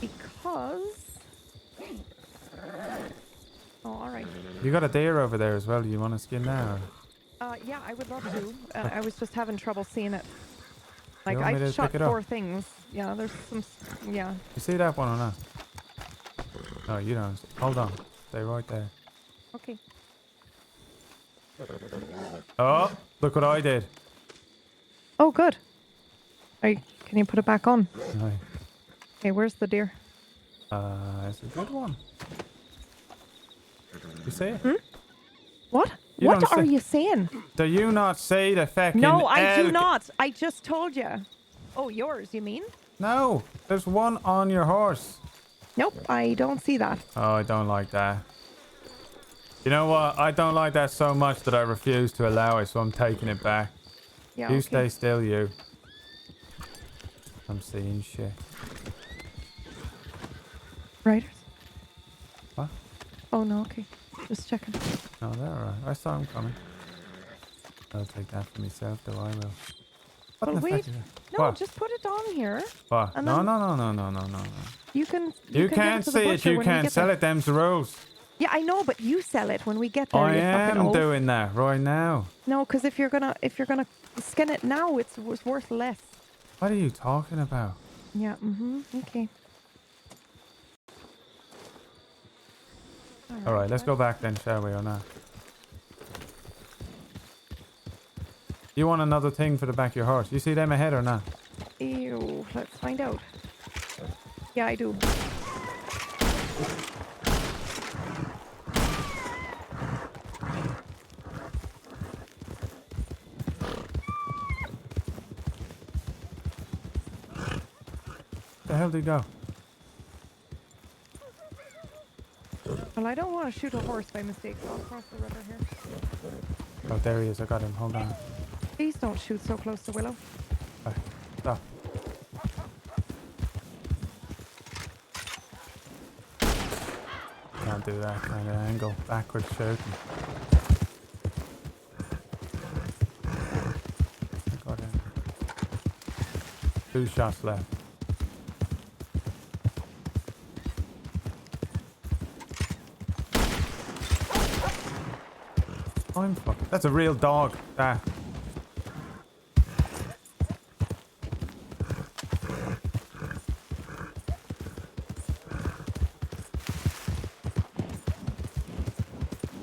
Because... Oh, alright. You got a deer over there as well. Do you want to skin that? Yeah, I would love to. I was just having trouble seeing it. Like, want me I to shot pick it up? 4 things. Yeah, there's some... Yeah. You see that one or not? No, you don't. Hold on. Stay right there. Okay. Oh, look what I did. Oh, good. Can you put it back on? Right. Okay, where's the deer? It's a good one. You see it? What? You What don't are say- you saying? Do you not see the fucking No, I do elk? not. I just told you. Oh, yours, you mean? No, there's one on your horse. Nope, I don't see that. Oh, I don't like that. You know what? I don't like that so much that I refuse to allow it, so I'm taking it back. Yeah, You okay. stay still, you. I'm seeing shit. Riders? What? Oh, no, okay. Just checking. No, they're alright. I saw him coming. I'll take that for myself, though I will. What Well, the wait. fuck is that? No, What? just put it on here. What? and No, then- no, no, no, no, no, no, no. You can. You can give can't to the see it. butcher You when we can't get sell there. it. Them's the rules. Yeah, I know, but you sell it when we get there. I you fucking am oaf. doing that right now. No, because if you're gonna skin it now, it's worth less. What are you talking about? Yeah. Okay. All right, let's go back then, shall we, or not? You want another thing for the back of your horse? You see them ahead or not? Ew. Let's find out. Yeah, I do. The hell did he go? Well, I don't want to shoot a horse by mistake, so I'll cross the river here. Oh, there he is. I got him. Hold on. Please don't shoot so close to Willow. Right, stop. Can't do that kind of angle. Backwards shooting. Got him. 2 shots left. I'm fucking. That's a real dog. That.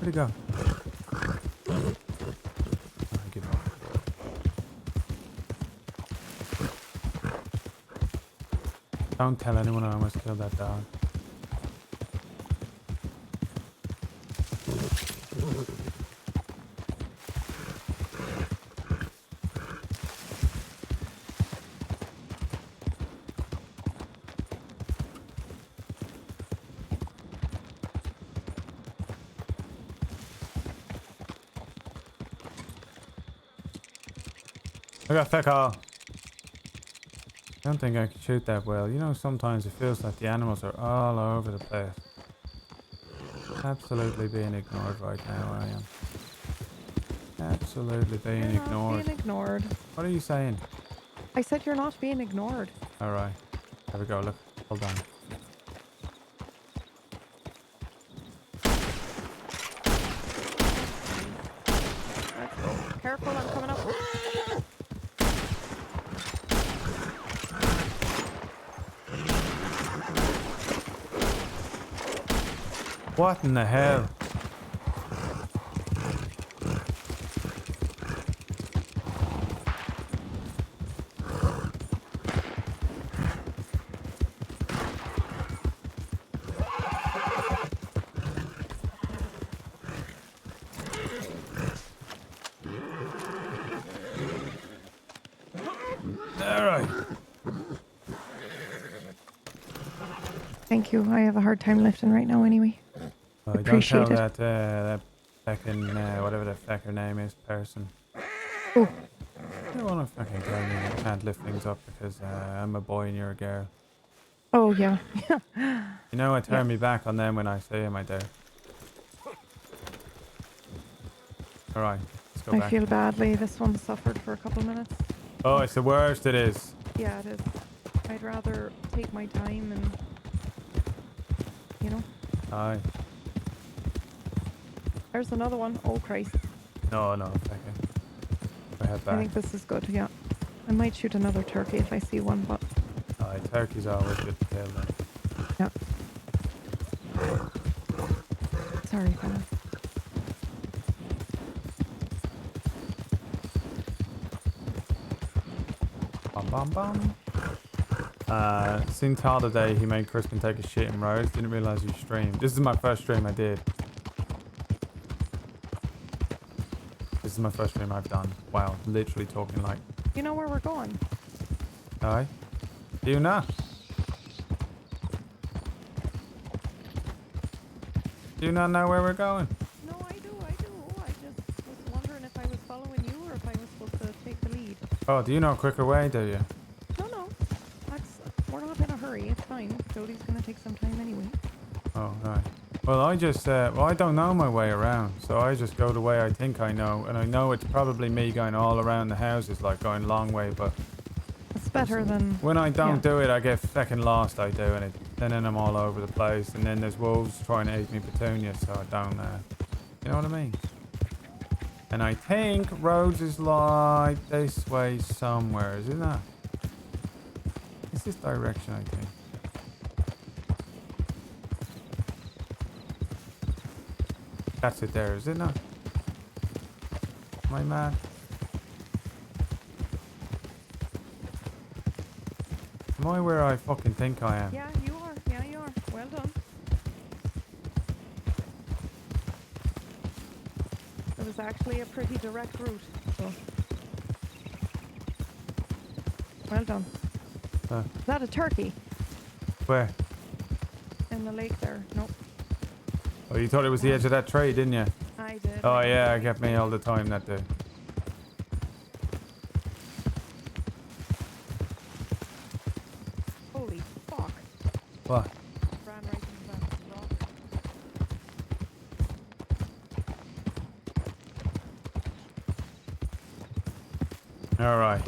Where'd he go? I give up. Don't tell anyone I almost killed that dog. I got fuck all. I don't think I can shoot that well. You know, sometimes it feels like the animals are all over the place. Absolutely being ignored right now, I am. Absolutely being You're ignored. not being ignored. What are you saying? I said you're not being ignored. Alright. There we go, look. Hold on. Let's go. Careful, I'm coming up. What in the hell? Alright. Thank you. I have a hard time lifting right now anyway. Don't Appreciate tell it. that fucking, whatever the fuck her name is, person. Oh. You don't want to fucking tell me I can't lift things up because I'm a boy and you're a girl. Oh, yeah. You know I turn me back on them when I see them, I do. Alright, let's go I back. feel badly. This one suffered for a couple minutes. Oh, it's the worst it is. Yeah, it is. I'd rather take my time and, you know. Aye. There's another one. Oh, Christ. No, no, fuck it. I head I back. think this is good, yeah. I might shoot another turkey if I see one, but... Aye, turkey's always good to kill then. Yeah. Sorry, fella. bum bum. Seen Tar today. He made Crispin take a shit in Rose. Didn't realize you streamed. This is my first stream I did. This is my first stream I've done. Wow, literally talking like. You know where we're going? Aye. Do you know? Do you not know where we're going? No, I do. I just was wondering if I was following you or if I was supposed to take the lead. Oh, do you know a quicker way, do you? No. We're not in a hurry. It's fine. Jody's gonna take some time anyway. Oh, right. Well, I just, I don't know my way around, so I just go the way I think I know, and I know it's probably me going all around the houses, like going a long way, but It's better than. when I don't Yeah. do it, I get fucking lost, I do, and then I'm all over the place, and then there's wolves trying to eat me petunia, so I don't, you know what I mean? And I think Rhodes is like this way somewhere, is it not? It's this direction, I think. That's it there, is it not? Am I mad? Am I where I fucking think I am? Yeah, you are. Yeah, you are. Well done. It was actually a pretty direct route. So. Well done. Is that a turkey Where? in the lake there? Nope. Oh, you thought it was the edge of that tree, didn't you? I did. Oh yeah, it kept me all the time that day. Holy fuck. What? Ran right into that rock. Alright.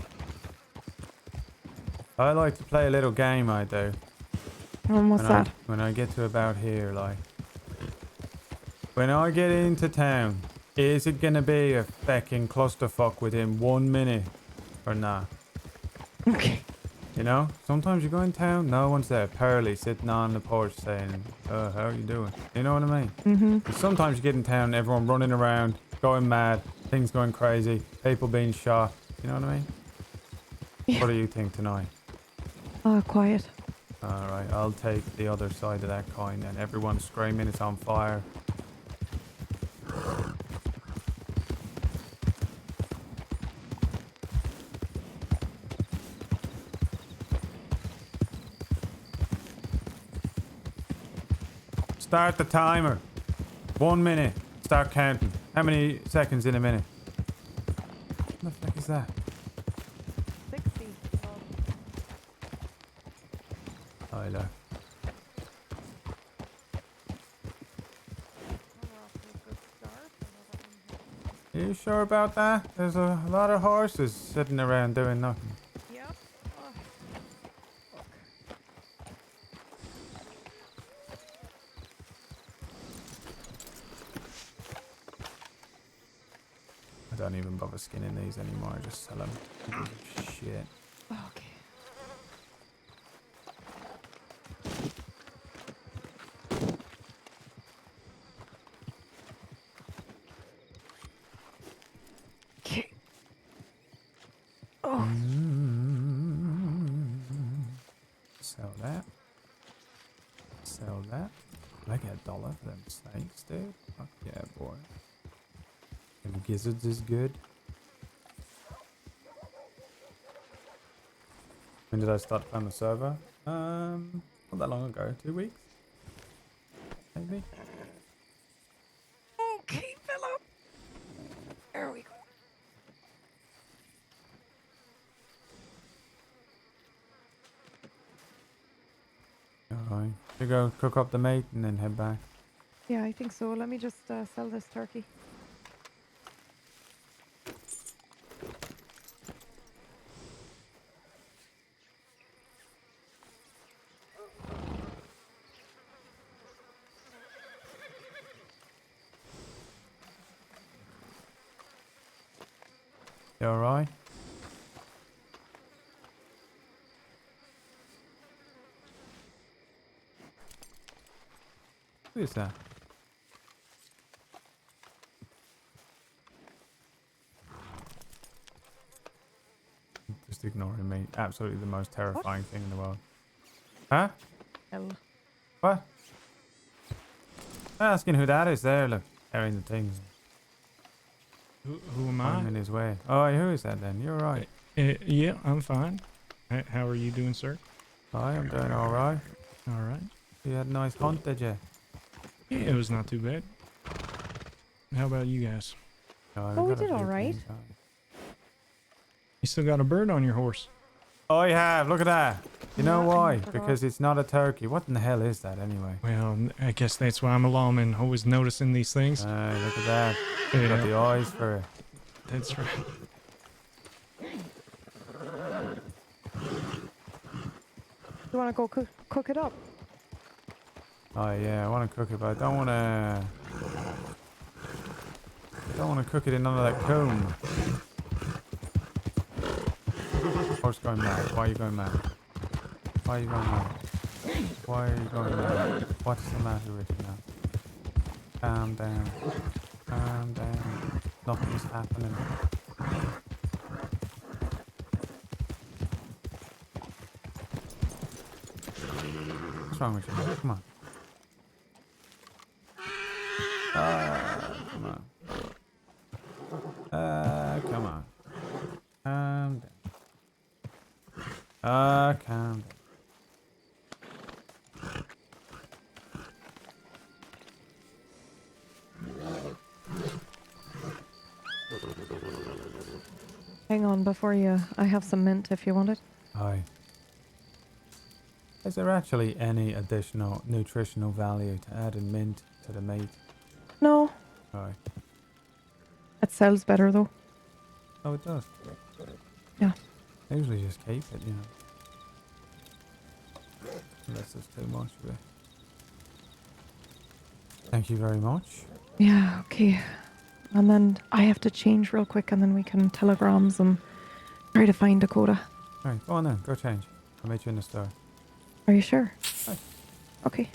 I like to play a little game, I do. What's that? When I get to about here, like. When I get into town, is it gonna be a fucking clusterfuck within 1 minute or not? Okay. You know? Sometimes you go in town, no one's there. Pearly sitting on the porch saying, how are you doing? You know what I mean? Mm-hmm. Sometimes you get in town, everyone running around, going mad, things going crazy, people being shot. You know what I mean? Yeah. What do you think tonight? Quiet. Alright, I'll take the other side of that coin then. Everyone's screaming, it's on fire. Start the timer. 1 minute. Start counting. How many seconds in a minute? What the fuck is that? 60. I know. You sure about that? There's a lot of horses sitting around doing nothing. Yep. I don't even bother skinning these anymore. I just sell them. Shit. Okay. Okay. Oh. Sell that. Sell that. I get $1 for them snakes, dude. Fuck yeah, boy. And gizzards is good. When did I start playing the server? Not that long ago. 2 weeks? Maybe? Okay, Philip. There we go. Alright. You go cook up the meat and then head back. Yeah, I think so. Let me just sell this turkey. You alright? Who is that? Just ignoring me. Absolutely the most terrifying thing in the world. Huh? Hell. What? Asking who that is there, look, carrying the things. Who am I'm I? in his way. Oh, who is that then? You're right. Yeah, I'm fine. How are you doing, sir? Hi, I'm doing alright. All right. You had a nice hunt, did you? Yeah, it was not too bad. How about you guys? Oh, we did alright. You still got a bird on your horse? Oh, I have. Look at that. You know Yeah, I why? forgot. Because it's not a turkey. What in the hell is that anyway? Well, I guess that's why I'm a lawman, always noticing these things. Look at that. You got the eyes for it. That's right. You want to go cook it up? Oh yeah, I want to cook it, but I don't want to. Don't want to cook it in none of that comb. Horse going mad. Why are you going mad? Why are you going mad? Why are you going mad? What's the matter with you now? Calm down. Calm down. Nothing's happening. What's wrong with you? Come on. Come on. Come on. Calm down. Calm down. Hang on, before you... I have some mint if you want it. Aye. Is there actually any additional nutritional value to adding mint to the meat? No. Aye. It sells better, though. Oh, it does? Yeah. I usually just keep it, you know. Unless there's too much of it. Thank you very much. Yeah, okay. And then I have to change real quick and then we can telegrams and try to find Dakota. Alright, go on then. Go change. I'll meet you in the store. Are you sure? Aye. Okay.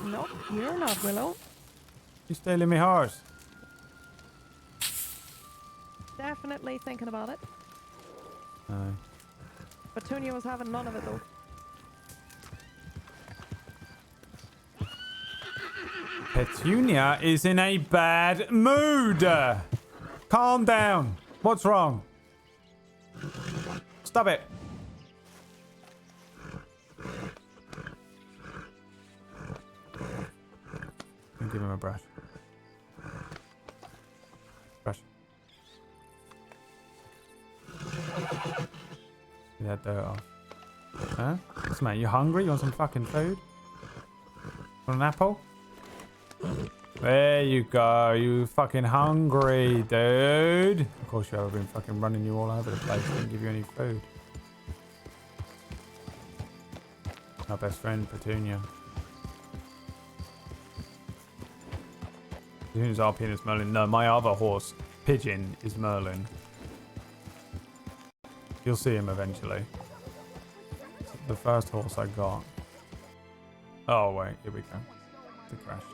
No, you're not, Willow. You stealing me horse? Definitely thinking about it. Aye. Petunia was having none of it, though. Petunia is in a bad mood. Calm down. What's wrong? Stop it. I'll give him a brush. Brush. Get that dirt off. Huh? What's the matter? You hungry? You want some fucking food? Want an apple? There you go. You fucking hungry, dude. Of course you have. I've been fucking running you all over the place. Didn't give you any food. Our best friend, Petunia. Petunia's RP and it's Merlin. No, my other horse, Pigeon, is Merlin. You'll see him eventually. It's the first horse I got. Oh, wait. Here we go. It crashed.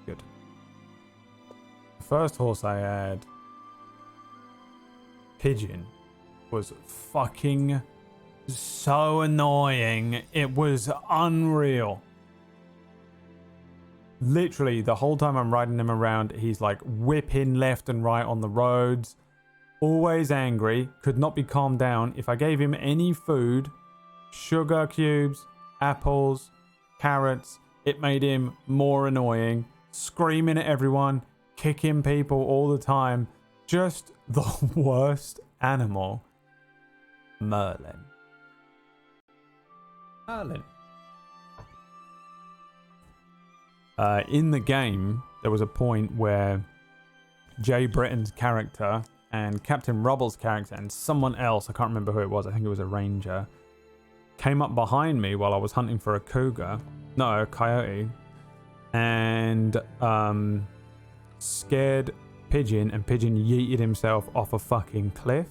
Good. The first horse I had, Pigeon, was fucking so annoying. It was unreal. Literally, the whole time I'm riding him around, he's like whipping left and right on the roads. Always angry. Could not be calmed down. If I gave him any food, sugar cubes, apples, carrots, it made him more annoying. Screaming at everyone, kicking people all the time. Just the worst animal. Merlin. Merlin. In the game, there was a point where Jay Britton's character and Captain Rubble's character and someone else, I can't remember who it was, I think it was a ranger, came up behind me while I was hunting for a cougar. No, a coyote. And scared Pigeon, and Pigeon yeeted himself off a fucking cliff.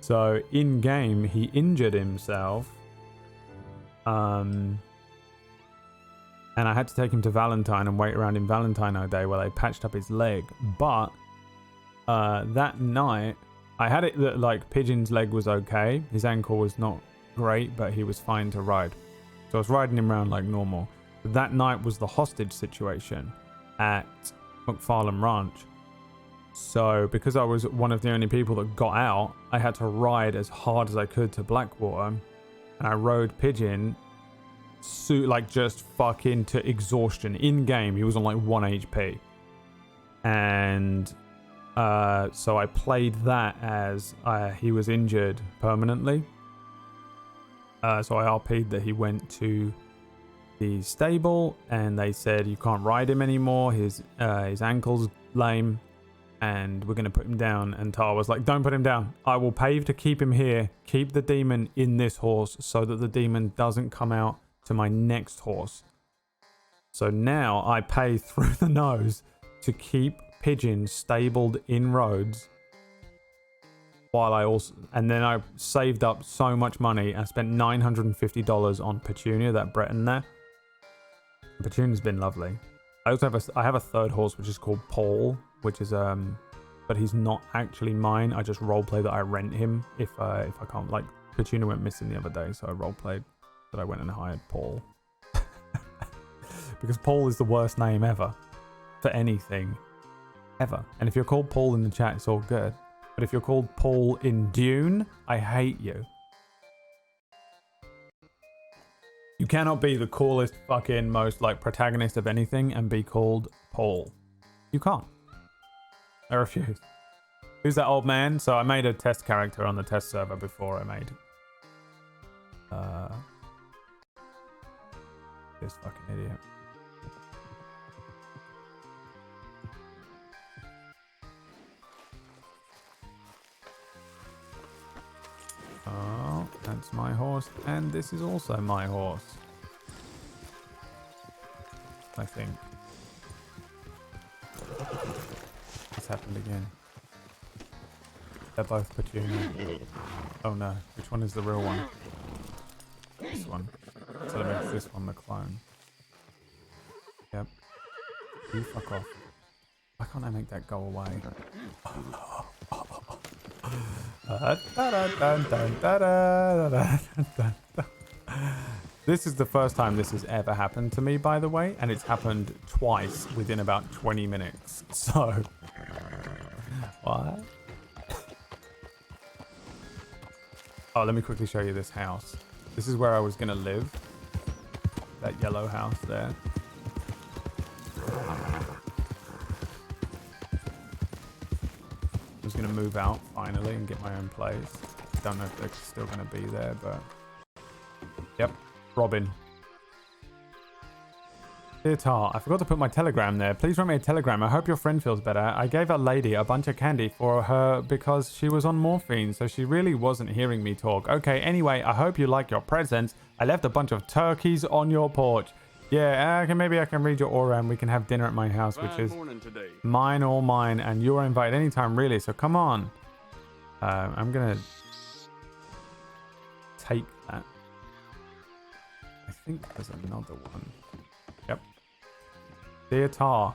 So in game he injured himself, And I had to take him to Valentine and wait around in Valentino Day while they patched up his leg. But that night, I had it that like Pigeon's leg was okay. His ankle was not great, but he was fine to ride. So I was riding him around like normal. But that night was the hostage situation at McFarlane Ranch. So because I was one of the only people that got out, I had to ride as hard as I could to Blackwater. And I rode Pigeon like just fucking to exhaustion. In game, he was on like 1 HP. And so I played that as he was injured permanently. So I RP'd that he went to the stable and they said you can't ride him anymore. His ankle's lame and we're going to put him down. And Tar was like, don't put him down. I will pay to keep him here. Keep the demon in this horse so that the demon doesn't come out to my next horse. So now I pay through the nose to keep Pigeon stabled in Rhodes while and then I saved up so much money. I spent $950 on Petunia, that Breton there. Petunia's been lovely. I also have a third horse which is called Paul, which is but he's not actually mine. I just roleplay that I rent him if I can't. Like Petunia went missing the other day, so I roleplayed that I went and hired Paul. Because Paul is the worst name ever for anything ever. And if you're called Paul in the chat, it's all good. But if you're called Paul in Dune, I hate you. You cannot be the coolest fucking most like protagonist of anything and be called Paul. You can't. I refuse. Who's that old man? So I made a test character on the test server before I made this fucking idiot. Oh, that's my horse, and this is also my horse. I think. It's happened again. They're both Petunia. Oh no, which one is the real one? This one. So that makes this one the clone. Yep. You fuck off. Why can't I make that go away? This is the first time this has ever happened to me, by the way, and it's happened twice within about 20 minutes. So, what? Oh, let me quickly show you this house. This is where I was going to live. That yellow house there. I was going to move out finally and get my own place. Don't know if they're still going to be there, but... Yep, Robin. Dear Tar, I forgot to put my telegram there. Please write me a telegram. I hope your friend feels better. I gave a lady a bunch of candy for her because she was on morphine, so she really wasn't hearing me talk. Okay, anyway, I hope you like your presents. I left a bunch of turkeys on your porch. Yeah, maybe I can read your aura and we can have dinner at my house, which is mine, all mine, and you're invited anytime, really, so come on. I'm going to take that. I think there's another one. Yep. Dear Tar,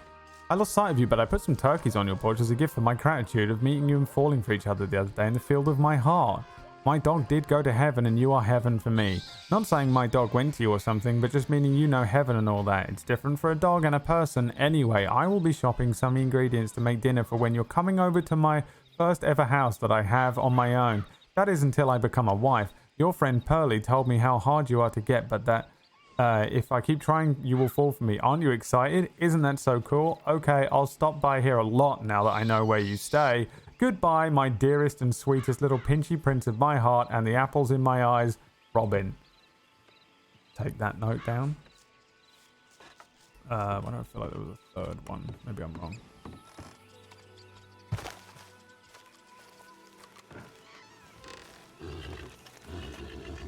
I lost sight of you, but I put some turkeys on your porch as a gift for my gratitude of meeting you and falling for each other the other day in the field of my heart. My dog did go to heaven and you are heaven for me. Not saying my dog went to you or something, but just meaning you know heaven and all that. It's different for a dog and a person. Anyway, I will be shopping some ingredients to make dinner for when you're coming over to my first ever house that I have on my own. That is until I become a wife. Your friend Pearly told me how hard you are to get, but that if I keep trying, you will fall for me. Aren't you excited? Isn't that so cool? Okay, I'll stop by here a lot now that I know where you stay. Goodbye, my dearest and sweetest little pinchy prince of my heart and the apples in my eyes, Robin. Take that note down. Why do I feel like there was a third one? Maybe I'm wrong.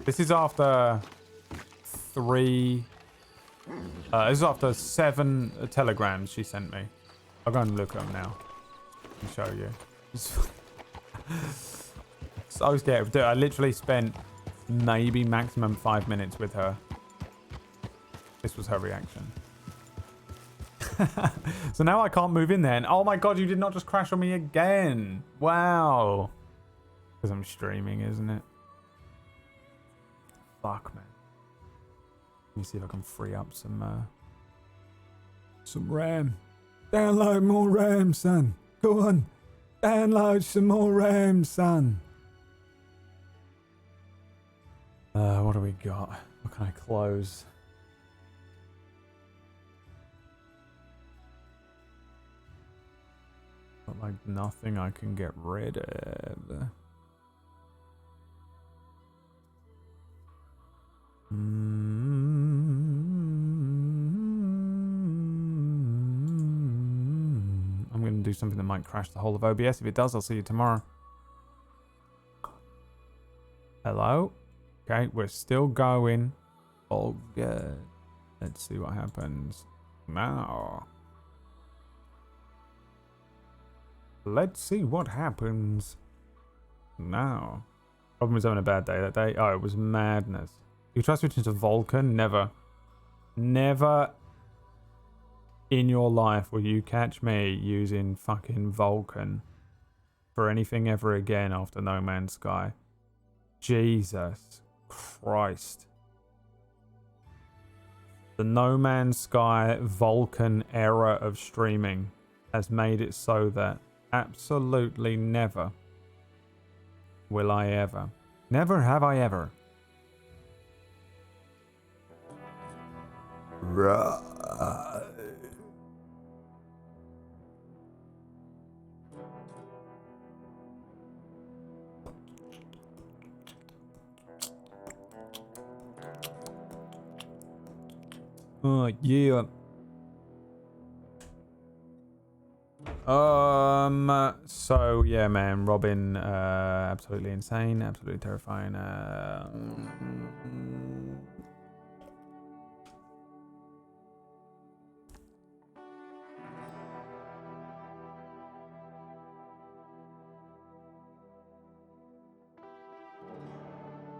This is after 3... this is after 7 telegrams she sent me. I'll go and look at them now and show you. So scared. Dude, I literally spent maybe maximum 5 minutes with her. This was her reaction. So now I can't move in there. And oh my god, you did not just crash on me again. Wow. Because I'm streaming, isn't it? Fuck, man. Let me see if I can free up some RAM. Download more RAM, son. Go on. Download some more RAM, son. What do we got? What can I close? Got like nothing I can get rid of. I'm going to do something that might crash the whole of OBS. If it does, I'll see you tomorrow. Hello? Okay, we're still going. All good. Let's see what happens now. Let's see what happens now. Robin was having a bad day that day. Oh, it was madness. You try switching to Vulcan? Never. Never in your life will you catch me using fucking Vulcan for anything ever again after No Man's Sky. Jesus Christ. The No Man's Sky Vulcan era of streaming has made it so that absolutely never will I ever. Never have I ever. Right. Oh yeah. So yeah, man, Robin, absolutely insane, absolutely terrifying.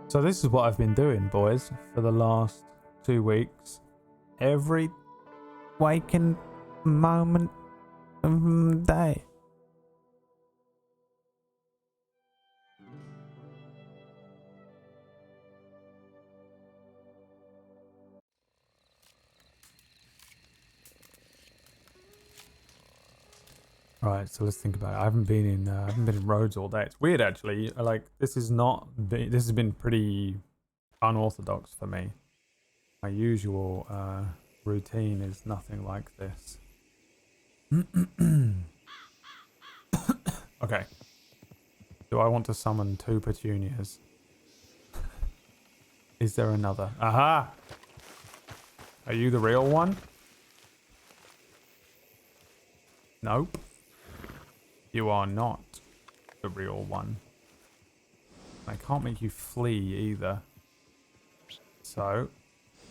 So this is what I've been doing, boys, for the last 2 weeks. Every waking moment of the day. Right, so let's think about it. I haven't been in Rhodes all day. It's weird, actually. Like, this has been pretty unorthodox for me. My usual routine is nothing like this. Okay. Do I want to summon 2 petunias? Is there another? Aha! Are you the real one? Nope. You are not the real one. I can't make you flee either. So,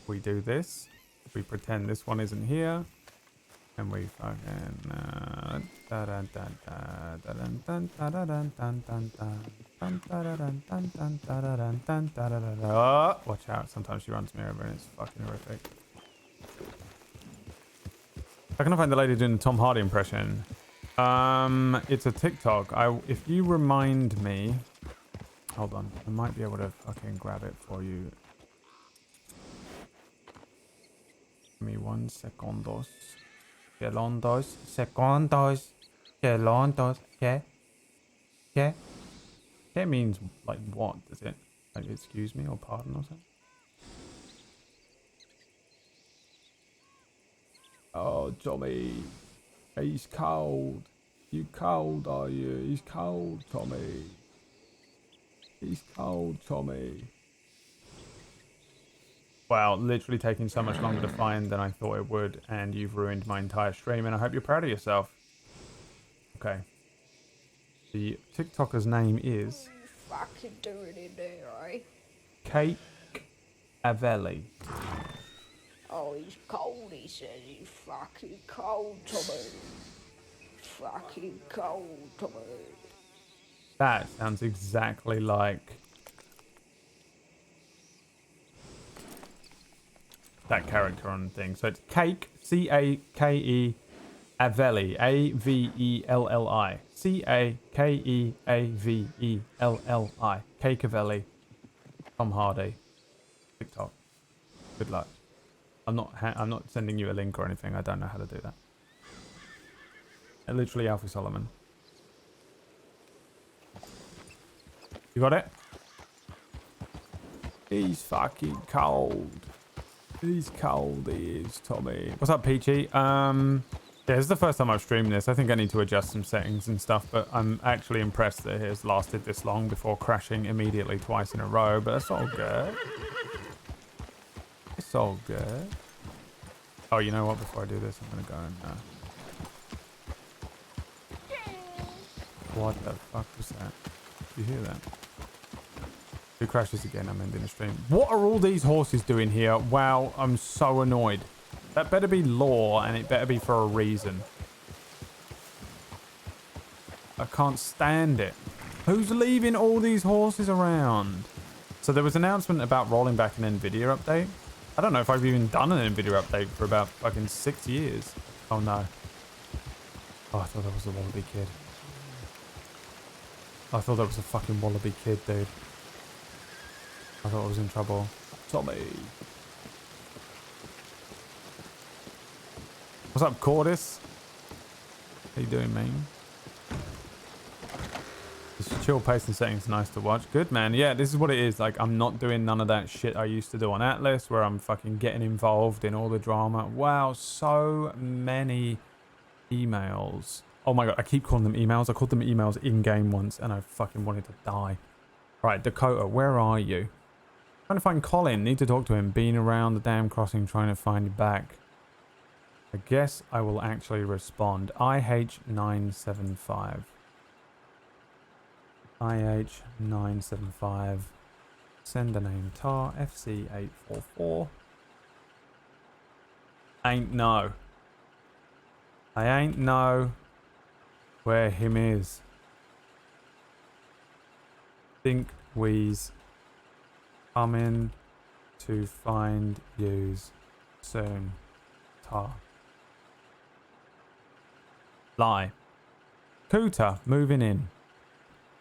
we do this. We pretend this one isn't here. And we fucking... Oh, watch out. Sometimes she runs me over and it's fucking horrific. How can I find the lady doing the Tom Hardy impression? It's a TikTok. If you remind me... Hold on. I might be able to fucking grab it for you. Give me 1 secondos. Segundos. Segundos. Segundos. Okay. Okay. Okay means, like, what, does it? Like, excuse me or pardon or something? Oh, Tommy. He's cold. You cold, are you? He's cold, Tommy. He's cold, Tommy. Wow, literally taking so much longer to find than I thought it would, and you've ruined my entire stream, and I hope you're proud of yourself. Okay. The TikToker's name is... Fucking doing in there, eh? Cake Avelli. Oh, he's cold, he says. He's fucking cold, Tommy. Fucking cold, Tommy. That sounds exactly like... that character on thing. So it's Cake, C-A-K-E, Avelli, A-V-E-L-L-I. C-A-K-E-A-V-E-L-L-I. Cakeavelli. Tom Hardy. TikTok. Good luck. I'm not sending you a link or anything. I don't know how to do that. Literally Alfie Solomon. You got it? He's fucking cold. He's cold, he is, Tommy. What's up, Peachy? Yeah, this is the first time I've streamed this. I think I need to adjust some settings and stuff, but I'm actually impressed that it has lasted this long before crashing immediately twice in a row, but that's all good. It's all good. Oh, you know what? Before I do this, I'm gonna go and... What the fuck was that? Did you hear that? If it crashes again, I'm ending the stream. What are all these horses doing here? Wow, I'm so annoyed. That better be law, and it better be for a reason. I can't stand it. Who's leaving all these horses around? So there was an announcement about rolling back an NVIDIA update. I don't know if I've even done an NVIDIA update for about fucking 6 years. Oh no. Oh, I thought that was a wallaby kid. I thought that was a fucking wallaby kid, dude. I thought I was in trouble. Tommy. What's up, Cordis? How you doing, man? This chill pace and settings nice to watch. Good, man. Yeah, this is what it is. Like, I'm not doing none of that shit I used to do on Atlas, where I'm fucking getting involved in all the drama. Wow, so many emails. Oh my god, I keep calling them emails. I called them emails in-game once, and I fucking wanted to die. Right, Dakota, where are you? Trying to find Colin. Need to talk to him. Been around the damn crossing trying to find you back. I guess I will actually respond. IH975. IH975. Send the name Tar. FC844. Ain't no. I ain't know where him is. Think we's coming to find yous soon. Tar. Lie. Cooter, moving in.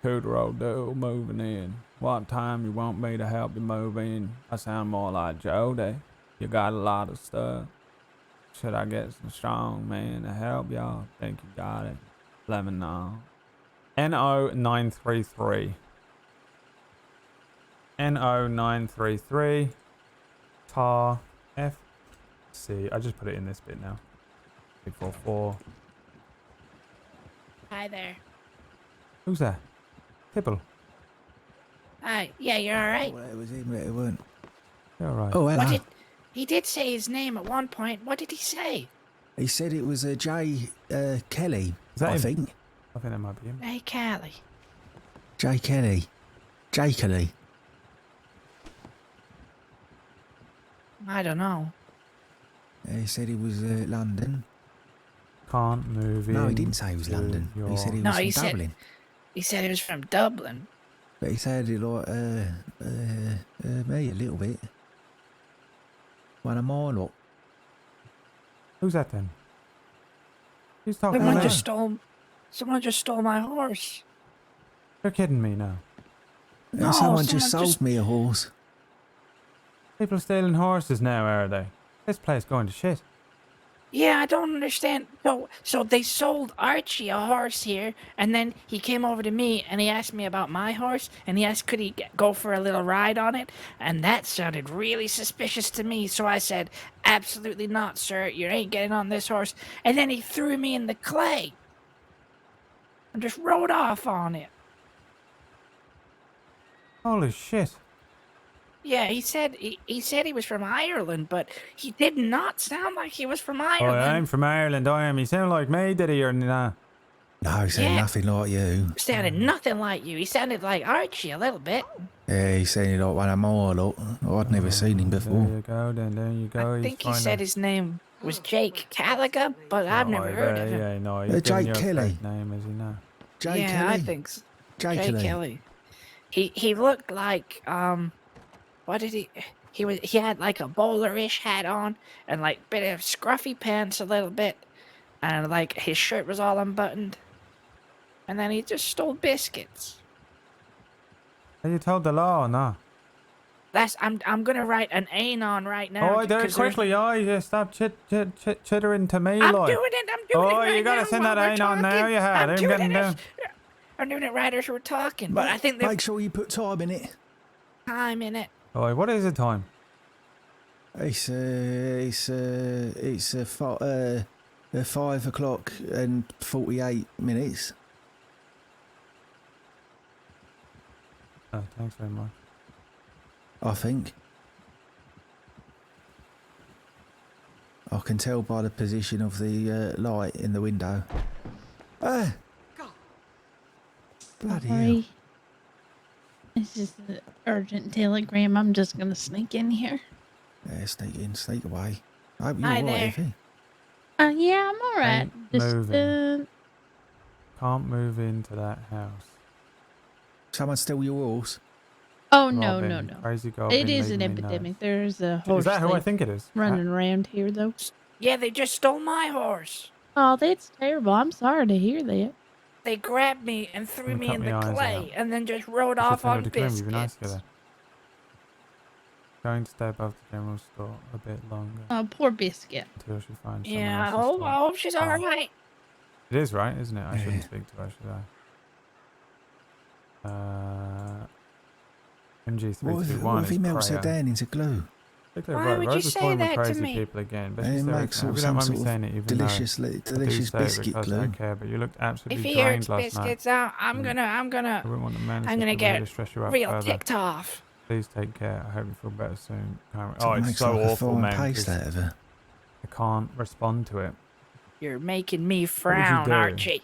Cooter, old dude, moving in. What time you want me to help you move in? I sound more like Jody. You got a lot of stuff. Should I get some strong man to help y'all? Think you got it? Let me know. NO933. NO933. Tar. FC. I just put it in this bit now. 844. Hi there. Who's that? Tibble. Hi. Yeah, you're all right. Well, it was him, it weren't. You're all right. Oh, hello. He did say his name at one point. What did he say? He said it was Jay Kelly, Is that I him? think. I think that might be him. Hey, Callie. Jay Kelly. Jay Kelly. I don't know. He said he was London. Can't move in. No, he didn't say he was London. He said he was from Dublin. He said he was from Dublin. But he sounded like me a little bit. One of mine, look. Who's that then? Who's talking Someone just stole my horse. You're kidding me now. No, someone just sold me a horse. People are stealing horses now, are they? This place going to shit. Yeah, I don't understand. So they sold Archie a horse here, and then he came over to me and he asked me about my horse, and he asked could he go for a little ride on it, and that sounded really suspicious to me. So I said, absolutely not, sir. You ain't getting on this horse. And then he threw me in the clay and just rode off on it. Holy shit. Yeah, he said he was from Ireland, but he did not sound like he was from Oh, Ireland. I'm from Ireland, I am. He sounded like me, did he, or nah? No, he sounded nothing like you. Sounded nothing like you. He sounded like Archie a little bit. Yeah, he sounded like one of mine, look. I'd never seen him before. There you go, then. There you go. I think he said his name was Jake Callagher, but I've never heard of him. Yeah, no, he's Jake Kelly. Name, is he now? Jake yeah, Kelly. I think so. Jake Kelly. Kelly. He looked like what did he? he had like a bowler-ish hat on and like bit of scruffy pants a little bit, and like his shirt was all unbuttoned. And then he just stole biscuits. Are you told the law or not? I'm gonna write an anon right now. Oh, I do it quickly. Oh, you stop chittering to me, I'm like. doing it right you gotta now send while that we're anon now. You had. I'm I'm doing getting it down. I'm doing it right as we're talking, but I think there's Make sure you put time in it. time in it. Oh, what is the time? It's 5 o'clock and 48 minutes. Oh, thanks very much. I think. I can tell by the position of the light in the window. Ah! Bloody hell. Sorry. It's just an urgent telegram. I'm just gonna sneak in here. Yeah, sneak away. I hope you're Hi alright, there. Effie. Yeah, I'm alright. Ain't Just moving. Can't move into that house. Someone steal your horse? Oh no, Robin, no, no. Crazy It Goblin is an leaving me epidemic. There's a horse. Is that who I thief think it is? running around here, though? Yeah, they just stole my horse. Oh, that's terrible. I'm sorry to hear that. They grabbed me and threw Gonna me cut in my the eyes clay, out. and then just rode I should off send her on to Grim, you'd be nice biscuits. together. Going to stay above the general store a bit longer. Oh, poor biscuit. Until she finds Yeah, someone else's I hope she's all right. It is right, isn't it? I shouldn't speak to her, should I? MG321 What if he is melts her prayer. down into glue? Why would you Rose was say toying with that to crazy me? people again, but And she's it so makes ignorant. some If you don't mind sort me of saying it, even delicious though I do delicious say it biscuit because I glue. don't care, but you looked If absolutely he drained hurts last biscuits night. out, I'm gonna I wouldn't want the man I'm gonna to get really stress you out real further. ticked off. Please take care. I hope you feel better soon. Can't- So Oh, it it's makes so like a awful, fine man. paste 'cause out of her. I can't respond to it. You're making me would you frown, do? Archie.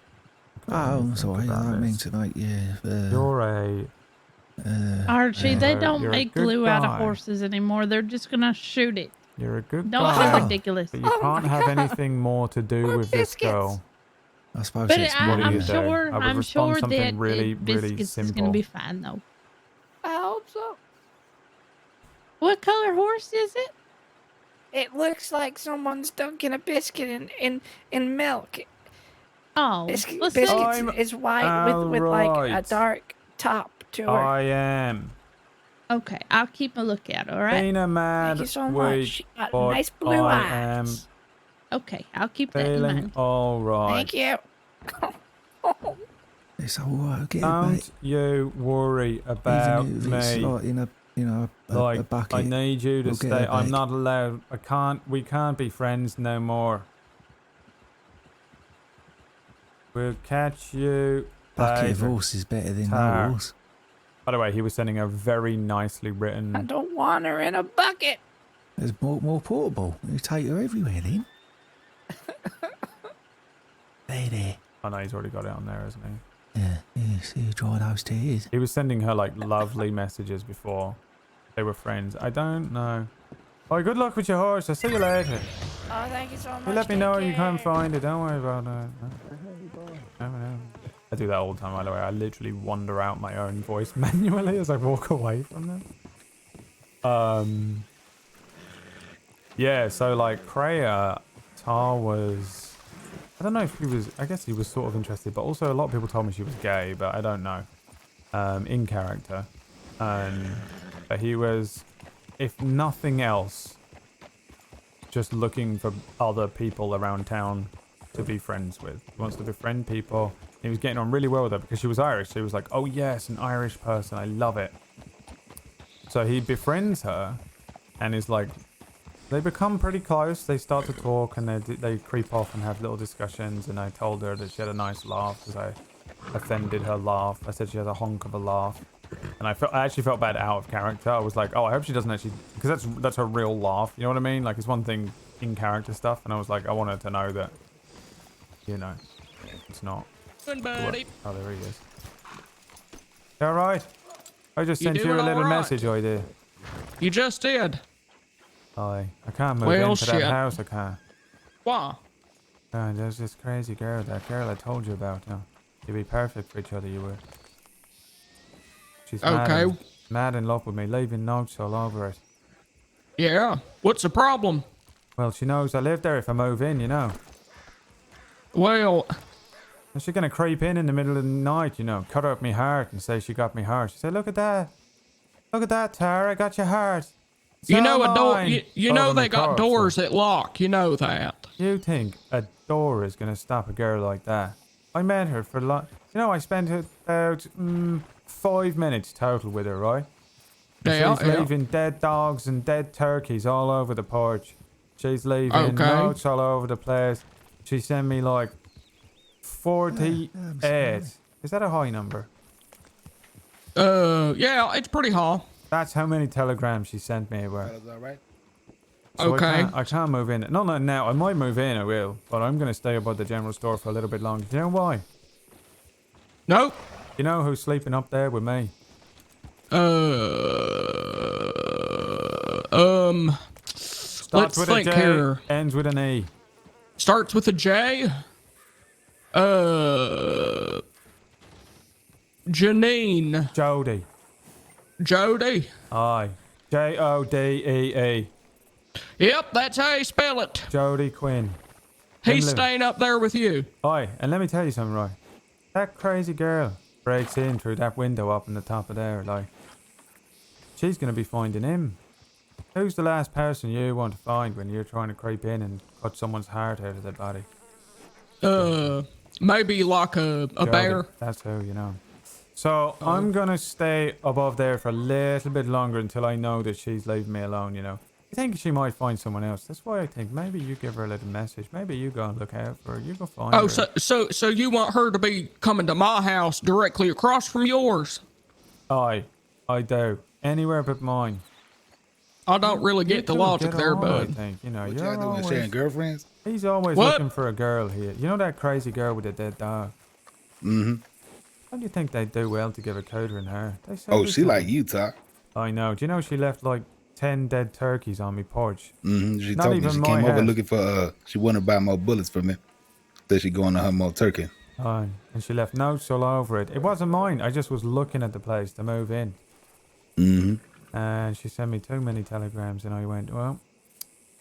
Oh, I'm sorry. I don't mean to make you. You're a Archie, they you're don't a make good glue out of guy. horses anymore. They're just gonna shoot it. You're a good Don't guy. be ridiculous. But you can't have anything more to do with this girl. I suppose But it's I, more. do I'm you do? sure. I would I'm respond sure something that really, really biscuits is simple. gonna be fine though. I hope so. What color horse is it? It looks like someone's dunking a biscuit in milk. Oh, Biscuits I'm is white with like a alright. dark top to her. I am. Okay, I'll keep a lookout. All right. Been a mad Thank you so week, much. She got but nice blue I eyes. Okay, I'll keep am that in feeling mind. all right. Thank you. It's all right. I'll get it back. Don't you worry about Even if it's me. like in a Like, bucket. I need you to We'll get stay. her I'm back. not allowed. We can't be friends no more. We'll catch you Bucket of later. horse is better than Tar. no horse. By the way, he was sending a very nicely I written. don't want her in a bucket. It's more portable. You take her everywhere then. There. Oh no, he's already got it on there, hasn't he? Yeah, see you dry those tears. He was sending her like lovely messages before they were friends. I don't know. Oh, good luck with your horse. I'll see you later. Oh, thank you so much. You let me Take know when you care. can't find it. Don't worry about it. No. I do that all the time, by the way. I literally wander out my own voice manually as I walk away from them. Yeah, so like Kreia, Tar was... I don't know if he was... I guess he was sort of interested, but also a lot of people told me she was gay, but I don't know. In character. But he was, if nothing else, just looking for other people around town to be friends with. He wants to befriend people. He was getting on really well with her because she was Irish. So he was like, oh yes, an Irish person. I love it. So he befriends her and is like, they become pretty close. They start to talk and they creep off and have little discussions. And I told her that she had a nice laugh because I offended her laugh. I said she has a honk of a laugh. And I actually felt bad out of character. I was like, oh, I hope she doesn't actually... Because that's her real laugh. You know what I mean? Like, it's one thing in character stuff. And I was like, I want her to know that, you know, it's not. Good buddy. Oh, there he is. You all right? I just sent you a doing little all right? message, I did. You just did. I can't move Well, into that shit. house, I can't. Why? There's this crazy girl, that girl I told you about. You'd be perfect for each other, you would. She's Okay. mad in love with me, leaving notes all over it. Yeah. What's the problem? Well, she knows I live there if I move in, you know. Well, And she's gonna creep in the middle of the night, you know, cut up me heart and say she got me heart. She said, look at that. Look at that, Tar. I got your heart. It's you know all a door. mine." You know Over my they got corpse, doors like. that lock. You know that. You think a door is gonna stop a girl like that? I met her for you know, I spent about 5 minutes total with her, right? Yeah, She's leaving dead dogs and dead turkeys all over the porch. She's leaving notes all over the place. She sent me like 48. Is that a high number? Yeah, it's pretty high. That's how many telegrams she sent me. Were. All right. So Okay. I can't move in. No, not now. I might move in. I will, but I'm gonna stay above the general store for a little bit longer. Do you know why? Nope. You know who's sleeping up there with me? Starts Let's with think a J, here. ends with an E. Starts with a J. Janine. Jody. Jody. Aye. Jodee. Yep, that's how you spell it. Jody Quinn. He's staying up there with you. Aye, and let me tell you something, right? That crazy girl breaks in through that window up in the top of there, like. She's gonna be finding him. Who's the last person you want to find when you're trying to creep in and cut someone's heart out of their body? Maybe like a Jody, bear. That's who, you know. So I'm gonna stay above there for a little bit longer until I know that she's leaving me alone, you know. I think she might find someone else. That's why I think maybe you give her a little message. Maybe you go and look out for her. You go find her. So you want her to be coming to my house directly across from yours? Aye, I do. Anywhere but mine. I don't really get the logic there, I bud. think, you know, What you're y'all doing? always, Sharing girlfriends? he's always What? looking for a girl here. You know that crazy girl with the dead dog? Mm-hmm. How do you think they'd do well to give a coder in her? They say Oh, they she can. like you, Tar. I know. Do you know she left like 10 dead turkeys on me porch? Mm-hmm. She Not told me even she my came over house. looking for, she wanted to buy more bullets from me. Then she going to her more turkey. Aye, and she left notes all over it. It wasn't mine. I just was looking at the place to move in. Mm-hmm. And she sent me too many telegrams, and I went, well,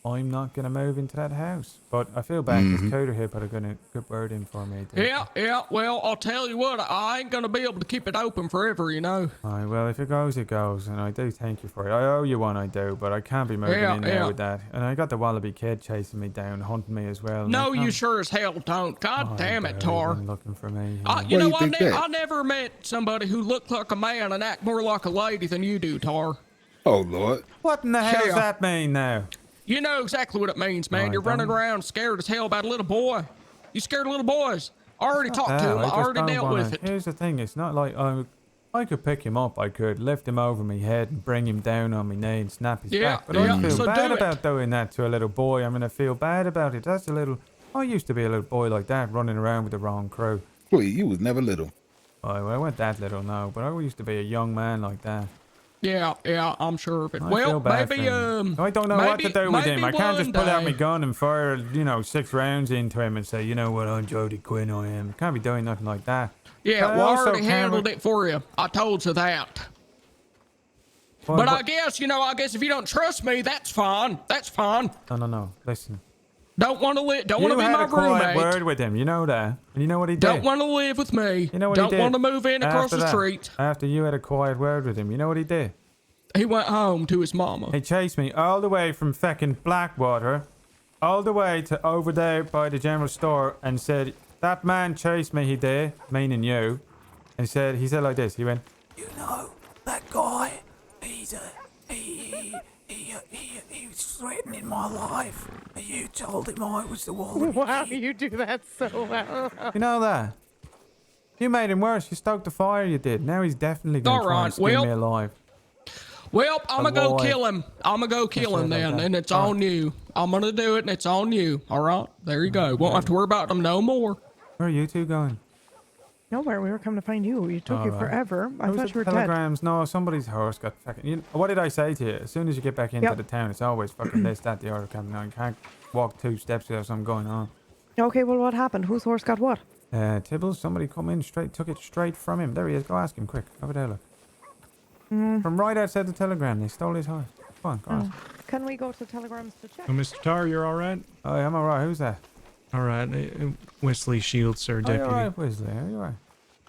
I'm not going to move into that house. But I feel bad because Coder here put a good word in for me. Yeah. Well, I'll tell you what, I ain't gonna be able to keep it open forever, you know. Aye, well, if it goes, it goes. And I do thank you for it. I owe you one, I do. But I can't be moving in there with that. And I got the Wallaby kid chasing me down, hunting me as well. No, you sure as hell don't. God damn it, Tar. Looking for me. You know, I never met somebody who looked like a man and act more like a lady than you do, Tar. Oh, Lord. What in the hell does that mean now? You know exactly what it means, man. I You're running don't. around scared as hell about a little boy. You scared of little boys. I already talked to him. I just already don't dealt wanna- with it. Here's the thing. It's not like I could pick him up. I could lift him over my head and bring him down on my knee and snap his back. But I feel so bad do it. about doing that to a little boy. I'm going to feel bad about it. That's a little... I used to be a little boy like that, running around with the wrong crew. Well, you was never little. I weren't that little, no. But I used to be a young man like that. Yeah, I'm sure of it. I Well, feel bad maybe, for him. I don't know what to do with him. I can't just pull out my one gun and fire, 6 rounds into him and say, you know what, I'm Jody Quinn, I am. Can't be doing nothing like that. Yeah, But well, I also already can't handled it for you. I told you that. Well, But I guess, if you don't trust me, that's fine. That's fine. No. Listen. Don't want to live. Don't You want to be had my a quiet roommate. word with him. You know that. And you know what he did? Don't want to live with me. You know what Don't he did? want to move in across After the that, street. After you had a quiet word with him, you know what he did? He went home to his mama. He chased me all the way from feckin' Blackwater, all the way to over there by the general store, and said, that man chased me, he did, meaning you. And he said like this, he went, You know, that guy, he was threatening my life. And you told him I was the one. Wow, you do that so well. you know that? You made him worse. You stoked the fire, you did. Now he's definitely going to try and skin me alive. Well, I'm going to go Alive. kill him. I'm going to go kill him right like then, that. and it's All on you. I'm going to do it, and it's on you. All right? There you go. Won't have to worry about them no more. Where are you two going? Nowhere. We were coming to find you. You took you Alright. forever. I Those thought are you were dead. telegrams. No, somebody's horse got fucking... what did I say to you? As soon as you get back into Yep. the town, it's always fucking this, that, the other. Now you can't walk 2 steps without something going on. Okay, well, what happened? Whose horse got what? Tibbles, somebody come in took it straight from him. There he is. Go ask him quick. Over there, look. Mm. From right outside the telegram, they stole his horse. Come on, go on. Can we go to telegrams to check? Oh, Mr. Tar, you're all right? Oh, I'm all right. Who's that? All right. Wesley Shields, sir, Oh, deputy. you're all right, Wesley. Are you all right?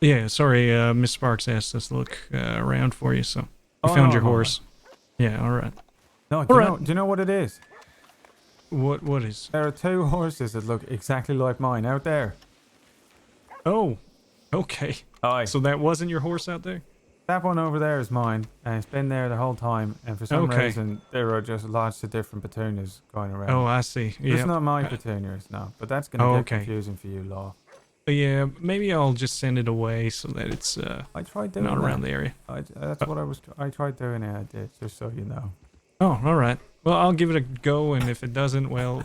Yeah, sorry, Miss Sparks asked us to look around for you, so we Oh, found no, your I'm all horse. Yeah, all right. No, do you know what it is? What is? There are 2 horses that look exactly like mine out there. Oh, okay. Aye. So that wasn't your horse out there? That one over there is mine, and it's been there the whole time. And for some Okay. reason, there are just lots of different petunias going around. Oh, I see. It's Yep. not my petunias, no. But that's going to Oh, get okay. confusing for you, Law. Yeah, maybe I'll just send it away so that it's I tried doing not that. around the area. That's what I tried doing it. I did, just so you know. Oh, all right. Well, I'll give it a go, and if it doesn't, well,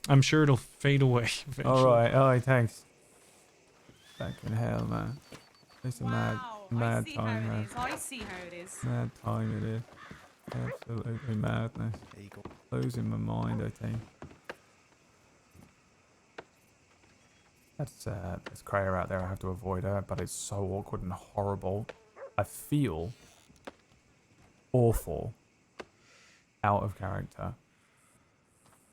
I'm sure it'll fade away eventually. All right. Oh, thanks. Fucking hell, man. It's a mad time, man. I see how it is. Mad time it is. Absolutely madness. Losing my mind, I think. There's Kreia out there. I have to avoid her, but it's so awkward and horrible. I feel awful out of character.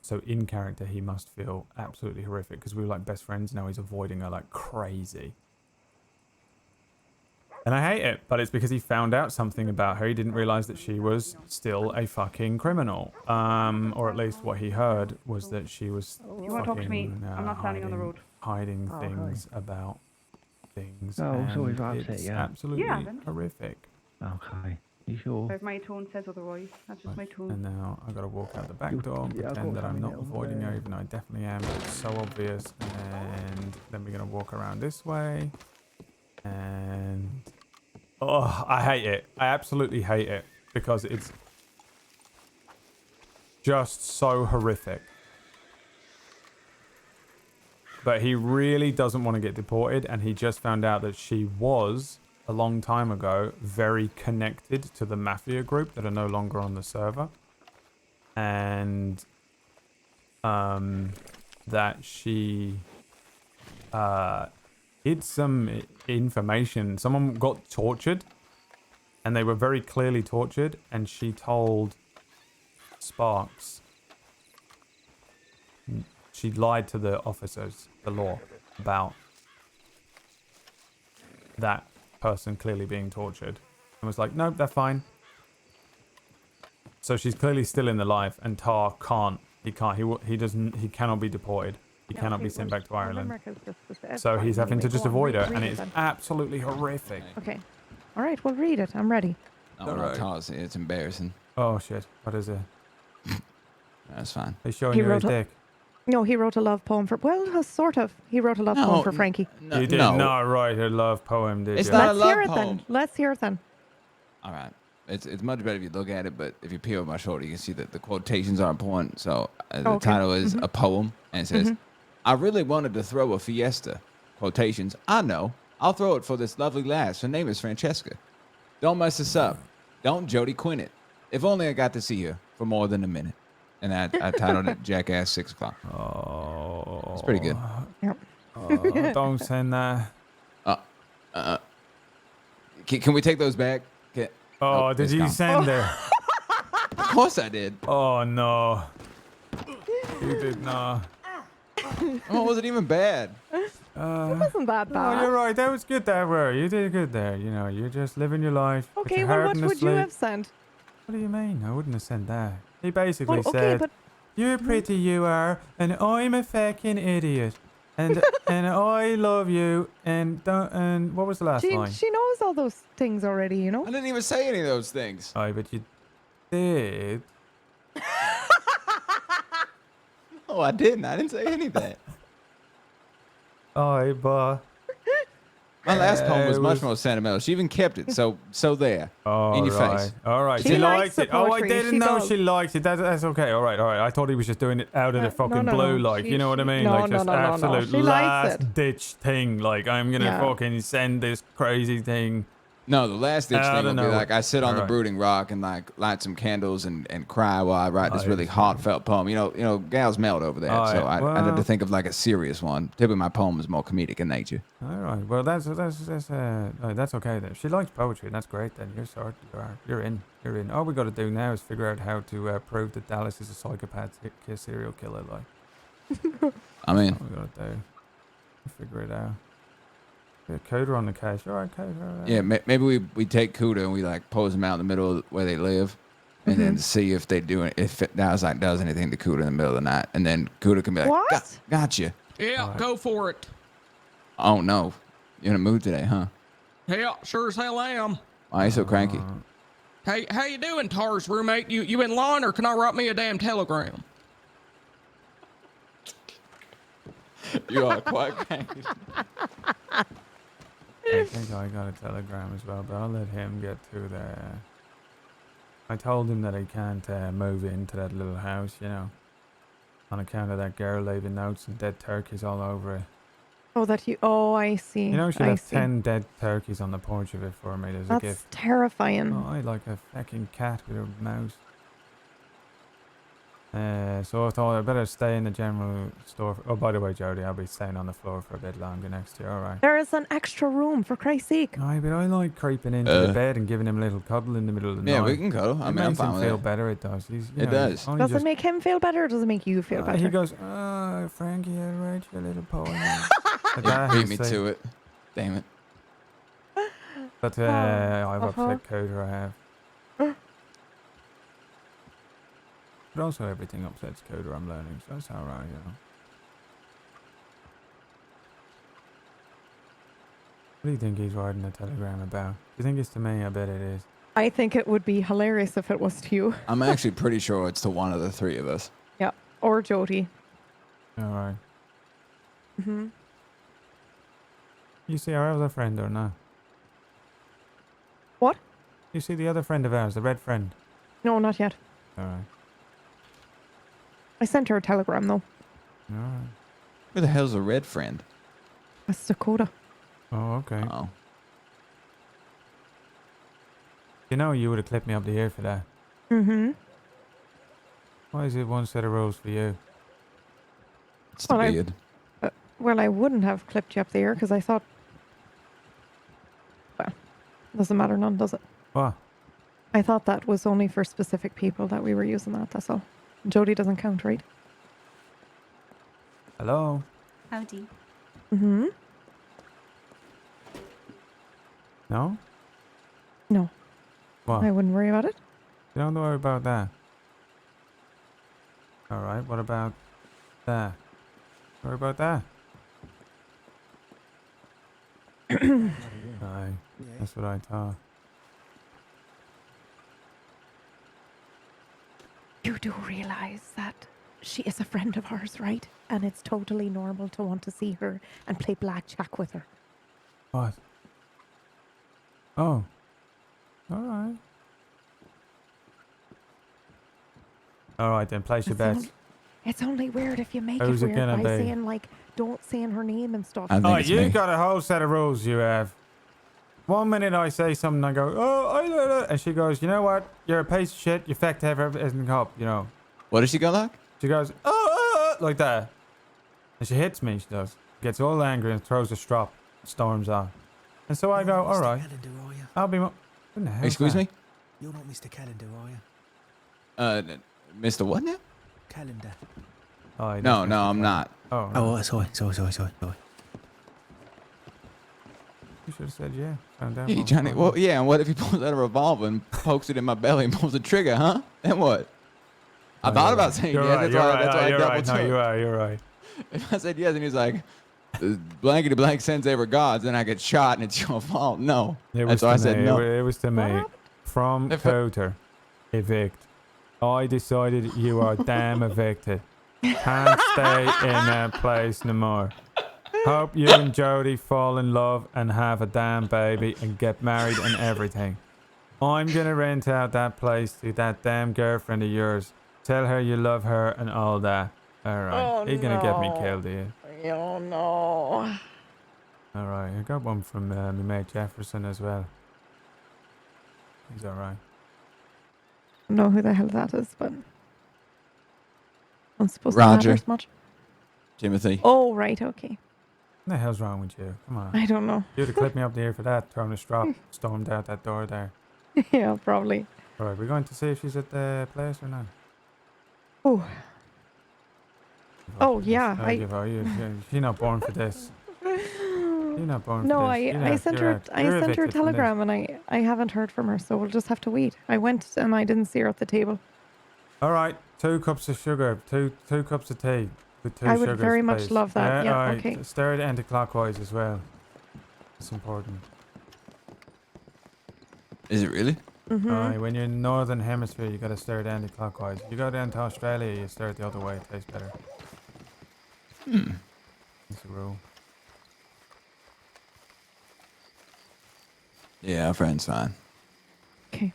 So in character, he must feel absolutely horrific because we were like best friends. Now he's avoiding her like crazy. And I hate it, but it's because he found out something about her. He didn't realize that she was still a fucking criminal. Or at least what he heard was that she was You want to talk to me? fucking, I'm not standing on the road. hiding Oh, things about things. Oh, and sorry for upset it's you. absolutely Yeah, then. horrific. Okay. You sure? But my tone says otherwise. That's just my tone. And now I've got to walk out the back door and yeah, I've pretend got that I'm not something avoiding her, else. even though I definitely am. But it's so obvious. And then we're going to walk around this way. And... oh, I hate it. I absolutely hate it. Because it's just so horrific. But he really doesn't want to get deported. And he just found out that she was... a long time ago, very connected to the mafia group that are no longer on the server. And that she hid some information. Someone got tortured, and they were very clearly tortured, and she told Sparks. She lied to the officers, the law, about that person clearly being tortured, and was like, nope, they're fine. So she's clearly still in the life, and Tar can't. He cannot be deported. He cannot be sent back to Ireland. So he's having to just avoid her, and it's absolutely horrific. Okay. All right, we'll read it. I'm ready. No, no, Tar's, it's embarrassing. Oh shit! What is it? That's fine. He's showing He you his wrote a- dick. No, he wrote a love poem for. Well, sort of. He wrote a love poem for Frankie. You did not write a love poem, did It's you? not a Let's love hear it poem. then. Let's hear it then. All right. It's much better if you look at it, but if you peel my shoulder, you can see that the quotations are important. So the Okay. title is Mhm. a poem, and it says, Mhm. I really wanted to throw a fiesta. Quotations, I know. I'll throw it for this lovely lass. Her name is Francesca. Don't mess this up. Don't Jody Quinn it. If only I got to see her for more than a minute. And I titled it Jackass 6 o'clock. Oh. It's pretty good. Yep. Oh, don't send that. Can we take those back? Oh, Nope, did it's you gone. send her? Of course I did. Oh no. You did not. Oh, was it even bad? It wasn't that Oh, bad. you're right. That was good. That were. You did good there. You know, you're just living your life. put Okay, your well, heart what in the would you sleep. have sent? What do you mean? I wouldn't have sent that. He basically Well, okay, said, but "You're pretty, you are, and I'm a fucking idiot, and and I love you, and don't." And what was the last line? she knows all those things already, you know. I didn't even say any of those things. Oh, but you did. Oh, I didn't. I didn't say any of that. Oh, but My last poem was it much was- more sentimental. She even kept it. So there. All in your right. face. All right. She She likes likes the it. Oh, I poetry, didn't she know does. she liked it. That's okay. All right. All right. I thought he was just doing it out of the fucking no, blue, no. like, She- you know what I she- mean? no, Like, no, just no, no, no. absolute She likes last ditch thing. Like, I'm gonna Yeah. fucking send this crazy thing No, the last ditch I thing don't would be know. like I sit on the Alright. brooding rock and like light some candles and cry while I write this I really see. heartfelt poem. You know, gals melt over that, Alright, so I had to well- think of like a serious one. Typically, my poem is more comedic in nature. All right. Well, that's okay then. If she likes poetry, that's great then. You're sorted. You're in. All we got to do now is figure out how to prove that Dallas is a psychopath serial killer. Like, I mean, that's all we got to do. Figure it out. Get Coda on the case. All right, Coda. yeah, maybe we take Cuda and we like pose them out in the middle of where they live, and then see if they do it. If Dallas like does anything to Cuda in the middle of the night, and then Cuda can be like, What? Gotcha. Yeah, go for it. Oh no, you're in a mood today, huh? Yeah, sure as hell am. Why are you so cranky? Hey, how you doing, Tar's roommate? You in line, or can I write me a damn telegram? You are quite cranky. I think I got a telegram as well, but I'll let him get to the. I told him that he can't move into that little house, you know, on account of that girl leaving notes and dead turkeys all over it. Oh, that you. Oh, I see. You know, she I left see. 10 dead turkeys on the porch of it for me as a That's gift. terrifying. Oh, I like a fucking cat with a mouse. So I thought I better stay in the general store. Oh, by the way, Jody, I'll be staying on the floor for a bit longer next year, alright? There is an extra room, for Christ's sake. Aye, but I like creeping into the bed and giving him a little cuddle in the middle of the night. Yeah, we can cuddle. I It mean, I'm makes fine him with feel that. better, it does. It does. Does it make him feel better or does it make you feel better? He goes, oh, Frankie, I wrote you a little poem. He beat me to it. Damn it. But I've upset Coda, I have. But also everything upsets Coda, I'm learning, so that's alright, you know. What do you think he's writing a telegram about? Do you think it's to me? I bet it is. I think it would be hilarious if it was to you. I'm actually pretty sure it's to one of the three of us. Yeah. Or Jody. Alright. Mm-hmm. You see our other friend or not? What? You see the other friend of ours, the red friend? No, not yet. Alright. I sent her a telegram, though. Alright. Who the hell's a red friend? That's Dakota. Oh, okay. Oh. You know you would have clipped me up the ear for that. Mm-hmm. Why is it one set of rules for you? It's the beard. Well, I wouldn't have clipped you up the ear because I thought... Well, doesn't matter none, does it? What? I thought that was only for specific people that we were using that, that's all. Jody doesn't count, right? Hello? Howdy. Mm-hmm. No? No. What? I wouldn't worry about it. You don't worry about that. Alright, what about that? Worry about that? Aye, that's what I thought. You do realize that she is a friend of ours, right? And it's totally normal to want to see her and play blackjack with her. What? Oh. Alright. Alright then, place your bets. It's only weird if you make Who's it it weird gonna by be? saying, like, don't saying her name and stuff. Oh, you got a whole set of rules you have. One minute I say something, I go, oh, I don't know. And she goes, you know what? You're a piece of shit. You fact have everything up, you know. What does she go like? She goes, like that. And she hits me, she does. Gets all angry and throws a strop. Storms off. And so I go, all right. I'll be... What the hell? Excuse me? You're not Mr. Calendar, are you? Mr. What now? Calendar. Oh, No, I'm not. Oh, Oh, sorry. You should have said yeah. Found out Hey, more. Johnny. Well, yeah, and what if he pulls out a revolver and pokes it in my belly and pulls the trigger, huh? Then what? I thought about saying You're yes. right, That's why I you're double right. No, took. you're right. If I said yes and he's like, blankety blank sends they were gods, then I get shot and it's your fault. No. It That's was why I to said me. no. It was to me. From Coder. Evict. I decided you are damn evicted. Can't stay in that place no more. Hope you and Jody fall in love and have a damn baby and get married and everything. I'm gonna rent out that place to that damn girlfriend of yours. Tell her you love her and all that. Alright. Oh, You're gonna get me no. killed here. Oh, no. Alright, I got one from my mate Jefferson as well. He's alright. I don't know who the hell that is, but I'm supposed to Roger. matter as much. Timothy. Oh, right, okay. What the hell's wrong with you? Come on. I don't know. You'd have clipped me up the ear for that, thrown a strap, stormed out that door there. Yeah, probably. Alright, we're going to see if she's at the place or not. Oh. Oh, yeah. I give her you. She's not born for this. You're not born No, for this. I sent her a telegram and I haven't heard from her, so we'll just have to wait. I went and I didn't see her at the table. Alright, 2 cups of sugar, two cups of tea with 2 I would sugars, very much please. love that. Yeah, alright. okay. Stir it anti-clockwise as well. It's important. Is it really? Mm-hmm. When you're in the northern hemisphere, you gotta stir it anti-clockwise. You go down to Australia, you stir it the other way. It tastes better. It's a rule. Yeah, our friend's fine. Okay.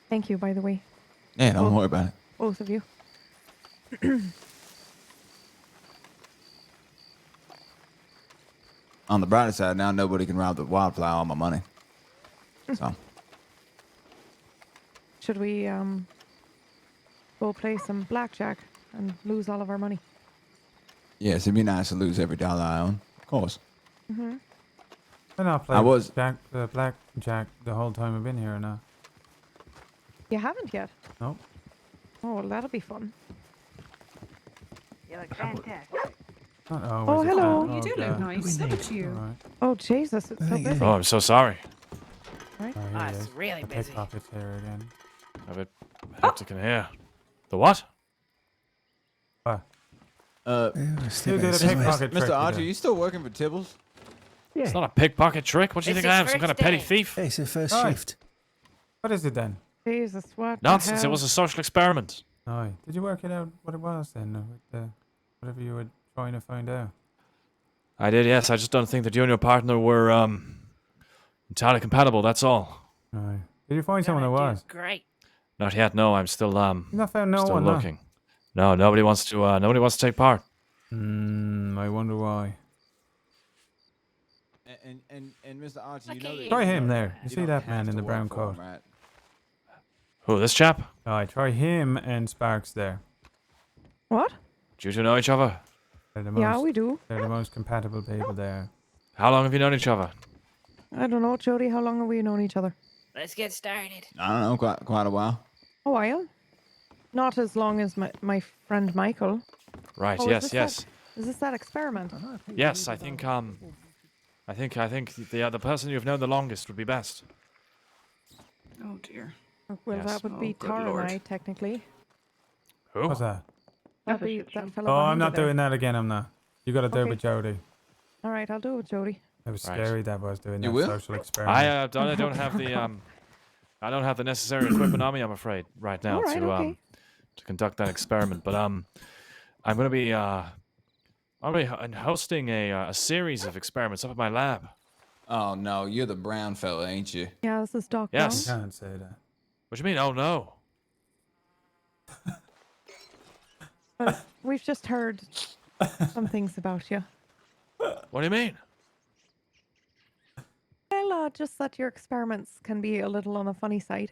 Thank you, by the way. Yeah, don't worry about it. Both of you. On the brighter side, now nobody can rob the wildflower all my money. So. Should we go play some blackjack and lose all of our money? Yes, it'd be nice to lose every dollar I own. Of course. Mm-hmm. I've not played blackjack the whole time I've been here or not. You haven't yet? Nope. Oh, well, that'll be fun. You look fantastic. Oh, hello. You do look nice. Look at you. Alright. Oh, Jesus, it's so busy. Oh, I'm so sorry. Right? Oh, Oh, here it's he is. really The busy. pickpocket's here again. A bit hectic in here. The what? What? Uh, You did a pickpocket trick. Mr. Archer, you still working for Tibbles? Yeah. It's not a pickpocket trick. What do you It's think I am? his Some kind of first petty day. thief? Hey, it's the first Aye. shift. What is it then? Jesus, what Nonsense. the It hell? was a social experiment. Aye. Did you work it out what it was then? With whatever you were trying to find out? I did, yes. I just don't think that you and your partner were entirely compatible. That's all. Aye. Did you find someone that was? Great. Not yet. No, I'm still You not found no still one, no? looking. No, nobody wants to take part. I wonder why. And Mr. Archer, you know that Try you him don't- there. You see don't that have man to in the work brown for him, coat? right? Who, this chap? Aye, try him and Sparks there. What? Do you two know each other? They're the Yeah, most, we do. They're the most compatible people there. How long have you known each other? I don't know, Jody. How long have we known each other? Let's get started. I don't know, quite a while. A while. Not as long as my friend Michael. Right. Oh, yes. is this Yes. Is this that experiment? Yes. I think the person you've known the longest would be best. Oh dear. Well, Yes. that would be Oh, good Tar and lord. I, technically. Who? What's that? That'd be that fellow Oh, I'm behind not you there. doing that again. I'm not. You got to do it Okay. with Jody. All right, I'll do it with Jody. It was Right. scary that was doing You that will? social experiment. I don't have the I don't have the necessary equipment on me. I'm afraid right now All right, to okay. to conduct that experiment. But I'm going to be hosting a series of experiments up at my lab. Oh no, you're the brown fella, ain't you? Yeah, this is Doc Yes. You can't say that. What do you mean? Oh no. Brown. But we've just heard some things about you. What do you mean? Well, just that your experiments can be a little on the funny side.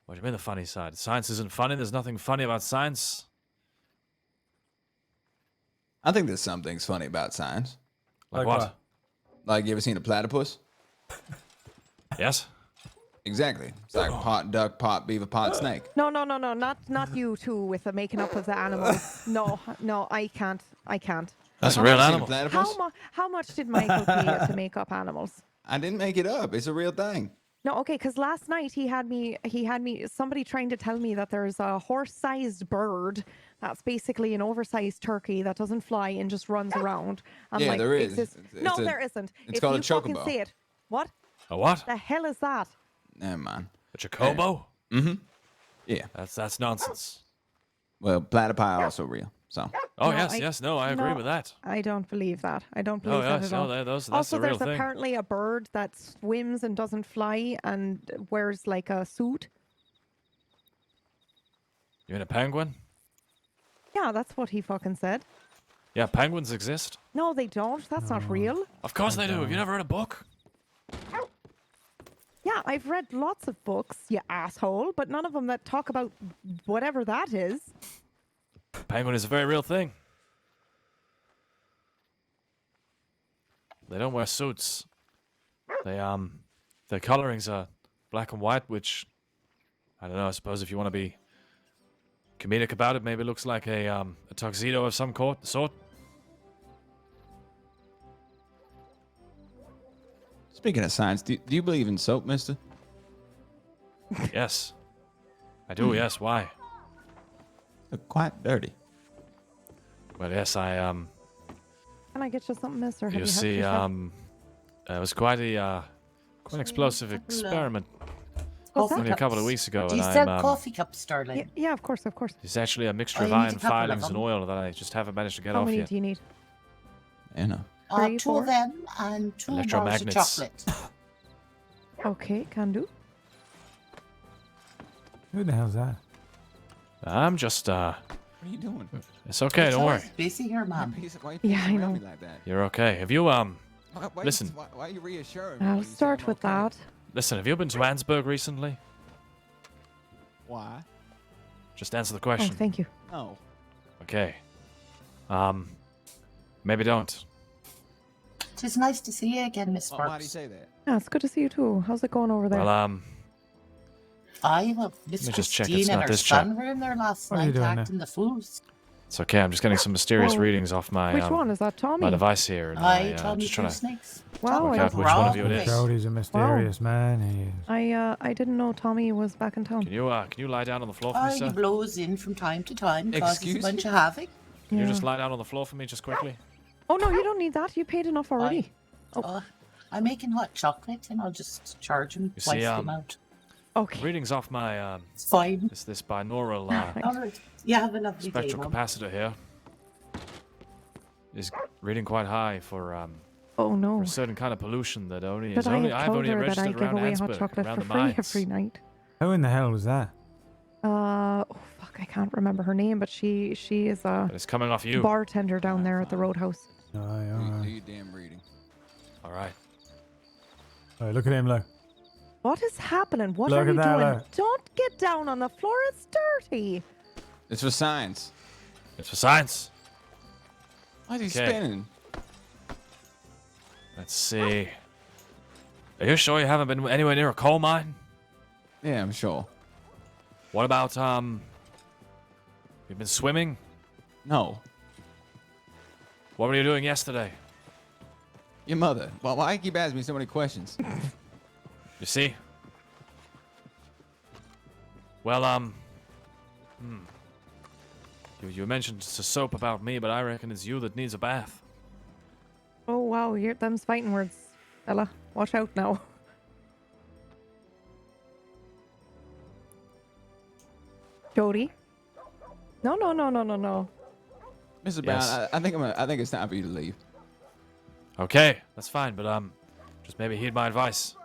What do you mean the funny side? Science isn't funny. There's nothing funny about science. I think there's some things funny about science. Like what? Like, you ever seen a platypus? Yes. Exactly. It's like pot duck, pot beaver, pot snake. No, not you two with the making up of the animals. No, I can't. That's a real animal. How much did Michael pay to make up animals? I didn't make it up. It's a real thing. No, okay, because last night he had me, somebody trying to tell me that there's a horse-sized bird that's basically an oversized turkey that doesn't fly and just runs around. And Yeah, there is. No, there isn't. It's called a If you fucking chocobo. say it. What? A what? The hell is that? Never mind. A chocobo? Mm-hmm. Yeah. That's nonsense. Well, platypi are also real. So. Oh No, yes, I agree with that. I don't believe that. I don't Oh, believe that yes, at all. no, that's Also, the real there's thing. apparently a bird that swims and doesn't fly and wears like a suit. You mean a penguin? Yeah, that's what he fucking said. Yeah, penguins exist. No, they don't. That's not real. Of course they do. Have you never read a book? Yeah, I've read lots of books, you asshole, but none of them that talk about whatever that is. Penguin is a very real thing. They don't wear suits. Their colorings are black and white, which, I don't know, I suppose if you want to be comedic about it, maybe it looks like a tuxedo of some sort. Speaking of science, do you believe in soap, mister? Yes. I do, yes. Why? Look quite dirty. Well, yes, Can I get you something, mister? You see, it was quite an explosive experiment only a couple of weeks ago. Do you and sell coffee cups, Starling? Yeah, of course, of course. It's actually a mixture I of need a iron couple of filings and them. oil that I just haven't managed to get How off many yet. do you need? You know. 3, 2 4? of them and 2 bars of Electromagnets. chocolate. Okay, can do. Who the hell's that? I'm just, What are you doing? It's okay, don't worry. Busy here, Mom. Yeah, I know. Like that? You're okay. Have you, listen. Why are you reassuring me? I'll start with that. Listen, have you been to Ansburg recently? Why? Just answer the Oh, question. thank you. No. Okay. Maybe don't. It's nice to see you again, Miss Sparks. Why do you say that? Yeah, it's good to see you too. How's it going over there? Well, Well, Miss me just check it's Christine and not her this chap. son were in there last What are you night doing now? acting the fools. it's okay. I'm just getting some mysterious Oh, readings off my Which one? Is that Tommy? my device here. And I I'm told me just two trying to snakes. Wow, work I, out which one of you it is. Jody's a mysterious man. He is. I didn't know Tommy was back in town. Can you lie down on the floor for me, He sir? blows in from time to time, causes Excuse a bunch me? of havoc. Can you Yeah. just lie down on the floor for me, just quickly? Oh no, you don't need that. You paid enough already. I'm making hot chocolate and I'll just charge him You twice see, the amount. Okay. Readings off my It's fine. this binaural All right. You have a lovely day, spectral Mom. capacitor here is reading quite high for Oh no. a certain kind of pollution that only But is I only have I've told only her that I registered give around away hot Ansburg, chocolate around for the free mines. every night. Who in the hell was that? Oh fuck, I can't remember her name, but she is a But it's coming off you. bartender down there at the Roadhouse. Aye, Do aye. your damn reading. All right. Aye, look at him, look. What is happening? What Look are at you that, doing? look. Don't get down on the floor. It's dirty. It's for science. It's for science. Why is he Okay. spinning? Let's see. Are you sure you haven't been anywhere near a coal mine? Yeah, I'm sure. What about you've been swimming? No. What were you doing yesterday? Your mother. Why you keep asking me so many questions? You see? Well, you mentioned it's a soap about me, but I reckon it's you that needs a bath. Oh wow, here them's fighting words, Ella. Watch out now. Jody. No. Mr. Brown, Yes. I think it's time for you to leave. Okay, that's fine, but just maybe heed my advice.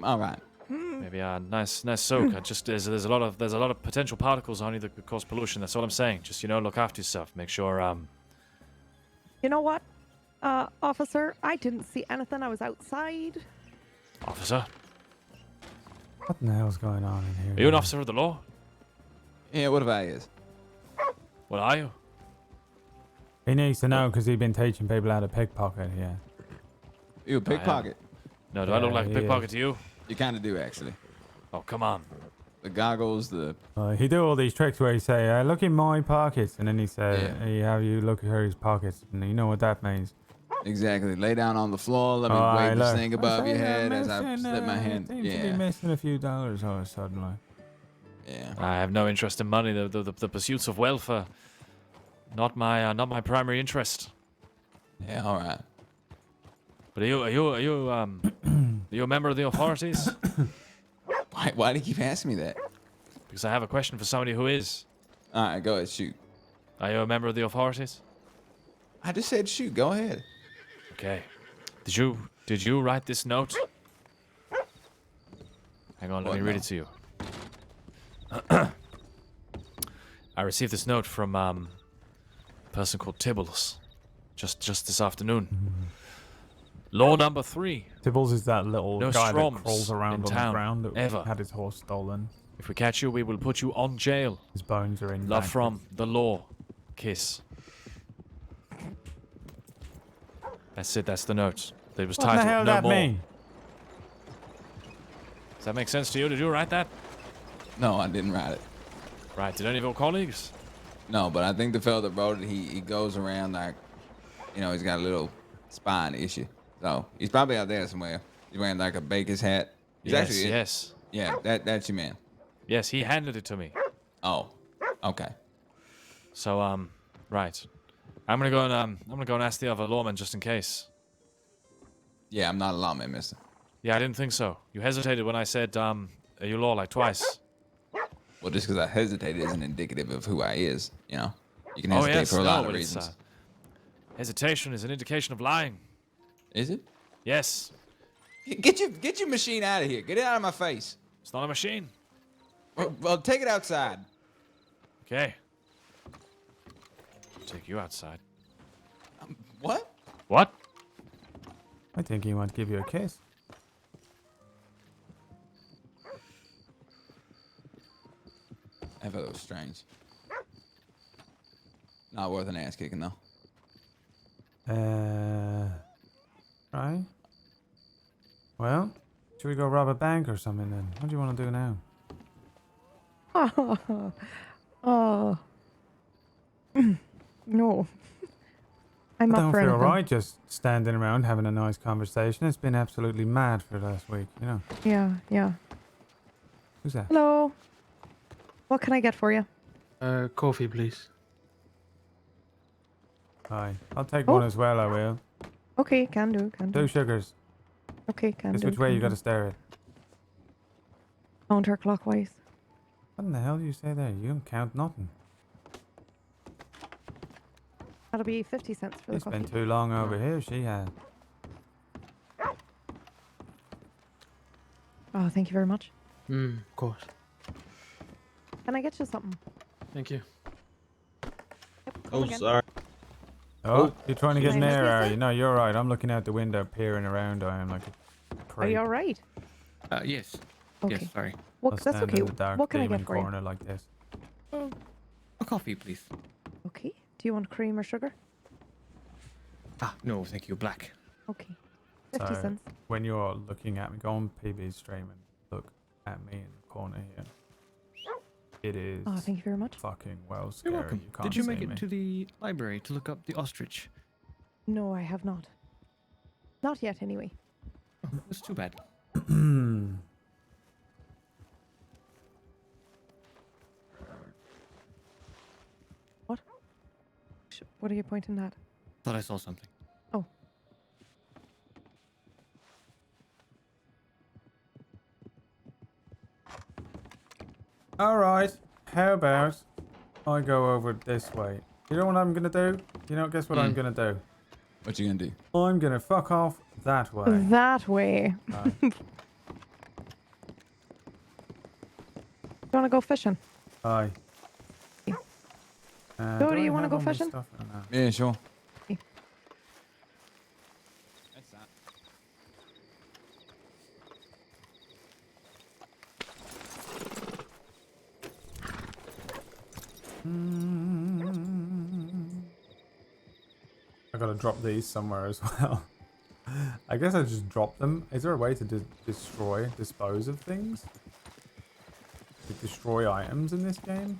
All right. Maybe a nice soak. There's a lot of potential particles on you that could cause pollution. That's all I'm saying. Just look after yourself. Make sure You know what, officer? I didn't see anything. I was outside. officer. What in the hell's going on in here? Are you an officer of the law? Yeah, what if I is? What are you? He needs to know because he's been teaching people how to pickpocket. Yeah. You a pickpocket? No, do I look like a he pickpocket is. to you? You kind of do, actually. Oh, come on. The goggles, the... He do all these tricks where he say, "Look in my pockets," and then he say, "Hey, have you look at his pockets?" And you know what that means. Exactly. Lay down on the floor. Let me Aye, wave this look. thing above your head as I missing, slip my hand. Seems to be Yeah. missing a few dollars all of a sudden, like. Yeah. I have no interest in money. The pursuits of wealth are not my primary interest. Yeah. All right. But are you a member of the authorities? Why do you keep asking me that? Because I have a question for somebody who is. All right, go ahead, shoot. Are you a member of the authorities? I just said shoot. Go ahead. Okay. Did you write this note? Hang on, let me read it to you. I received this note from a person called Tibbles just this afternoon. Law number 3. Tibbles is that little No guy that stroms crawls around in on the town, ground that ever. had his horse stolen. If we catch you, we will put you on jail. His bones are in. Love backwards. from the law. Kiss. That's it. That's the note. It was What titled the hell No that More. mean? Does that make sense to you? Did you write that? No, I didn't write it. Right. Did any of your colleagues? No, but I think the fellow that wrote it, he goes around like, you know, he's got a little spine issue. So he's probably out there somewhere. He's wearing like a baker's hat. He's Yes, yes. Yeah, that's your man. Yes, he handed it to me. Oh, okay. So, right. I'm gonna go and ask the other lawman just in case. Yeah, I'm not a lawman, mister. Yeah, I didn't think so. You hesitated when I said, you law like twice. Well, just because I hesitated isn't indicative of who I is, you know? You can Oh, hesitate yes, for a no, lot of but it's, reasons. hesitation is an indication of lying. Is it? Yes. Get your machine out of here. Get it out of my face. It's not a machine. Well, take it outside. Okay. I'll take you outside. What? What? I think he might give you a kiss. I thought it was strange. Not worth an ass kicking, though. Right. Well, should we go rob a bank or something then? What do you want to do now? Oh. No. I'm I up don't for feel anything. right just standing around having a nice conversation. It's been absolutely mad for the last week, you know. Yeah. Who's that? Hello. What can I get for you? Coffee, please. Hi. I'll take Oh. one as well, I will. Okay, can do. 2 sugars. Okay, can Guess do. which way can you do. gotta stare it. Counterclockwise. What in the hell do you say there? You don't count nothing. That'll be 50 cents for the She's coffee. been too long over here, she has. Oh, thank you very much. Of course. Can I get you something? Thank you. Come again. Oh, you're trying to get Can I near, help you, are sir? you? No, you're right. I'm looking out the window, peering around. I am like a Are creep. you all right? Yes. Okay. Yes, sorry. Well, I'll that's stand okay. in the dark What can I demon get for you? corner like this. A coffee, please. Okay. Do you want cream or sugar? No, thank you. Black. Okay. 50 So, cents. when you're looking at me, go on PB's stream and look at me in the corner here. It is Oh, thank you very much. fucking well scary. You're welcome. can't Did you see make me. it to the library to look up the ostrich? No, I have not. Not yet, anyway. Oh, that's too bad. What? What are you pointing at? Thought I saw something. Oh. All right. How about I go over this way? You know what I'm gonna do? You know, guess what I'm gonna do? What you gonna do? I'm gonna fuck off that way. That way. Right. You want to go fishing? Aye. So, do you want to go fishing? Yeah, sure. I gotta drop these somewhere as well. I guess I just drop them. Is there a way to dispose of things? To destroy items in this game?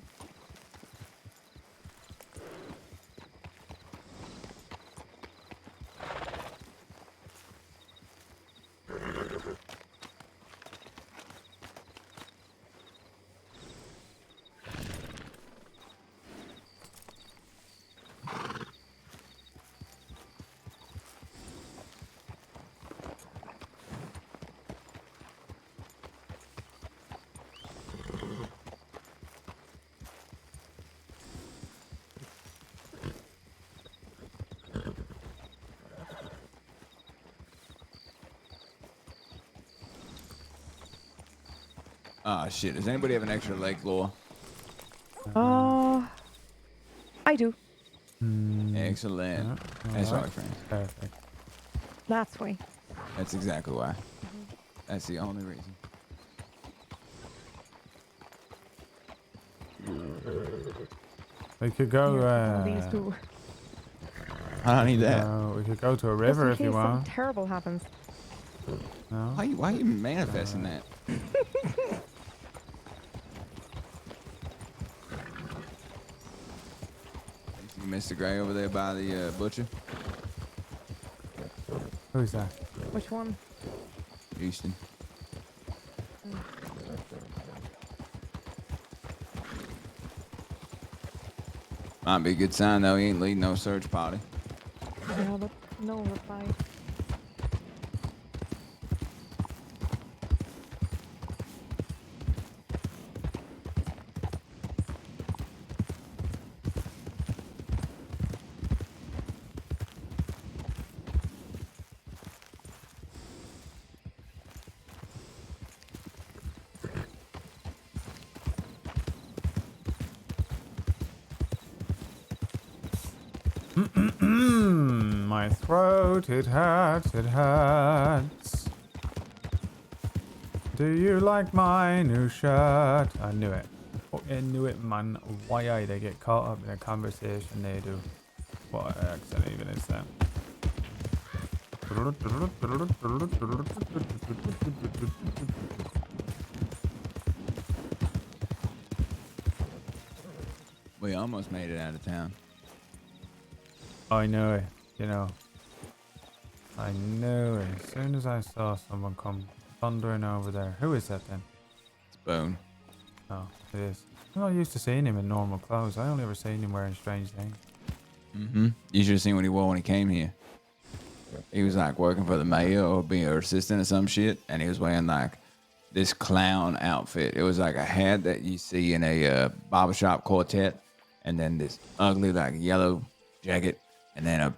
Ah, shit. Does anybody have an extra leg, Laura? I do. Excellent. That's right, friend. Perfect. That's why. That's exactly why. That's the only reason. We could go. These two. I don't need that. We could go to a Just river in if you case something want. terrible happens. No. Why are you manifesting that? You Mr. Gray over there by the butcher? Who's that? Which one? Houston. Might be a good sign though. He ain't leading no search party. Yeah, but no reply. My throat, it hurts, it hurts. Do you like my new shirt? I knew it. Fucking knew it, man. Why they get caught up in a conversation they do. What accent even is that? We almost made it out of town. I know it, you know. I knew it. As soon as I saw someone come thundering over there. Who is that then? It's Bone. Oh, it is. I'm not used to seeing him in normal clothes. I only ever seen him wearing strange things. Mm-hmm. You should have seen what he wore when he came here. He was like working for the mayor or being an assistant or some shit, and he was wearing like this clown outfit. It was like a hat that you see in a barbershop quartet, and then this ugly like yellow jacket, and then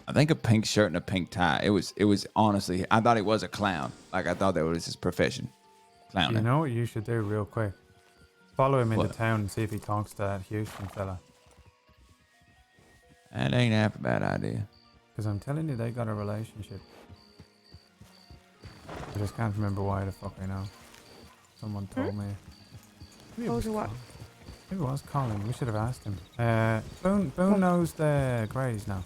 I think a pink shirt and a pink tie. It was honestly, I thought it was a clown. Like I thought that was his profession, clowning. You know what you should do real quick? Follow him into What? town and see if he talks to that Houston fella. That ain't half a bad idea. Because I'm telling you, they got a relationship. I just can't remember why the fuck I know. Someone told me. Maybe it Oh, was to what? Colin. Maybe it was Colin. We should have asked him. Boone knows the Greys now.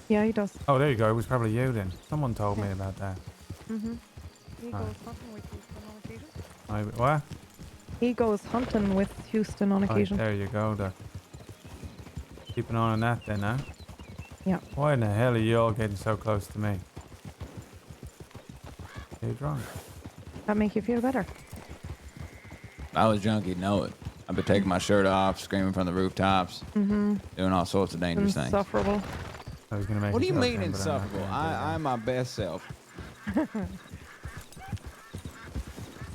Yeah, he does. Oh, there you go. It was probably you then. Someone told me about that. Mm-hmm. He Ah. goes hunting with Houston on occasion. What? He goes hunting with Houston on Right, occasion. there you go, Doc. Keep an eye on that then, huh? Yeah. Why in the hell are you all getting so close to me? Are you drunk? That make you feel better? If I was drunk, you'd know it. I've been taking my shirt off, screaming from the rooftops, Mm-hmm. doing all sorts of dangerous things. Insufferable. I was gonna make What do a you joke mean then, but I'm not insufferable? gonna do that. I'm my best self.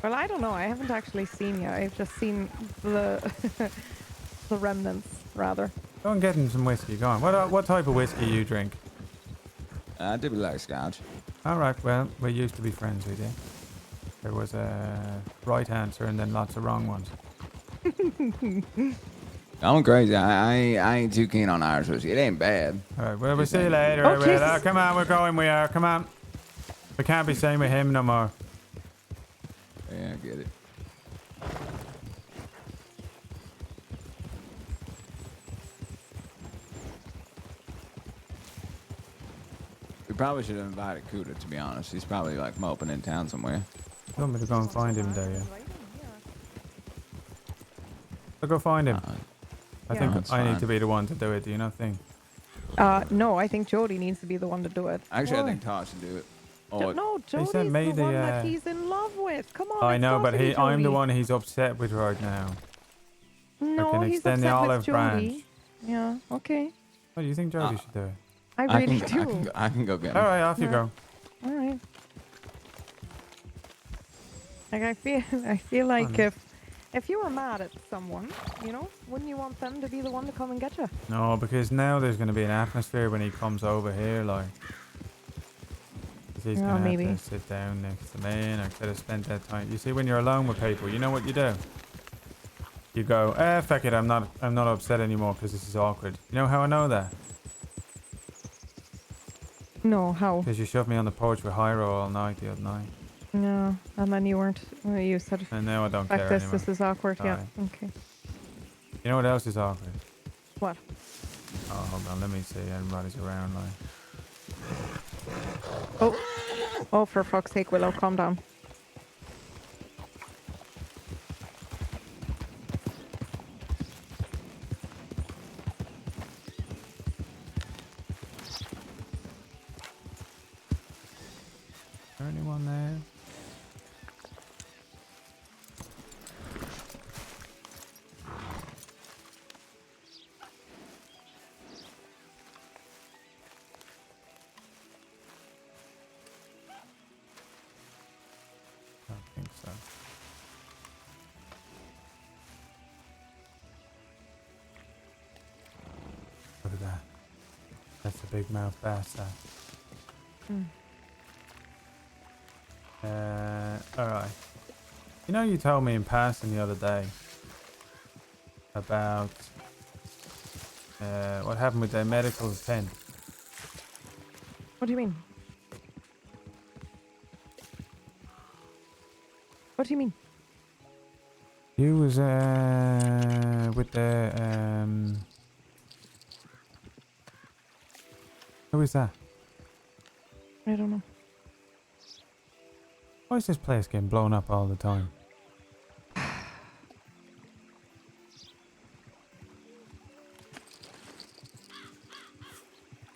Well, I don't know. I haven't actually seen you. I've just seen the the remnants, rather. Go and get him some whiskey. Go on. What type of whiskey you drink? I do like scotch. All right. Well, we used to be friends with you. There was a right answer and then lots of wrong ones. I'm crazy. I ain't too keen on Irish whiskey. It ain't bad. All right. Well, we'll Just see you ain't- later. Oh, I will. Jesus. Come on, we're going. We are. Come on. We can't be staying with him no more. Yeah, I get it. We probably should have invited Kuda, to be honest. He's probably like moping in town somewhere. You want me to go and find him, do you? I'll go find him. I Yeah. think That's I need fine. to be the one to do it. Do you not think? No, I think Jody needs to be the one to do it. Actually, I Why? think Tosh should do it. No, Jody's sent me the the, one that uh, he's in love with. Come on. I it's know, gotta but be I'm the Jody. one he's upset with right now. No, can he's extend the upset olive with Jody. branch. Yeah. Okay. Oh, you think Jody should do it? I I really can, do. I can go get him. All right, off you Yeah. go. All right. Like I feel like if you were mad at someone, you know, wouldn't you want them to be the one to come and get you? No, because now there's going to be an atmosphere when he comes over here, like. 'Cause he's Yeah, going to maybe. have to sit down next to me, and I could have spent that time. You see, when you're alone with people, you know what you do? You go, fuck it, I'm not upset anymore because this is awkward. You know how I know that? No, how? Because you shoved me on the porch with Hyro all night the other night. No, and then you weren't. You said. And now I don't Like care this. anymore. This is awkward. Yeah. Aye. Okay. You know what else is awkward? What? Oh, hold on. Let me see. Everybody's around. Like. Oh. Oh, for fuck's sake, Willow, calm down. Is there anyone there? I don't think so. Look at that. That's a big mouth bass, that. Alright. You know, you told me in passing the other day about what happened with their medical tent. What do you mean? What do you mean? You was with the who is that? I don't know. Why is this place getting blown up all the time?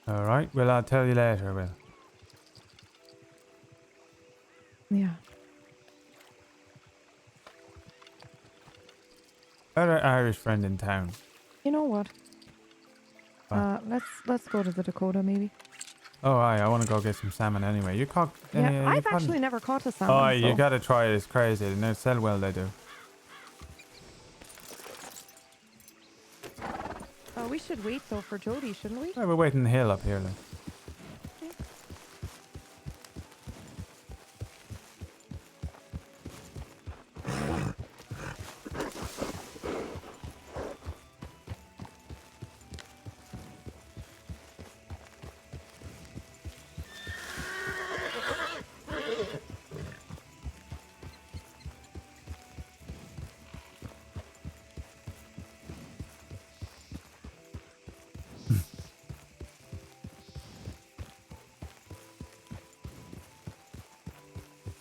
Alright, well, I'll tell you later, Will. Yeah. Got an Irish friend in town. You know what? Let's go to the Dakota maybe. Oh, aye, I want to go get some salmon anyway. You caught... Yeah, I've actually never caught a salmon. Oh, you so- gotta try it. It's crazy. And they sell well, they do. We should wait though for Jody, shouldn't we? Oh, we're waiting the hill up here, then.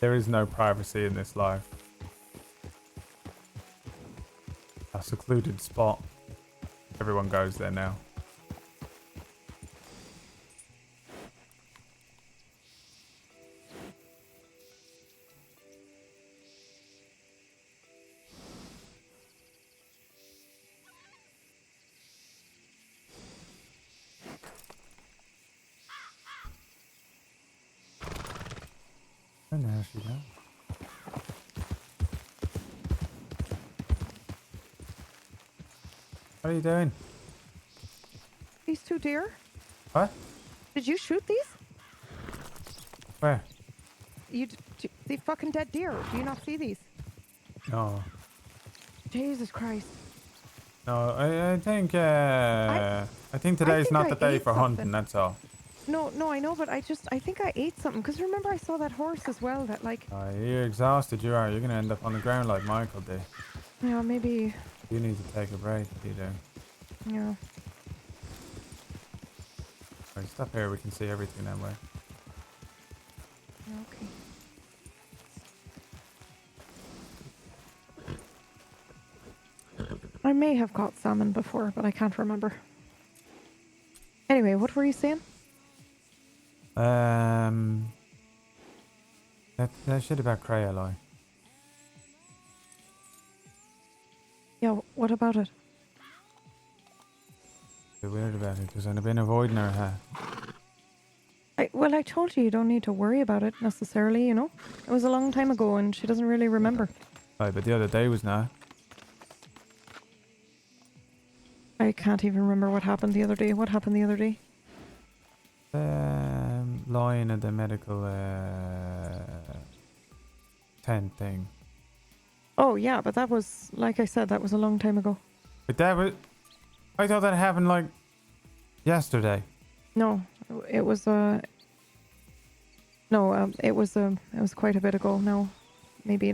There is no privacy in this life. A secluded spot. Everyone goes there now. Where the hell she go? What are you doing? These two deer? What? Did you shoot these? Where? The fucking dead deer. Do you not see these? No. Jesus Christ. No, I think I think today's not the day for hunting, that's all. No, I know, but I think I ate something. Because remember I saw that horse as well that like... You're exhausted, you are. You're going to end up on the ground like Michael did. Yeah, maybe... You need to take a break, you do. Yeah. Right, stop here, we can see everything that way. Okay. I may have caught salmon before, but I can't remember. Anyway, what were you saying? That shit about Crayola. Yeah, what about it? Bit weird about it because I've been avoiding her. Well, I told you don't need to worry about it necessarily, you know? It was a long time ago and she doesn't really remember. Right, but the other day was not. I can't even remember what happened the other day. What happened the other day? Lying at the medical tent thing. Oh, yeah, but that was, like I said, that was a long time ago. But that was... I thought that happened like yesterday. No, it was No, it was quite a bit ago now. Maybe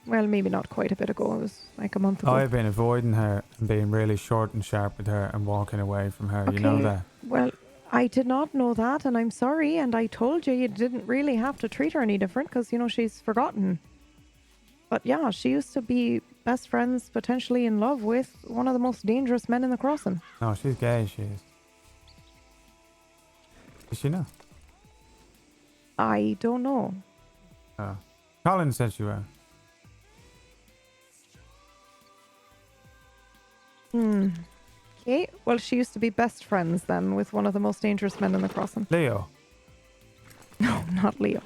maybe not quite a bit ago. It was like a month ago. I've been avoiding her and being really short and sharp with her and walking away from her. You know Okay, that. Well, I did not know that, and I'm sorry. And I told you didn't really have to treat her any different because she's forgotten. But yeah, she used to be best friends, potentially in love with one of the most dangerous men in the crossing. No, she's gay. She is. Is she not? I don't know. Oh. Colin said she was. Okay, well, she used to be best friends then with one of the most dangerous men in the crossing. Leo. No, not Leo.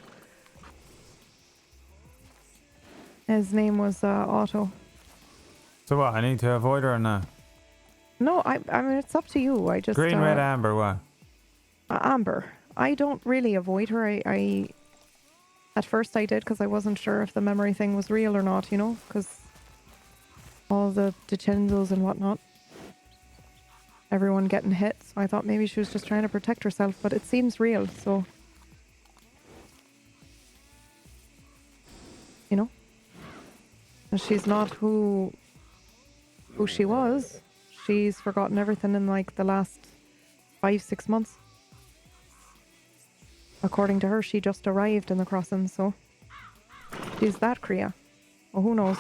His name was Otto. So what? I need to avoid her or not? No, I mean, it's up to you. I just... Green, red, amber, what? Amber. I don't really avoid her. I at first I did because I wasn't sure if the memory thing was real or not, because all the Dicendos and whatnot. Everyone getting hit, so I thought maybe she was just trying to protect herself, but it seems real, so... And she's not who she was. She's forgotten everything in the last 5-6 months. According to her, she just arrived in the crossing, so she's that Kriya. Well, who knows?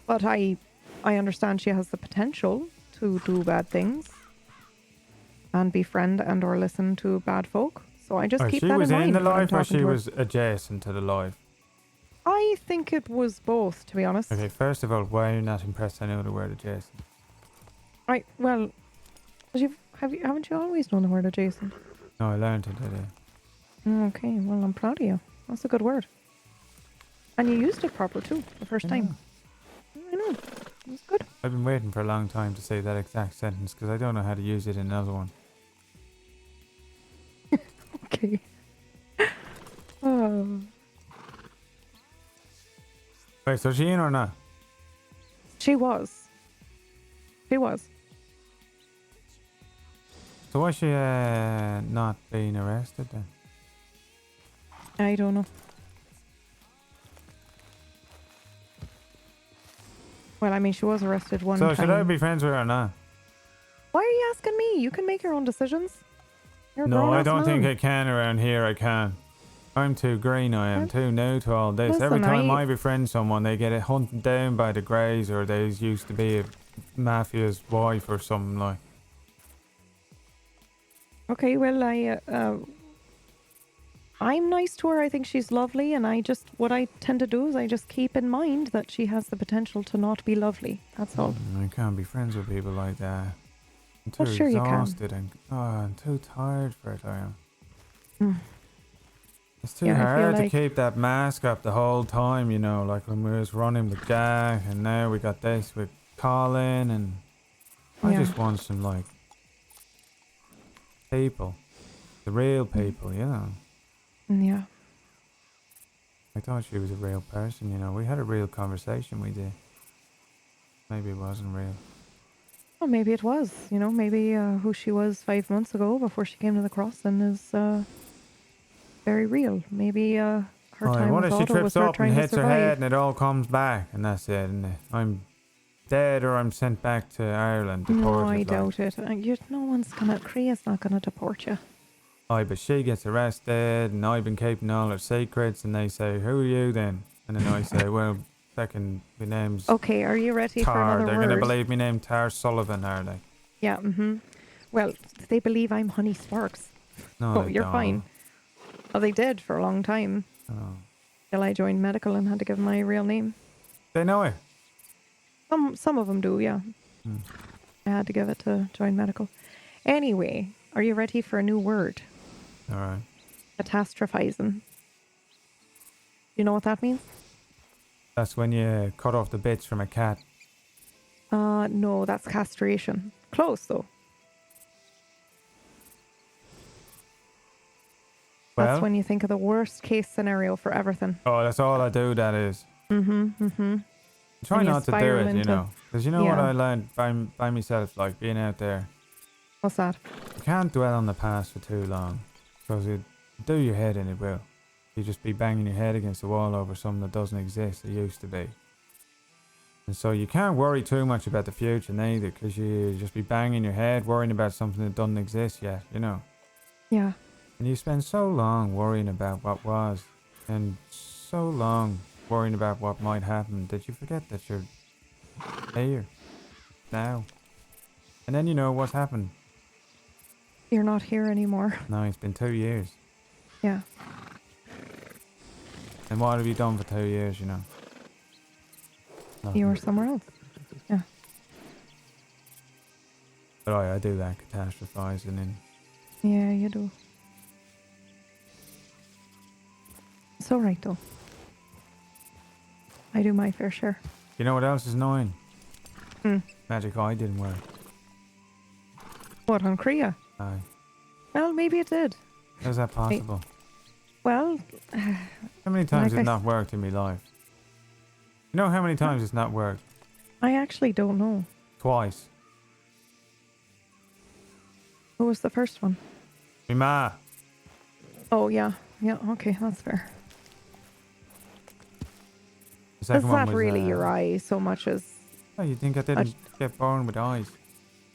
But I understand she has the potential to do bad things and befriend and or listen to bad folk. So I just keep that in mind. She was in the when I'm life or talking she to her. was adjacent to the life? I think it was both, to be honest. Okay, first of all, why are you not impressed I know the word adjacent? Right, well, haven't you always known the word adjacent? No, I learned it today. Okay, well, I'm proud of you. That's a good word. And you used it proper too, the first time. I know. That's good. I've been waiting for a long time to say that exact sentence because I don't know how to use it in another one. Okay. Oh. Wait, so she in or not? She was. She was. So why is she not being arrested then? I don't know. Well, I mean, she was arrested one time. So should I be friends with her or not? Why are you asking me? You can make your own decisions. You're a No, I grown-ass don't think man. I can around here. I can't. I'm too green. I am too new to all this. Every Listen, time I befriend someone, they get hunted down by the Greys, or they used to be a mafia's wife or something like. Okay, well, I'm nice to her. I think she's lovely, and what I tend to do is I just keep in mind that she has the potential to not be lovely. That's all. I can't be friends with people like that. I'm too Well, sure you can. exhausted and I'm too tired for it. I am. It's too Yeah, I feel hard to like- keep that mask up the whole time, like when we was running with Jack, and now we got this with Colin, and I Yeah. just want some people, the real people, Yeah. I thought she was a real person, we had a real conversation, we did. Maybe it wasn't real. Well, maybe it was. Maybe who she was 5 months ago before she came to the crossing is very real. Maybe her time what with if she Otto was trips her up and trying to hits her head survive. and it all comes back, and that's it, and I'm dead or I'm sent back to Ireland, No, deported. I like. doubt it. No one's gonna. Kriya's not gonna deport you. Aye, but she gets arrested, and I've been keeping all her secrets, and they say, "Who are you then?" And then I say, "Well, second, my name's Okay, are you ready for Tar." another They're word? gonna believe me name Tar Sullivan, are they? Yeah. Well, they believe I'm Honey Sparks. No, So they you're don't. fine. Well, they did for a long time. Oh. Till I joined medical and had to give my real name. They know it. Some of them do, yeah. I had to give it to join medical. Anyway, are you ready for a new word? All right. Catastrophizing. You know what that means? That's when you cut off the bits from a cat. No, that's castration. Close though. That's Well? when you think of the worst case scenario for everything. Oh, that's all I do. That is. Try And you not to do spiral it, into- because you know what Yeah. I learned by myself, like being out there. What's that? You can't dwell on the past for too long, because it do your head in, it will. You just be banging your head against the wall over something that doesn't exist. It used to be. And so you can't worry too much about the future neither, because you just be banging your head, worrying about something that doesn't exist yet, you know. Yeah. And you spend so long worrying about what was, and so long worrying about what might happen, that you forget that you're here, now. And then you know what's happened. You're not here anymore. No, it's been 2 years. Yeah. And what have you done for 2 years, you know? Nothing. You were somewhere else. Yeah. But I do that catastrophizing and Yeah, you do. It's alright though. I do my fair share. you know what else is annoying? Hmm. Magic Eye didn't work. What, on Kriya? Aye. Well, maybe it did. How's that possible? Well, How many times like has I not worked in my life? You know how many times it's not worked? I actually don't know. Twice. Who was the first one? Me ma. Oh, yeah. Yeah, okay, that's fair. The Is second one that was, really your eye so much as... Oh, you think I didn't get born with eyes?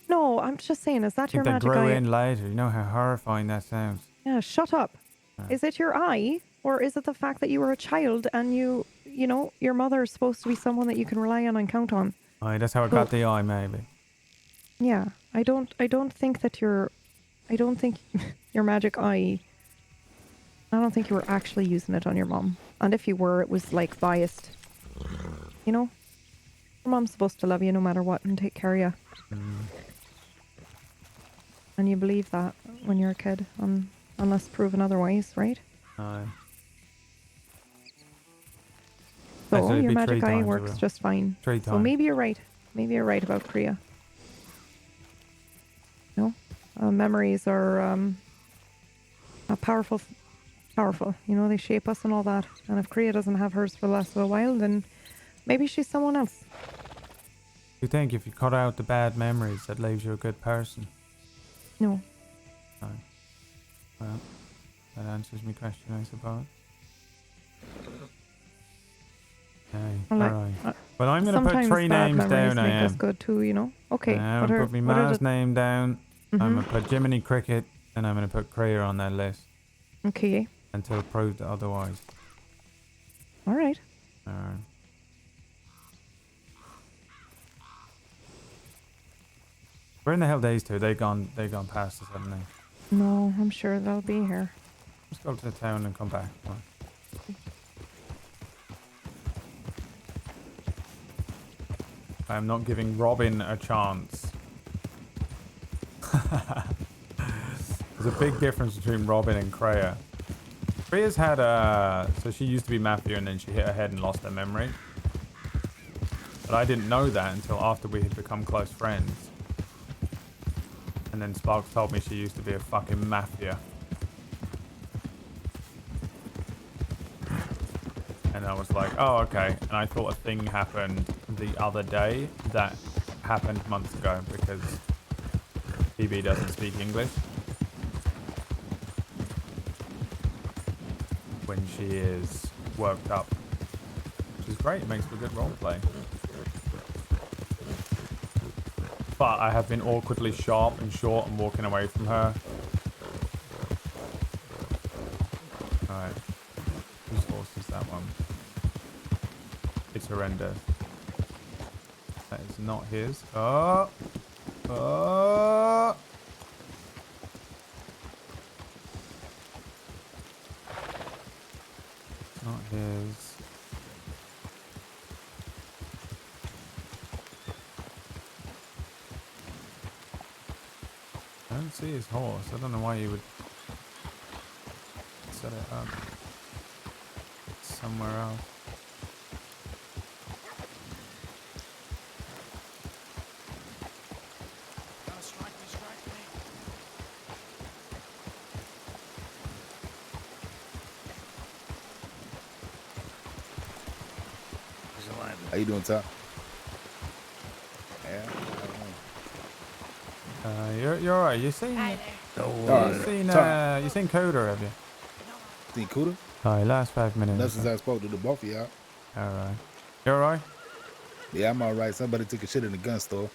No, I'm just saying, is that I your think they magic grew eye? in later. You know how horrifying that sounds. Yeah, shut up. Is it your eye, or is it the fact that you were a child and you know, your mother is supposed to be someone that you can rely on and count on? Aye, that's how I So- got the eye, maybe. Yeah, I don't think that I don't think your magic eye, I don't think you were actually using it on your mom. And if you were, it was like biased. You know? Your mom's supposed to love you no matter what and take care of you. And you believe that when you're a kid, unless proven otherwise, right? Aye. So Actually, it'd your be magic 3 eye times, works it will. just fine. 3 So times. maybe you're right. Maybe you're right about Kriya. No? Memories are powerful. Powerful. You know, they shape us and all that. And if Kriya doesn't have hers for the last little while, then maybe she's someone else. You think if you cut out the bad memories, that leaves you a good person? No. Aye. Well, that answers my question, I suppose. Aye, Well, like, alright. Well, I'm going to put sometimes 3 bad names memories down, I make us am. good too, you know? Okay. I'm what going are- to put my what are ma's the- name down. I'm Mhm. going to put Jiminy Cricket, and I'm going to put Kriya on that list. Okay. Until proved otherwise. All right. Alright. Where in the hell these two? They gone past us, haven't they? No, I'm sure they'll be here. Let's go to the town and come back. Come on. I'm not giving Robin a chance. There's a big difference between Robin and Kreia. Kreia's had so she used to be Mafia and then she hit her head and lost her memory. But I didn't know that until after we had become close friends. And then Sparks told me she used to be a fucking Mafia. And I was like, oh, okay. And I thought a thing happened the other day that happened months ago because PB doesn't speak English. When she is worked up. Which is great. It makes for good roleplay. But I have been awkwardly sharp and short and walking away from her. Alright. Whose horse is that one? It's horrendous. That is not his. Oh! Oh! Not his. I don't see his horse. I don't know why you would set it up somewhere else. How you doing, Tom? Yeah. You're alright. You seen? No, you seen Coder? Have you? Seen Cuda? Alright, last 5 minutes. Unless as I spoke to the both of y'all. Alright. You alright? Yeah, I'm alright. Somebody took a shit in the gun store.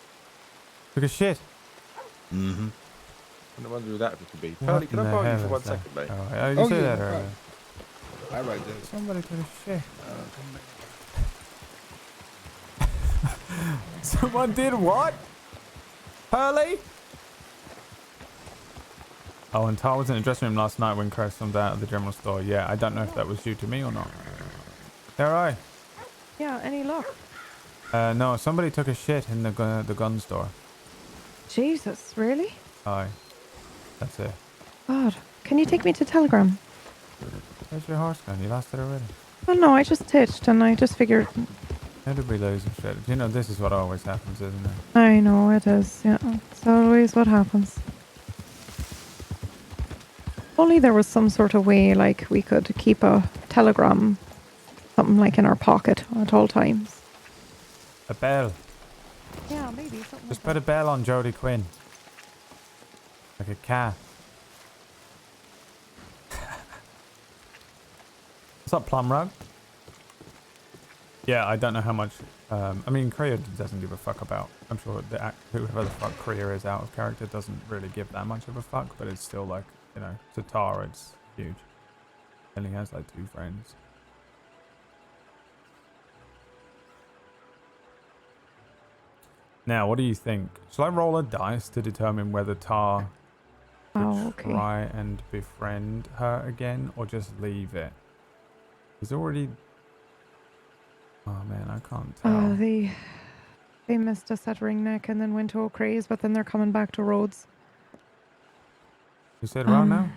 Took a shit? Mm-hmm. I wonder who that could be. What Pearly, can in I the borrow you hell for 1 is that? second, mate? You Oh, say yeah, that no earlier. All right, Jake. Somebody took a shit. Someone did what? Pearly? Oh, and Tar was in the dressing room last night when Chris comes out of the general store. Yeah, I don't know if that was due to me or not. Alright. Yeah, any luck? No, somebody took a shit in the gun store. Jesus, really? Aye. That's it. God. Can you take me to Telegram? Where's your horse gone? You lost it already. Well, no, I just hitched and I just figured. How did we lose and shit? You know, this is what always happens, isn't it? I know it is, yeah. It's always what happens. Only there was some sort of way, like, we could keep a telegram, something like in our pocket at all times. A bell. Yeah, maybe something Just like put a bell on Jodie Quinn. Like a cat. What's up, Plum Rug? Yeah, I don't know how much... I mean, Kriya doesn't give a fuck about... I'm sure whoever the fuck Kriya is out of character doesn't really give that much of a fuck, but it's still like, you know, to Tar, it's huge. He only has like 2 friends. Now, what do you think? Shall I roll a dice to determine whether Tar should try and befriend her again, or just leave it? He's already... Oh man, I can't tell. they missed us at Ring Neck and then went to O'Crae's, but then they're coming back to Rhodes. You said around now?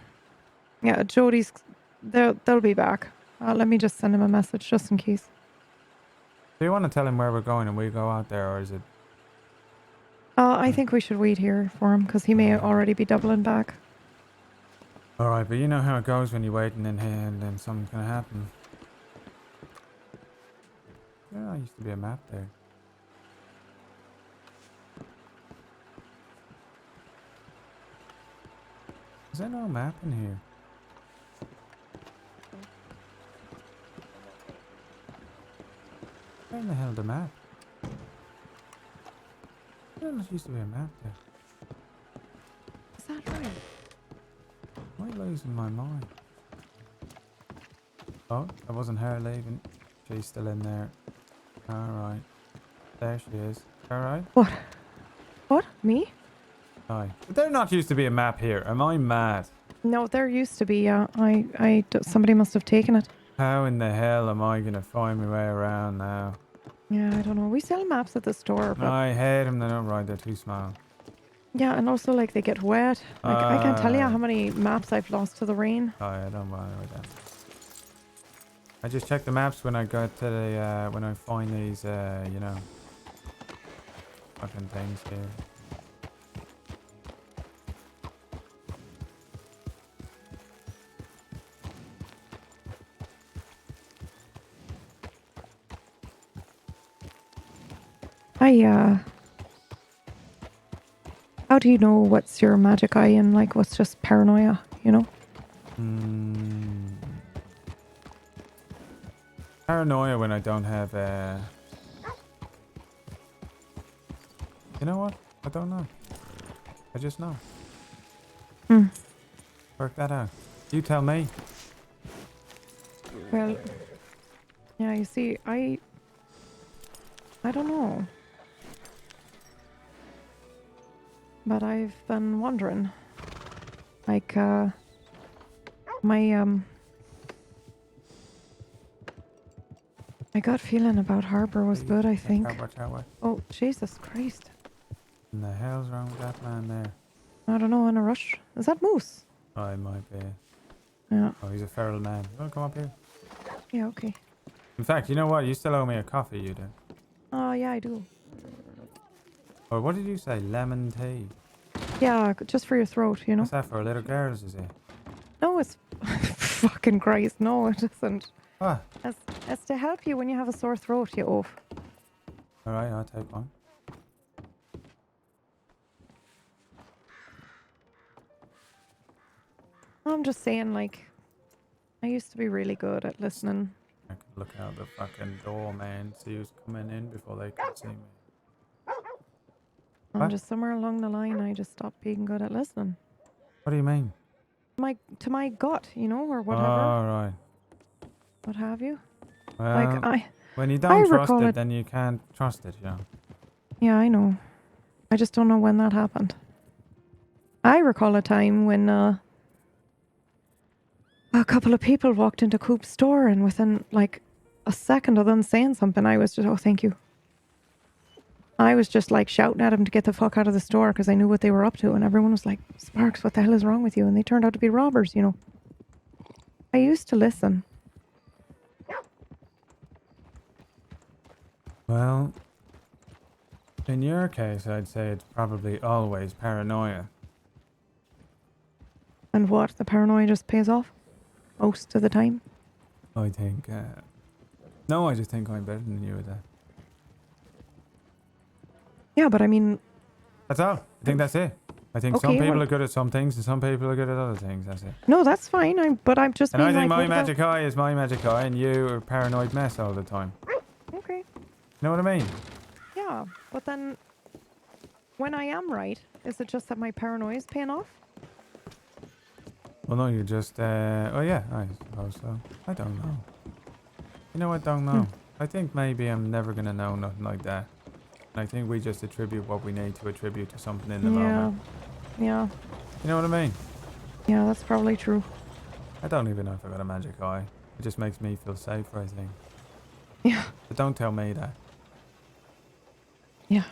Yeah, Jodie's... They'll be back. Let me just send him a message just in case. Do you want to tell him where we're going and we go out there, or is it... I think we should wait here for him because he may already be doubling back. Alright, but you know how it goes when you wait and then something's gonna happen. Yeah, there used to be a map there. Is there no map in here? Where in the hell the map? There used to be a map there. Is that right? Am I losing my mind? Oh, that wasn't her leaving. She's still in there. Alright. There she is. Alright. What? What? Me? Aye. But there not used to be a map here. Am I mad? No, there used to be. Somebody must have taken it. How in the hell am I gonna find my way around now? Yeah, I don't know. We sell maps at the store, but I hate them. They're not right. They're too small. yeah, and also like they get wet. Like I can't tell you how many maps I've lost to the rain. Oh, I don't bother with that. I just check the maps when I go to the when I find these you know, fucking things here. How do you know what's your magic eye and like what's just paranoia, you know? Paranoia when I don't have you know what? I don't know. I just know. Work that out. You tell me. Well, yeah, you see, I don't know. But I've been wondering, like, my gut feeling about Harbour was good, I think. Oh, Jesus Christ. What the hell's wrong with that man there? I don't know, in a rush. Is that Moose? Oh, it might be. Yeah. Oh, he's a feral man. You want to come up here? Yeah, okay. In fact, you know what? You still owe me a coffee, you do. Oh, yeah, I do. Or what did you say? Lemon tea? Yeah, just for your throat, you know? What's that for? Little girls, is it? No, it's... fucking Christ, no, it isn't. What? It's to help you when you have a sore throat, you oaf. Alright, I'll take one. I'm just saying, like... I used to be really good at listening. I could look out the fucking door, man, see who's coming in before they can see me. And What? just somewhere along the line, I just stopped being good at listening. What do you mean? To my gut, you know, or whatever. Oh, right. What have you? Well, Like when you I don't trust recall it, then you can't trust it, yeah. Yeah, I know. I just don't know when that happened. I recall a time when a couple of people walked into Coop's store, and within like a second of them saying something, I was just, oh, thank you. I was just like shouting at him to get the fuck out of the store because I knew what they were up to, and everyone was like, Sparks, what the hell is wrong with you? And they turned out to be robbers, you know. I used to listen. Well, in your case, I'd say it's probably always paranoia. And what? The paranoia just pays off? Most of the time? I think, no, I just think I'm better than you at that. Yeah, but I mean... That's all. I think that's it. I think Okay, some people well- are good at some things and some people are good at other things. That's it. No, that's fine. But I'm just And I being think like, my what about- magic eye is my magic eye and you are a paranoid mess all the time. Okay. You know what I mean? Yeah, but then when I am right, is it just that my paranoia is paying off? Well, no, you just, oh yeah, I suppose so. I don't know. You know, I don't know. I think maybe I'm never going to know nothing like that. I think we just attribute what we need to attribute to something in the moment. Yeah. You know what I mean? Yeah, that's probably true. I don't even know if I got a magic eye. It just makes me feel safer, I think. Yeah. But don't tell me that. Yeah.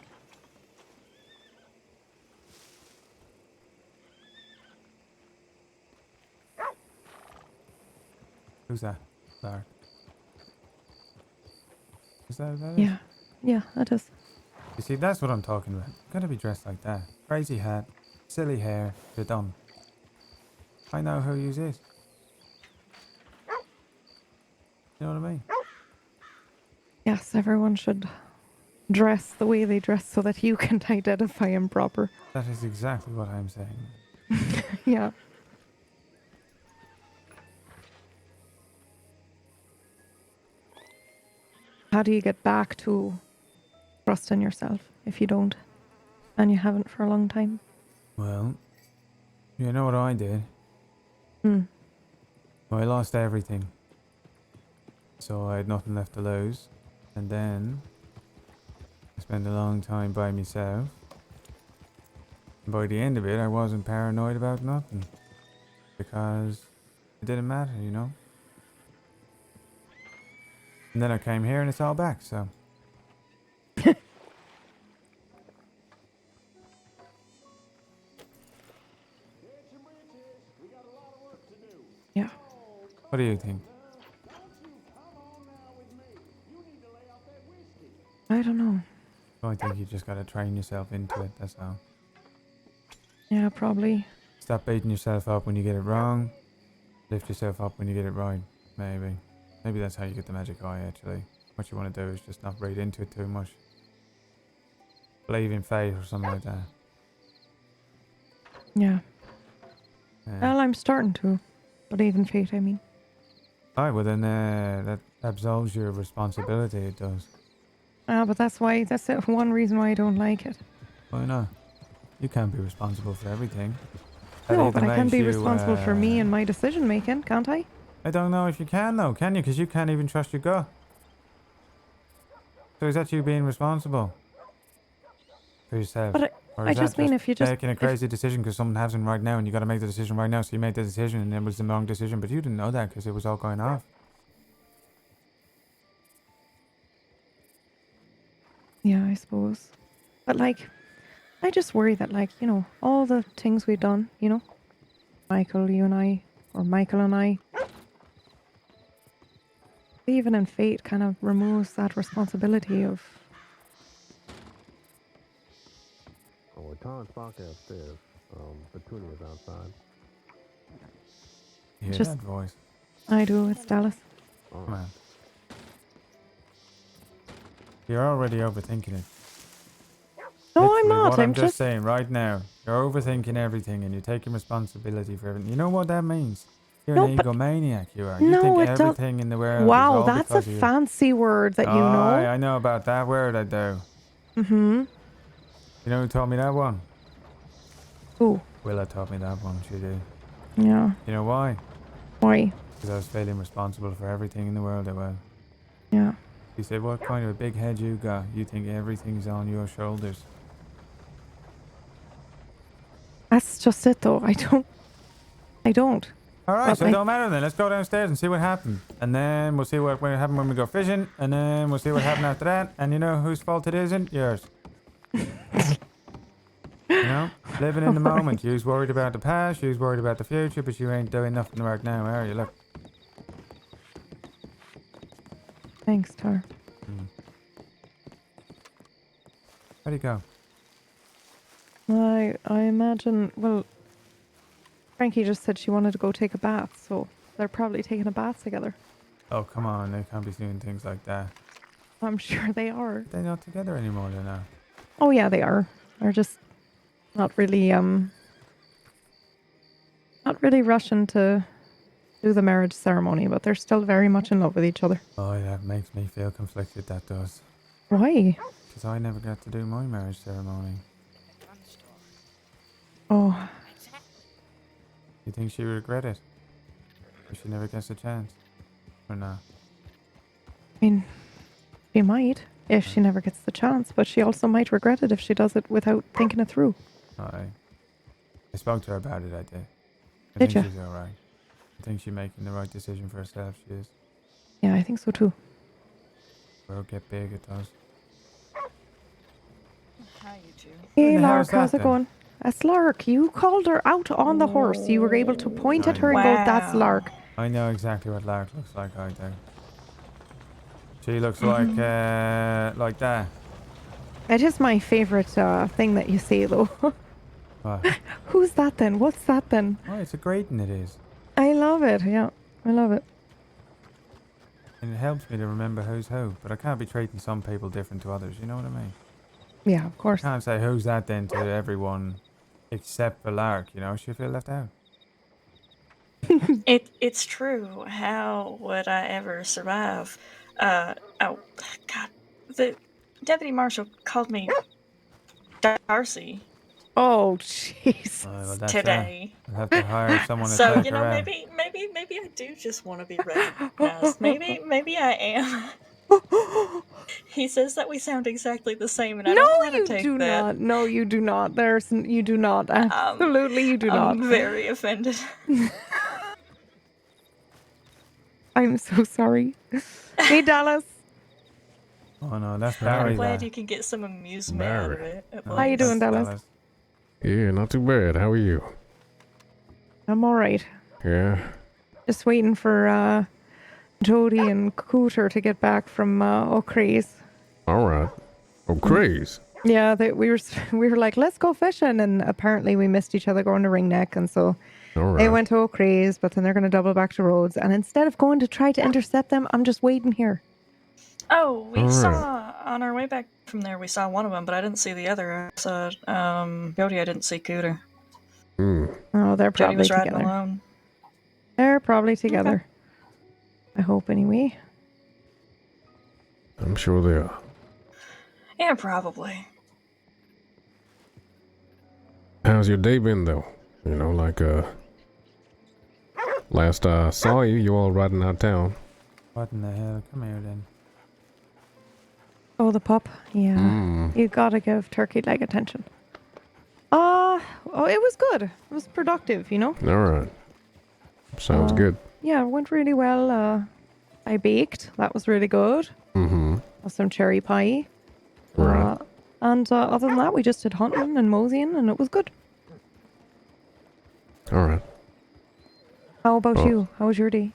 Who's that? Lark. Is that it? Yeah. Yeah, that is. You see, that's what I'm talking about. You gotta be dressed like that. Crazy hat, silly hair, you're done. I know who you is. You know what I mean? Yes, everyone should dress the way they dress so that you can identify them proper. That is exactly what I'm saying. Yeah. How do you get back to trust in yourself if you don't? And you haven't for a long time? Well, you know what I did? Hmm. I lost everything. So I had nothing left to lose. And then I spent a long time by myself. And by the end of it, I wasn't paranoid about nothing. Because it didn't matter, you know? And then I came here and it's all back, so. Yeah. What do you think? I don't know. I think you just gotta train yourself into it, that's all. Yeah, probably. Stop beating yourself up when you get it wrong. Lift yourself up when you get it right, maybe. Maybe that's how you get the magic eye, actually. What you want to do is just not read into it too much. Believe in fate or something like that. Yeah. Yeah. Well, I'm starting to believe in fate, I mean. Alright, well then that absolves your responsibility, it does. But that's the one reason why I don't like it. Why not? You can't be responsible for everything. That No, either but I can makes be you, responsible for me and my decision making, can't I? I don't know if you can though, can you? Because you can't even trust your gut. So is that you being responsible for yourself? But Or I is just that mean if you just... taking a crazy decision because something happens right now and you got to make the decision right now, so you made the decision and it was the wrong decision, but you didn't know that because it was all going off. Yeah, I suppose. But like, I just worry that like, you know, all the things we've done, you know, Michael, you and I, or Michael and I, even in fate kind of removes that responsibility of... Oh, Tom's podcast upstairs. Petunia's outside. You hear Just- that voice? I do, it's Dallas. Come on. You're already overthinking it. No, I'm Literally not. What I'm I'm just saying right now. You're overthinking everything and you're taking responsibility for everything. You know what that means? You're No, an but- egomaniac, you are. You No, think it don't- everything in the world is Wow, all that's a because of you. fancy word that you know. I know about that word, I do. Mm-hmm. You know who taught me that one? Who? Willa taught me that one, she did. Yeah. You know why? Why? Because I was feeling responsible for everything in the world, I was. Yeah. He said, what kind of a big head you got? You think everything's on your shoulders. That's just it, though. I don't. Alright, But so I- it don't matter then. Let's go downstairs and see what happened. And then we'll see what happened when we go fishing. And then we'll see what happened after that. And you know whose fault it isn't? Yours. You know? Living in the moment. You's worried about the past, you's worried about the future, but you ain't doing nothing right now, are you? Look. Thanks, Tar. Where'd he go? I imagine. Well, Frankie just said she wanted to go take a bath, so they're probably taking a bath together. Oh, come on. They can't be doing things like that. I'm sure they are. They're not together anymore, they're not. Oh yeah, they are. They're just not really rushing to do the marriage ceremony, but they're still very much in love with each other. Oh, that makes me feel conflicted, that does. Why? Because I never got to do my marriage ceremony. Oh, You think she would regret it? If she never gets a chance? Or not? I mean, she might if she never gets the chance, but she also might regret it if she does it without thinking it through. I spoke to her about it, I did. I Did think ya? she's alright. I think she's making the right decision for herself, she is. Yeah, I think so too. World get big, it does. Hi, you two. Hey, the hell Lark, is that how's it then? going? That's Lark. You called her out on the horse. You were able to point at her and go, "That's Lark." I know exactly what Lark looks like, I do. She looks like that. It is my favorite thing that you say, though. What? Who's that then? What's that then? Oh, it's a grating, it is. I love it. Yeah, I love it. And it helps me to remember who's who, but I can't be treating some people different to others, you know what I mean? Yeah, of course. I can't say who's that then to everyone except for Lark, you know? She'll feel left out. It's true. How would I ever survive? Oh God, the deputy marshal called me Darcy Oh, jeez. Well, that's today. I'll have to hire someone to So take you her know, out. maybe I do just want to be recognized. Maybe I am. He says that we sound exactly the same, and I don't No, know how to you take do that. not. No, you do not. You do not. Absolutely, you do not. I'm very offended. I'm so sorry. Hey, Dallas. Oh no, that's I'm Barry glad there. you can get some amusement out of it. at How you least. doing, Dallas? Yeah, not too bad. How are you? I'm all right. Yeah. Just waiting for Jody and Cooter to get back from O'Cree's. All right. Oh, craze. Yeah, we were like, let's go fishing, and apparently we missed each other going to Ringneck, and so All they right. went to O'Cree's, but then they're going to double back to Rhodes, and instead of going to try to intercept them, I'm just waiting here. Oh, we All right. saw on our way back from there. We saw one of them, but I didn't see the other. I saw Jody. I didn't see Cooter. Oh, they're Jody probably was riding together. alone. They're probably together. I hope, anyway. I'm sure they are. Yeah, probably. How's your day been, though? You know, like, last I saw you, you all riding out of town. What in the hell? Come here then. Oh, the pup. Yeah. You gotta give Turkey Leg attention. Oh, it was good. It was productive, you know? All right. Sounds good. Yeah, it went really well. I baked. That was really good. Mm-hmm. Some cherry pie. Right. And other than that, we just did hunting and moseying, and it was good. All right. How about Oh. you? How was your day?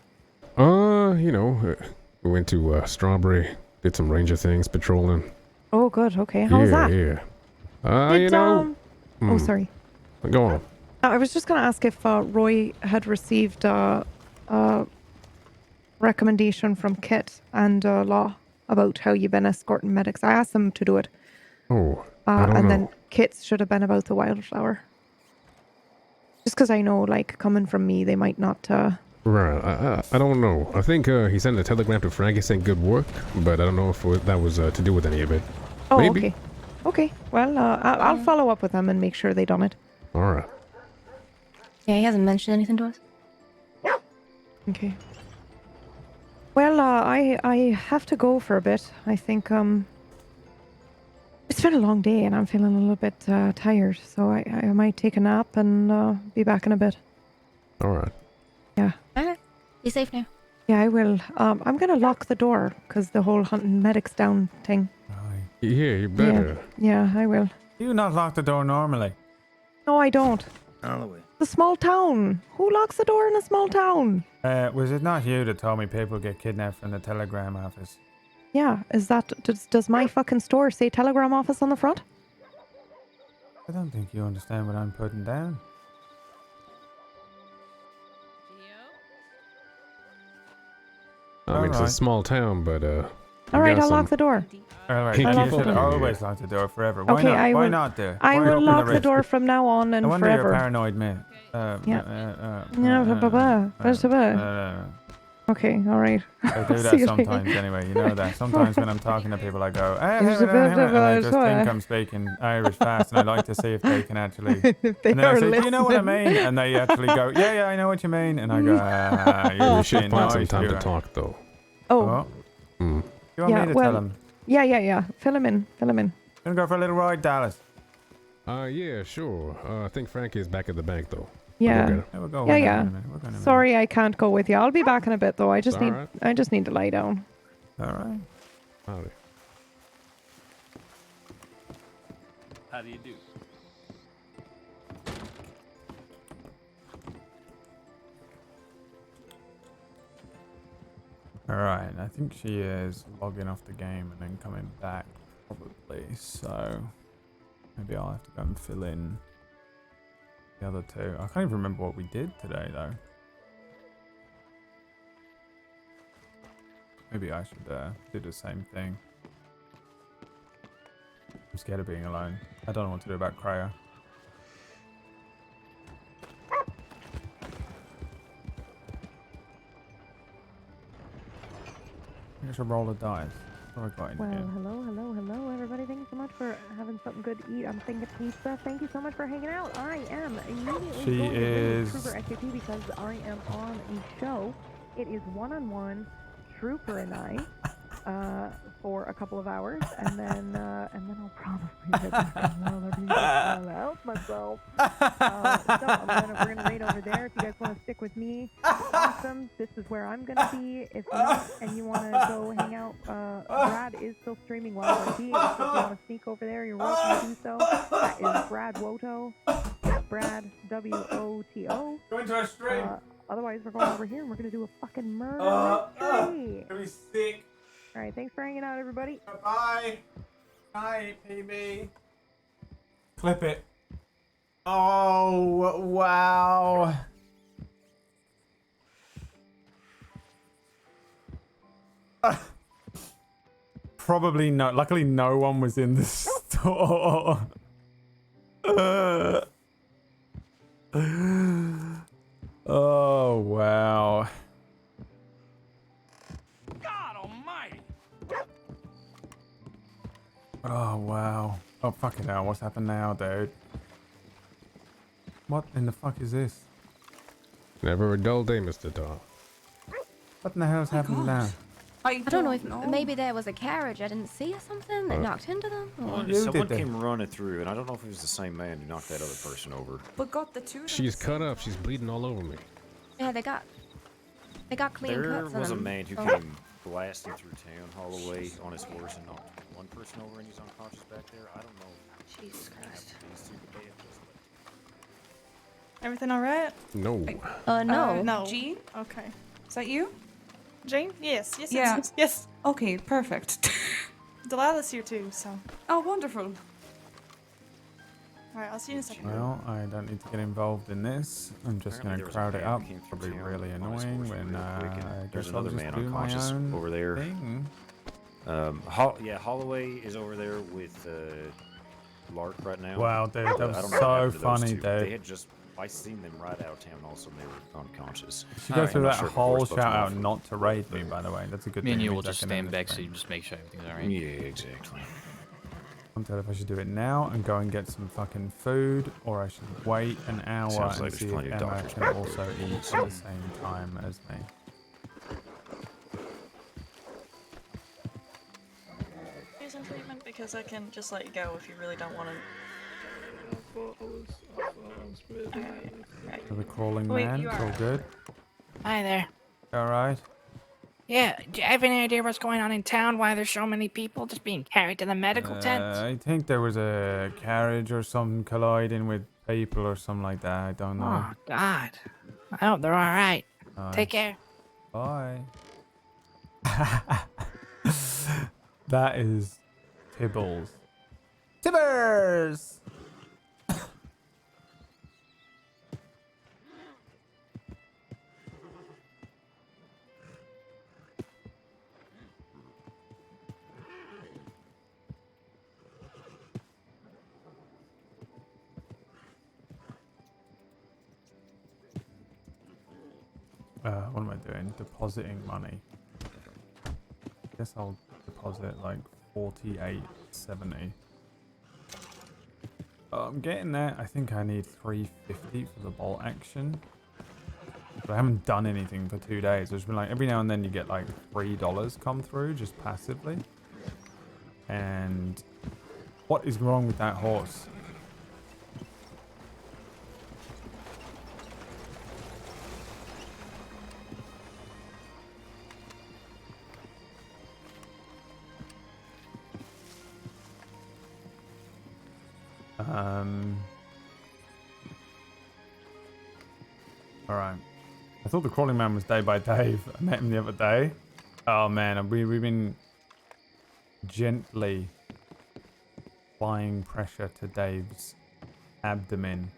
You know, we went to Strawberry, did some ranger things, patrolling. Oh, good. Okay. How was that? Yeah. Did, You know. Oh, sorry. Go on. I was just going to ask if Roy had received a recommendation from Kit and Law about how you've been escorting medics. I asked them to do it. Oh, I don't and know. then Kit's should have been about the wildflower. Just because I know, like, coming from me, they might not Right. I don't know. I think he sent a telegram to Frankie saying good work, but I don't know if that was to do with any of it. Oh, Maybe. okay. Okay. Well, I'll follow up with them and make sure they done it. All right. Yeah, he hasn't mentioned anything to us. Okay. Well, I have to go for a bit. I think it's been a long day and I'm feeling a little bit tired, so I might take a nap and be back in a bit. All right. Yeah. Alright. Be safe now. Yeah, I will. I'm gonna lock the door because the whole hunting medics down thing. Yeah, you better. Yeah, I will. Do you not lock the door normally? No, I don't. Holloway. The small town. Who locks the door in a small town? Was it not you that told me people get kidnapped from the telegram office? Yeah, is that does my fucking store say telegram office on the front? I don't think you understand what I'm putting down. I mean, it's a small town, but All right, I'll lock the door. Alright, Hey, you keep should up. always lock the door forever. Why Okay, not? I Why will. not do? I Why will open lock the the rift? door from now on No and wonder you're a forever. paranoid man. Okay, all right. I do See that you sometimes later. anyway, you know that. Sometimes when I'm talking to people I go, hey, There's a bit of and I a just sort think of- I'm speaking Irish fast and I like to see if they can actually... If they and then I are say, do you know what I listening. mean? And they actually go, yeah, I know what you mean. And I go, you're You should being find some nice, time you to are." talk, though. Oh, Hmm. You want me to tell him? Yeah. Fill him in. Gonna go for a little ride, Dallas? Yeah, sure. I think Frankie is back at the bank, though. Yeah. We'll go Yeah, in yeah. a minute. We're going in a minute. Sorry, I can't go with you. I'll be back in a bit, though. I just It's need, alright. I just need to lie down. All right. Howdy. How do you do? Alright, I think she is logging off the game and then coming back, probably. So maybe I'll have to go and fill in the other two. I can't even remember what we did today, though. Maybe I should do the same thing. I'm scared of being alone. I don't know what to do about Cryo. I should roll a dice. What have I got in Well, here? hello, everybody. Thank you so much for having something good to eat. I'm thinking pizza. Thank you so much for hanging out. I am immediately She going to is- Trooper SAP because I am on a show. It is one-on-one Trooper and I for a couple of hours, and then I'll probably get back on WildRP to help myself. So we're gonna raid over there. If you guys want to stick with me, awesome. This is where I'm gonna be. If not, and you want to go hang out, Brad is still streaming WildRP. If you want to sneak over there, you're welcome to do so. That is Brad Woto. Brad WOTO. Go into a stream. Otherwise, we're going over here and we're gonna do a fucking murder mystery. Gonna be sick. All right, thanks for hanging out, everybody. Bye. Bye, PB. Clip it. Oh, wow. Probably no. Luckily, no one was in the store. Oh, wow. God almighty! Oh, wow. Oh, fucking hell. What's happened now, dude? What in the fuck is this? Never a dull day, Mr. Tar. What in the hell's happened now? I don't know if maybe there was a carriage I didn't see or something that knocked into them. Or... Someone came running through, and I don't know if it was the same man who knocked that other person over. But got the two. She's cut up. She's bleeding all over me. Yeah, they got clean There cuts on was a them. man who Oh. came blasting through town, Holloway, on his horse and knocked one person over, and he's unconscious back there. I don't know. Jesus Christ. Everything all right? No. No. No. Jean? Okay. Is that you? Jane? Yes. Yes. Yeah. Yes. Yes. Okay, perfect. Delilah's here too, so. Oh, wonderful. Alright, I'll see you in a second. Well, I don't need to get involved in this. I'm just going to crowd it up. Probably really annoying when I There's guess I'll another just man do my unconscious own over there. thing. Yeah, Holloway is over there with Lark right now. Wow, dude, that I was don't know what so happened to those funny, two. dude. They had just I seen them right out of town. Also, they were unconscious. You should go through I'm not that sure if we're whole supposed to shout out offer- not to raid me, by the way. That's a good Me thing. and It you will means I just can stand end back this so you stream. just make sure everything's alright. Yeah, exactly. I'm telling if I should do it now and go and get some fucking food, or I should wait an hour Sounds and like there's see if plenty of Emma doctors can back also there. eat at the same time as me. Do some treatment because I can just let you go if you really don't want to. So the crawling Wait, man, you it's are. all good. Hi there. All right. Yeah, do you have any idea what's going on in town? Why there's so many people just being carried to the medical tent? I think there was a carriage or something colliding with people or something like that. I don't know. Oh, God. I hope they're all right. Take care. Bye. That is Tibbles. Tibbers! What am I doing? Depositing money. Guess I'll deposit like 48.70. I'm getting there. I think I need 350 for the bolt action. But I haven't done anything for 2 days. There's been like every now and then you get like $3 come through just passively. And what is wrong with that horse? Alright. I thought the crawling man was Day by Dave. I met him the other day. Oh man, we've been gently applying pressure to Dave's abdomen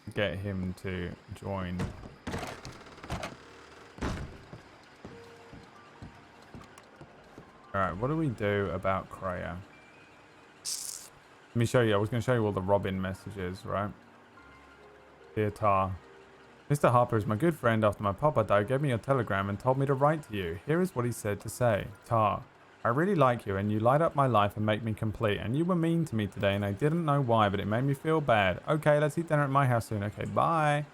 to get him to join. Alright, what do we do about Kreia? Let me show you. I was going to show you all the Robin messages, right? Dear Tar. Mr. Harper is my good friend. After my papa died, gave me your telegram and told me to write to you. Here is what he said to say. Tar, I really like you and you light up my life and make me complete. And you were mean to me today and I didn't know why, but it made me feel bad. Okay, let's eat dinner at my house soon. Okay, bye.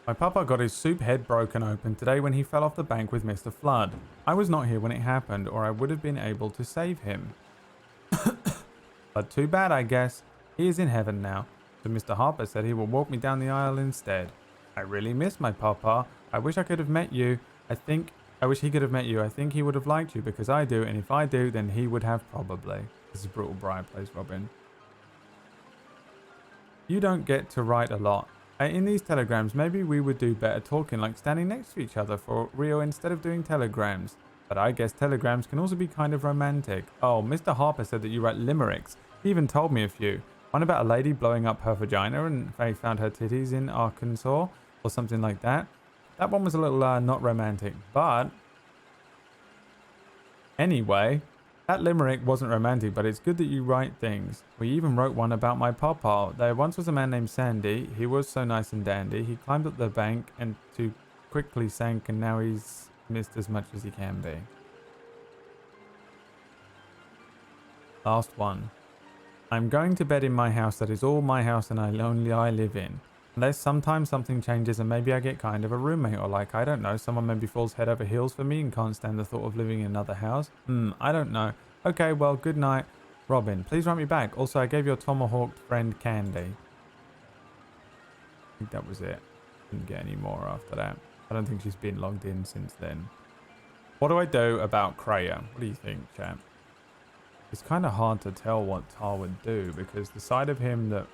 My papa got his soup head broken open today when he fell off the bank with Mr. Flood. I was not here when it happened or I would have been able to save him. But too bad, I guess. He is in heaven now. So Mr. Harper said he will walk me down the aisle instead. I really miss my papa. I wish I could have met you. I wish he could have met you. I think he would have liked you because I do. And if I do, then he would have probably. This is Brutal Briar plays Robin. You don't get to write a lot. In these telegrams, maybe we would do better talking like standing next to each other for real instead of doing telegrams. But I guess telegrams can also be kind of romantic. Oh, Mr. Harper said that you write limericks. He even told me a few. One about a lady blowing up her vagina and they found her titties in Arkansas or something like that. That one was a little not romantic, but anyway, that limerick wasn't romantic, but it's good that you write things. We even wrote one about my papa. There once was a man named Sandy. He was so nice and dandy. He climbed up the bank and too quickly sank and now he's missed as much as he can be. Last one. I'm going to bed in my house that is all my house and only I live in. Unless sometimes something changes and maybe I get kind of a roommate or like, I don't know, someone maybe falls head over heels for me and can't stand the thought of living in another house. I don't know. Okay, well, good night. Robin, please write me back. Also, I gave your tomahawked friend candy. I think that was it. Didn't get any more after that. I don't think she's been logged in since then. What do I do about Kreia? What do you think, chat? It's kind of hard to tell what Tar would do because the side of him that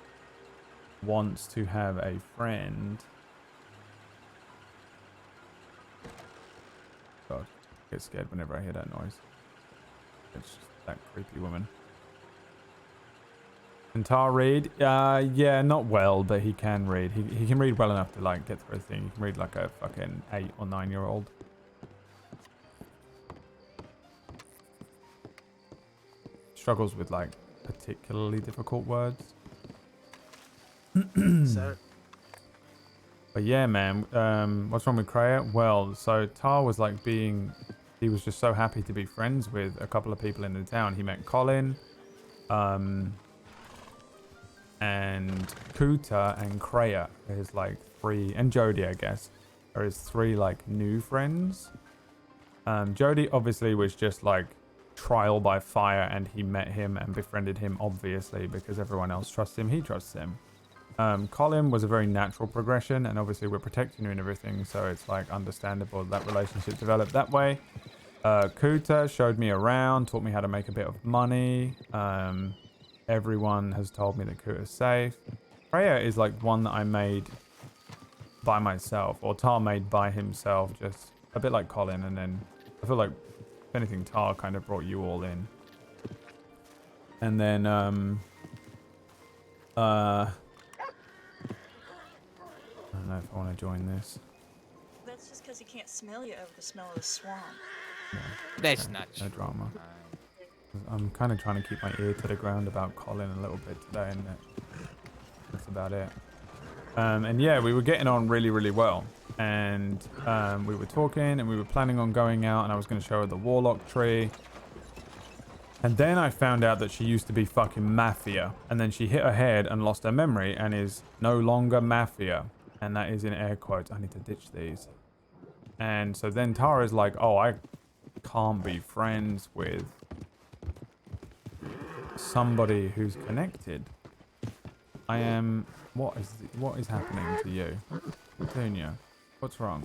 wants to have a friend. God, I get scared whenever I hear that noise. It's just that creepy woman. Can Tar read? Yeah, not well, but he can read. He can read well enough to like get through a thing. He can read like a fucking 8 or 9-year-old. Struggles with like particularly difficult words. Sir. But yeah, man, what's wrong with Kreia? Well, so Tar was like he was just so happy to be friends with a couple of people in the town. He met Colin, and Kuta and Kreia, his like three, and Jody, I guess, are his three like new friends. Jody obviously was just like trial by fire, and he met him and befriended him obviously because everyone else trusts him. He trusts him. Colin was a very natural progression, and obviously we're protecting you and everything, so it's like understandable that relationship developed that way. Kuta showed me around, taught me how to make a bit of money. Everyone has told me that Kuta's safe. Freya is like one that I made by myself, or Tar made by himself, just a bit like Colin, and then I feel like if anything, Tar kind of brought you all in. And then I don't know if I want to join this. That's just because he can't smell you over the smell of the swamp. No, That's not no true. drama. I'm kind of trying to keep my ear to the ground about Colin a little bit today, and that's about it. And yeah, we were getting on really, really well. And we were talking, and we were planning on going out, and I was going to show her the warlock tree. And then I found out that she used to be fucking Mafia. And then she hit her head and lost her memory and is no longer Mafia. And that is in air quotes. I need to ditch these. And so then Tara's like, oh, I can't be friends with somebody who's connected. I am... What is happening to you? Petunia, what's wrong?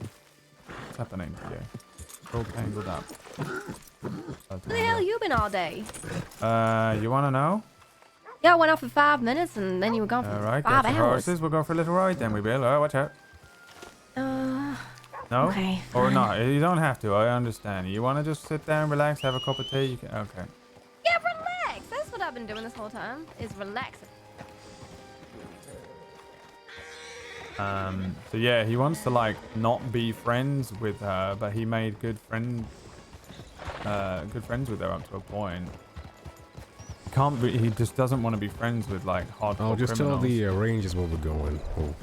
What's happening to you? All tangled up. Where the hell you been all day? You want to know? Yeah, I went off for 5 minutes and then you were gone for Alright, 5 get your hours. horses. We'll go for a little ride then, we will. Alright, watch out. No? Okay, Or fine. not. You don't have to, I understand. You want to just sit down, relax, have a cup of tea? You can... Okay. Yeah, relax. That's what I've been doing this whole time, is relaxing. So yeah, he wants to like not be friends with her, but he made good friends with her up to a point. Can't be, he just doesn't want to be friends with like hardcore I'll just tell criminals. the Rangers where we're going. Oh.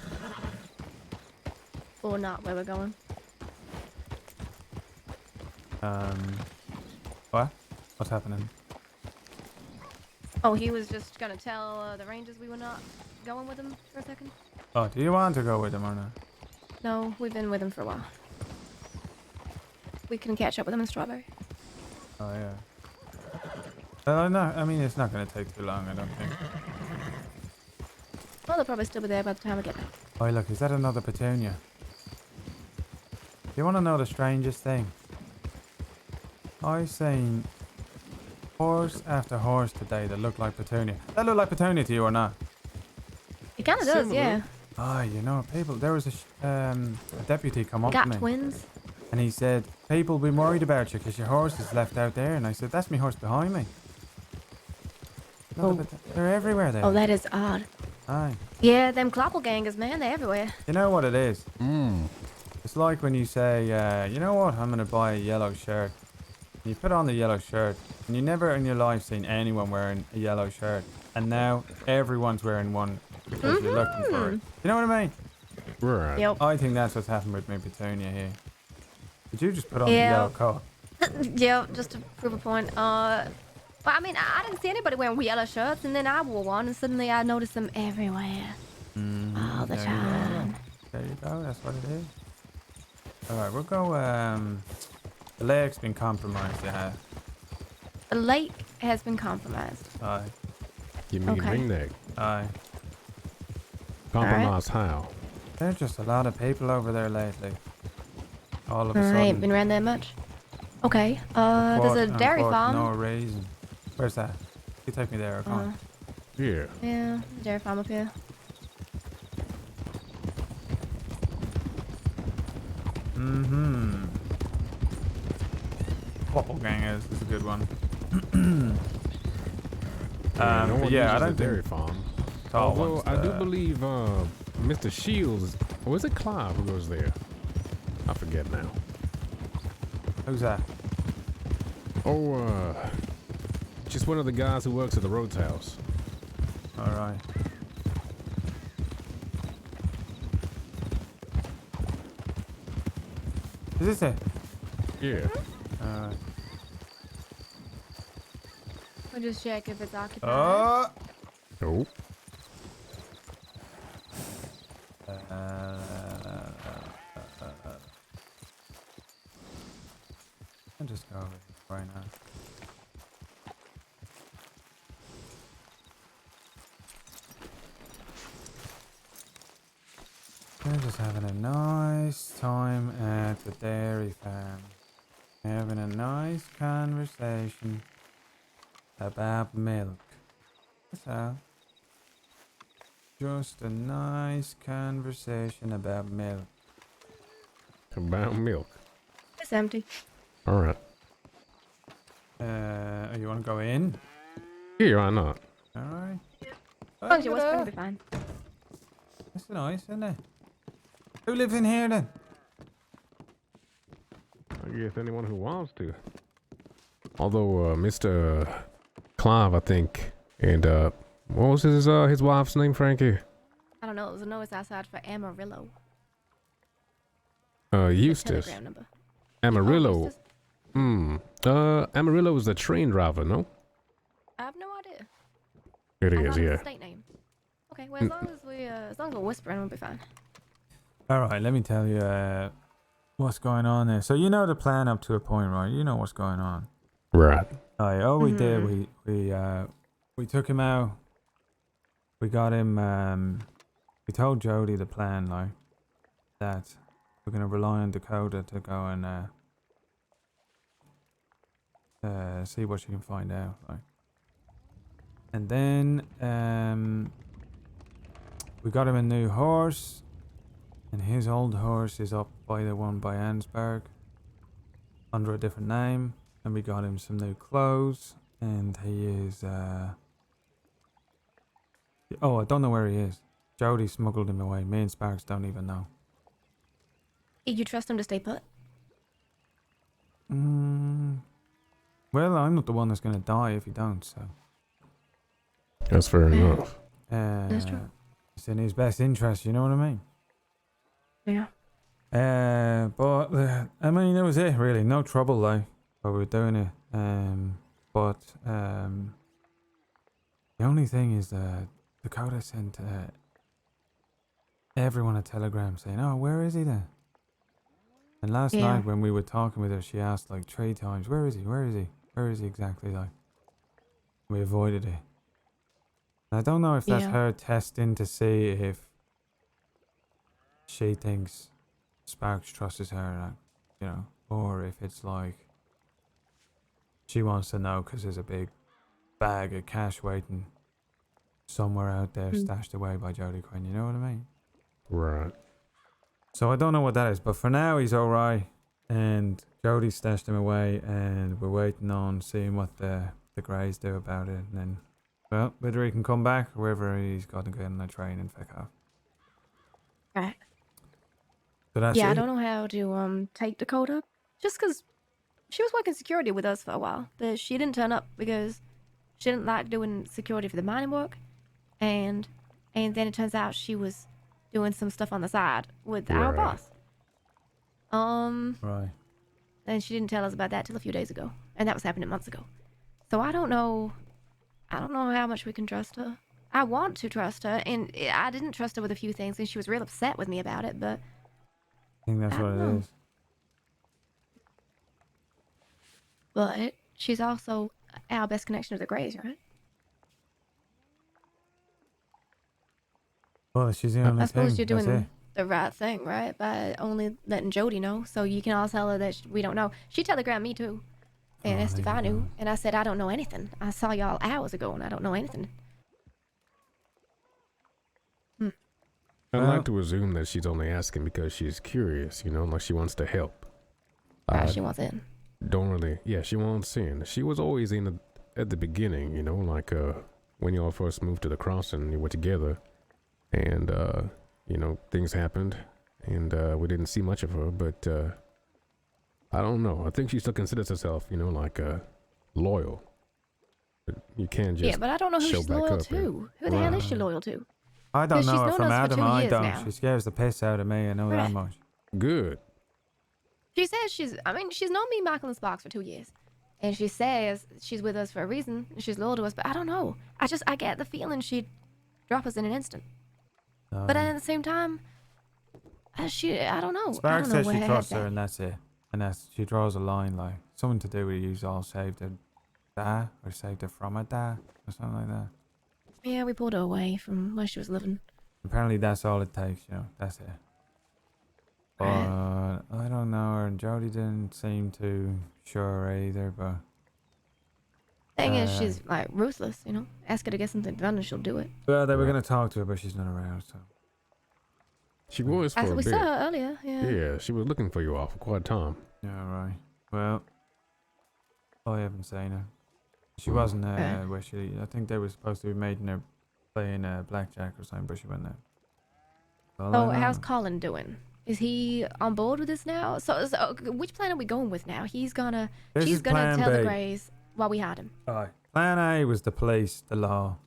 Or not where we're going. What? What's happening? Oh, he was just gonna tell the Rangers we were not going with him for a second. Oh, do you want to go with him or not? No, we've been with him for a while. We can catch up with him in Strawberry. Oh yeah. No, I mean it's not going to take too long, I don't think. Well, they'll probably still be there by the time we get back. Oh look, is that another Petunia? You want to know the strangest thing? I seen horse after horse today that look like Petunia. That look like Petunia to you or not? It kind of does, yeah. Oh, you know, people. There was a deputy come up Got to me, twins. and he said, "People been worried about you because your horse is left out there." And I said, "That's my horse behind me." Look, they're everywhere there. Oh, that is odd. Aye. Yeah, them Kloppelgangers, man, they're everywhere. You know what it is? It's like when you say, "You know what? I'm gonna buy a yellow shirt." And you put on the yellow shirt, and you never in your life seen anyone wearing a yellow shirt, and now everyone's wearing one. Because you're looking for it. You know what I mean? Right. Yep. I think that's what's happened with me, Petunia here. Did you just put on the yellow coat? Yeah, just to prove a point. Well, I mean, I didn't see anybody wearing yellow shirts, and then I wore one, and suddenly I noticed them everywhere. All the time. There you go, that's what it is. Alright, we'll go, the lake's been compromised, yeah. The lake has been compromised. Aye. You mean Okay. ringneck? Aye. Compromise how? There's just a lot of people over there lately. All of a I sudden. ain't been around there much. Okay, there's a dairy farm. No reason. Where's that? You take me there, come on. Yeah. Yeah, dairy farm up here. Mm-hmm. Doppelgangers is a good one. No one yeah, I uses don't a dairy think farm. Tar Although wants I do to- believe Mr. Shields, or is it Clive who goes there? I forget now. Who's that? Oh, just one of the guys who works at the Rhodes house. Alright. Is this it? Yeah. We'll just check if it's occupied. Oh. Nope. I'll just go over here right now. We're just having a nice time at the dairy farm. Having a nice conversation about milk. That's all. Just a nice conversation about milk. About milk. It's empty. All right. You want to go in? Yeah, why not? All right. As long as you're whispering, it'll be fine. That's nice, isn't it? Who lives in here then? I guess anyone who wants to. Although Mr. Clive, I think, and what was his wife's name, Frankie? I don't know. It was a notice outside for Amarillo. Eustace. Telegram number. Amarillo. Amarillo is the train driver, no? I have no idea. It I is, thought it was yeah. a state name. Okay, well, as long as we're whispering, we'll be fine. All right, let me tell you what's going on there. So you know the plan up to a point, right? You know what's going on. Right. All we did, we took him out. We got him. We told Jody the plan, like that we're gonna rely on Dakota to go and see what she can find out, like. And then we got him a new horse. And his old horse is up by the one by Ansberg under a different name. And we got him some new clothes. And he is, oh, I don't know where he is. Jody smuggled him away. Me and Sparks don't even know. Did you trust him to stay put? Well, I'm not the one that's going to die if he don't, so. That's fair enough. That's true. It's in his best interest, you know what I mean? Yeah. But I mean, that was it really. No trouble like while we were doing it. But the only thing is that Dakota sent everyone a telegram saying, "Oh, where is he then?" And last night when we were talking with her, she asked like 3 times, "Where is he? Where is he? Where is he exactly?" Like we avoided it. And I don't know if that's her testing to see if she thinks Sparks trusts her, you know, or if it's like she wants to know because there's a big bag of cash waiting somewhere out there stashed away by Jody Quinn, you know what I mean? Right. So I don't know what that is, but for now he's alright, and Jody stashed him away, and we're waiting on seeing what the Greys do about it, and then, well, whether he can come back or whether he's got to get on a train and feck off. Right. So that's I it. don't know how to take Dakota, just because she was working security with us for a while, but she didn't turn up because she didn't like doing security for the mining work, and then it turns out she was doing some stuff on the side with our boss. Right. And she didn't tell us about that till a few days ago, and that was happening months ago. So I don't know how much we can trust her. I want to trust her, and I didn't trust her with a few things, and she was real upset with me about it, but I think that's what it is. But she's also our best connection to the Greys, right? Well, she's the only I suppose thing. you're That's doing it. the right thing, right? By only letting Jody know, so you can all tell her that we don't know. She telegrammed me too, and asked if I knew, and I said I don't know anything. I saw y'all hours ago, and I don't know anything. I'd like to assume that she's only asking because she's curious, you know, like she wants to help. She wants in. Don't really, yeah, she wants in. She was always in at the beginning, you know, like when y'all first moved to the crossing, you were together, and you know, things happened, and we didn't see much of her, but I don't know. I think she still considers herself, you know, like loyal. But you can't just But I don't know who show she's back loyal up to. Who the hell is she loyal to? I don't 'Cause she's know her known from us for Adam. 2 I years don't. now. She scares the piss out of me. I know that Right. much. Good. She says she's known me, Michael, and Sparks for 2 years. And she says she's with us for a reason. She's loyal to us, but I don't know. I get the feeling she'd drop us in an instant. But at the same time, I don't know. Sparks I don't says know she where trusts her her, head's and that's it. And she draws a line, like something to do with you all saved her dad, or saved her from her dad, or something like that. at. Yeah, we pulled her away from where she was living. Apparently, that's all it takes. That's it. But I don't know her, and Jody didn't seem too sure either. But Thing is, she's like ruthless. Ask her to get something done, and she'll do it. well, they were gonna talk to her, but she's not around. So She was for a We bit. saw her earlier. Yeah. Yeah, she was looking for you all for quite a time. yeah, right. Well, I haven't seen her. She wasn't where she. I think they were supposed to be making her playing blackjack or something, but she went there. Well, So how's Colin doing? Is he on board with this now? So which plan are we going with now? She's gonna plan tell the B. Greys while we had him. Aye. Plan A was the police, the law,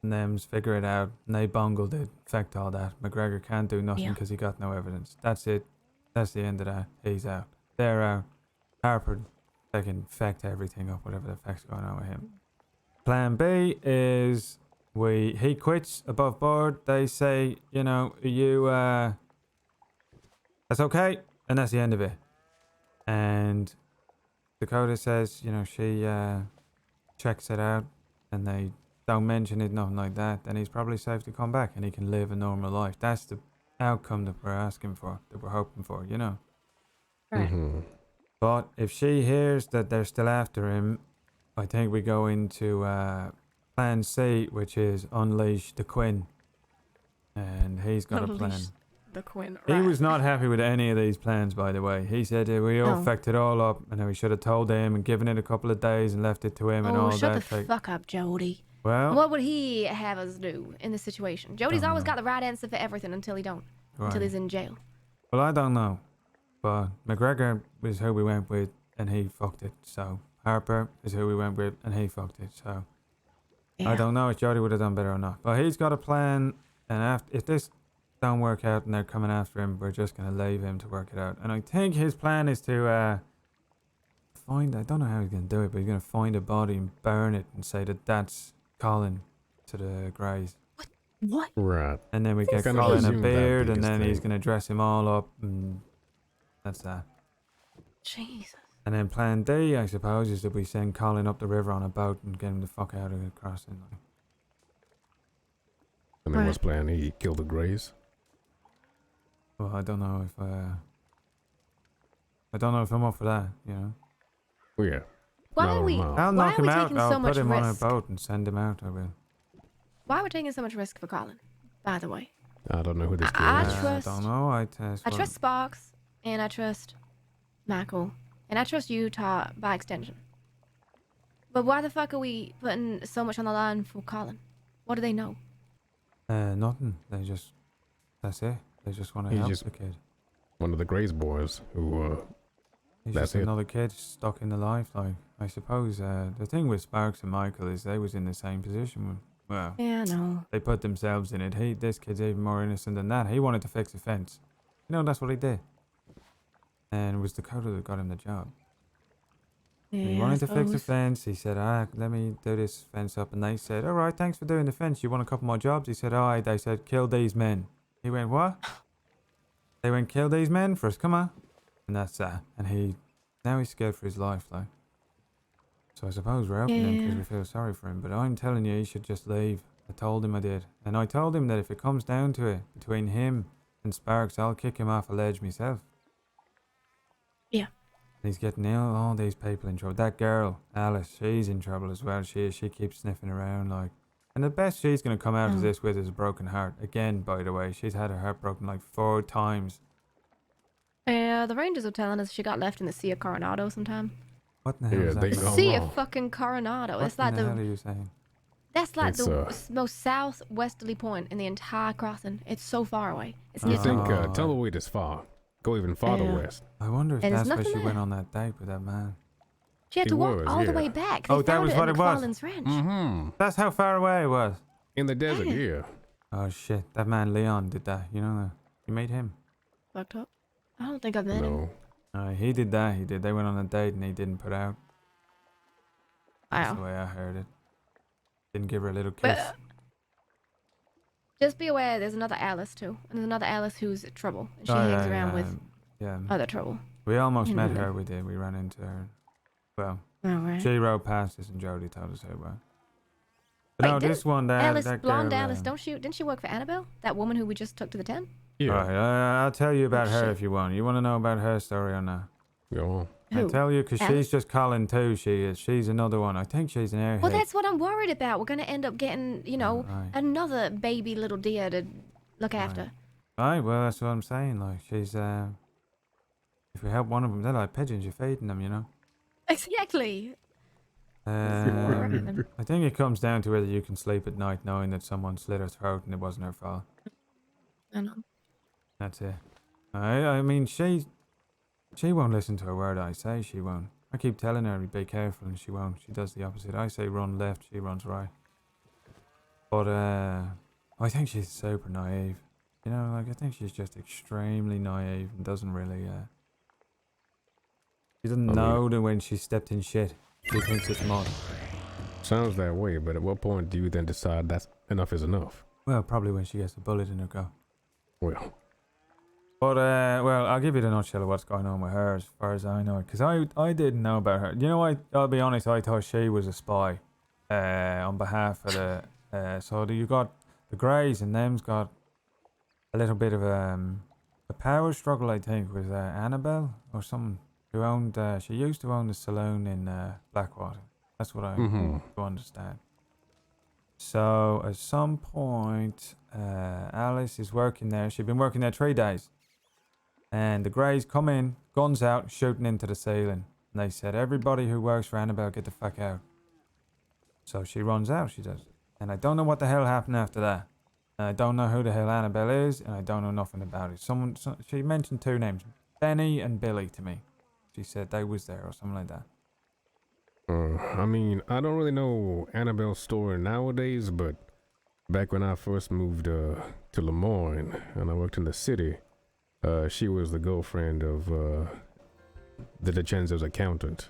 and them's figure it out, and they bungled it. Affect all that. McGregor can't do nothing Yeah. because he got no evidence. That's it. That's the end of that. He's out. They're out. Harper, they can fact everything up, whatever the fact's going on with him. Plan B is he quits above board. They say, that's okay, and that's the end of it. And Dakota says, she checks it out, and they don't mention it, nothing like that. Then he's probably safe to come back, and he can live a normal life. That's the outcome that we're asking for, that we're hoping for, Right. But if she hears that they're still after him, I think we go into Plan C, which is unleash the Quinn, and he's got a plan. Unleash the Quinn. He Right. was not happy with any of these plans, by the way. He said we all No. fucked it all up, and then we should have told him and given it a couple of days and left it to him and Oh, all shut that. the fuck up, Jody. Well, What would he have us do in this situation? Jody's Don't always know. got the right answer for everything until he don't. Right. Until he's in jail. well, I don't know. But McGregor is who we went with, and he fucked it. So Harper is who we went with, and he fucked it. So I don't know if Jody would have done better or not. But he's got a plan, and if this don't work out and they're coming after him, we're just gonna leave him to work it out. And I think his plan is to find. I don't know how he's gonna do it, but he's gonna find a body and burn it and say that that's Colin to the Greys. What? Right. And then we get Kind of Colin a assumed that'd beard, be and his then he's thing. gonna dress him all up, and that's that. Jesus. And then Plan D, I suppose, is that we send Colin up the river on a boat and get him the fuck out of the crossing. And then what's plan E? Kill the Greys? Well, I don't know if I'm up for that. Oh, yeah. Why Not are we? on I'll Why knock are we him out. taking I'll so put much him on a risk? boat and send him out. I will. Why are we taking so much risk for Colin? By the way, I don't know who this kid I is. trust. I don't know. I trust Sparks, and I trust Michael, and I trust you, Tar, by extension. But why the fuck are we putting so much on the line for Colin? What do they know? Nothing. That's it. They just want to He's help just the kid. one of the Greys boys who, He's that's just it. another kid stuck in the life. Like, I suppose the thing with Sparks and Michael is they was in the same position. Well, Yeah, no. they put themselves in it. This kid's even more innocent than that. He wanted to fix a fence. That's what he did. And it was Dakota that got him the job. He wanted to fix the fence. He said, let me do this fence up. And they said, all right, thanks for doing the fence. You want a couple more jobs? He said, all right. They said, kill these men. He went, what? They went, kill these men first. Come on. And that's that. And now he's scared for his life, like. So I suppose we're helping him because we feel sorry for him. But I'm telling you, he should just leave. I told him I did. And I told him that if it comes down to it, between him and Sparks, I'll kick him off a ledge myself. Yeah. And he's getting all these people in trouble. That girl, Alice, she's in trouble as well. She keeps sniffing around, like. And the best she's going to come out of this with is a broken heart. Again, by the way, she's had her heart broken like 4 times. The Rangers are telling us she got left in the Sea of Coronado sometime. What in the hell is that? Sea of fucking Coronado. What It's like the hell are you saying? That's like It's, the most southwesterly point in the entire crossing. It's so far away. It's You near think Tumbleweed is far? Go even farther Yeah. west. I wonder if And there's that's where nothing she went there. on that date with that man. She had It to walk was, all the yeah. way back. Oh, They that found was her what in it was? McFarlane's Ranch. Mm-hmm. That's how far away it was. In the desert, yeah. Oh shit, that man Leon did that. You know that? You made him. Fucked up. I don't think I've met him. No. He did that. He did. They went on a date and he didn't put out. That's Wow. the way I heard it. Didn't give her a little kiss. But just be aware, there's another Alice too, and there's another Alice who's trouble. And she hangs around with other trouble. We almost You met know. her. We did. We ran into her. Well, Alright. she rode past us and Jody told us who it was. But no, Wait, this one, Alice, that blonde girl, Alice, didn't she work for Annabelle? That woman who we just took to the tent? Yeah. Right, I'll tell you about her shit. if you want. You want to know about her story or not? Go on. I'll Who? tell you because Alice? she's just Colin too. She is. She's another one. I think she's an airhead. Well, that's what I'm worried about. We're gonna end up getting, another baby little deer to look after. Right, well, that's what I'm saying. Like, she's, if we help one of them, they're like pigeons. You're feeding them, you know? Exactly. I think it comes down to whether you can sleep at night knowing that someone slit her throat and it wasn't her fault. I know. That's it. I mean, she won't listen to a word I say. She won't. I keep telling her, be careful, and she won't. She does the opposite. I say run left, she runs right. But, I think she's super naive. You know, like, I think she's just extremely naive and doesn't really, she doesn't know that when she stepped in shit, she thinks it's mud. Sounds that way, but at what point do you then decide that's enough is enough? Well, probably when she gets a bullet in her go. Well. But, well, I'll give you the nutshell of what's going on with her as far as I know it. Because I didn't know about her. You know, I'll be honest, I thought she was a spy on behalf of the... so you got the Greys and them's got a little bit of a power struggle, I think, with Annabelle or someone who owned... she used to own the saloon in Blackwater. That's what I do understand. So, at some point, Alice is working there. She'd been working there 3 days. And the Greys come in, guns out, shooting into the ceiling. And they said, everybody who works for Annabelle, get the fuck out. So she runs out, she does. And I don't know what the hell happened after that. And I don't know who the hell Annabelle is, and I don't know nothing about it. She mentioned 2 names, Benny and Billy to me. She said they was there or something like that. I mean, I don't really know Annabelle's story nowadays, but back when I first moved to Lemoyne and I worked in the city, she was the girlfriend of the DeCenzo's accountant,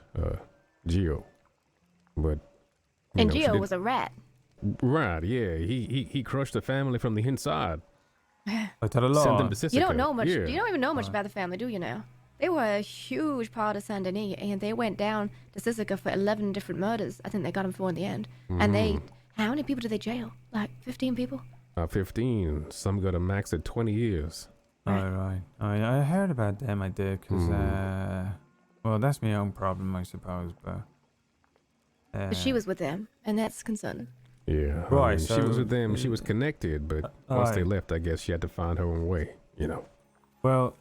Gio. But And Gio was a rat. Right, yeah. He crushed the family from the inside. To the law. Sent them to Sisika. You don't know much. Yeah. You don't even know much about the family, do you now? They were a huge part of Saint Denis, and they went down to Sisika for 11 different murders. I think they got them for in the end. And how many people did they jail? Like 15 people? 15. Some got a max at 20 years. Right. I heard about them, I did, because, well, that's my own problem, I suppose, but... But she was with them, and that's concerning. Yeah. Right, I mean, so- she was with them. She was connected, but once they left, I guess she had to find her own way, you know. Well,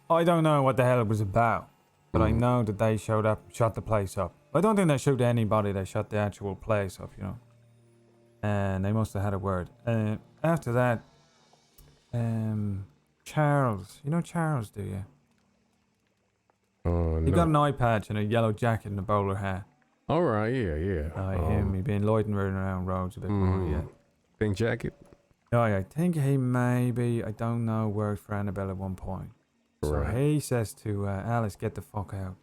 I don't know what the hell it was about, but I know that they showed up and shot the place up. I don't think they shot anybody, they shot the actual place up, you know. And they must have had a word. After that, Charles. You know Charles, do you? He got an eye patch and a yellow jacket and a bowler hat. All right, yeah. Him. He been loitering around roads a bit more, yeah. Pink jacket? Oh, yeah, I think he maybe, I don't know, worked for Annabelle at one point. So he says to Alice, get the fuck out.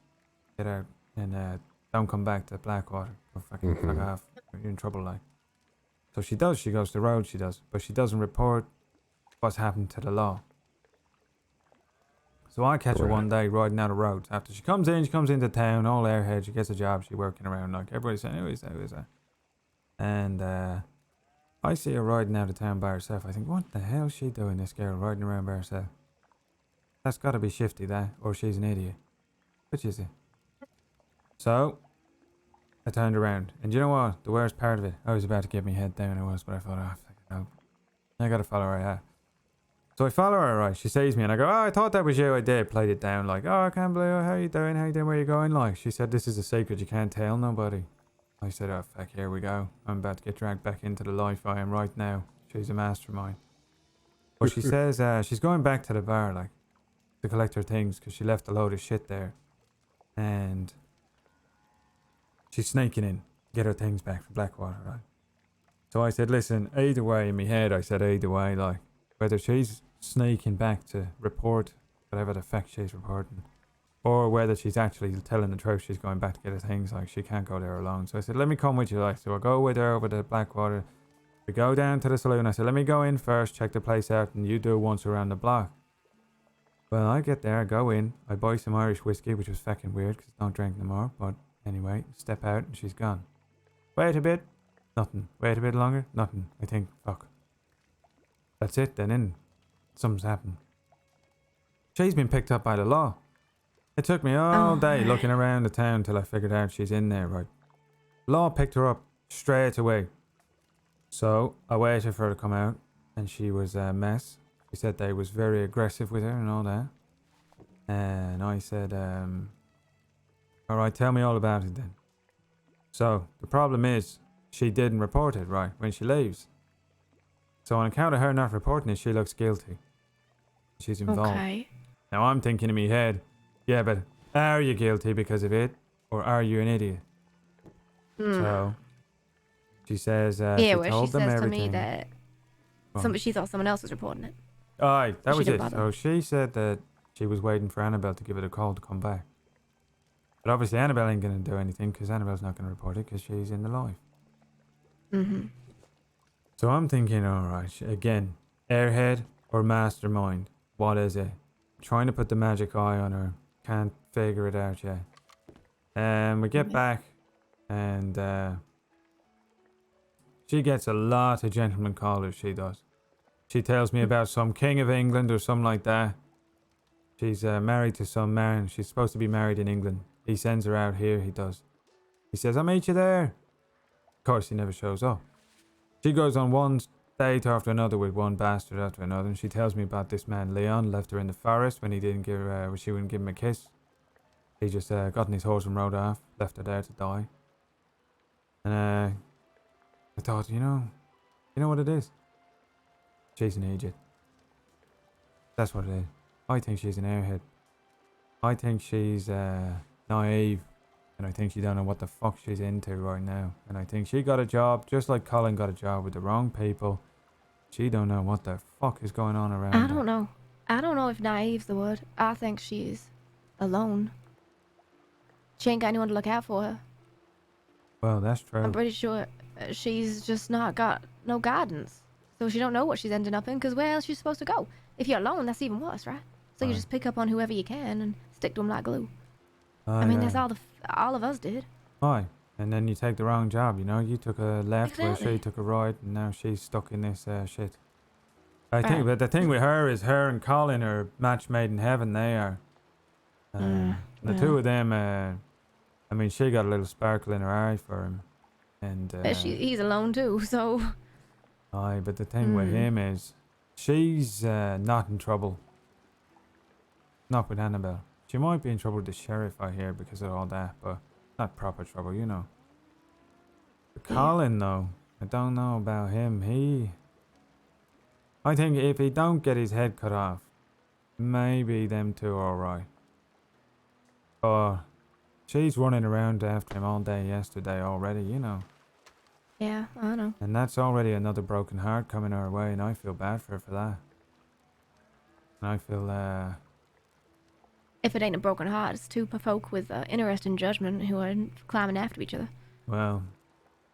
Get out and don't come back to Blackwater. Or fucking fuck off. You're in trouble, like. So she does. She goes to the road, she does. But she doesn't report what's happened to the law. So I catch her one day riding out the road. After she comes into town, all airhead, she gets a job, she's working around, like, everybody's saying, who is that? And I see her riding out of town by herself. I think, what the hell is she doing, this girl, riding around by herself? That's got to be shifty, that, or she's an idiot. Which is it? So, I turned around, and you know what? The worst part of it, I was about to get my head down, but I thought, no, I gotta follow her out. So I follow her, right? She sees me, and I go, I thought that was you. I did. Played it down, like, I can't believe it. How you doing? Where you going? Like, she said, this is a secret. You can't tell nobody. I said, oh, fuck, here we go. I'm about to get dragged back into the life I am right now. She's a mastermind. But she says she's going back to the bar, like, to collect her things, because she left a load of shit there. And she's sneaking in, get her things back from Blackwater, right? So I said, listen, either way, in my head, I said, either way, like, whether she's sneaking back to report whatever the fuck she's reporting, or whether she's actually telling the truth. She's going back to get her things. Like, she can't go there alone. So I said, let me come with you. Like, so I go with her over to Blackwater. We go down to the saloon. I said, let me go in first, check the place out, and you do once around the block. Well, I get there, I go in, I buy some Irish whiskey, which was fucking weird because I don't drink no more. But anyway, step out and she's gone. Wait a bit, nothing. Wait a bit longer, nothing. I think, fuck. That's it, then in. Something's happened. She's been picked up by the law. It took me all day looking around the town till I figured out she's in there, right? Law picked her up straight away. So I waited for her to come out, and she was a mess. She said they was very aggressive with her and all that. And I said, alright, tell me all about it then. So, the problem is, she didn't report it, right, when she leaves. So on account of her not reporting it, she looks guilty. She's involved. Okay. Now I'm thinking in my head, yeah, but are you guilty because of it, or are you an idiot? So, she says, yeah, she where told she them says to everything. me that she thought someone else was reporting it. Aye, that She was didn't it. bother. So she said that she was waiting for Annabelle to give it a call to come back. But obviously Annabelle ain't going to do anything because Annabelle's not going to report it because she's in the life. Mm-hmm. So I'm thinking, alright, again, airhead or mastermind? What is it? Trying to put the magic eye on her. Can't figure it out yet. And we get back and she gets a lot of gentleman callers, she does. She tells me about some king of England or something like that. She's married to some man. She's supposed to be married in England. He sends her out here, he does. He says, I'll meet you there. Of course, he never shows up. She goes on one date after another with one bastard after another, and she tells me about this man, Leon, left her in the forest when he didn't give her, when she wouldn't give him a kiss. He just got on his horse and rode off, left her there to die. And I thought, you know what it is? She's an idiot. That's what it is. I think she's an airhead. I think she's naive. And I think she don't know what the fuck she's into right now. And I think she got a job, just like Colin got a job with the wrong people. She don't know what the fuck is going on around I her. don't know. I don't know if naive's the word. I think she's alone. She ain't got anyone to look out for her. Well, that's true. I'm pretty sure she's just not got no guidance. So she don't know what she's ending up in, because where else is she supposed to go? If you're alone, that's even worse, right? So you just pick up on whoever you can and stick to them like glue. I mean, that's all of us did. Aye. And then you take the wrong job, you know? You took a left where Exactly. she took a right, and now she's stuck in this shit. I think, but the thing with her is her and Colin are match made in heaven, they are. The two of them, I mean, she got a little sparkle in her eye for him. And He's alone too, so... Aye, but the thing with him is, she's not in trouble. Not with Annabelle. She might be in trouble with the sheriff, I hear, because of all that, but not proper trouble, you know. But Colin, though, I don't know about him. I think if he don't get his head cut off, maybe them two are alright. But she's running around after him all day yesterday already, you know. Yeah, I know. And that's already another broken heart coming our way, and I feel bad for her for that. And I feel, If it ain't a broken heart, it's two folk with interesting judgment who are climbing after each other. well,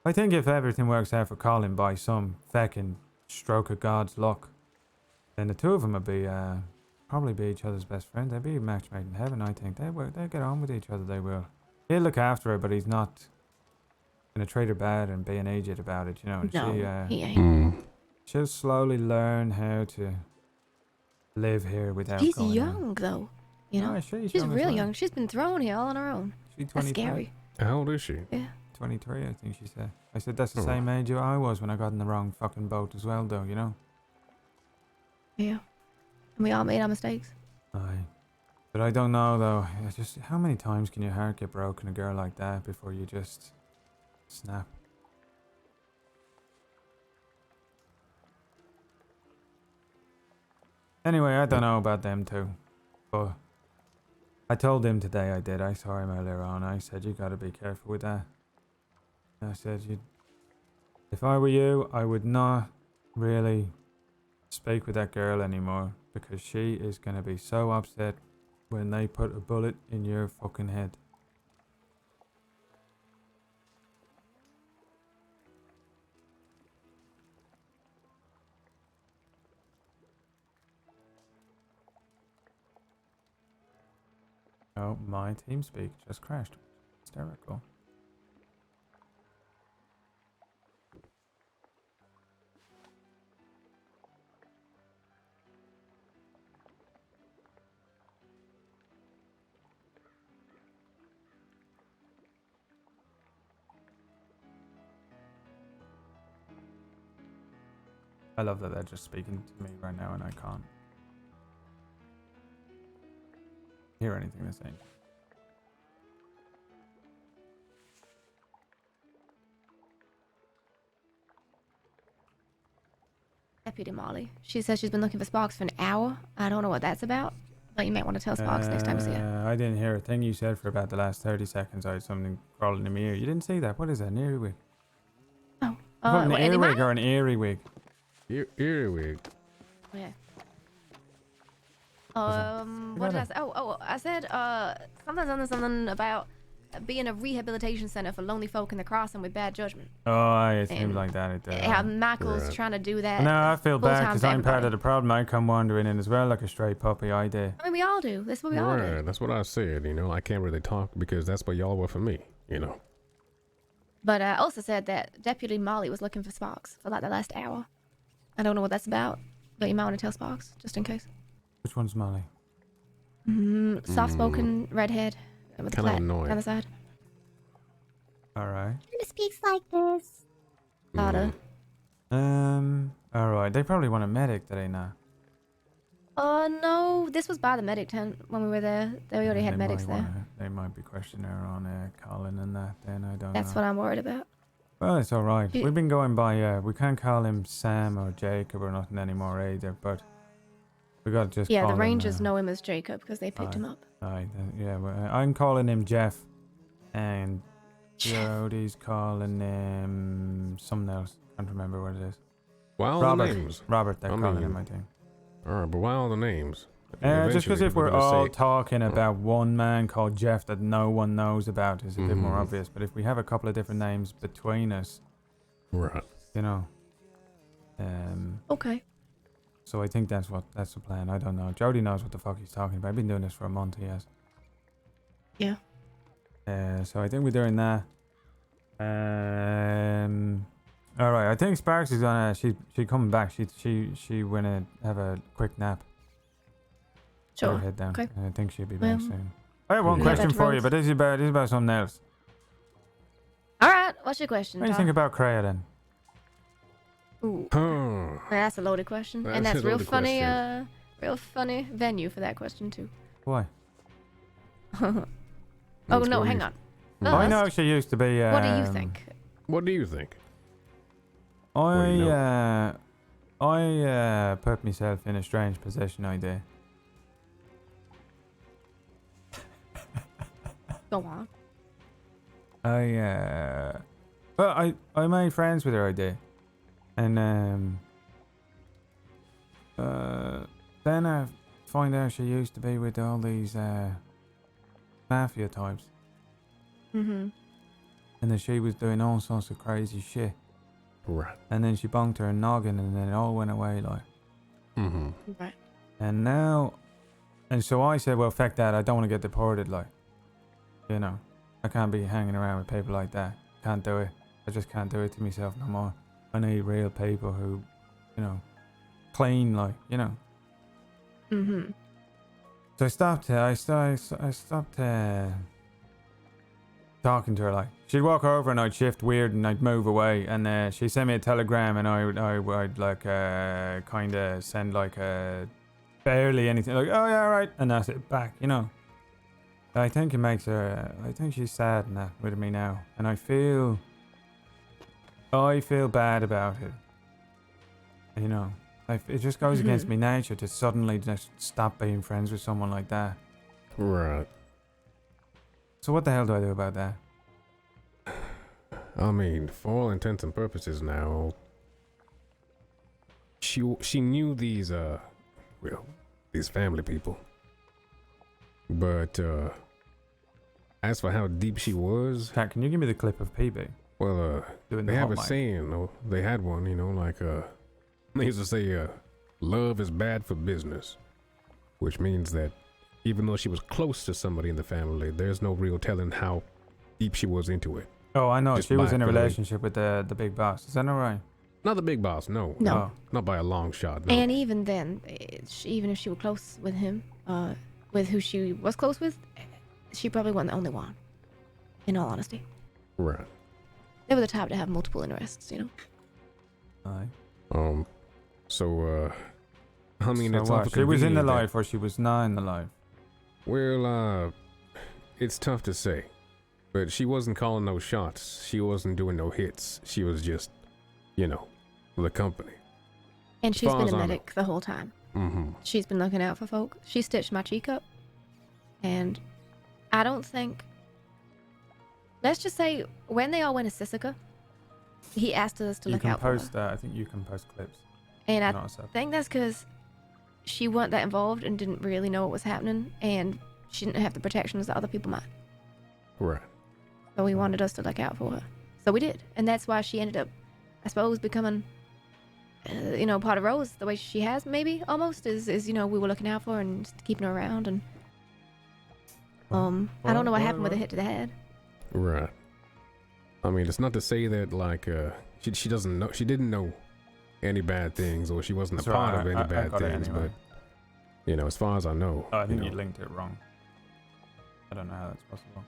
I think if everything works out for Colin by some fucking stroke of God's luck, then the two of them would be, probably be each other's best friends. They'd be a match made in heaven, I think. They'll get on with each other, they will. He'll look after her, but he's not gonna treat her bad and be an idiot about it, you know. And No, he ain't. She'll slowly learn how to live here without She's going out. young, though. You know, Aye, she's she's young as real well. young. She's been thrown here all on her own. She's That's 23. scary. How old is she? Yeah. 23, I think she said. I said, that's the Oh. same age I was when I got in the wrong fucking boat as well, though, you know? Yeah. And we all made our mistakes. Aye. But I don't know, though. It's just, how many times can your heart get broken, a girl like that, before you just snap? Anyway, I don't know about them two. But I told him today I did. I saw him earlier on. I said, you gotta be careful with that. I said, if I were you, I would not really speak with that girl anymore, because she is gonna be so upset when they put a bullet in your fucking head. Oh, my TeamSpeak just crashed. Hysterical. I love that they're just speaking to me right now and I can't hear anything they're saying. Deputy Molly. She says she's been looking for Sparks for an hour. I don't know what that's about, but you might want to tell Sparks next time you see her. I didn't hear a thing you said for about the last 30 seconds. I had something crawling in my ear. You didn't see that? What is that? An earwig? Oh. An What, earwig or an earwig? Earwig. Yeah. What did I say? I said something about being a rehabilitation center for lonely folk in the crossing with bad judgment. Oh, it seems And like that. how Michael's trying to do that. No, I feel bad full-time because for I'm part everybody. of the problem. I come wandering in as well like a stray puppy. I do. I mean, we all do. That's what we all do. Right, that's what I said. You know, I can't really talk because that's what y'all were for me. You know. But I also said that Deputy Molly was looking for Sparks for like the last hour. I don't know what that's about, but you might want to tell Sparks just in case. Which one's Molly? Soft-spoken redhead with the Kinda flat annoying. down the side. All right. Kinda speaks like this. Louder. All right. They probably want a medic, do they not? No, this was by the medic tent when we were there. They already had medics there. They might be questioning her on Colin and that. Then I don't know. That's what I'm worried about. Well, it's all right. You- We've been going by. We can't call him Sam or Jacob or nothing anymore either. But we got to just. Yeah, call the him, Rangers know him as Jacob because they picked him up. Aye, yeah, well, I'm calling him Jeff, and Jody's calling him something else. Can't remember what it is. Why all Robert. the names? Robert, they're I calling mean, him, I think. All right, but why all the names? Just because Eventually, if we're gonna all say- talking about one man called Jeff that no one knows about, it's a bit more obvious. But if we have a couple of different names between us, right? You know. Okay. So I think that's the plan. I don't know. Jody knows what the fuck he's talking about. I've been doing this for a month. He has. Yeah. So I think we're doing that. All right. I think Sparks is gonna. She coming back. She gonna have a quick nap. Put her Sure. head down. Okay. I think she'll be back Well, soon. I have one yeah. question Back to for you, Rose. but this is about something else. All right. What's your question? What do you Tom? think about Kreia then? Ooh. Huh. That's a loaded question, and That's that's a real loaded funny. question. Real funny venue for that question too. Why? Oh Let's no, go hang you- on. I know First, she used to be. what do you think? What do you think? I do you know? put myself in a strange position. I did. Go on. I made friends with her. I did, and then I find out she used to be with all these mafia types, Mm-hmm. and that she was doing all sorts of crazy shit. Right. And then she bonked her noggin, and then it all went away, like. Mm-hmm. Right. And now, and so I said, well, fuck that. I don't want to get deported, like. You know, I can't be hanging around with people like that. Can't do it. I just can't do it to myself no more. I need real people who, you know, clean, like, you know. Mm-hmm. So I stopped. I stopped talking to her. Like, she'd walk over and I'd shift weird and I'd move away. And she'd send me a telegram and I'd like kind of send like barely anything. Like, oh yeah, right, and that's it. Back, you know. I think it makes her. I think she's sad and that with me now, and I feel bad about it. You know, it just goes against me nature to suddenly just stop being friends with someone like that. Right. So what the hell do I do about that? I mean, for all intents and purposes now, she knew these these family people. But as for how deep she was, Cat, can you give me the clip of PB? well, Doing they the have hot a mic. saying, though. They had one, you know, like they used to say, love is bad for business, which means that even though she was close to somebody in the family, there's no real telling how deep she was into it. Oh, I know. Just She was by in a feeling. relationship with the big boss. Is that not right? Not the big boss, no. No. Oh. Not by a long shot, no. And even then, even if she were close with him, with who she was close with, she probably wasn't the only one. In all honesty, Right. they were the type to have multiple interests, you know. Aye. So, I mean, So it's what? awful She was in the convenient that- life or she was not in the life? Well, it's tough to say. But she wasn't calling no shots. She wasn't doing no hits. She was just, you know, the company. And As she's far been as a I know. medic the whole time. Mm-hmm. She's been looking out for folk. She stitched my cheek up. And I don't think... Let's just say, when they all went to Sisica, he asked us to You look can out for her. post that. I think you can post clips. And I Not a sub. think that's because she wasn't that involved and didn't really know what was happening. And she didn't have the protections that other people might. Right. So he wanted us to look out for her. So we did. And that's why she ended up, I suppose, becoming, you know, part of Rose the way she has, maybe, almost, is you know, we were looking out for her and just keeping her around. And, I don't know what happened with a hit to the head. Right. I mean, it's not to say that, like, she doesn't know, she didn't know any bad things or she wasn't That's a part right, of any I bad got it things, anyway. but, you know, as far as I know, Oh, I think you you know, linked it wrong. I don't know how that's possible.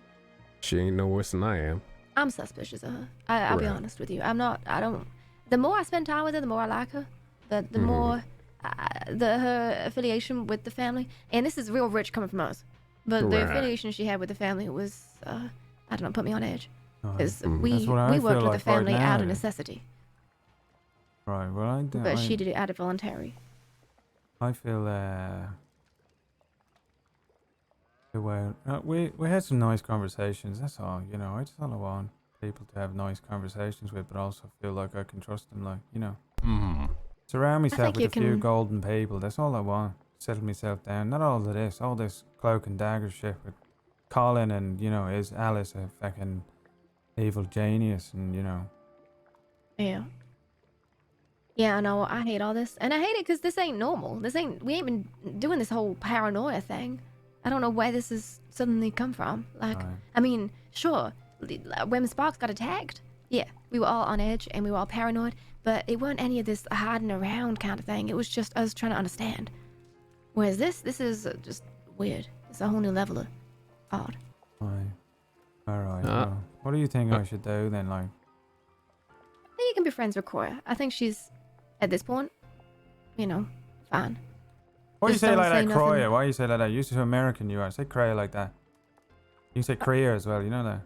she ain't no worse than I am. I'm suspicious of her. I'll be Right. honest with you. The more I spend time with her, the more I like her. The Mm-hmm. more her affiliation with the family, and this is real rich coming from us, but the Right. affiliation she had with the family was, I don't know, put me on edge. Because That's we what I worked feel with like the family right out now. of necessity, Right, well, I don't. but she did it out of voluntary. I feel, well, we had some nice conversations, that's all, you know. I just don't want people to have nice conversations with, but also feel like I can trust them, like, you know. Mm-hmm. Surround myself think with you a few can- golden people, that's all I want. Settle myself down. Not all of this cloak and dagger shit with Colin and, you know, is Alice a fucking evil genius and, you know. Yeah. Yeah, I know. I hate all this, and I hate it because this ain't normal. We ain't been doing this whole paranoia thing. I don't know where this has suddenly come from. Like, Right. I mean, sure, when Sparks got attacked, yeah, we were all on edge and we were all paranoid, but it weren't any of this hiding around kind of thing. It was just us trying to understand. Whereas this is just weird. It's a whole new level of odd. Right. Alright, well, what do you think I should do then, like? I think you can be friends with Cora. I think she's, at this point, you know, fine. Why do you Just say don't like that, nothing. Croya? Why you say like that? You're so American, you are. Say Croya like that. You can say Croya as well, you know that?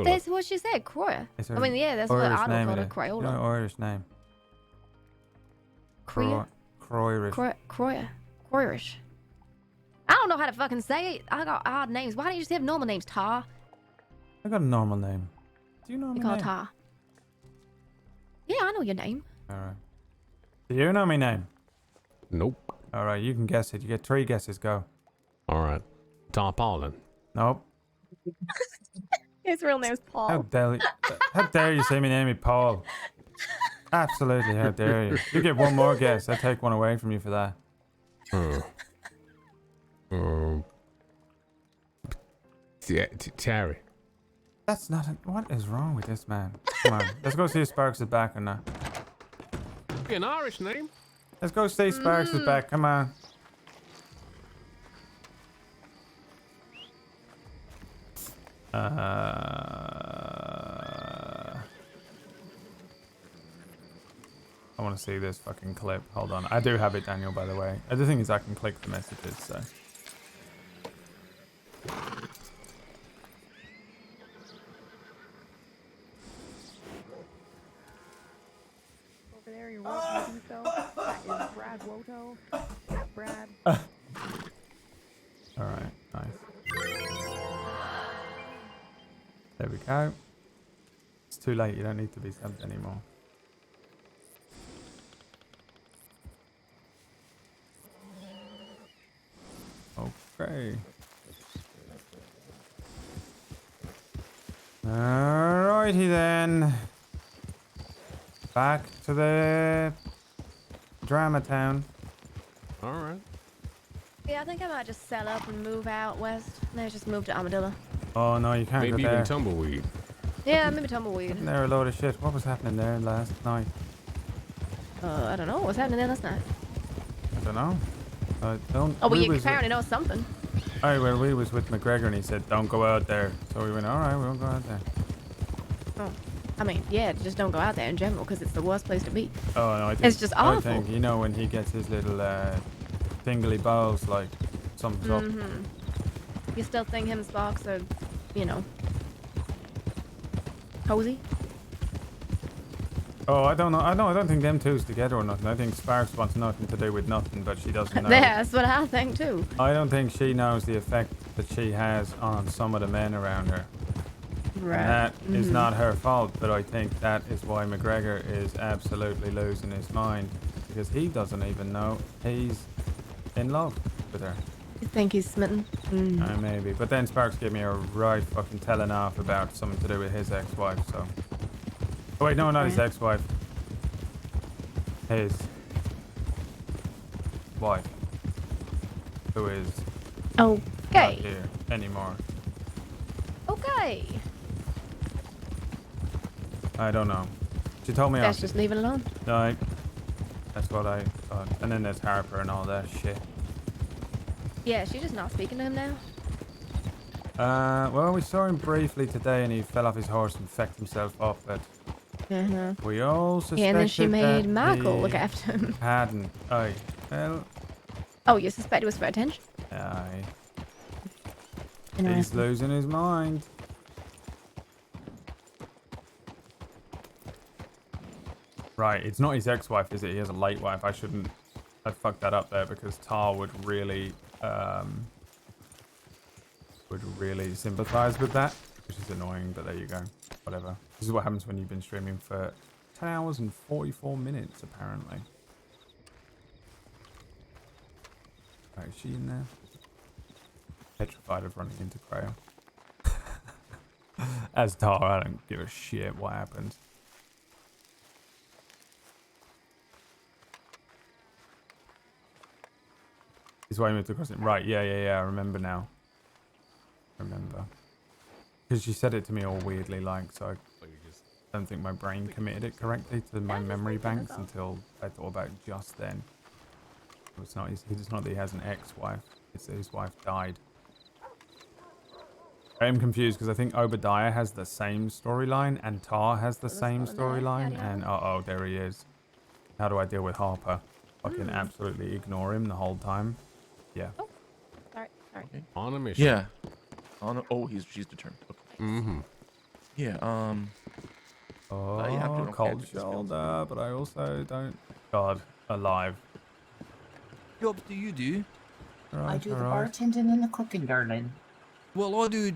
That's what she said, Cora. It's I her mean, yeah, that's what Irish I name would call it her, is. Crayola. You know, Irish name. Croya? Croirish. Croyerish. I don't know how to fucking say it. I got odd names. Why don't you just have normal names, Tar? I got a normal name. Do you know You my call name? Tar. Yeah, I know your name. Alright. Do you know my name? Nope. Alright, you can guess it. You get 3 guesses, go. Alright. Tarpaulin. Nope. His real name's Paul. How dare you say my name is Paul? Absolutely, how dare you. You get one more guess, I take one away from you for that. Terry. That's not what is wrong with this man? Come on, let's go see if Sparks is back or not. An Irish name? Let's go see if Sparks is back, come on. I want to see this fucking clip. Hold on. I do have it, Daniel, by the way. The thing is I can click the messages, so. Over there, you're welcome to do so. That is Brad Woto. Brad. Alright, nice. There we go. It's too late, you don't need to be subbed anymore. Okay. Alrighty then. Back to the drama town. All right. Yeah, I think I might just sell up and move out west. No, just move to Armadillo. Oh no, you can't Maybe go there. even tumbleweed. Yeah, maybe Tumbleweed. Isn't there a load of shit? What was happening there last night? I don't know. What's happening there last night? I don't know. I don't. Oh, well, you was apparently know something. Oh, well, we was with McGregor and he said, don't go out there. So we went, alright, we won't go out there. Oh, I mean, yeah, just don't go out there in general because it's the worst place to be. Oh, no, I think, It's just awful. I think, you know, when he gets his little tingly balls, like, something's up. You still think him and Sparks are, you know, cozy? Oh, I don't know. I don't think them two's together or nothing. I think Sparks wants nothing to do with nothing, but she doesn't know. Yeah, that's what I think too. I don't think she knows the effect that she has on some of the men around her. Right. And that is not her fault, but I think that is why McGregor is absolutely losing his mind, because he doesn't even know he's in love with her. You think he's smitten? Maybe. But then Sparks gave me a right fucking telling off about something to do with his ex-wife, so... Oh wait, no, not his ex-wife. His wife. Who is not Okay. here anymore. Okay. I don't know. She told me Let's off. just leave it alone. No, that's what I thought. And then there's Harper and all that shit. Yeah, she's just not speaking to him now. Well, we saw him briefly today and he fell off his horse and fecked himself up, but we all suspected Yeah, and then she made that Michael he look after him. hadn't. Aye. Well, Oh, you suspect it was for attention? aye. He's Interesting. losing his mind. Right, it's not his ex-wife, is it? He has a late wife. I fucked that up there because Tar would really sympathize with that, which is annoying, but there you go. Whatever. This is what happens when you've been streaming for 10 hours and 44 minutes, apparently. Right, is she in there? Petrified of running into Krail. As Tar, I don't give a shit what happens. Is why I moved across it. Right, yeah, I remember now. Remember. Because she said it to me all weirdly, like, so I don't think my brain committed it correctly to my memory banks until I thought about it just then. It's not that he has an ex-wife, it's that his wife died. I am confused because I think Obadiah has the same storyline and Tar has the same storyline, and uh-oh, there he is. How do I deal with Harper? Fucking absolutely ignore him the whole time. Yeah. Oh, sorry. Okay. On a mission. Yeah. She's determined. Okay. Mm-hmm. Yeah. Oh, yeah, I'm doing cold okay with the shoulder, but I also don't... God, alive. Jobs do you do? I do the bartending and the cooking, darling. Well, I do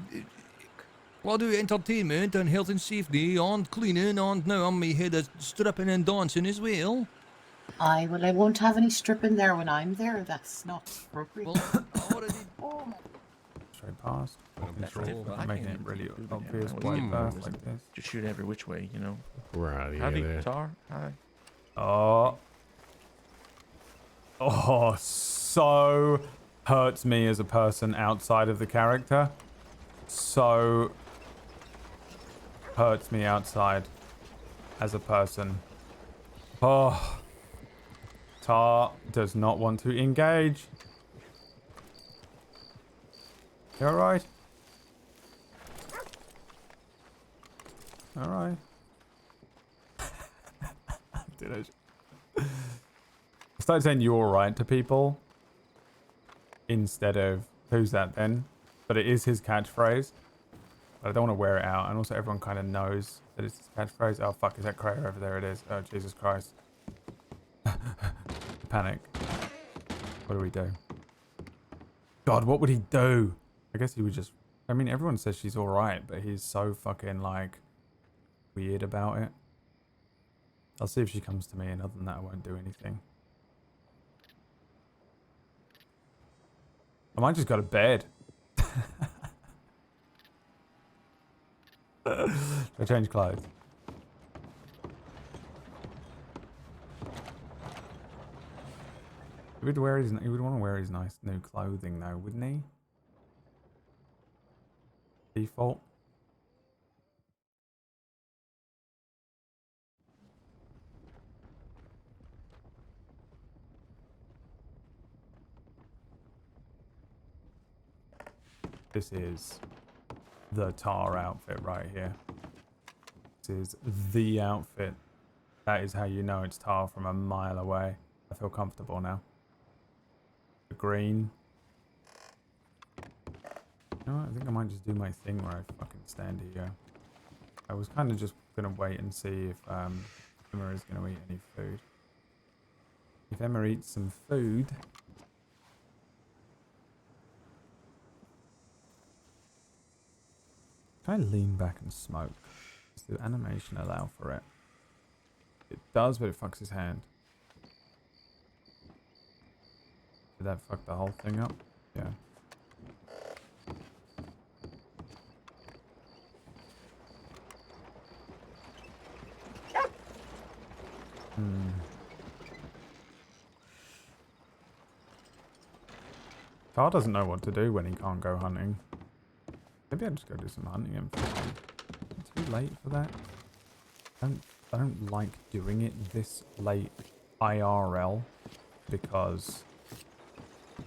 entertainment and health and safety and cleaning and now I'm me head of stripping and dancing as well. I won't have any stripping there when I'm there. That's not appropriate. Straight past. Control. I Making can't it really do it, obvious yeah. white Mm. path like this. Just shoot every which way, you know. Right, yeah. Howdy, that- Tar. Hi. Oh, so hurts me as a person outside of the character. So hurts me outside as a person. Oh, Tar does not want to engage. You alright? Alright. Did I started saying you're alright to people instead of who's that then? But it is his catchphrase. But I don't want to wear it out. And also everyone kind of knows that it's his catchphrase. Oh fuck, is that Crater over there? It is. Oh Jesus Christ. Panic. What do we do? God, what would he do? I guess he would just... I mean, everyone says she's alright, but he's so fucking like weird about it. I'll see if she comes to me, and other than that I won't do anything. I might just go to bed. I change clothes. He would want to wear his nice new clothing though, wouldn't he? Default. This is the Tar outfit right here. This is the outfit. That is how you know it's Tar from a mile away. I feel comfortable now. The green. You know what? I think I might just do my thing where I fucking stand here. I was kind of just gonna wait and see if Emma is gonna eat any food. If Emma eats some food. Can I lean back and smoke? Does the animation allow for it? It does, but it fucks his hand. Did that fuck the whole thing up? Yeah. Tar doesn't know what to do when he can't go hunting. Maybe I'll just go do some hunting and fishing. It's too late for that. I don't like doing it this late IRL because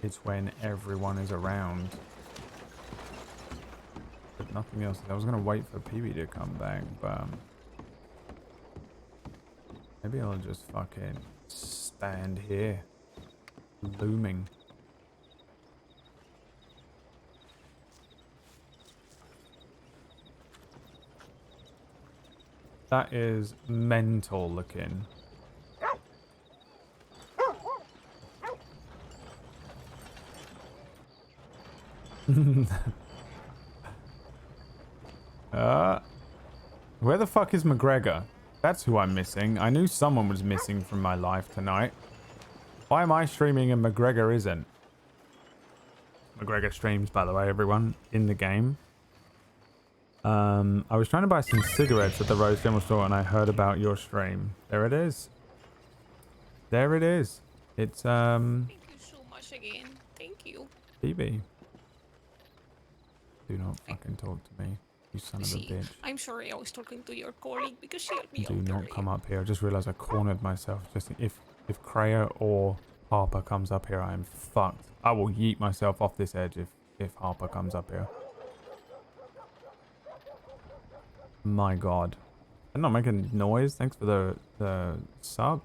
it's when everyone is around. But nothing else. I was gonna wait for PB to come back, but maybe I'll just fucking stand here, looming. That is mental looking. Where the fuck is McGregor? That's who I'm missing. I knew someone was missing from my life tonight. Why am I streaming and McGregor isn't? McGregor streams, by the way, everyone, in the game. I was trying to buy some cigarettes at the Rose General Store and I heard about your stream. There it is. There it is. It's, Thank you so much again. Thank you. PB. Do not fucking talk to me, you son of a bitch. I'm sorry I was talking to your colleague because she helped me Do out not earlier. come up here. I just realized I cornered myself. Just if Kreia or Harper comes up here, I am fucked. I will yeet myself off this edge if Harper comes up here. My god. I'm not making noise. Thanks for the sub.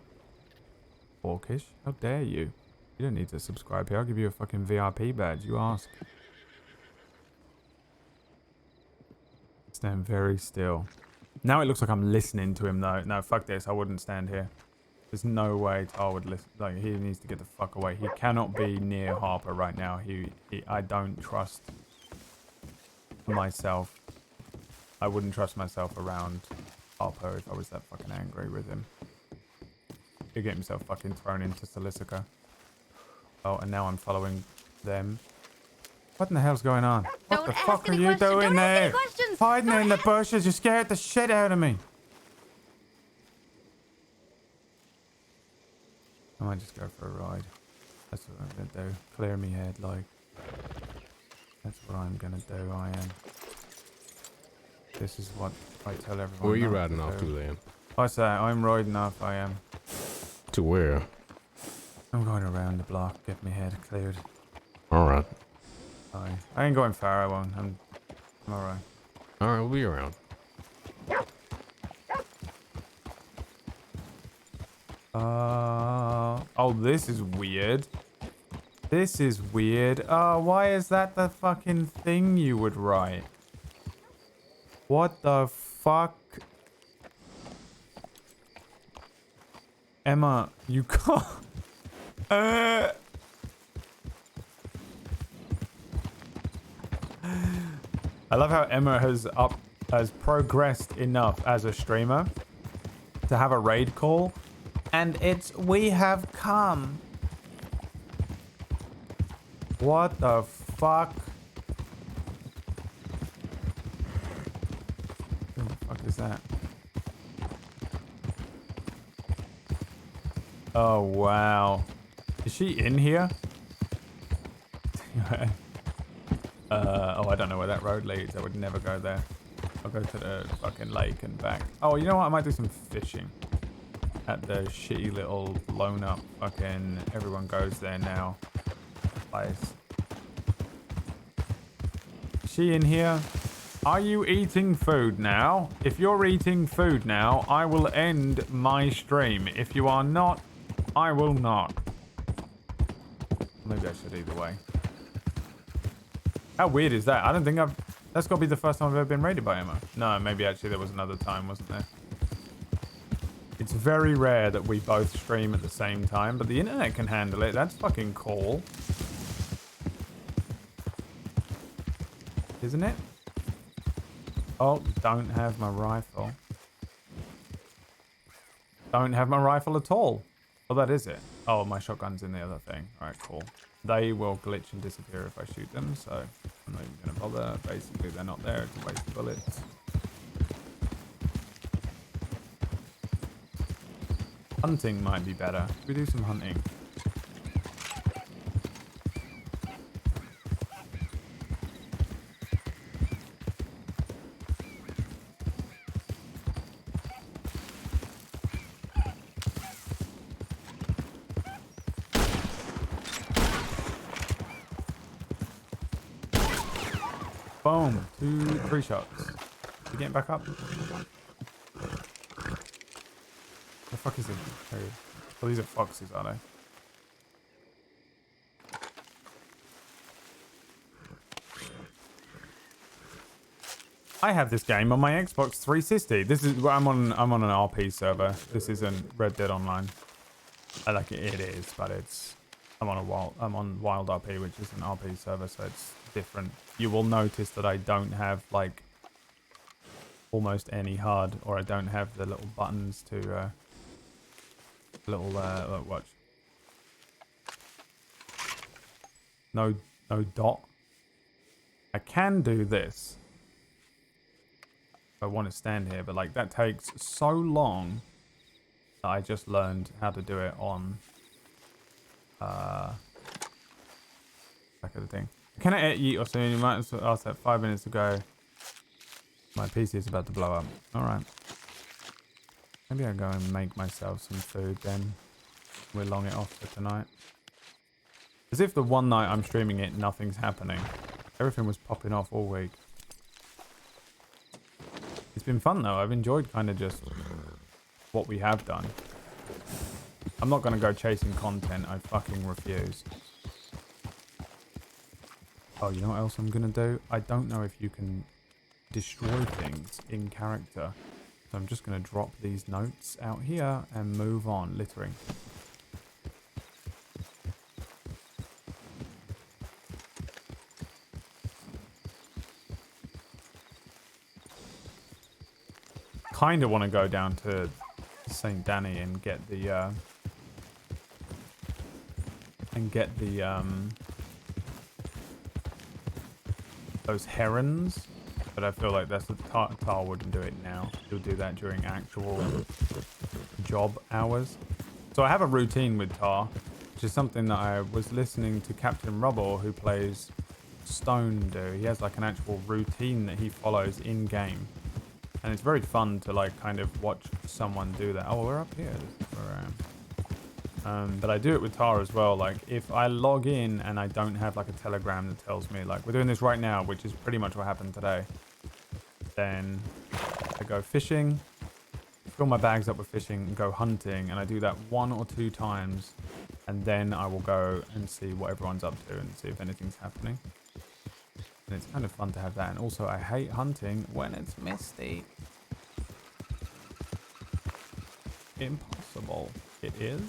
Orcish. How dare you? You don't need to subscribe here. I'll give you a fucking VIP badge. You ask. Stand very still. Now it looks like I'm listening to him though. No, fuck this. I wouldn't stand here. There's no way Tar would listen. Like, he needs to get the fuck away. He cannot be near Harper right now. I don't trust myself. I wouldn't trust myself around Harper if I was that fucking angry with him. He'd get himself fucking thrown into Solicitor. Oh, and now I'm following them. What in the hell's going on? What the fuck are you doing there? Hiding in the bushes. You scared the shit out of me. I might just go for a ride. That's what I'm gonna do. Clear me head, like. That's what I'm gonna do. I am. This is what I tell everyone. Where are you riding off to then? What's that? I'm riding off, I am. To where? I'm going around the block, get my head cleared. Alright. I ain't going far, I won't. I'm alright. Alright, we'll be around. Oh, this is weird. This is weird. Why is that the fucking thing you would write? What the fuck? Emma, you can't. I love how Emma has progressed enough as a streamer to have a raid call, and it's "we have come." What the fuck? that? Oh, wow. Is she in here? Oh, I don't know where that road leads. I would never go there. I'll go to the fucking lake and back. Oh, you know what? I might do some fishing at the shitty little blown up fucking everyone goes there now place. Is she in here? Are you eating food now? If you're eating food now, I will end my stream. If you are not, I will not. Maybe I should either way. How weird is that? I don't think I've... That's got to be the first time I've ever been raided by Emma. No, maybe actually there was another time, wasn't there? It's very rare that we both stream at the same time, but the internet can handle it. That's fucking cool. Isn't it? Oh, don't have my rifle. Don't have my rifle at all. Oh, that is it. Oh, my shotgun's in the other thing. Alright, cool. They will glitch and disappear if I shoot them, so I'm not even going to bother. Basically, they're not there. It's a waste of bullets. Hunting might be better. Should we do some hunting? Boom. 2, 3 shots. You getting back up? The fuck is it? Oh, these are foxes, are they? I have this game on my Xbox 360. This is I'm on an RP server. This isn't Red Dead Online. Like it is, but it's I'm on WildRP, which is an RP server, so it's different. You will notice that I don't have like almost any HUD, or I don't have the little buttons to look, watch. No dot. I can do this if I want to stand here, but like that takes so long that I just learned how to do it on back of the thing. Can I eat or soon? You might as well ask that 5 minutes ago. My PC is about to blow up. Alright. Maybe I'll go and make myself some food then. We'll long it off for tonight. As if the one night I'm streaming it, nothing's happening. Everything was popping off all week. It's been fun though. I've enjoyed kind of just what we have done. I'm not going to go chasing content. I fucking refuse. Oh, you know what else I'm going to do? I don't know if you can destroy things in character. So I'm just going to drop these notes out here and move on. Littering. Kind of want to go down to St. Danny and get the those herons, but I feel like that's the Tar wouldn't do it now. He'll do that during actual job hours. So I have a routine with Tar, which is something that I was listening to Captain Rubble, who plays Stone, do. He has like an actual routine that he follows in game, and it's very fun to like kind of watch someone do that. Oh, we're up here. This is where I am. But I do it with Tar as well. Like if I log in and I don't have like a telegram that tells me like we're doing this right now, which is pretty much what happened today, then I go fishing, fill my bags up with fishing and go hunting, and I do that 1 or 2 times, and then I will go and see what everyone's up to and see if anything's happening. And it's kind of fun to have that. And also I hate hunting when it's misty. Impossible. It is.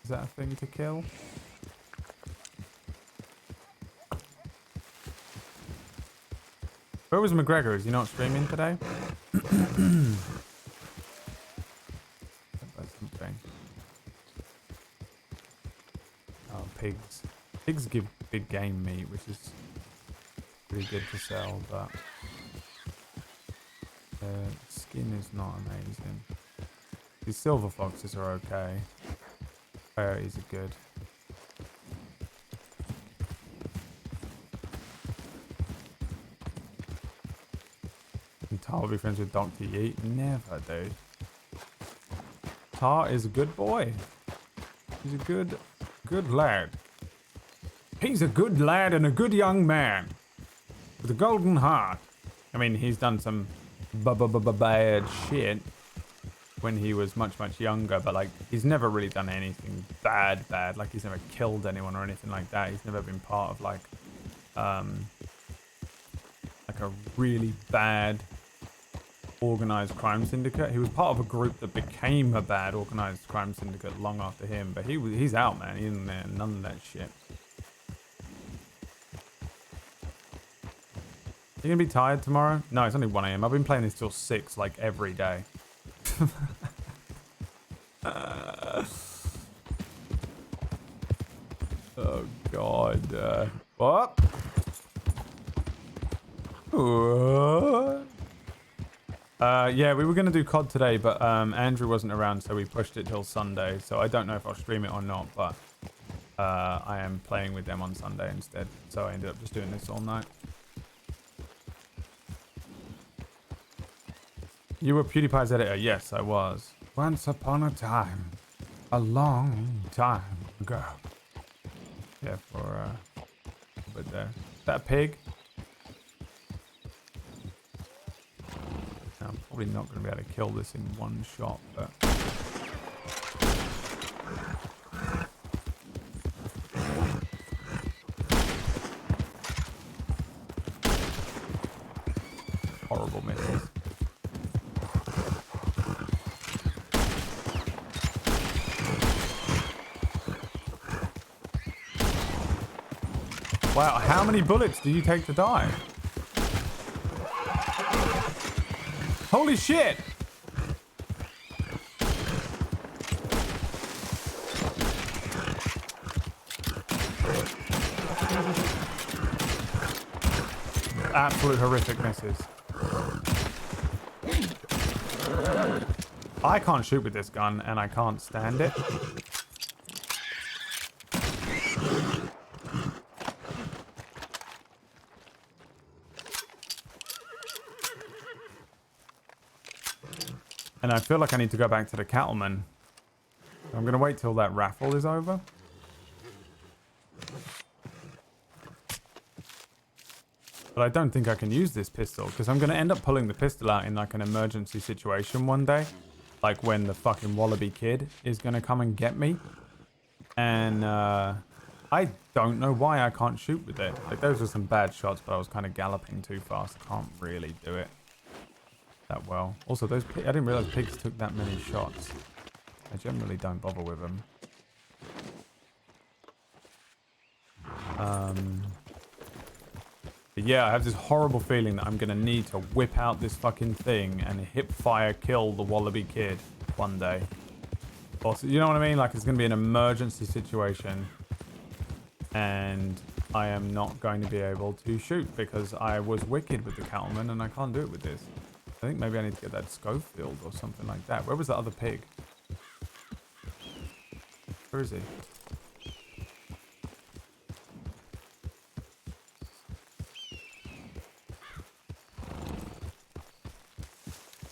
Is that a thing to kill? Where was McGregor? Is he not streaming today? Something. Oh, pigs. Pigs give big game meat, which is pretty good to sell, but skin is not amazing. These silver foxes are okay. Coyotes are good. And Tar will be friends with Dr. Yeet? Never, dude. Tar is a good boy. He's a good lad. He's a good lad and a good young man. With a golden heart. I mean, he's done some bad shit when he was much younger, but like, he's never really done anything bad. Like, he's never killed anyone or anything like that. He's never been part of like a really bad organized crime syndicate. He was part of a group that became a bad organized crime syndicate long after him, but he's out, man. He's in there, none of that shit. You gonna be tired tomorrow? No, it's only 1 AM. I've been playing this till 6 like every day. Oh god. What? Yeah, we were gonna do COD today, but Andrew wasn't around, so we pushed it till Sunday. So I don't know if I'll stream it or not, but I am playing with them on Sunday instead. So I ended up just doing this all night. You were PewDiePie's editor? Yes, I was. Once upon a time. A long time ago. Yeah, for a bit there. Is that a pig? I'm probably not going to be able to kill this in one shot, but... Horrible misses. Wow, how many bullets do you take to die? Holy shit! Absolute horrific misses. I can't shoot with this gun and I can't stand it. And I feel like I need to go back to the cattleman. I'm going to wait till that raffle is over. But I don't think I can use this pistol because I'm going to end up pulling the pistol out in like an emergency situation one day. Like when the fucking wallaby kid is going to come and get me. And I don't know why I can't shoot with it. Like those were some bad shots, but I was kind of galloping too fast. I can't really do it that well. Also, those I didn't realize pigs took that many shots. I generally don't bother with them. But yeah, I have this horrible feeling that I'm gonna need to whip out this fucking thing and hip fire kill the wallaby kid one day. Also, you know what I mean? Like it's gonna be an emergency situation, and I am not going to be able to shoot because I was wicked with the cattleman and I can't do it with this. I think maybe I need to get that Schofield or something like that. Where was the other pig? Where is he?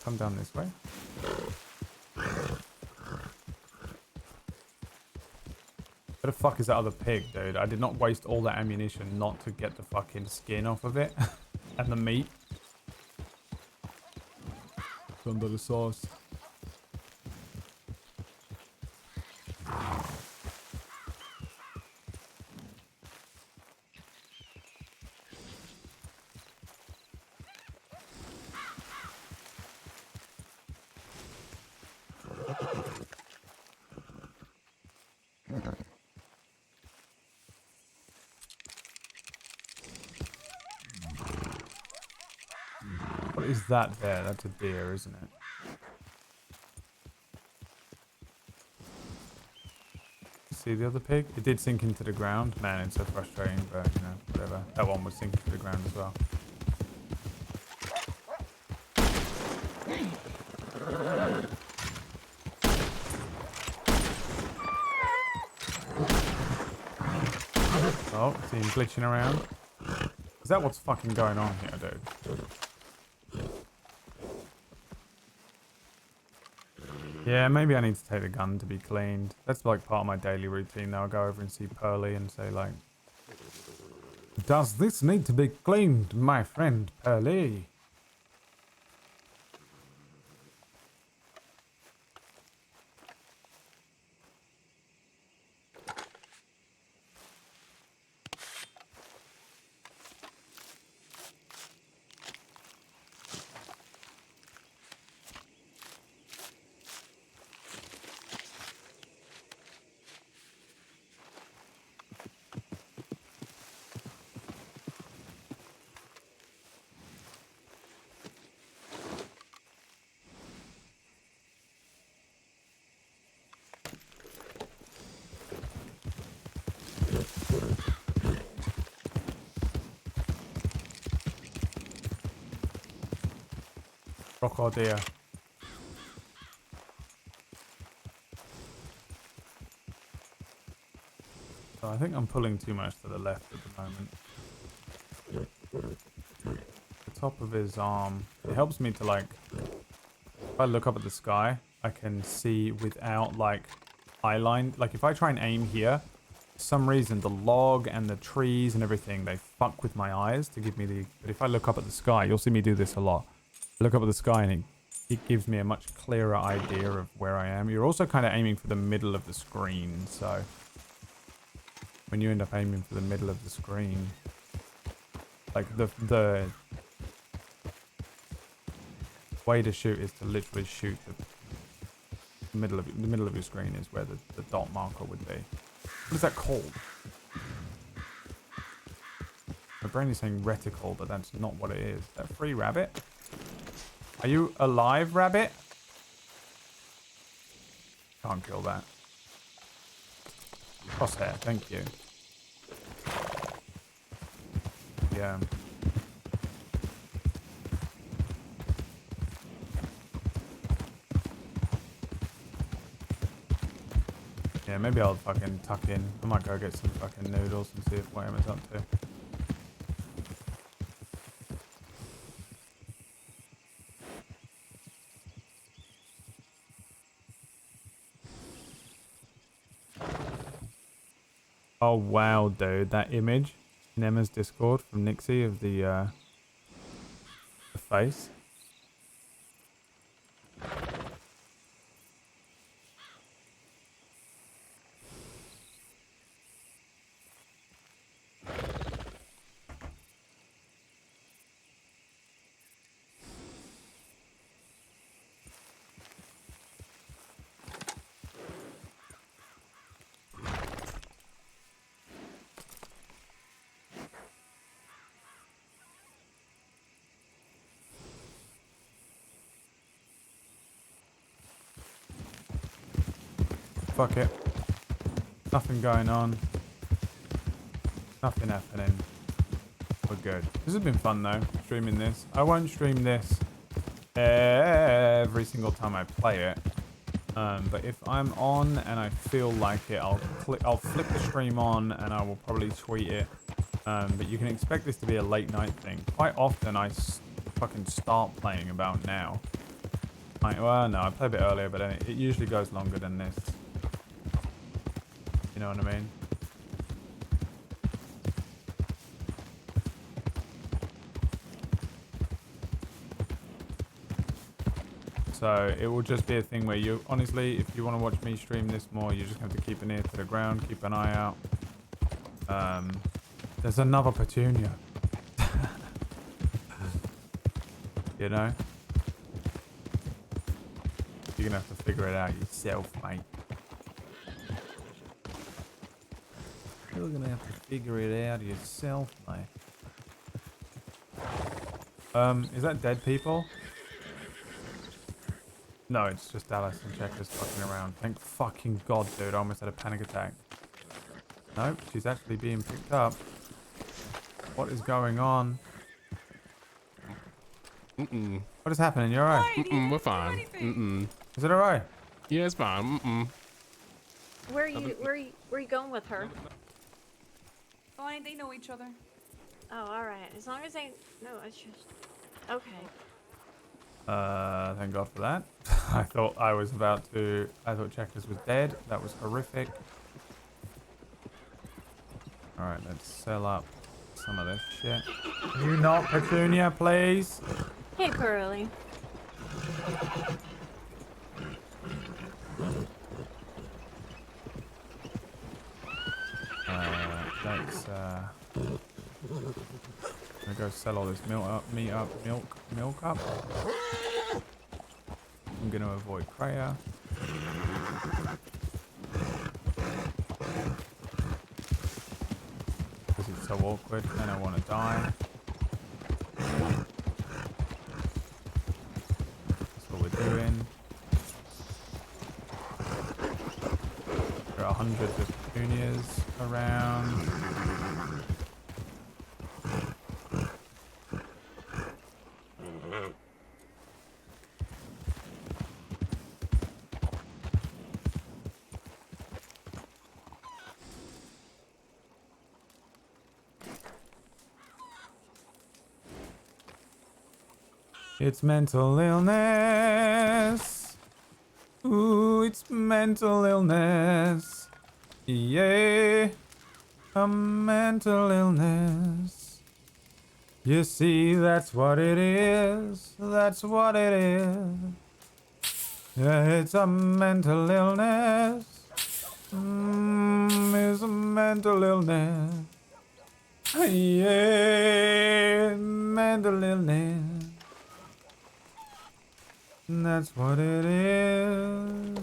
Come down this way. Where the fuck is that other pig, dude? I did not waste all that ammunition not to get the fucking skin off of it. And the meat. Under the sauce. What is that there? That's a deer, isn't it? See the other pig? It did sink into the ground. Man, it's so frustrating, but you know, whatever. That one would sink into the ground as well. Oh, see him glitching around. Is that what's fucking going on here, dude? Yeah, maybe I need to take the gun to be cleaned. That's like part of my daily routine now. I'll go over and see Pearly and say like, does this need to be cleaned, my friend Pearly? Crocodile. So I think I'm pulling too much to the left at the moment. The top of his arm. It helps me to like, if I look up at the sky, I can see without like eye line. Like if I try and aim here, for some reason the log and the trees and everything, they fuck with my eyes to give me the, but if I look up at the sky, you'll see me do this a lot. I look up at the sky and it gives me a much clearer idea of where I am. You're also kind of aiming for the middle of the screen, so when you end up aiming for the middle of the screen, like the way to shoot is to literally shoot the middle of your screen is where the dot marker would be. What is that called? My brain is saying reticle, but that's not what it is. Is that free rabbit? Are you alive, rabbit? Can't kill that. Crosshair, thank you. Yeah. Yeah, maybe I'll fucking tuck in. I might go get some fucking noodles and see if Wham is up to. Oh wow, dude, that image in Emma's Discord from Nixie of the face. Fuck it. Nothing going on. Nothing happening. We're good. This has been fun though, streaming this. I won't stream this every single time I play it. But if I'm on and I feel like it, I'll flick the stream on and I will probably tweet it. But you can expect this to be a late night thing. Quite often I fucking start playing about now. Well, no, I play a bit earlier, but it usually goes longer than this. You know what I mean? So it will just be a thing where you, honestly, if you want to watch me stream this more, you just have to keep an ear to the ground, keep an eye out. There's another petunia. You know? You're gonna have to figure it out yourself, mate. You're gonna have to figure it out yourself, mate. Is that dead people? No, it's just Alice and Checkers fucking around. Thank fucking God, dude. I almost had a panic attack. Nope, she's actually being picked up. What is going on? What is happening? You alright? We're fine. Is it alright? Yeah, it's fine. Where are you going with her? Fine, they know each other. Oh, all right. As long as they no, it's just okay. Thank God for that. I thought Checkers was dead. That was horrific. Alright, let's sell up some of this shit. Can you not, Petunia, please? Hey, Pearly. Let's I'm gonna go sell all this milk up. I'm gonna avoid Kreia. Because it's so awkward and I want to die. That's what we're doing. There are hundreds of petunias around. It's mental illness. Ooh, it's mental illness. Yeah, a mental illness. You see, that's what it is. That's what it is. Yeah, it's a mental illness. It's a mental illness. Yeah, mental illness. That's what it is.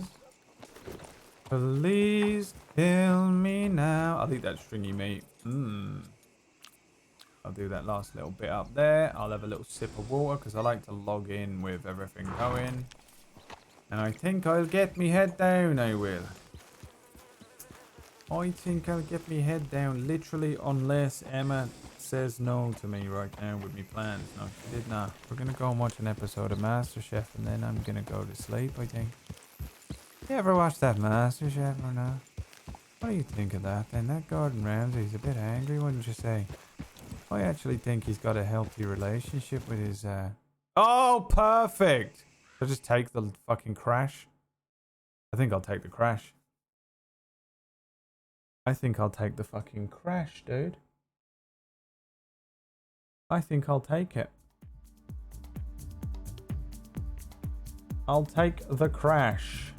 Please kill me now. I'll eat that stringy meat. I'll do that last little bit up there. I'll have a little sip of water because I like to log in with everything going. And I think I'll get me head down, I will. I think I'll get me head down literally unless Emma says no to me right now with me plans. No, she did not. We're gonna go and watch an episode of MasterChef and then I'm gonna go to sleep, I think. You ever watch that MasterChef or not? What do you think of that then? That Gordon Ramsay's a bit angry, wouldn't you say? I actually think he's got a healthy relationship with his Oh, perfect! I'll just take the fucking crash. I think I'll take the crash. I think I'll take the fucking crash, dude. I think I'll take it. I'll take the crash.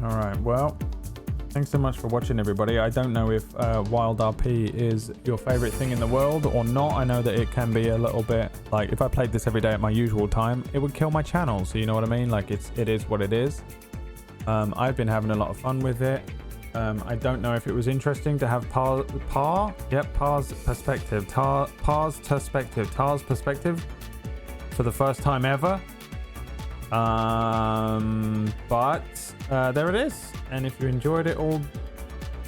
Alright, well, thanks so much for watching, everybody. I don't know if WildRP is your favorite thing in the world or not. I know that it can be a little bit, like, if I played this every day at my usual time, it would kill my channel. So you know what I mean? Like, it is what it is. I've been having a lot of fun with it. I don't know if it was interesting to have Par's perspective. Tar's perspective for the first time ever. But there it is. And if you enjoyed it, all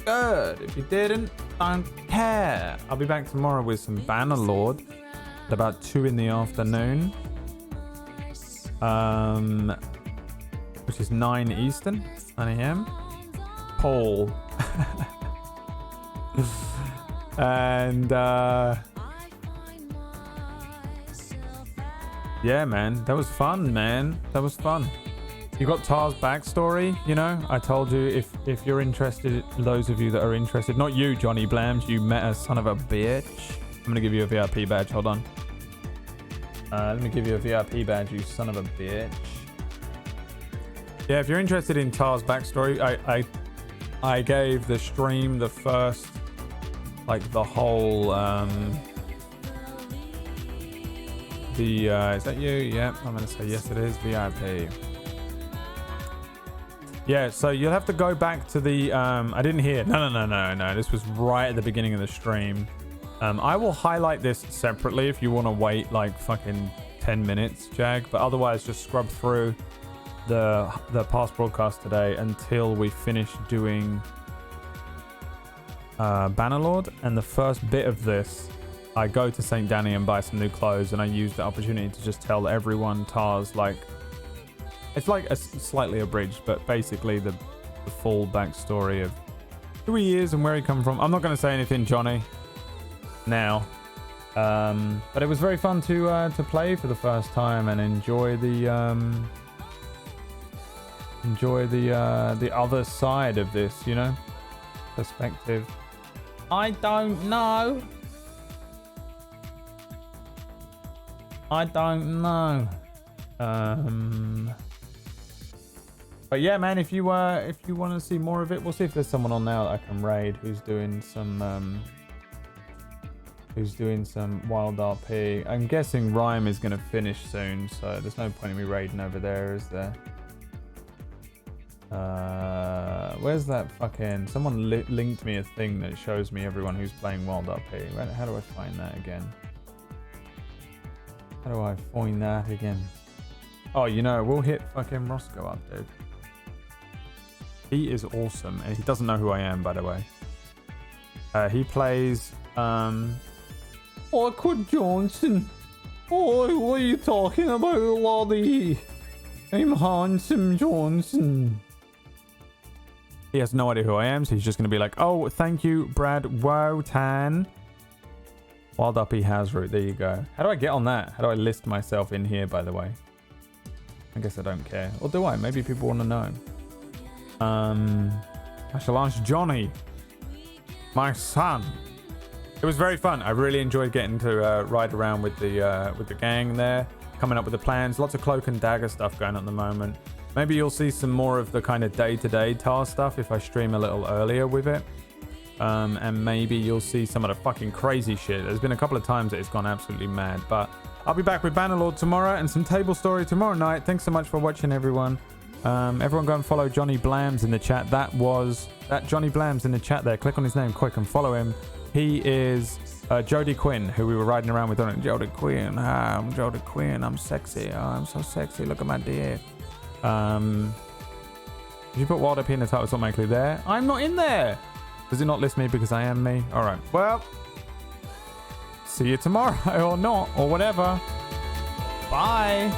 good. If you didn't, don't care. I'll be back tomorrow with some Bannerlord at about 2 in the afternoon. Which is 9 Eastern, 9 AM. Paul. And yeah, man, that was fun, man. That was fun. You got Tar's backstory, you know. I told you if you're interested, those of you that are interested, not you, Johnny Blams, you meta son of a bitch. I'm gonna give you a VIP badge. Hold on. Let me give you a VIP badge, you son of a bitch. Yeah, if you're interested in Tar's backstory, I gave the stream the first, like the whole is that you? Yep, I'm gonna say yes it is. VIP. Yeah, so you'll have to go back to the I didn't hear. No. This was right at the beginning of the stream. I will highlight this separately if you want to wait like fucking 10 minutes, Jag, but otherwise just scrub through the past broadcast today until we finish doing Bannerlord. And the first bit of this, I go to St. Danny and buy some new clothes, and I use the opportunity to just tell everyone Tar's like, it's like a slightly abridged, but basically the full backstory of who he is and where he come from. I'm not going to say anything, Johnny, now, but it was very fun to play for the first time and enjoy the other side of this, you know, perspective. I don't know. But yeah, man, if you want to see more of it, we'll see if there's someone on now that I can raid who's doing some wild RP. I'm guessing Rhyme is gonna finish soon, so there's no point in me raiding over there, is there? Where's that fucking... Someone linked me a thing that shows me everyone who's playing wild RP. How do I find that again? How do I find that again? Oh, you know, we'll hit fucking Roscoe up, dude. He is awesome, and he doesn't know who I am, by the way. He plays, Awkward Johnson. Oh, what are you talking about, laddie? I'm Handsome Johnson. He has no idea who I am, so he's just going to be like, oh, thank you, Brad Wotan. Wild RP Hazroot, there you go. How do I get on that? How do I list myself in here, by the way? I guess I don't care. Or do I? Maybe people want to know. I shall ask Johnny, my son. It was very fun. I really enjoyed getting to ride around with the gang there, coming up with the plans. Lots of cloak and dagger stuff going on at the moment. Maybe you'll see some more of the kind of day-to-day Tar stuff if I stream a little earlier with it. And maybe you'll see some of the fucking crazy shit. There's been a couple of times that it's gone absolutely mad. But I'll be back with Bannerlord tomorrow and some table story tomorrow night. Thanks so much for watching, everyone. Everyone go and follow Johnny Blams in the chat. That Johnny Blams in the chat there. Click on his name quick and follow him. He is Jodie Quinn, who we were riding around with on it. Jodie Quinn. Hi, I'm Jodie Quinn. I'm sexy. Oh, I'm so sexy. Look at my dick. If you put WildRP in the title, it's automatically there. I'm not in there. Does it not list me because I am me? All right. Well, see you tomorrow or not or whatever. Bye.